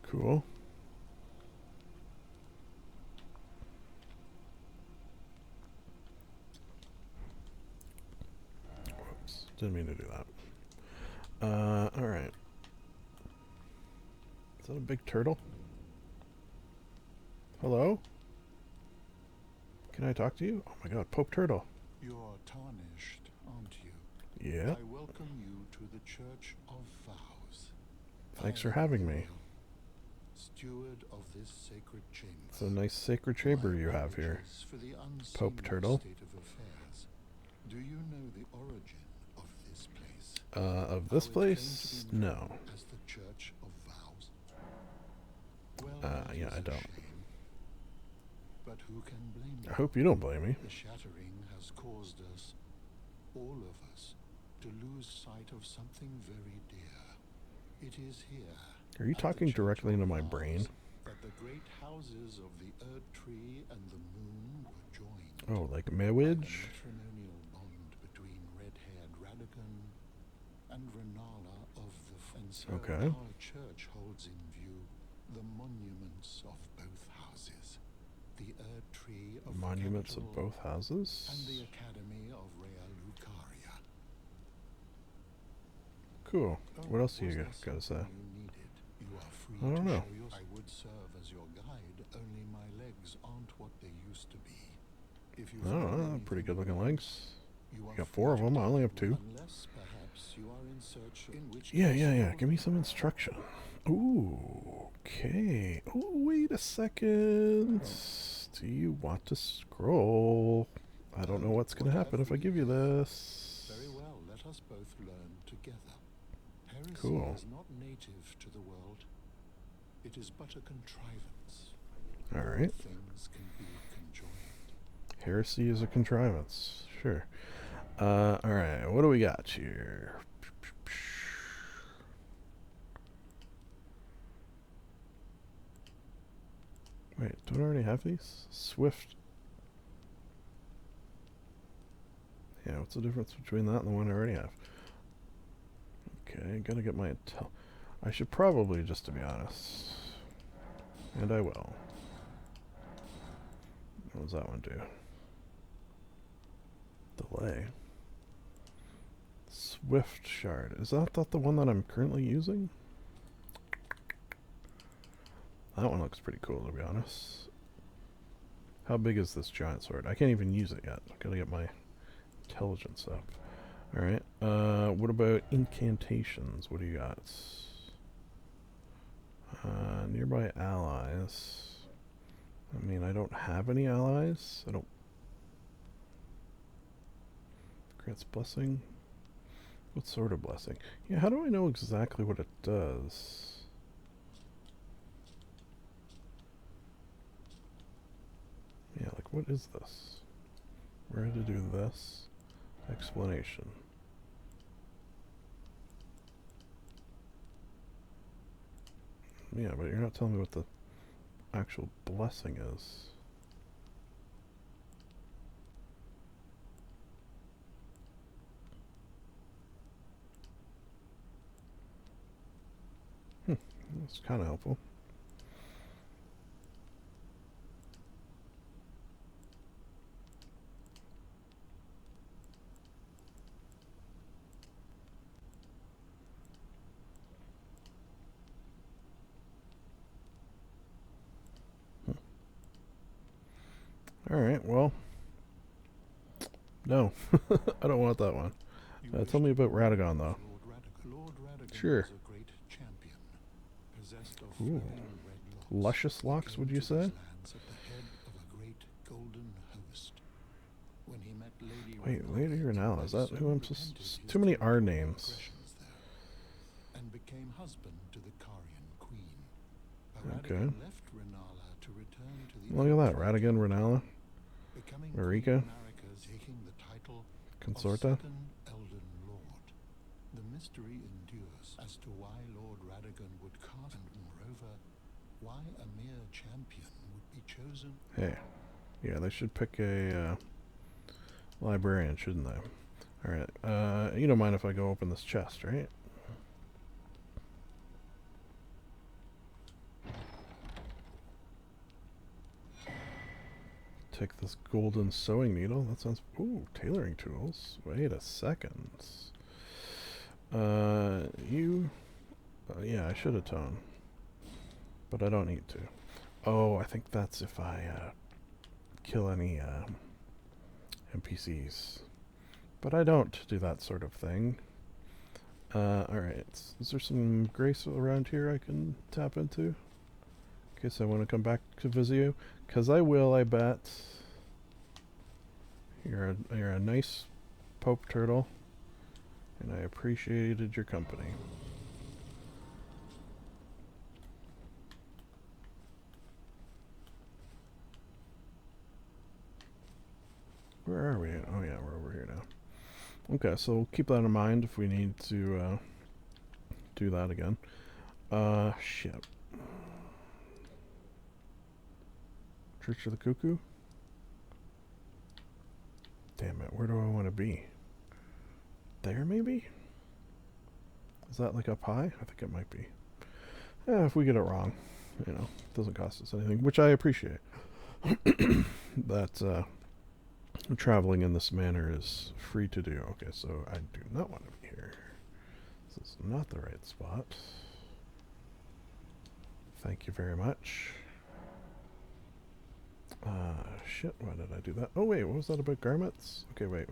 Cool. Whoops. Didn't mean to do that. Alright. Is that a big turtle? Hello? Can I talk to you? Oh my god, Pope Turtle. You're tarnished, aren't you? Yeah. I welcome you to the Church of Vows. Thanks for having me. Steward of this sacred chamber. It's a nice sacred chamber you have here, for the Pope Turtle. State of affairs. Do you know the origin of this place? Of this place? No. As the Church of Vows. Well, Yeah, I don't. But who can blame you? I hope you don't blame me. The shattering has caused us, all of us, to lose sight of something very dear. It is here. Are you talking directly into my brain? That the great houses of the Erd Tree and the Moon were joined. Oh, like marriage? A matrimonial bond between red-haired Radagon and Renala of the and so okay. Our church holds in view the monuments of both houses. The Erd Tree of monuments of both houses? And the Academy of Rea Lucaria. Cool. What else do you gotta say? I don't know. I would serve as your guide, only my legs aren't what they used to be. If you I don't know, pretty good looking legs. You got 4 of them, I only have 2. Unless perhaps you are in search in which Yeah. Give me some instruction. Ooh, okay. Oh, wait a second. Do you want to scroll? I don't know what's going to happen if I give you this. Very well, let us both learn together. Heresy Cool. is not native to the world. It is but a contrivance. Alright. Things can be conjoined. Heresy is a contrivance. Sure. Alright, what do we got here? Wait, don't I already have these? Swift. Yeah, what's the difference between that and the one I already have? Okay, gotta get my intel. I should probably, just to be honest. And I will. What does that one do? Delay. Swift shard. Is that the one that I'm currently using? That one looks pretty cool, to be honest. How big is this giant sword? I can't even use it yet. I've gotta get my intelligence up. Alright. What about incantations? What do you got? Nearby allies. I mean, I don't have any allies. I don't... Grants blessing? What sort of blessing? Yeah, how do I know exactly what it does? Yeah, like, what is this? Where to do this? Explanation. Yeah, but you're not telling me what the actual blessing is. That's kind of helpful. Alright, well. No. I don't want that one. Tell me about Radagon, though. Lord Radagon Sure. was a great champion, possessed of Ooh. flowing red locks. Luscious locks, He would came you to say? these lands at the head of a great golden host. When he met Lady Wait, Renala, Lady Renala, is that he who I'm repented supposed... his Too many R terrible names. aggressions there, and became husband to the Carian queen. Okay. Radagon left Renala to return to the Look at that, Radagon, Renala, becoming Marika, Queen Marika, taking the title Consorta. of second Elden Lord. The mystery endures as to why Lord Radagon would cast, and moreover, why a mere champion would be chosen. Hey. Yeah, they should pick a librarian, shouldn't they? Alright, you don't mind if I go open this chest, right? Take this golden sewing needle. That sounds... Ooh, tailoring tools. Wait a second. Yeah, I should atone. But I don't need to. Oh, I think that's if I, kill any, NPCs. But I don't do that sort of thing. Alright. Is there some grace around here I can tap into? In case I want to come back to visit you? Because I will, I bet. You're a nice Pope Turtle. And I appreciated your company. Where are we at? Oh yeah, we're over here now. Okay, so we'll keep that in mind if we need to do that again. Shit. Church of the Cuckoo? Damn it, where do I want to be? There, maybe? Is that like up high? I think it might be. Yeah, if we get it wrong, you know, it doesn't cost us anything, which I appreciate. That, traveling in this manner is free to do. Okay, so I do not want to be here. This is not the right spot. Thank you very much. Shit, why did I do that? Oh wait, what was that about garments? Okay, wait.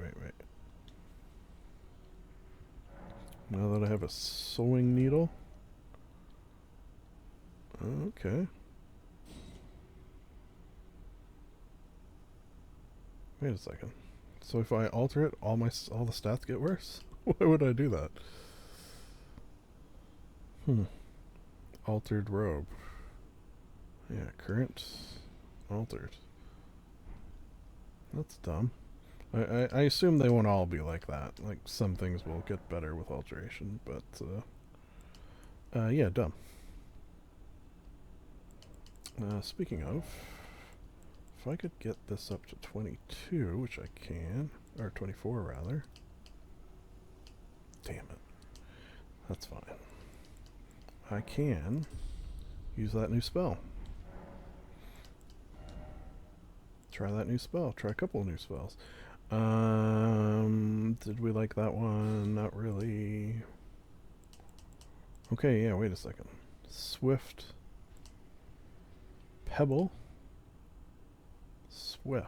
Now that I have a sewing needle. Okay. Wait a second. So if I alter it, all the stats get worse? Why would I do that? Altered robe. Yeah, current. Altered. That's dumb. I assume they won't all be like that. Like, some things will get better with alteration, but, yeah, dumb. Speaking of, if I could get this up to 22, which I can, or 24 rather. Damn it. That's fine. I can use that new spell. Try that new spell. Try a couple of new spells. Did we like that one? Not really. Okay, yeah, wait a second. Swift. Pebble. Swift.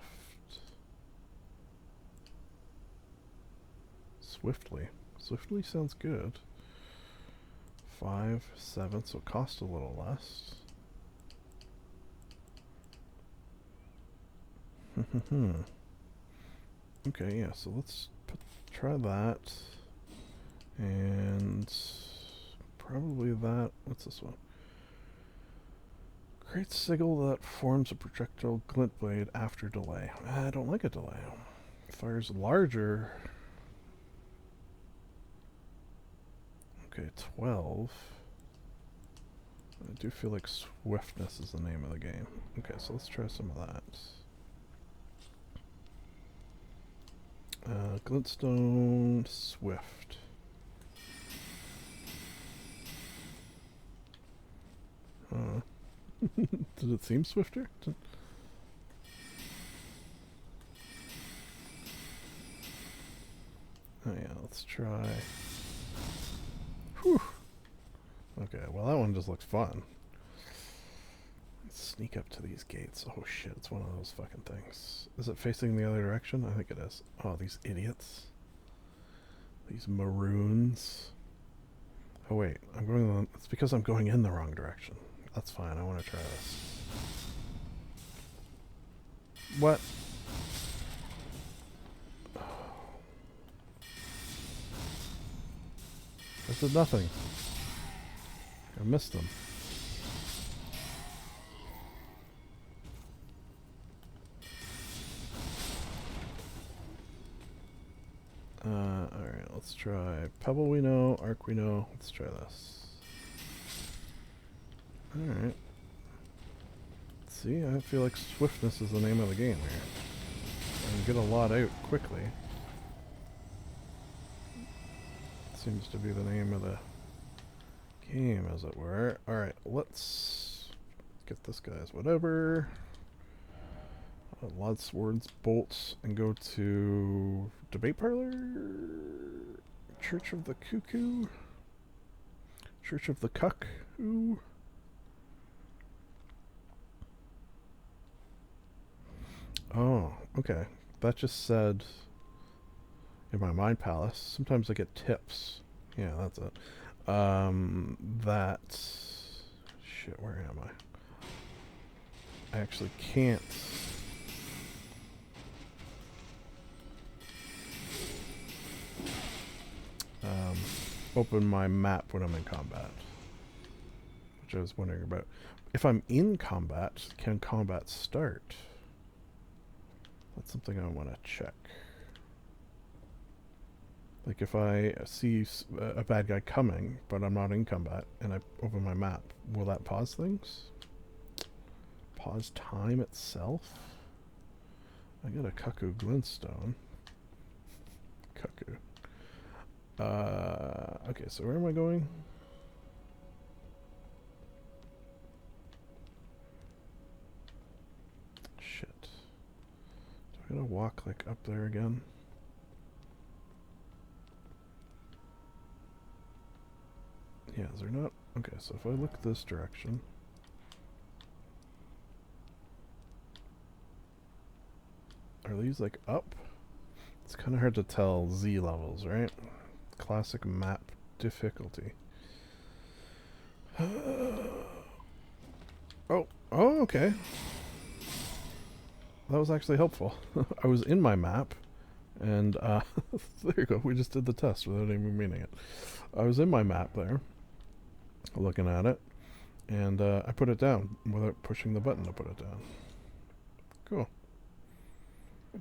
Swiftly. Swiftly sounds good. 5, 7, so it costs a little less. Okay, yeah, so let's try that. And probably that. What's this one? Great sigil that forms a projectile glint blade after delay. I don't like a delay. Fires larger. Okay, 12. I do feel like swiftness is the name of the game. Okay, so let's try some of that. Glintstone, Swift. Did it seem swifter? Oh yeah, let's try. Whew. Okay, well that one just looks fun. sneak up to these gates. Oh shit, it's one of those fucking things. Is it facing the other direction? I think it is. Oh, these idiots. These maroons. Oh wait, I'm going. It's because I'm going in the wrong direction. That's fine. I want to try this. What? I did nothing. I missed them. Alright, let's try Pebble we know, Arc we know. Let's try this. Alright. See, I feel like swiftness is the name of the game here. I can get a lot out quickly. Seems to be the name of the game, as it were. Alright, let's get this guy's whatever. Lots, words, bolts, and go to Debate Parlor, Church of the Cuckoo, Church of the Cuckoo. Oh, okay. That just said in my mind palace. Sometimes I get tips. Yeah, that's it. That shit. Where am I? I actually can't. Open my map when I'm in combat, which I was wondering about. If I'm in combat, can combat start? That's something I want to check. Like if I see a bad guy coming, but I'm not in combat, and I open my map, will that pause things? Pause time itself? I got a Cuckoo Glintstone. Cuckoo. Okay, so where am I going? Shit. Do I gotta walk like up there again? Yeah, is there not? Okay, so if I look this direction. Are these like up? It's kind of hard to tell Z levels, right? Classic map difficulty. Oh, okay. That was actually helpful. I was in my map, and there you go. We just did the test without even meaning it. I was in my map there, looking at it, and I put it down without pushing the button to put it down. Cool.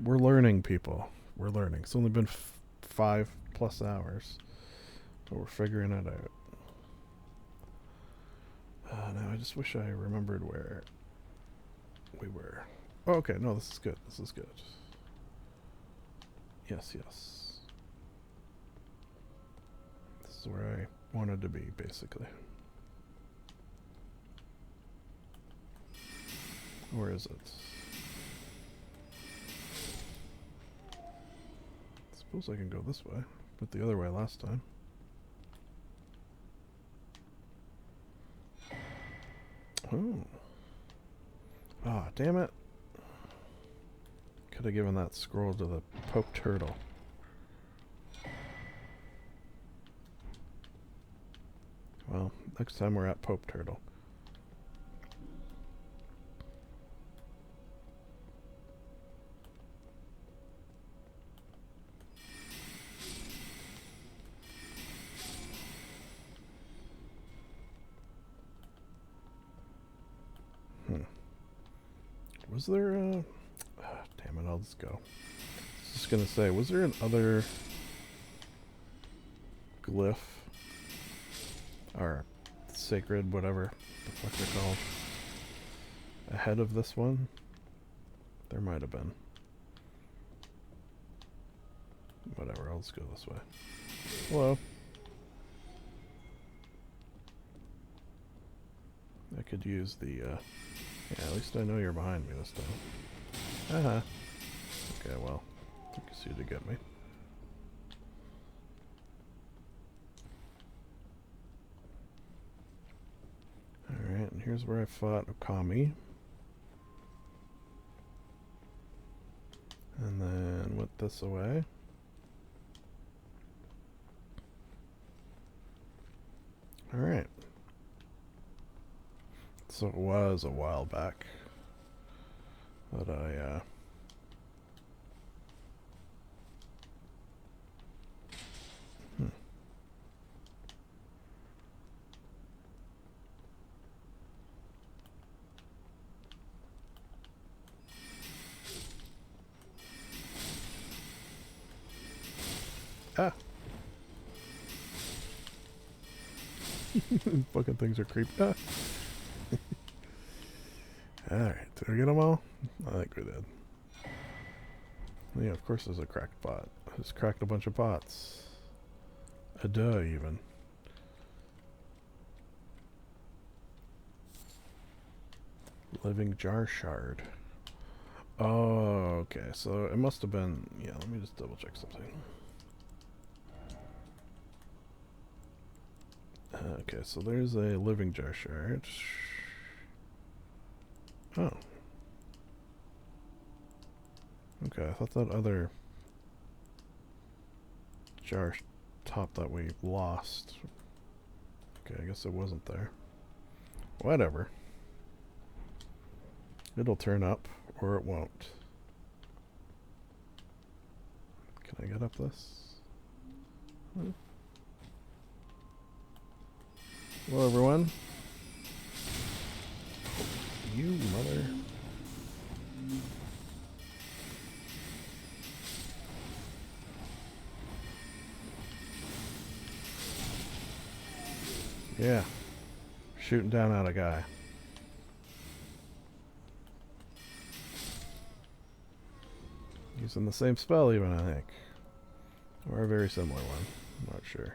We're learning, people. We're learning. It's only been 5+ hours, but we're figuring it out. Now I just wish I remembered where we were. Oh, okay, no, this is good. This is good. Yes, yes. This is where I wanted to be, basically. Where is it? I suppose I can go this way, but the other way last time. Oh. Ah, damn it. Could have given that scroll to the Pope Turtle. Well, next time we're at Pope Turtle. Was there a... damn it, I'll just go. I was just gonna say, was there another glyph? Or sacred, whatever the fuck they're called, ahead of this one? There might have been. Whatever, I'll just go this way. Hello. I could use the, yeah, at least I know you're behind me this time. Haha. Okay, well, I guess you did get me. Alright, and here's where I fought Okami. this away. Alright. So it was a while back that I, Ah! Fucking things are creepy. Ah. Alright, did I get them all? I think we did. Yeah, of course there's a cracked pot. I just cracked a bunch of pots. A duh, even. Living jar shard. Oh, okay, so it must have been... Yeah, let me just double check something. Okay, so there's a living jar shard. Oh. Okay, I thought that other jar top that we lost. Okay, I guess it wasn't there. Whatever. It'll turn up, or it won't. Can I get up this? Hello, everyone. You mother... Yeah. Shooting down at a guy. Using the same spell even, I think. Or a very similar one. I'm not sure.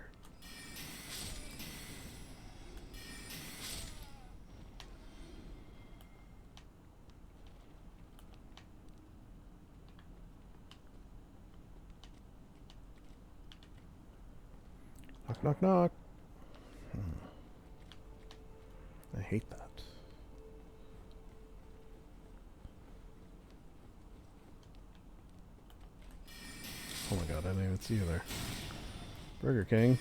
Knock, knock, knock. I hate that. Oh my god, I didn't even see you there. Burger King.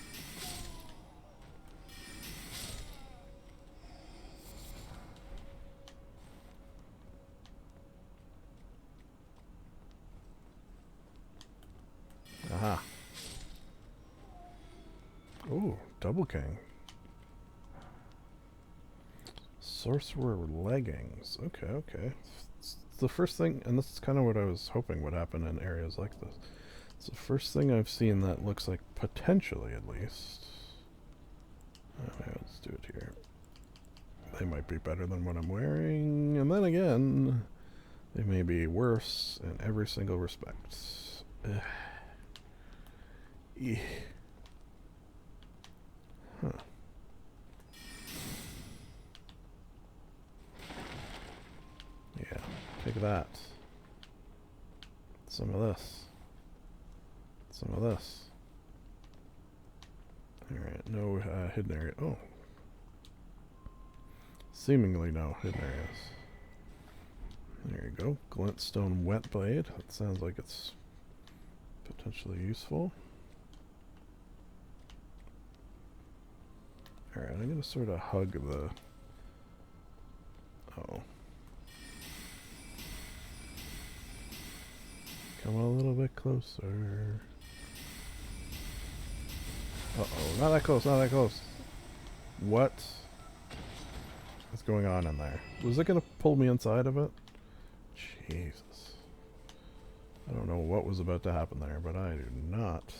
Aha. Ooh, Double King. Sorcerer leggings. Okay, okay. It's the first thing, and this is kind of what I was hoping would happen in areas like this. It's the first thing I've seen that looks like, potentially at least. Okay, let's do it here. They might be better than what I'm wearing, and then again, they may be worse in every single respect. Ugh. Huh. Yeah, take that. Some of this. Some of this. Alright, no hidden area. Oh. Seemingly no hidden areas. There you go. Glintstone wet blade. That sounds like it's potentially useful. Alright, I'm gonna sort of hug the... Oh. Come a little bit closer. Uh-oh, not that close, not that close. What is going on in there? Was it gonna pull me inside of it? Jesus. I don't know what was about to happen there, but I do not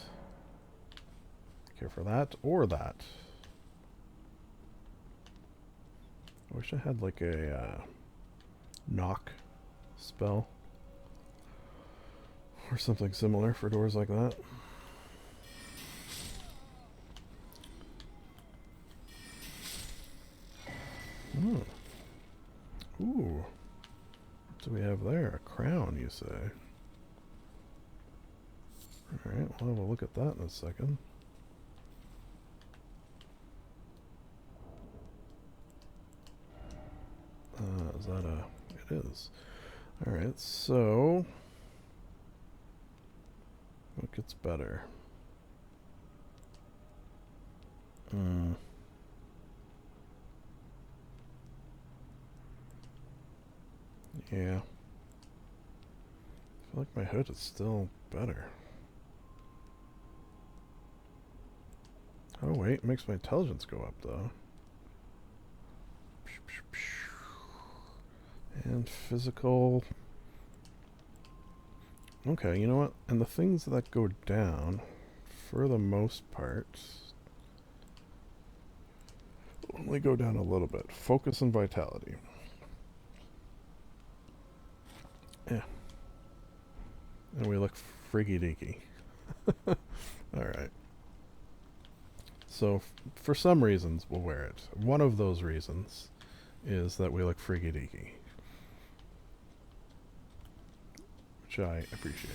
care for that or that. I wish I had like a knock spell or something similar for doors like that. Oh. Ooh. What do we have there? A crown, you say? Alright, we'll have a look at that in a second. Is that a... It is. Alright, so... What gets better? Yeah. I feel like my hood is still better. Oh wait, it makes my intelligence go up though. And physical. Okay, you know what? And the things that go down, for the most part, only go down a little bit. Focus and vitality. Yeah. And we look freaky deaky. Alright. So, for some reasons, we'll wear it. One of those reasons is that we look freaky deaky. Which I appreciate.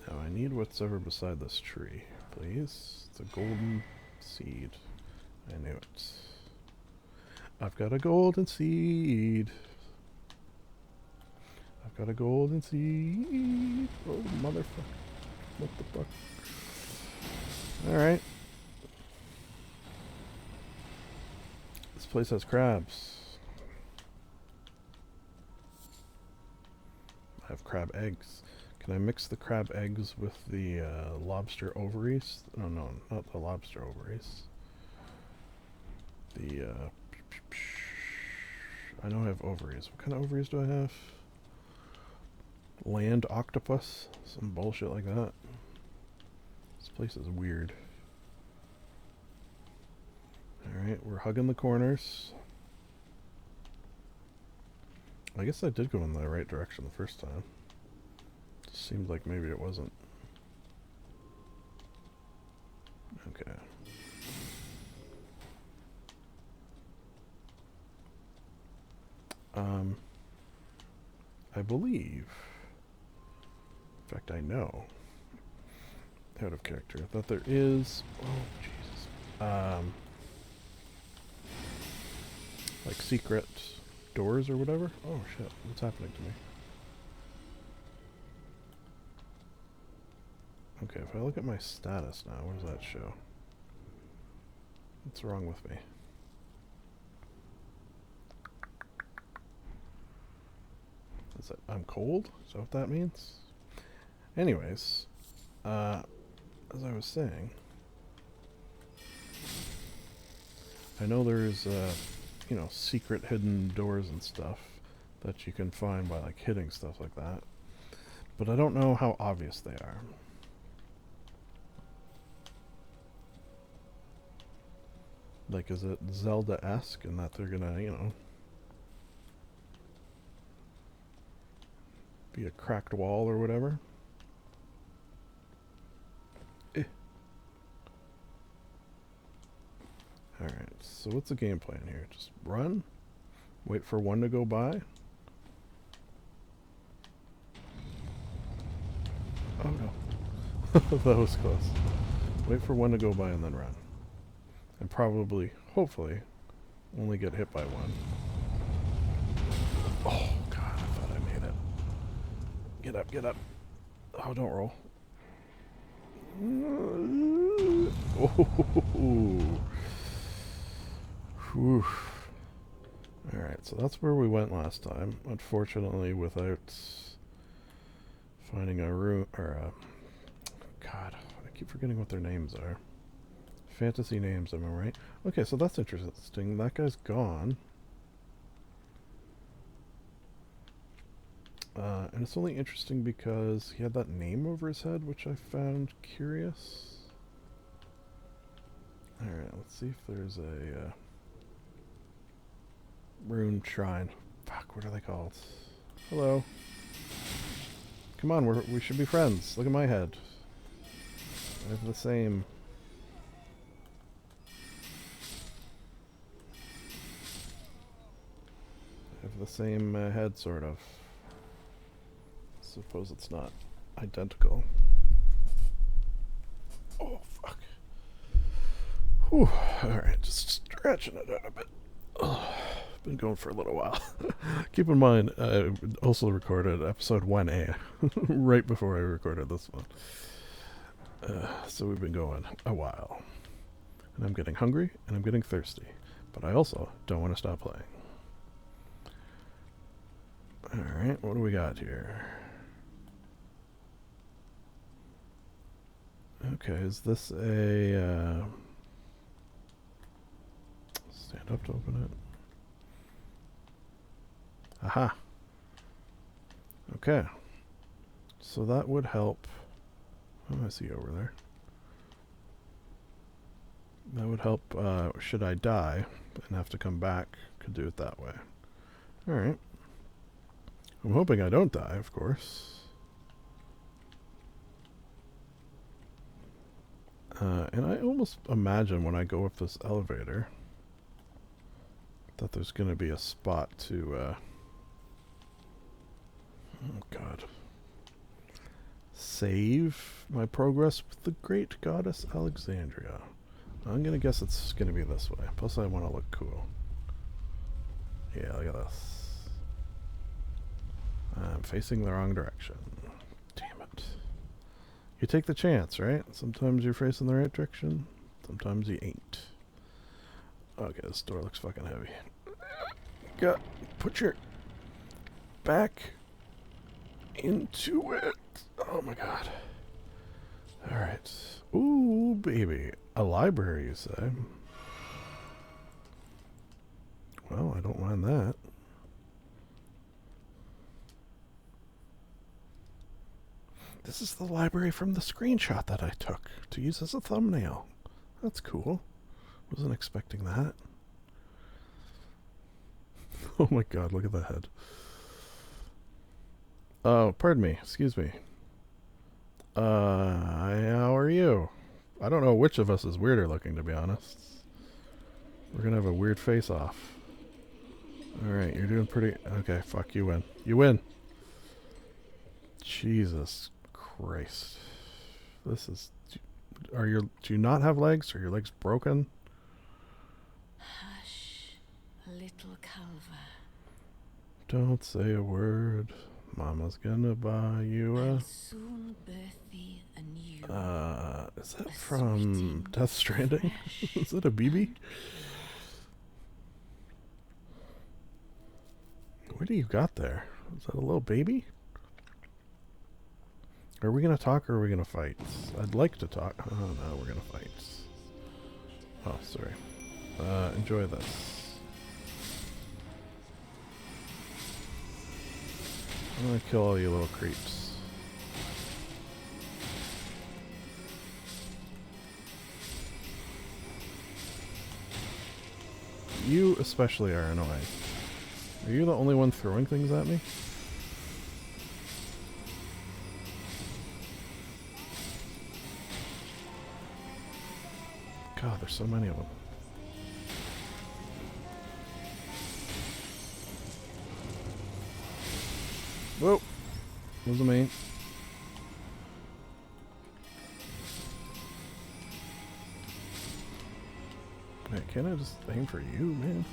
Now I need what's ever beside this tree, please. It's a golden seed. I knew it. I've got a golden seed. I've got a golden seed. Oh, motherfucker. What the fuck? Alright. This place has crabs. I have crab eggs. Can I mix the crab eggs with the lobster ovaries? Oh no, not the lobster ovaries. The I know I have ovaries. What kind of ovaries do I have? Land octopus? Some bullshit like that. This place is weird. Alright, we're hugging the corners. I guess I did go in the right direction the first time. Just seemed like maybe it wasn't. Okay. I believe, in fact I know, out of character, that there is, oh Jesus, like secret doors or whatever. Oh shit, what's happening to me? Okay, if I look at my status now, what does that show? What's wrong with me? Is it, I'm cold? Is that what that means? Anyways, as I was saying, I know there's, you know, secret hidden doors and stuff that you can find by, like, hitting stuff like that. But I don't know how obvious they are. Like, is it Zelda-esque in that they're gonna, you know, be a cracked wall or whatever? Alright, so what's the game plan here? Just run? Wait for one to go by? Oh no. That was close. Wait for one to go by and then run. And probably, hopefully, only get hit by one. Oh god, I thought I made it. Get up, get up. Oh, don't roll. Oh. Whew. Alright, so that's where we went last time. Unfortunately, without finding a room, or a... God, I keep forgetting what their names are. Fantasy names, am I right? Okay, so that's interesting. That guy's gone. And it's only interesting because he had that name over his head, which I found curious. Alright, let's see if there's a rune shrine. Fuck, what are they called? Hello. Come on, we should be friends. Look at my head. I have the same... the same head, sort of. Suppose it's not identical. Oh, fuck. Whew. Alright, just stretching it out a bit. Oh, been going for a little while. Keep in mind, I also recorded episode 1A right before I recorded this one. So we've been going a while. And I'm getting hungry and I'm getting thirsty. But I also don't want to stop playing. Alright, what do we got here? Okay, is this a... stand up to open it? Aha! Okay. So that would help... Oh, I see you over there. That would help, should I die and have to come back, could do it that way. Alright. I'm hoping I don't die, of course. And I almost imagine when I go up this elevator that there's going to be a spot to, oh god, save my progress with the great goddess Alexandria. I'm going to guess it's going to be this way. Plus I want to look cool. Yeah, look at this. I'm facing the wrong direction. Damn it. You take the chance, right? Sometimes you're facing the right direction. Sometimes you ain't. Okay, this door looks fucking heavy. Put your back into it. Oh my god. Alright. Ooh, baby. A library, you say? Well, I don't mind that. This is the library from the screenshot that I took to use as a thumbnail. That's cool. Wasn't expecting that. Oh my god, look at the head. Oh, pardon me. Excuse me. How are you? I don't know which of us is weirder looking, to be honest. We're gonna have a weird face-off. Alright, you're doing pretty... Okay, fuck, you win. You win! Jesus Christ. This is... Do you not have legs? Are your legs broken? Hush, little Calva. Don't say a word. Mama's gonna buy you a... I'll soon birth thee a new... is that from Death Stranding? Is that a BB? What do you got there? Is that a little baby? Are we gonna talk or are we gonna fight? I'd like to talk. Oh no, we're gonna fight. Oh, sorry. Enjoy this. I'm gonna kill all you little creeps. You especially are annoying. Are you the only one throwing things at me? God, there's so many of them. Whoa! Wasn't me. Wait, can't I just aim for you, man?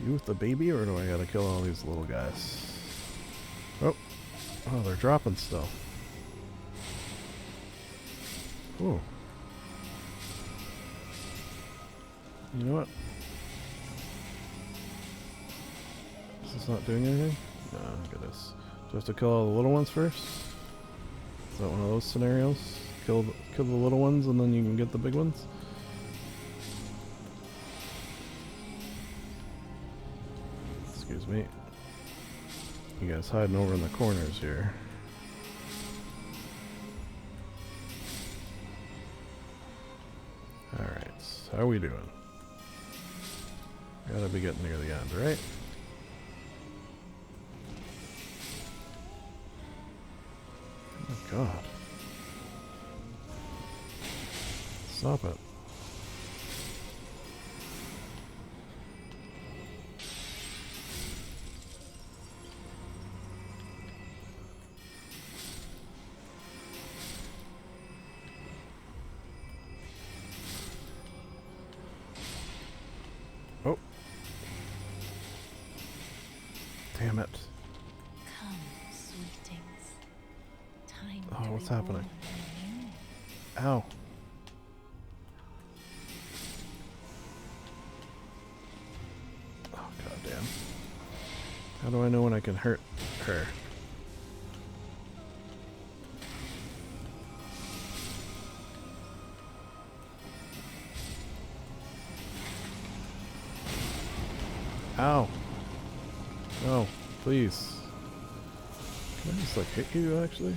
You with the baby, or do I gotta kill all these little guys? Oh! Oh, they're dropping still. Ooh. You know what? Is this not doing anything? No, look at this. Do I have to kill all the little ones first? Is that one of those scenarios? Kill the little ones and then you can get the big ones? Excuse me. You guys hiding over in the corners here. Alright, how are we doing? Gotta be getting near the end, right? Oh god. Stop it. Oh. it. Come, sweetings. Time Oh, to what's be happening? born anew. Ow. Oh, goddamn. How do I know when I can hurt her? Ow. No, please. Can I just like hit you actually?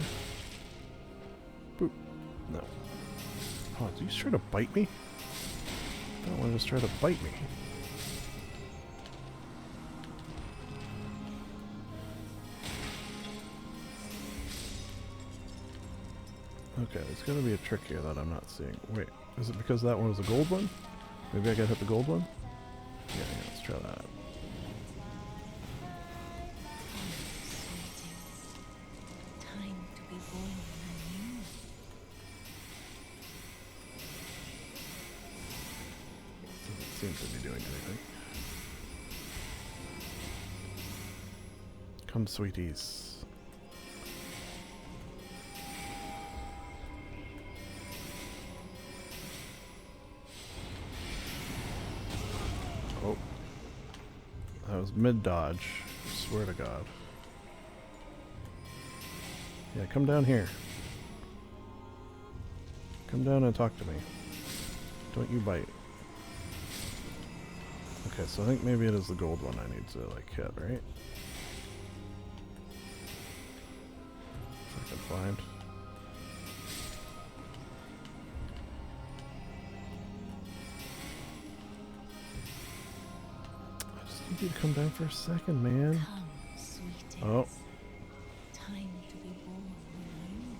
Boop. No. Oh, did you just try to bite me? That one just tried to bite me. Okay, there's gonna be a trick here that I'm not seeing. Wait, is it because that one was a gold one? Maybe I gotta hit the gold one? Yeah, let's try that. Time to be born anew. Doesn't seem to be doing anything. Come, sweeties. Oh. That was mid-dodge. I swear to God. Yeah, come down here. Come down and talk to me. Don't you bite. Okay, so I think maybe it is the gold one I need to, like, hit, right? If I can find. I just need you to come down for a second, man. Come, sweetings. Oh. Time to be born anew.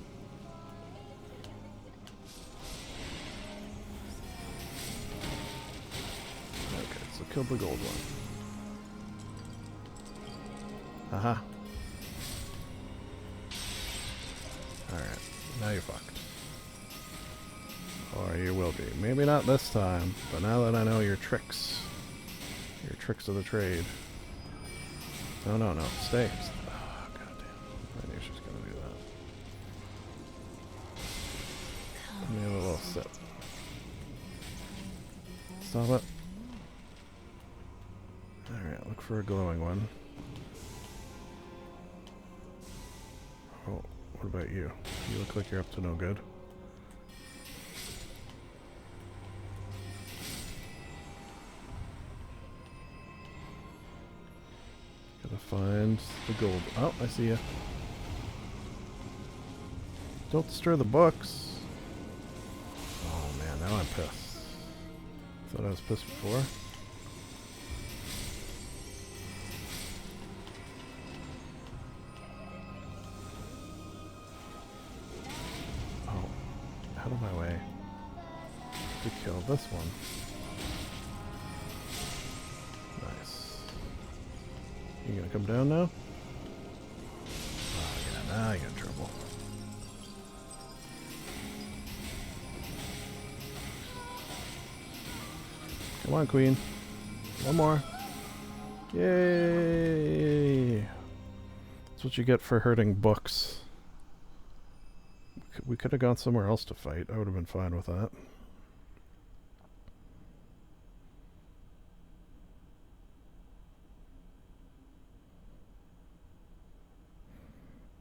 Okay, so kill the gold one. Aha. Alright, now you're fucked. Or you will be. Maybe not this time, but now that I know your tricks. Your tricks of the trade. No, no, no. Stay. Oh, goddamn. I knew she was gonna do that. Give me a little sip. Stop it. Alright, look for a glowing one. Oh, what about you? You look like you're up to no good. Gotta find the gold. Oh, I see ya. Don't stir the books. Oh man, now I'm pissed. Thought I was pissed before. Oh, out of my way. To kill this one. Nice. You gonna come down now? Oh yeah, now you got trouble. Come on, Queen. One more. Yay! That's what you get for hurting books. We could have gone somewhere else to fight. I would have been fine with that.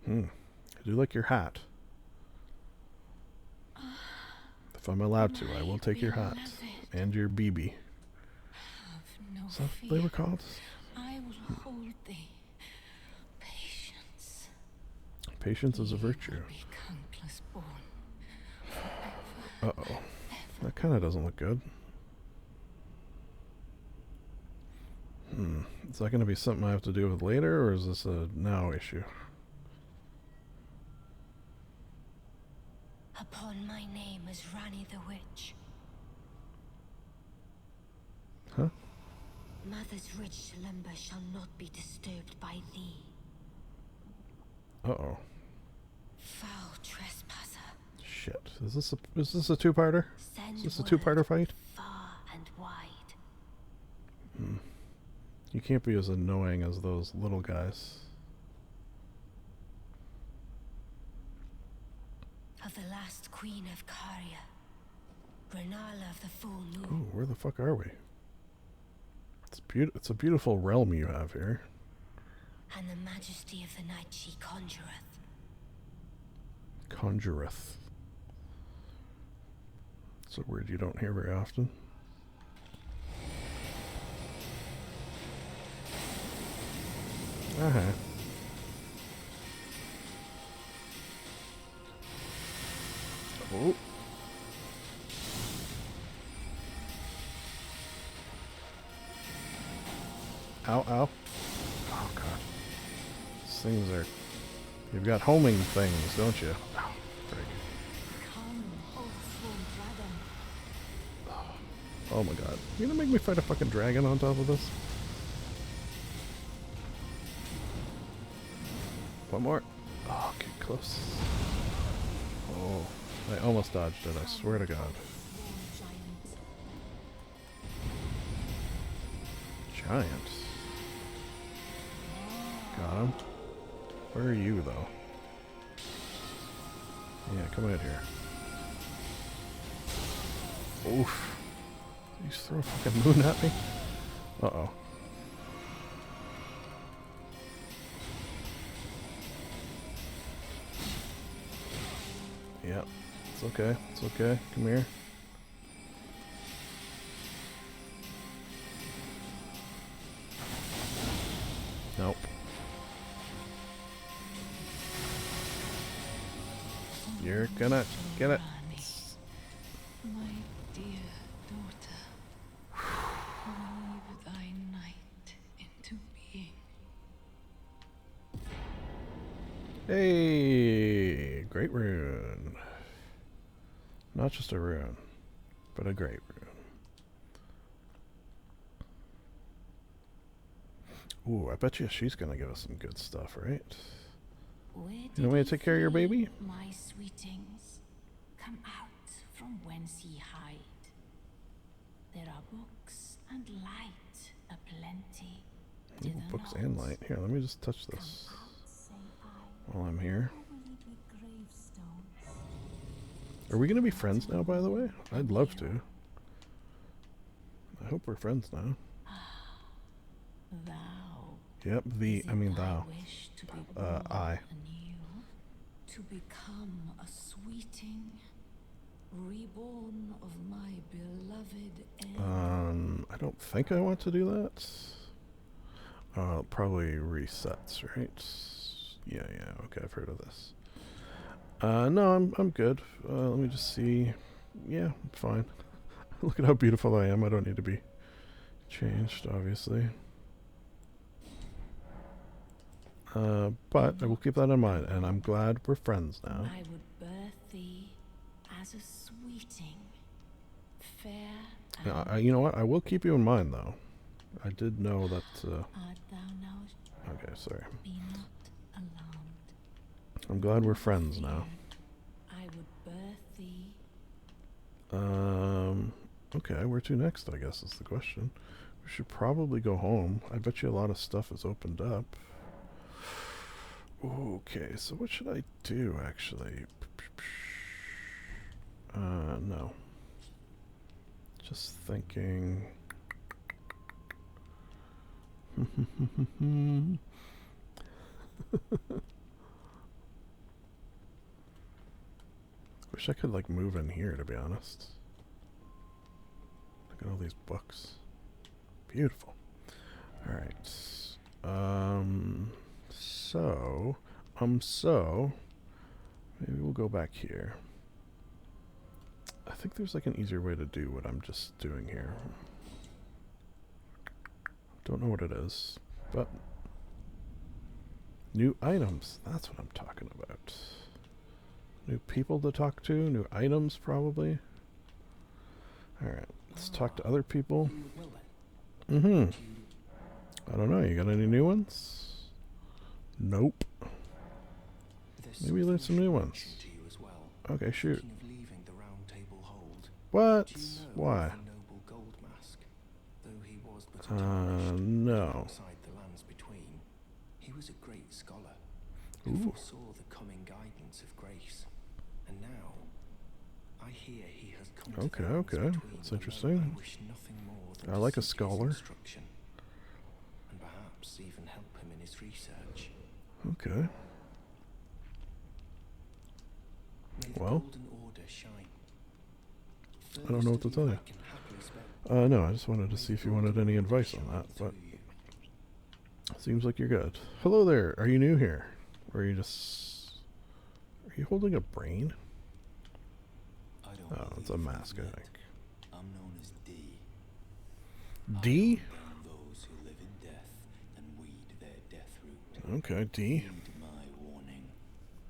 I do like your hat. If I'm allowed to, I will take your hat. And your BB. No Is that fear. what they were called? I will hold thee. Patience. Patience is a virtue. Be countless born. Uh-oh. That kind of doesn't look good. Is that going to be something I have to deal with later, or is this a now issue? Upon my name is Rani the Witch. Huh? Mother's rich lumber shall not be disturbed by thee. Uh-oh. Foul trespasser. Shit. Is this a two-parter? Is this a two-parter fight? Far and wide. You can't be as annoying as those little guys. Of the last queen of Caria, Renala of the full moon. Oh, where the fuck are we? It's a beautiful realm you have here. And the majesty of the night she conjureth. Conjureth. It's a word you don't hear very often. Uh-huh. Oh. Ow, ow. Oh, God. These things are... You've got homing things, don't you? Oh, frig. Oh, my God. You gonna make me fight a fucking dragon on top of this? One more. Oh, get close. Oh, I almost dodged it, I swear to God. Giant. Got him. Where are you, though? Yeah, come out here. Oof. Did you throw a fucking moon at me? Uh-oh. Yep. It's okay. It's okay. Come here. Nope. You're gonna get it. My dear daughter, weave thy night into being. Hey, great rune. Not just a rune, but a great rune. Ooh, I bet you she's gonna give us some good stuff, right? You want me to take care of your baby? My sweetings, come out from whence ye hide. There are books and light aplenty. Ooh, books and light. Here, let me just touch this while I'm here. Are we gonna be friends now, by the way? I'd love to. I hope we're friends now. Thou. Yep, thou. I. To become a sweeting, reborn of my beloved I don't think I want to do that. Probably resets, right? Yeah, okay, I've heard of this. No, I'm good. Let me just see. Yeah, I'm fine. Look at how beautiful I am. I don't need to be changed, obviously. But I will keep that in mind, and I'm glad we're friends now. I would birth thee as a sweeting, fair and You know what? I will keep you in mind, though. I did know that... art thou now? Okay, sorry. Be not alarmed. I'm glad we're friends now. I would birth thee. Okay, where to next, I guess, is the question. We should probably go home. I bet you a lot of stuff has opened up. Okay, so what should I do, actually? No. Just thinking... Wish I could, like, move in here, to be honest. Look at all these books. Beautiful. Alright. So, maybe we'll go back here. I think there's like an easier way to do what I'm just doing here. Don't know what it is, but new items, that's what I'm talking about. New people to talk to, new items probably. Alright, let's talk to other people. I don't know, you got any new ones? Nope. Maybe learn some new ones. Okay, shoot. What? Why? No. Outside the lands between, he was a great scholar Ooh. who foresaw the coming guidance of grace. And now, I hear he has come to the lands Okay. between That's alone. interesting. I wish nothing more than I to like a seek his scholar. instruction, and perhaps even help him in his research. Okay. May the Well, Golden Order shine. I don't know what to tell you. No, I just wanted to see if you wanted any advice on that, but seems like you're good. Hello there. Are you new here? Or are you just... Are you holding a brain? Oh, it's a mask, I think. I'm known as D. D? Those who live in death and weed their death route. Okay, D. Heed my warning.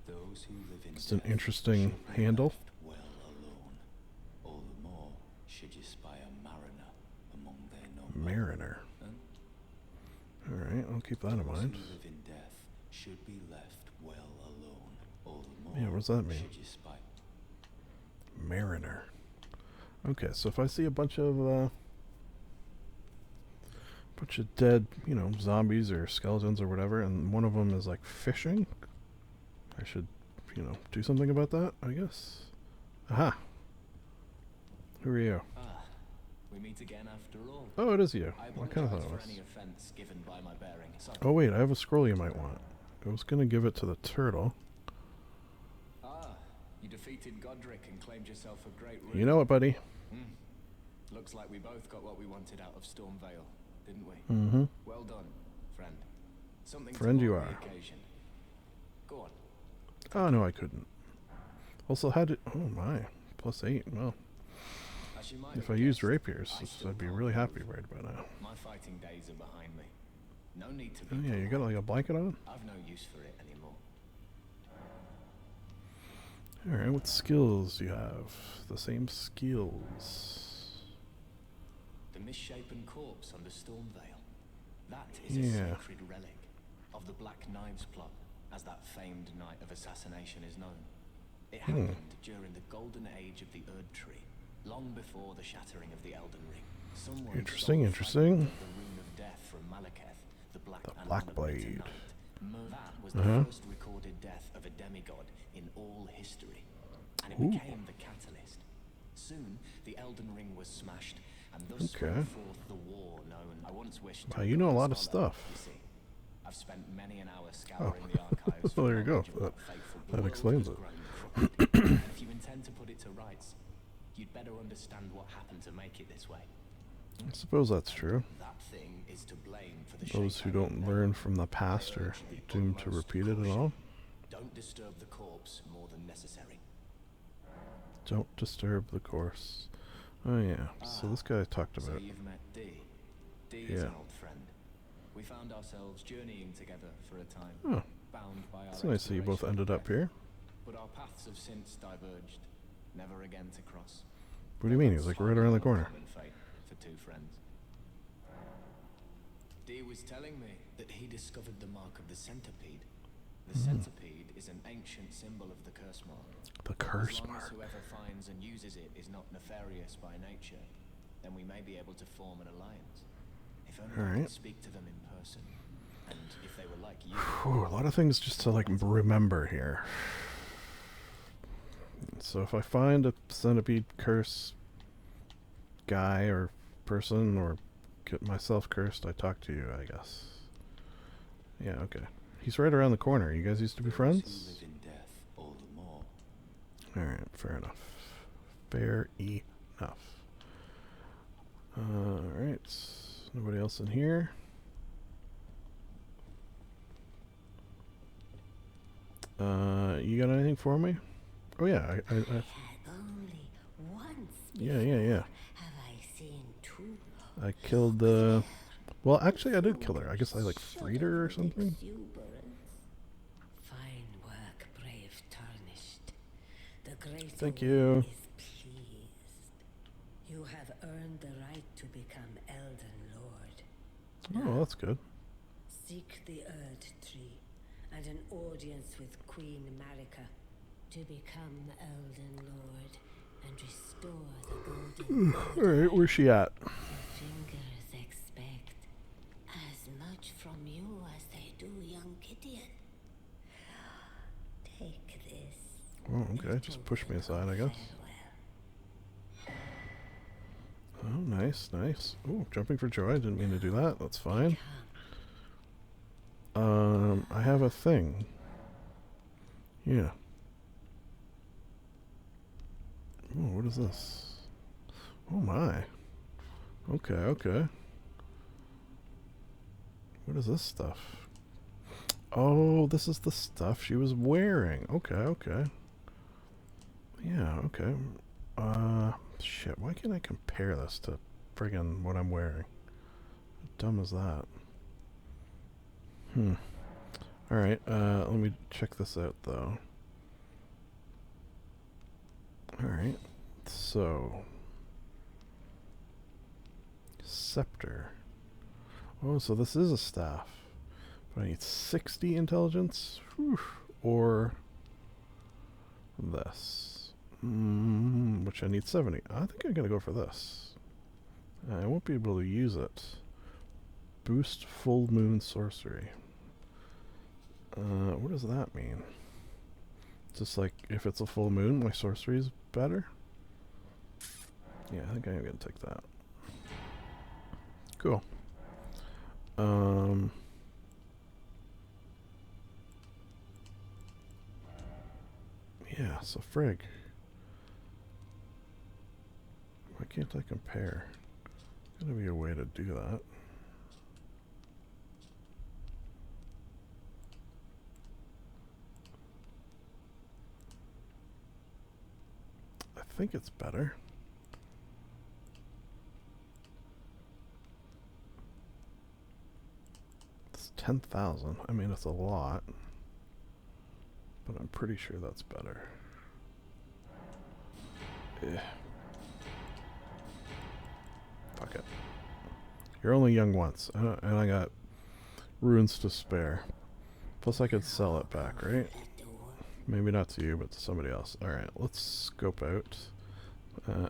Those who live in It's an death interesting should be handle. left well alone. All the more should you spy a mariner among their number. Mariner. Alright, I'll keep that in Those mind. who live in death should be left well alone. All the more Yeah, what does that mean? should you spy. Mariner. Okay, so if I see a bunch of dead, you know, zombies or skeletons or whatever, and one of them is like fishing, I should, you know, do something about that, I guess. Aha. Who are you? Ah, we meet again after all. Oh, it is you. I I kind of thought apologize it for was. any offense given by my bearing. Sorry. Oh wait, I have a scroll you might want. I was gonna give it to the turtle. Ah, you defeated Godric and claimed yourself a great ruler. You know it, buddy. Looks like we both got what we wanted out of Stormvale, didn't we? Mm-hmm. Well done, friend. Something Friend to you mark are. the occasion. Go on. Oh no, I couldn't. Also, had it. Oh my, +8. Well, As you might if have I used guessed, rapiers, I still I'd be can't really move. happy right by now. My fighting days are behind me. No need to be Oh yeah, you got like a blanket on? I've no use for it anymore. Alright, what skills do you have? The same skills. The misshapen corpse under Stormvale. That is a Yeah. sacred relic of the Black Knives plot, as that famed night of assassination is known. It happened during the golden age of the Erd Tree, long before the shattering of the Elden Ring. Someone Interesting, stole interesting. fragment of the Rune of Death from Malekith, the Black and Black Unlimited Blade. Knight. That was the first recorded death of a demigod in all history, and it became the catalyst. Soon, the Elden Ring was smashed, and thus sprang forth the war known. I once wished to Wow, you know a become lot of scholar, stuff. you see. I've spent many an hour scouring the archives. Well, there you go. That explains it. If you intend to put it to rights, you'd better understand what happened to make it this way. I suppose that's true. That thing is to blame for the Those who shape don't learn from the past are doomed to repeat it at all. Don't disturb the corpse more than necessary. Don't disturb the course. Oh yeah, so this guy I talked So about. you've met D. D is Yeah. an old friend. We found ourselves journeying together for a time, Oh, bound by our it's nice that you both exploration ended of up death. here. But our paths have since diverged, never again to cross. What do you mean? He's like right around the corner. Common fate for two friends. D was telling me that he discovered the mark of the centipede. The centipede is an ancient symbol of the curse mark. The curse As long mark. as whoever finds and uses it is not nefarious by nature, then we may be able to form an alliance. If only I could speak to them in person, and if they were like you. Whew, a lot of things just to like remember here. So if I find a centipede curse guy or person or get myself cursed, I talk to you, I guess. Yeah, okay. He's right around the corner. You guys used to be friends? Live in death all the more. Alright, fair enough. Fair enough. Alright. Nobody else in here? You got anything for me? Oh yeah, Only once yeah. have I seen two. I killed the... Well, actually I did kill her. I guess I like freed her or something. Fine work, brave tarnished. The great Thank one you. is pleased. You have earned the right to become Elden Lord. Oh, that's good. Seek the Erd Tree and an audience with Queen Marika to become Elden Lord and restore the golden. Alright, where's she at? Your fingers expect Oh, okay, just push me aside, I guess. Oh, nice, nice. Oh, jumping for joy. Didn't mean to do that. That's fine. I have a thing. Yeah. Oh, what is this? Oh my. Okay, okay. What is this stuff? Oh, this is the stuff she was wearing. Okay, okay. Yeah, okay. Shit, why can't I compare this to friggin' what I'm wearing? How dumb is that? Alright, let me check this out, though. Alright, so... Scepter. Oh, so this is a staff. But I need 60 intelligence? Whew. Or... this. Which I need 70. I think I'm gonna go for this. I won't be able to use it. Boost full moon sorcery. What does that mean? Just like if it's a full moon, my sorcery is better? Yeah, I think I'm gonna take that. Cool. Yeah, so frig. Why can't I compare? There's gotta be a way to do that. I think it's better. It's 10,000. I mean, it's a lot. But I'm pretty sure that's better. Yeah. Fuck it. You're only young once. And I got runes to spare. Plus I could sell it back, right? Maybe not to you, but to somebody else. Alright, let's scope out.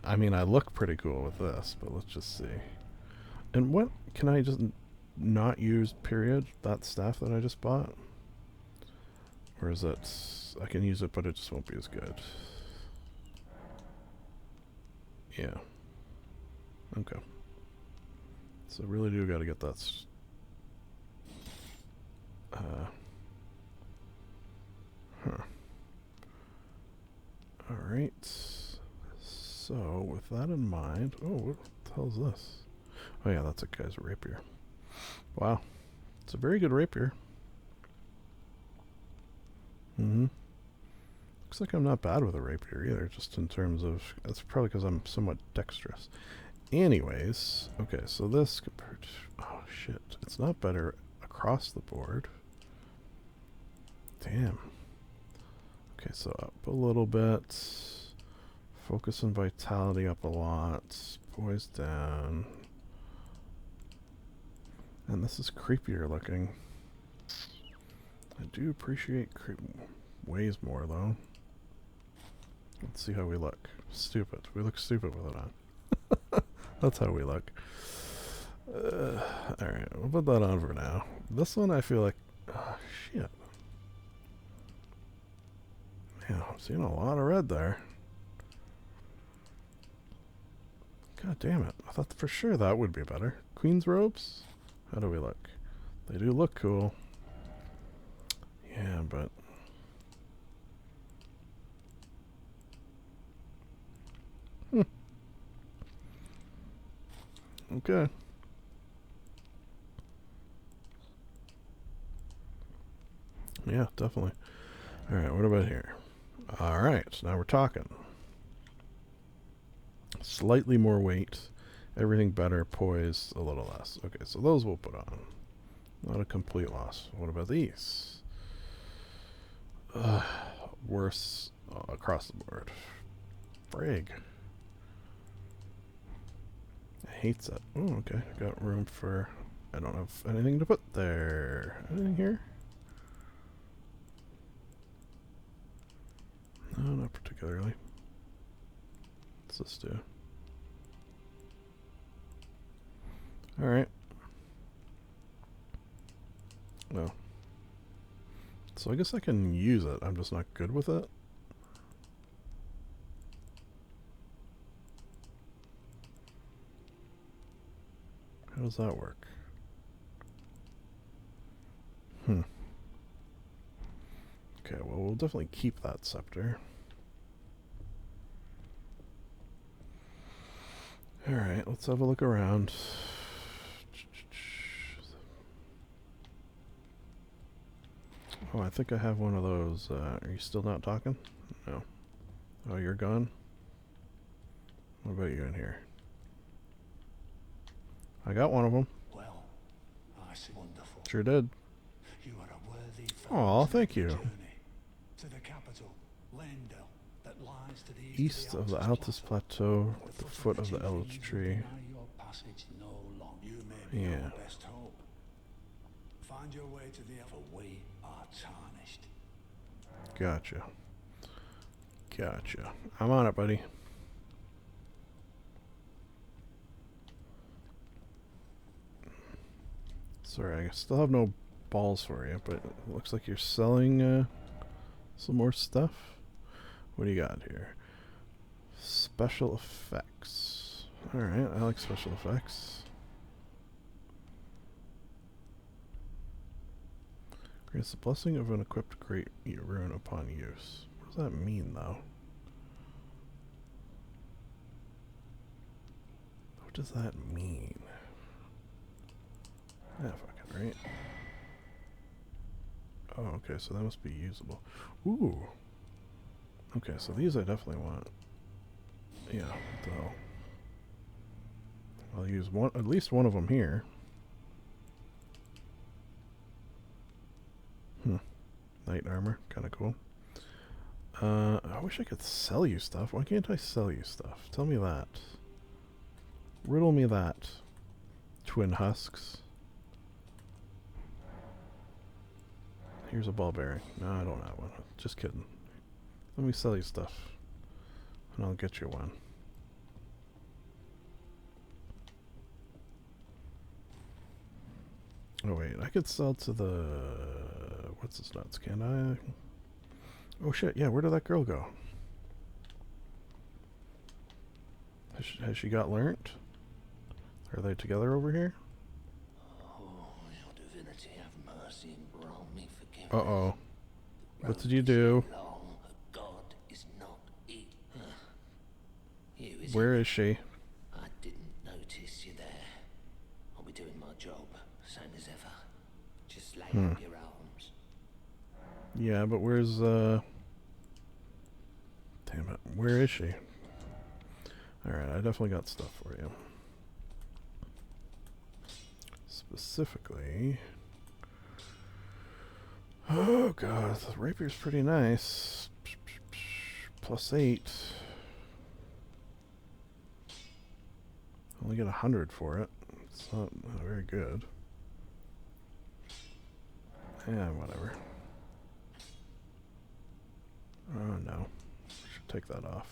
I mean, I look pretty cool with this, but let's just see. And what? Can I just not use, period, that staff that I just bought? Or is it... I can use it, but it just won't be as good. Yeah. Okay. So I really do gotta get that... Alright. So, with that in mind... Oh, what the hell is this? Oh yeah, that's a guy's rapier. Wow. It's a very good rapier. Looks like I'm not bad with a rapier either, just in terms of... That's probably because I'm somewhat dexterous. Anyways, okay, so this compared to... Oh shit, it's not better across the board. Damn. Okay, so up a little bit. Focus and vitality up a lot. Poise down. And this is creepier looking. I do appreciate ways more though. Let's see how we look. Stupid. We look stupid with it on. That's how we look. Alright, we'll put that on for now. This one I feel like... Oh, shit. Man, I'm seeing a lot of red there. God damn it. I thought for sure that would be better. Queen's robes? How do we look? They do look cool. Yeah, but... Okay. Yeah, definitely. Alright, what about here? Alright, now we're talking. Slightly more weight. Everything better. Poise, a little less. Okay, so those we'll put on. Not a complete loss. What about these? Worse across the board. Frig. Hates it. Oh, okay. Got room for... I don't have anything to put there. Anything here? No, not particularly. What's this do? Alright. Well. So I guess I can use it. I'm just not good with it. How does that work? Hmm. Okay, well, we'll definitely keep that scepter. Alright, let's have a look around. Oh, I think I have one of those. Are you still not talking? No. Oh, you're gone? What about you in here? I got one of them. Well, I see. Wonderful. Sure did. You are a worthy Aw, thank you. journey to the capital, Lendel, that lies to the East of the Altus Plateau, at the foot of the Elch Tree. Your passage no longer. You may be Yeah. our best hope. Find your way to the for we are tarnished. Gotcha. Gotcha. I'm on it, buddy. Sorry, I still have no balls for you, but it looks like you're selling some more stuff. What do you got here? Special effects. Alright, I like special effects. Grants the blessing of an equipped great rune upon use. What does that mean, though? What does that mean? Yeah, fucking right. Oh, okay, so that must be usable. Ooh. Okay, so these I definitely want. Yeah, what the hell? I'll use one, at least one of them here. Knight armor, kind of cool. I wish I could sell you stuff. Why can't I sell you stuff? Tell me that. Riddle me that. Twin husks. Here's a ball bearing. No, I don't have one. Just kidding. Let me sell you stuff, and I'll get you one. Oh wait, I could sell to the... what's this nuts? Can I? Oh shit, yeah, where did that girl go? Has she got learnt? Are they together over here? Oh, your divinity have mercy and grant me forgiveness. Uh-oh. What did you do? God is not it. Where is she? I didn't notice you there. I'll be doing my job, same as ever. Just lay up your arms. Yeah, but where's, damn it. Where is she? Alright, I definitely got stuff for you. Specifically... oh god, the rapier's pretty nice. +8. Only get 100 for it. It's not very good. Yeah, whatever. Oh no. Should take that off.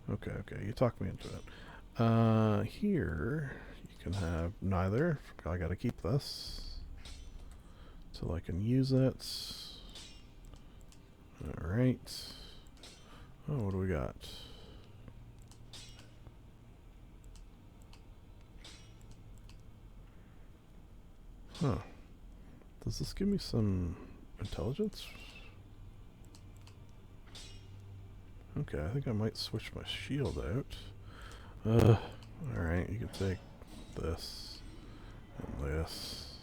Okay, okay, you talked me into it. Here, you can have neither. I gotta keep this till I can use it. Alright. Oh, what do we got? Huh. Does this give me some intelligence? Okay, I think I might switch my shield out. Alright, you can take this, and this,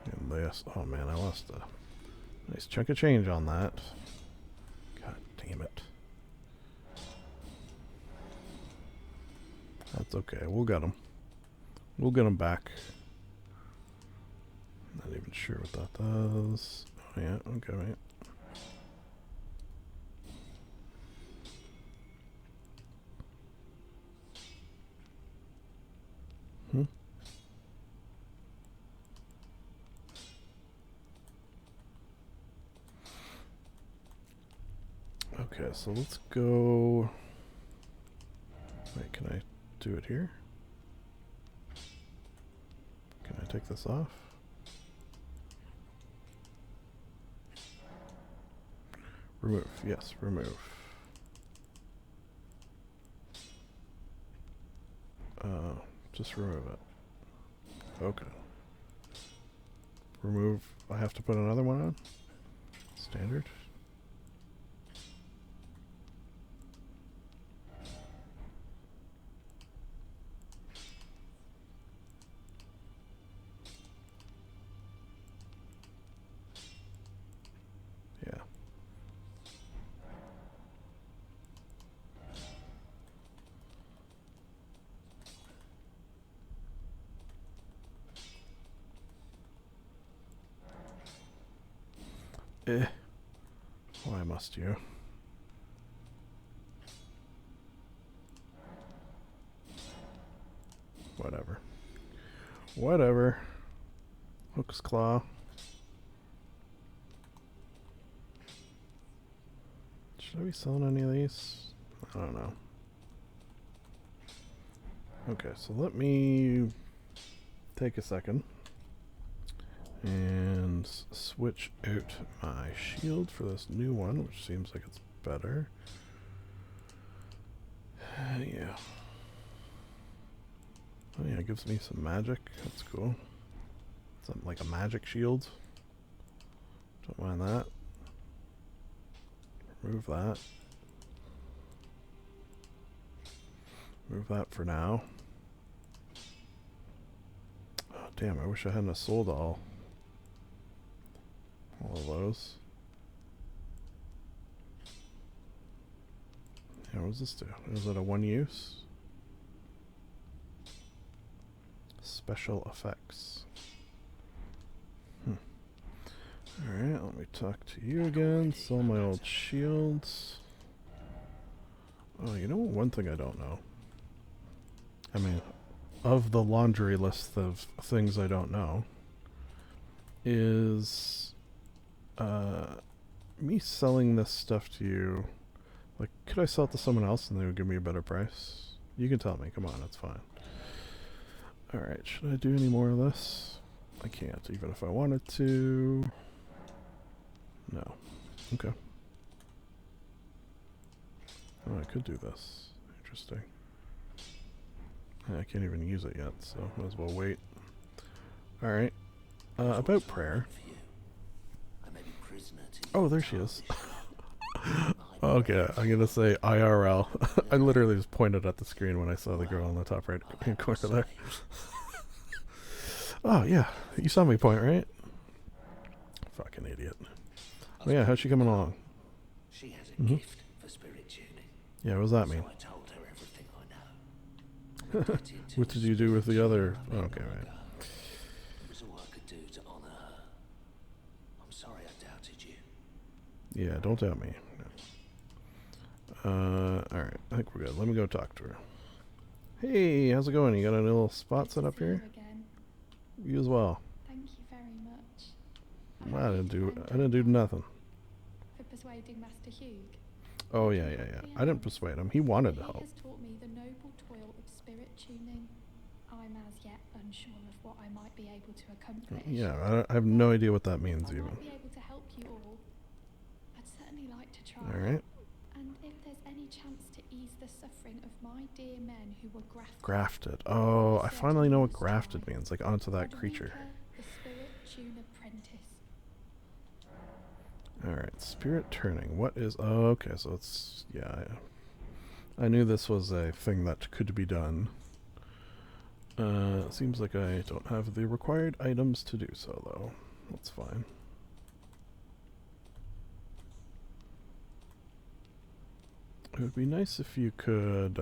and this. Oh man, I lost a nice chunk of change on that. God damn it. That's okay, we'll get them. We'll get them back. Not even sure what that does. Oh yeah, okay, mate. Okay, so let's go... wait, can I do it here? Can I take this off? Remove, yes, remove. Just remove it. Okay. Remove. I have to put another one on? Standard? Yeah. Why must you? Whatever. Whatever. Hook's claw. Should I be selling any of these? I don't know. Okay, so let me take a second and switch out my shield for this new one, which seems like it's better. Yeah. Oh yeah, it gives me some magic. That's cool. Something like a magic shield. Don't mind that. Remove that. Move that for now. Oh, damn, I wish I hadn't sold all of those. Yeah, what does this do? Is it a one use? Special effects. Alright, let me talk to you again. Sell my old shields. Oh, you know one thing I don't know? I mean, of the laundry list of things I don't know, is me selling this stuff to you. Like, could I sell it to someone else and they would give me a better price? You can tell me. Come on, it's fine. Alright, should I do any more of this? I can't, even if I wanted to. No. Okay. Oh, I could do this. Interesting. Yeah, I can't even use it yet, so might as well wait. Alright. About prayer. Oh, there she is. Okay, I'm gonna say IRL. I literally just pointed at the screen when I saw the girl on the top right hand corner there. Oh, yeah. You saw me point, right? Fucking idiot. Oh, yeah, how's she coming along? She has a gift for spirit tuning. Yeah, what does that mean? So I told her everything I know. What did you do with the other? Oh, okay, right. It was all I could do to honor her. I'm sorry I doubted you. Yeah, don't doubt me. No. Alright, I think we're good. Let me go talk to her. Hey, how's it going? You got a little spot set up here? You as well. Thank you very much. I didn't do nothing. For persuading Master Hugh. Oh yeah. I didn't persuade him. He wanted to help. He has taught me the noble toil of spirit tuning. I'm as yet unsure of what I might be able to accomplish. Yeah, I have no idea what that means I even. might be able to help you all. I'd certainly like to try. Alright. And if there's any chance to ease the suffering of my dear men who were grafted. Grafted. Oh, I finally know what grafted means. Like onto that creature. The spirit tune apprentice. Alright, spirit turning. What is... Oh, okay, so it's... Yeah, I knew this was a thing that could be done. Seems like I don't have the required items to do so, though. That's fine. It would be nice if you could...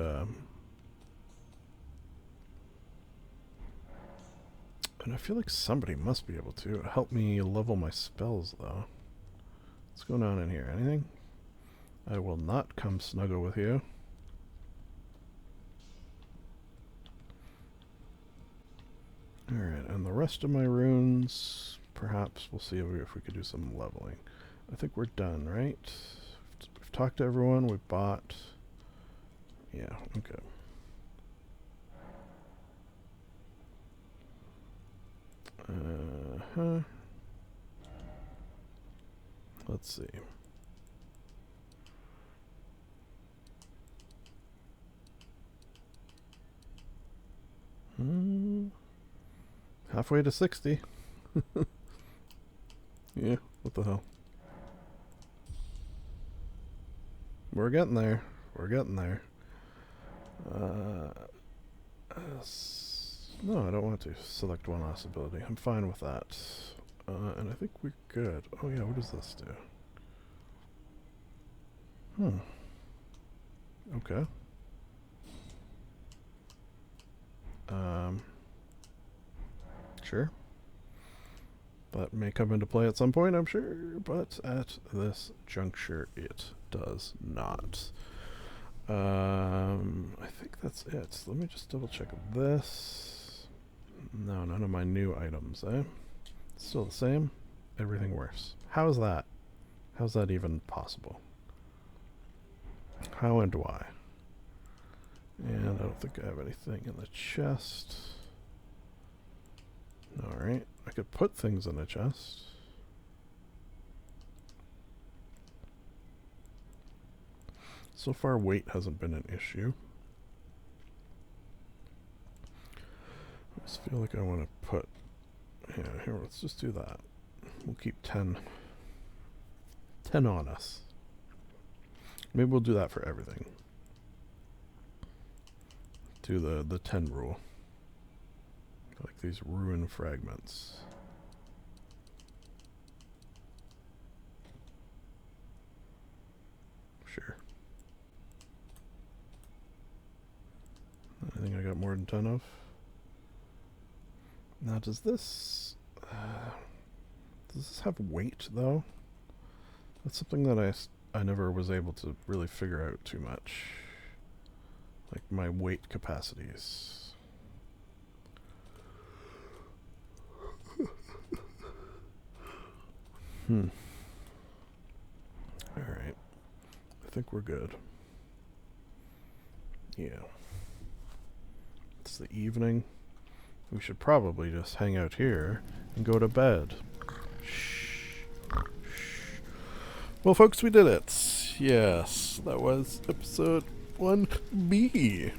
and I feel like somebody must be able to help me level my spells, though. What's going on in here? Anything? I will not come snuggle with you. Alright, and the rest of my runes, perhaps we'll see if we could do some leveling. I think we're done, right? We've talked to everyone, we've bought. Yeah, okay. Let's see. Halfway to 60. Yeah, what the hell? We're getting there. We're getting there. No, I don't want to select one last ability. I'm fine with that. And I think we're good. Oh yeah, what does this do? Okay. Sure. That may come into play at some point, I'm sure, but at this juncture it does not. I think that's it. Let me just double check this. No, none of my new items, eh? Still the same? Everything worse. How's that? How's that even possible? How and why? And I don't think I have anything in the chest. Alright, I could put things in the chest. So far, weight hasn't been an issue. I just feel like I want to put... Yeah, here, let's just do that. We'll keep 10 on us. Maybe we'll do that for everything. Do the 10 rule. Like these ruin fragments. Sure. I think I got more than 10 of. Now does this have weight though? That's something that I never was able to really figure out too much. Like my weight capacities. Alright. I think we're good. Yeah. It's the evening. We should probably just hang out here and go to bed. Shh. Shh. Well, folks, we did it. Yes, that was episode 1B.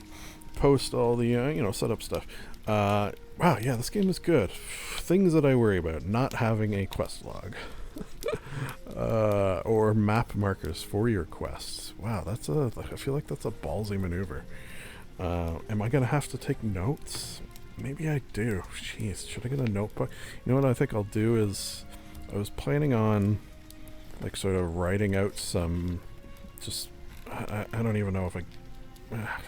Post all the, setup stuff. Wow, yeah, this game is good. Things that I worry about. Not having a quest log. Or map markers for your quests. Wow, I feel like that's a ballsy maneuver. Am I going to have to take notes? Maybe I do. Jeez, should I get a notebook? You know what I think I'll do is, I was planning on, like, sort of writing out some, just, I don't even know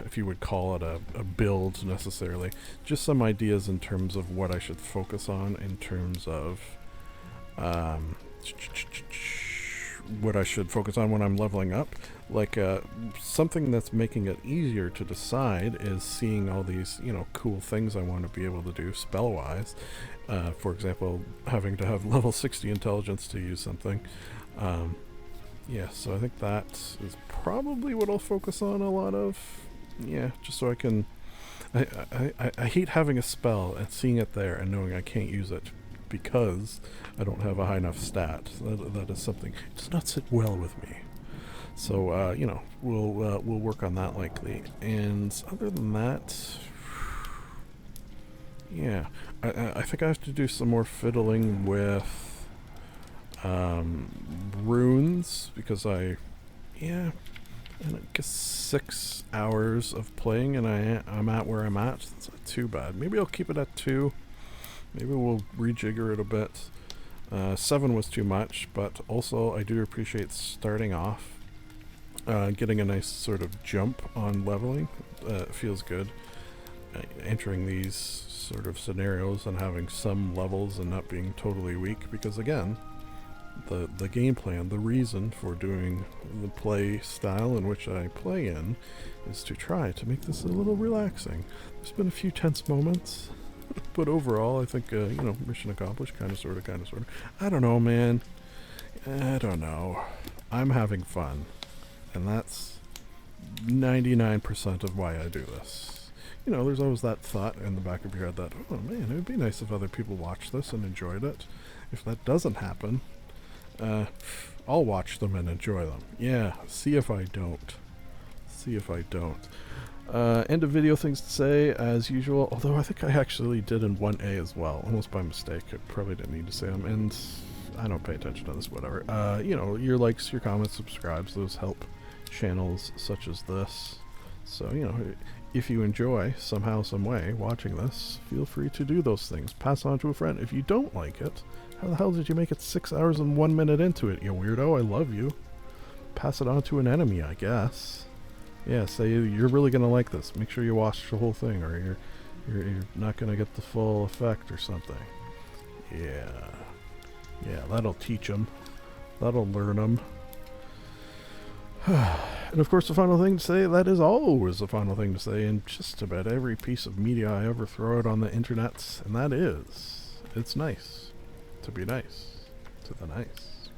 if you would call it a build necessarily. Just some ideas in terms of what I should focus on in terms of, what I should focus on when I'm leveling up. Like, something that's making it easier to decide is seeing all these, cool things I want to be able to do spell-wise. For example, having to have level 60 intelligence to use something. Yeah, so I think that is probably what I'll focus on a lot of. Yeah, just so I can... I hate having a spell and seeing it there and knowing I can't use it because I don't have a high enough stat. That is something... It does not sit well with me. So, we'll work on that likely. And other than that... Yeah, I think I have to do some more fiddling with... runes, because I guess 6 hours of playing and I'm at where I'm at. That's not too bad. Maybe I'll keep it at 2. Maybe we'll rejigger it a bit. 7 was too much, but also I do appreciate starting off, getting a nice sort of jump on leveling. Feels good. Entering these sort of scenarios and having some levels and not being totally weak, because again, the game plan, the reason for doing the play style in which I play in is to try to make this a little relaxing. There's been a few tense moments, but overall I think, mission accomplished, kind of, sort of. I don't know, man. I don't know. I'm having fun, and that's 99% of why I do this. There's always that thought in the back of your head that, oh man, it would be nice if other people watched this and enjoyed it. If that doesn't happen, I'll watch them and enjoy them. Yeah, see if I don't. End of video things to say, as usual. Although I think I actually did in 1A as well, almost by mistake. I probably didn't need to say them, and I don't pay attention to this, whatever. You know, your likes, your comments, subscribes, those help channels such as this. So, you know, if you enjoy somehow, some way watching this, feel free to do those things. Pass on to a friend. If you don't like it, how the hell did you make it 6 hours and 1 minute into it, you weirdo? I love you. Pass it on to an enemy, I guess. Yeah, say you're really gonna like this. Make sure you watch the whole thing, or you're not gonna get the full effect or something. Yeah, that'll teach them. That'll learn them. And of course, the final thing to say, that is always the final thing to say in just about every piece of media I ever throw out on the internets, and that is, it's nice to be nice to the nice.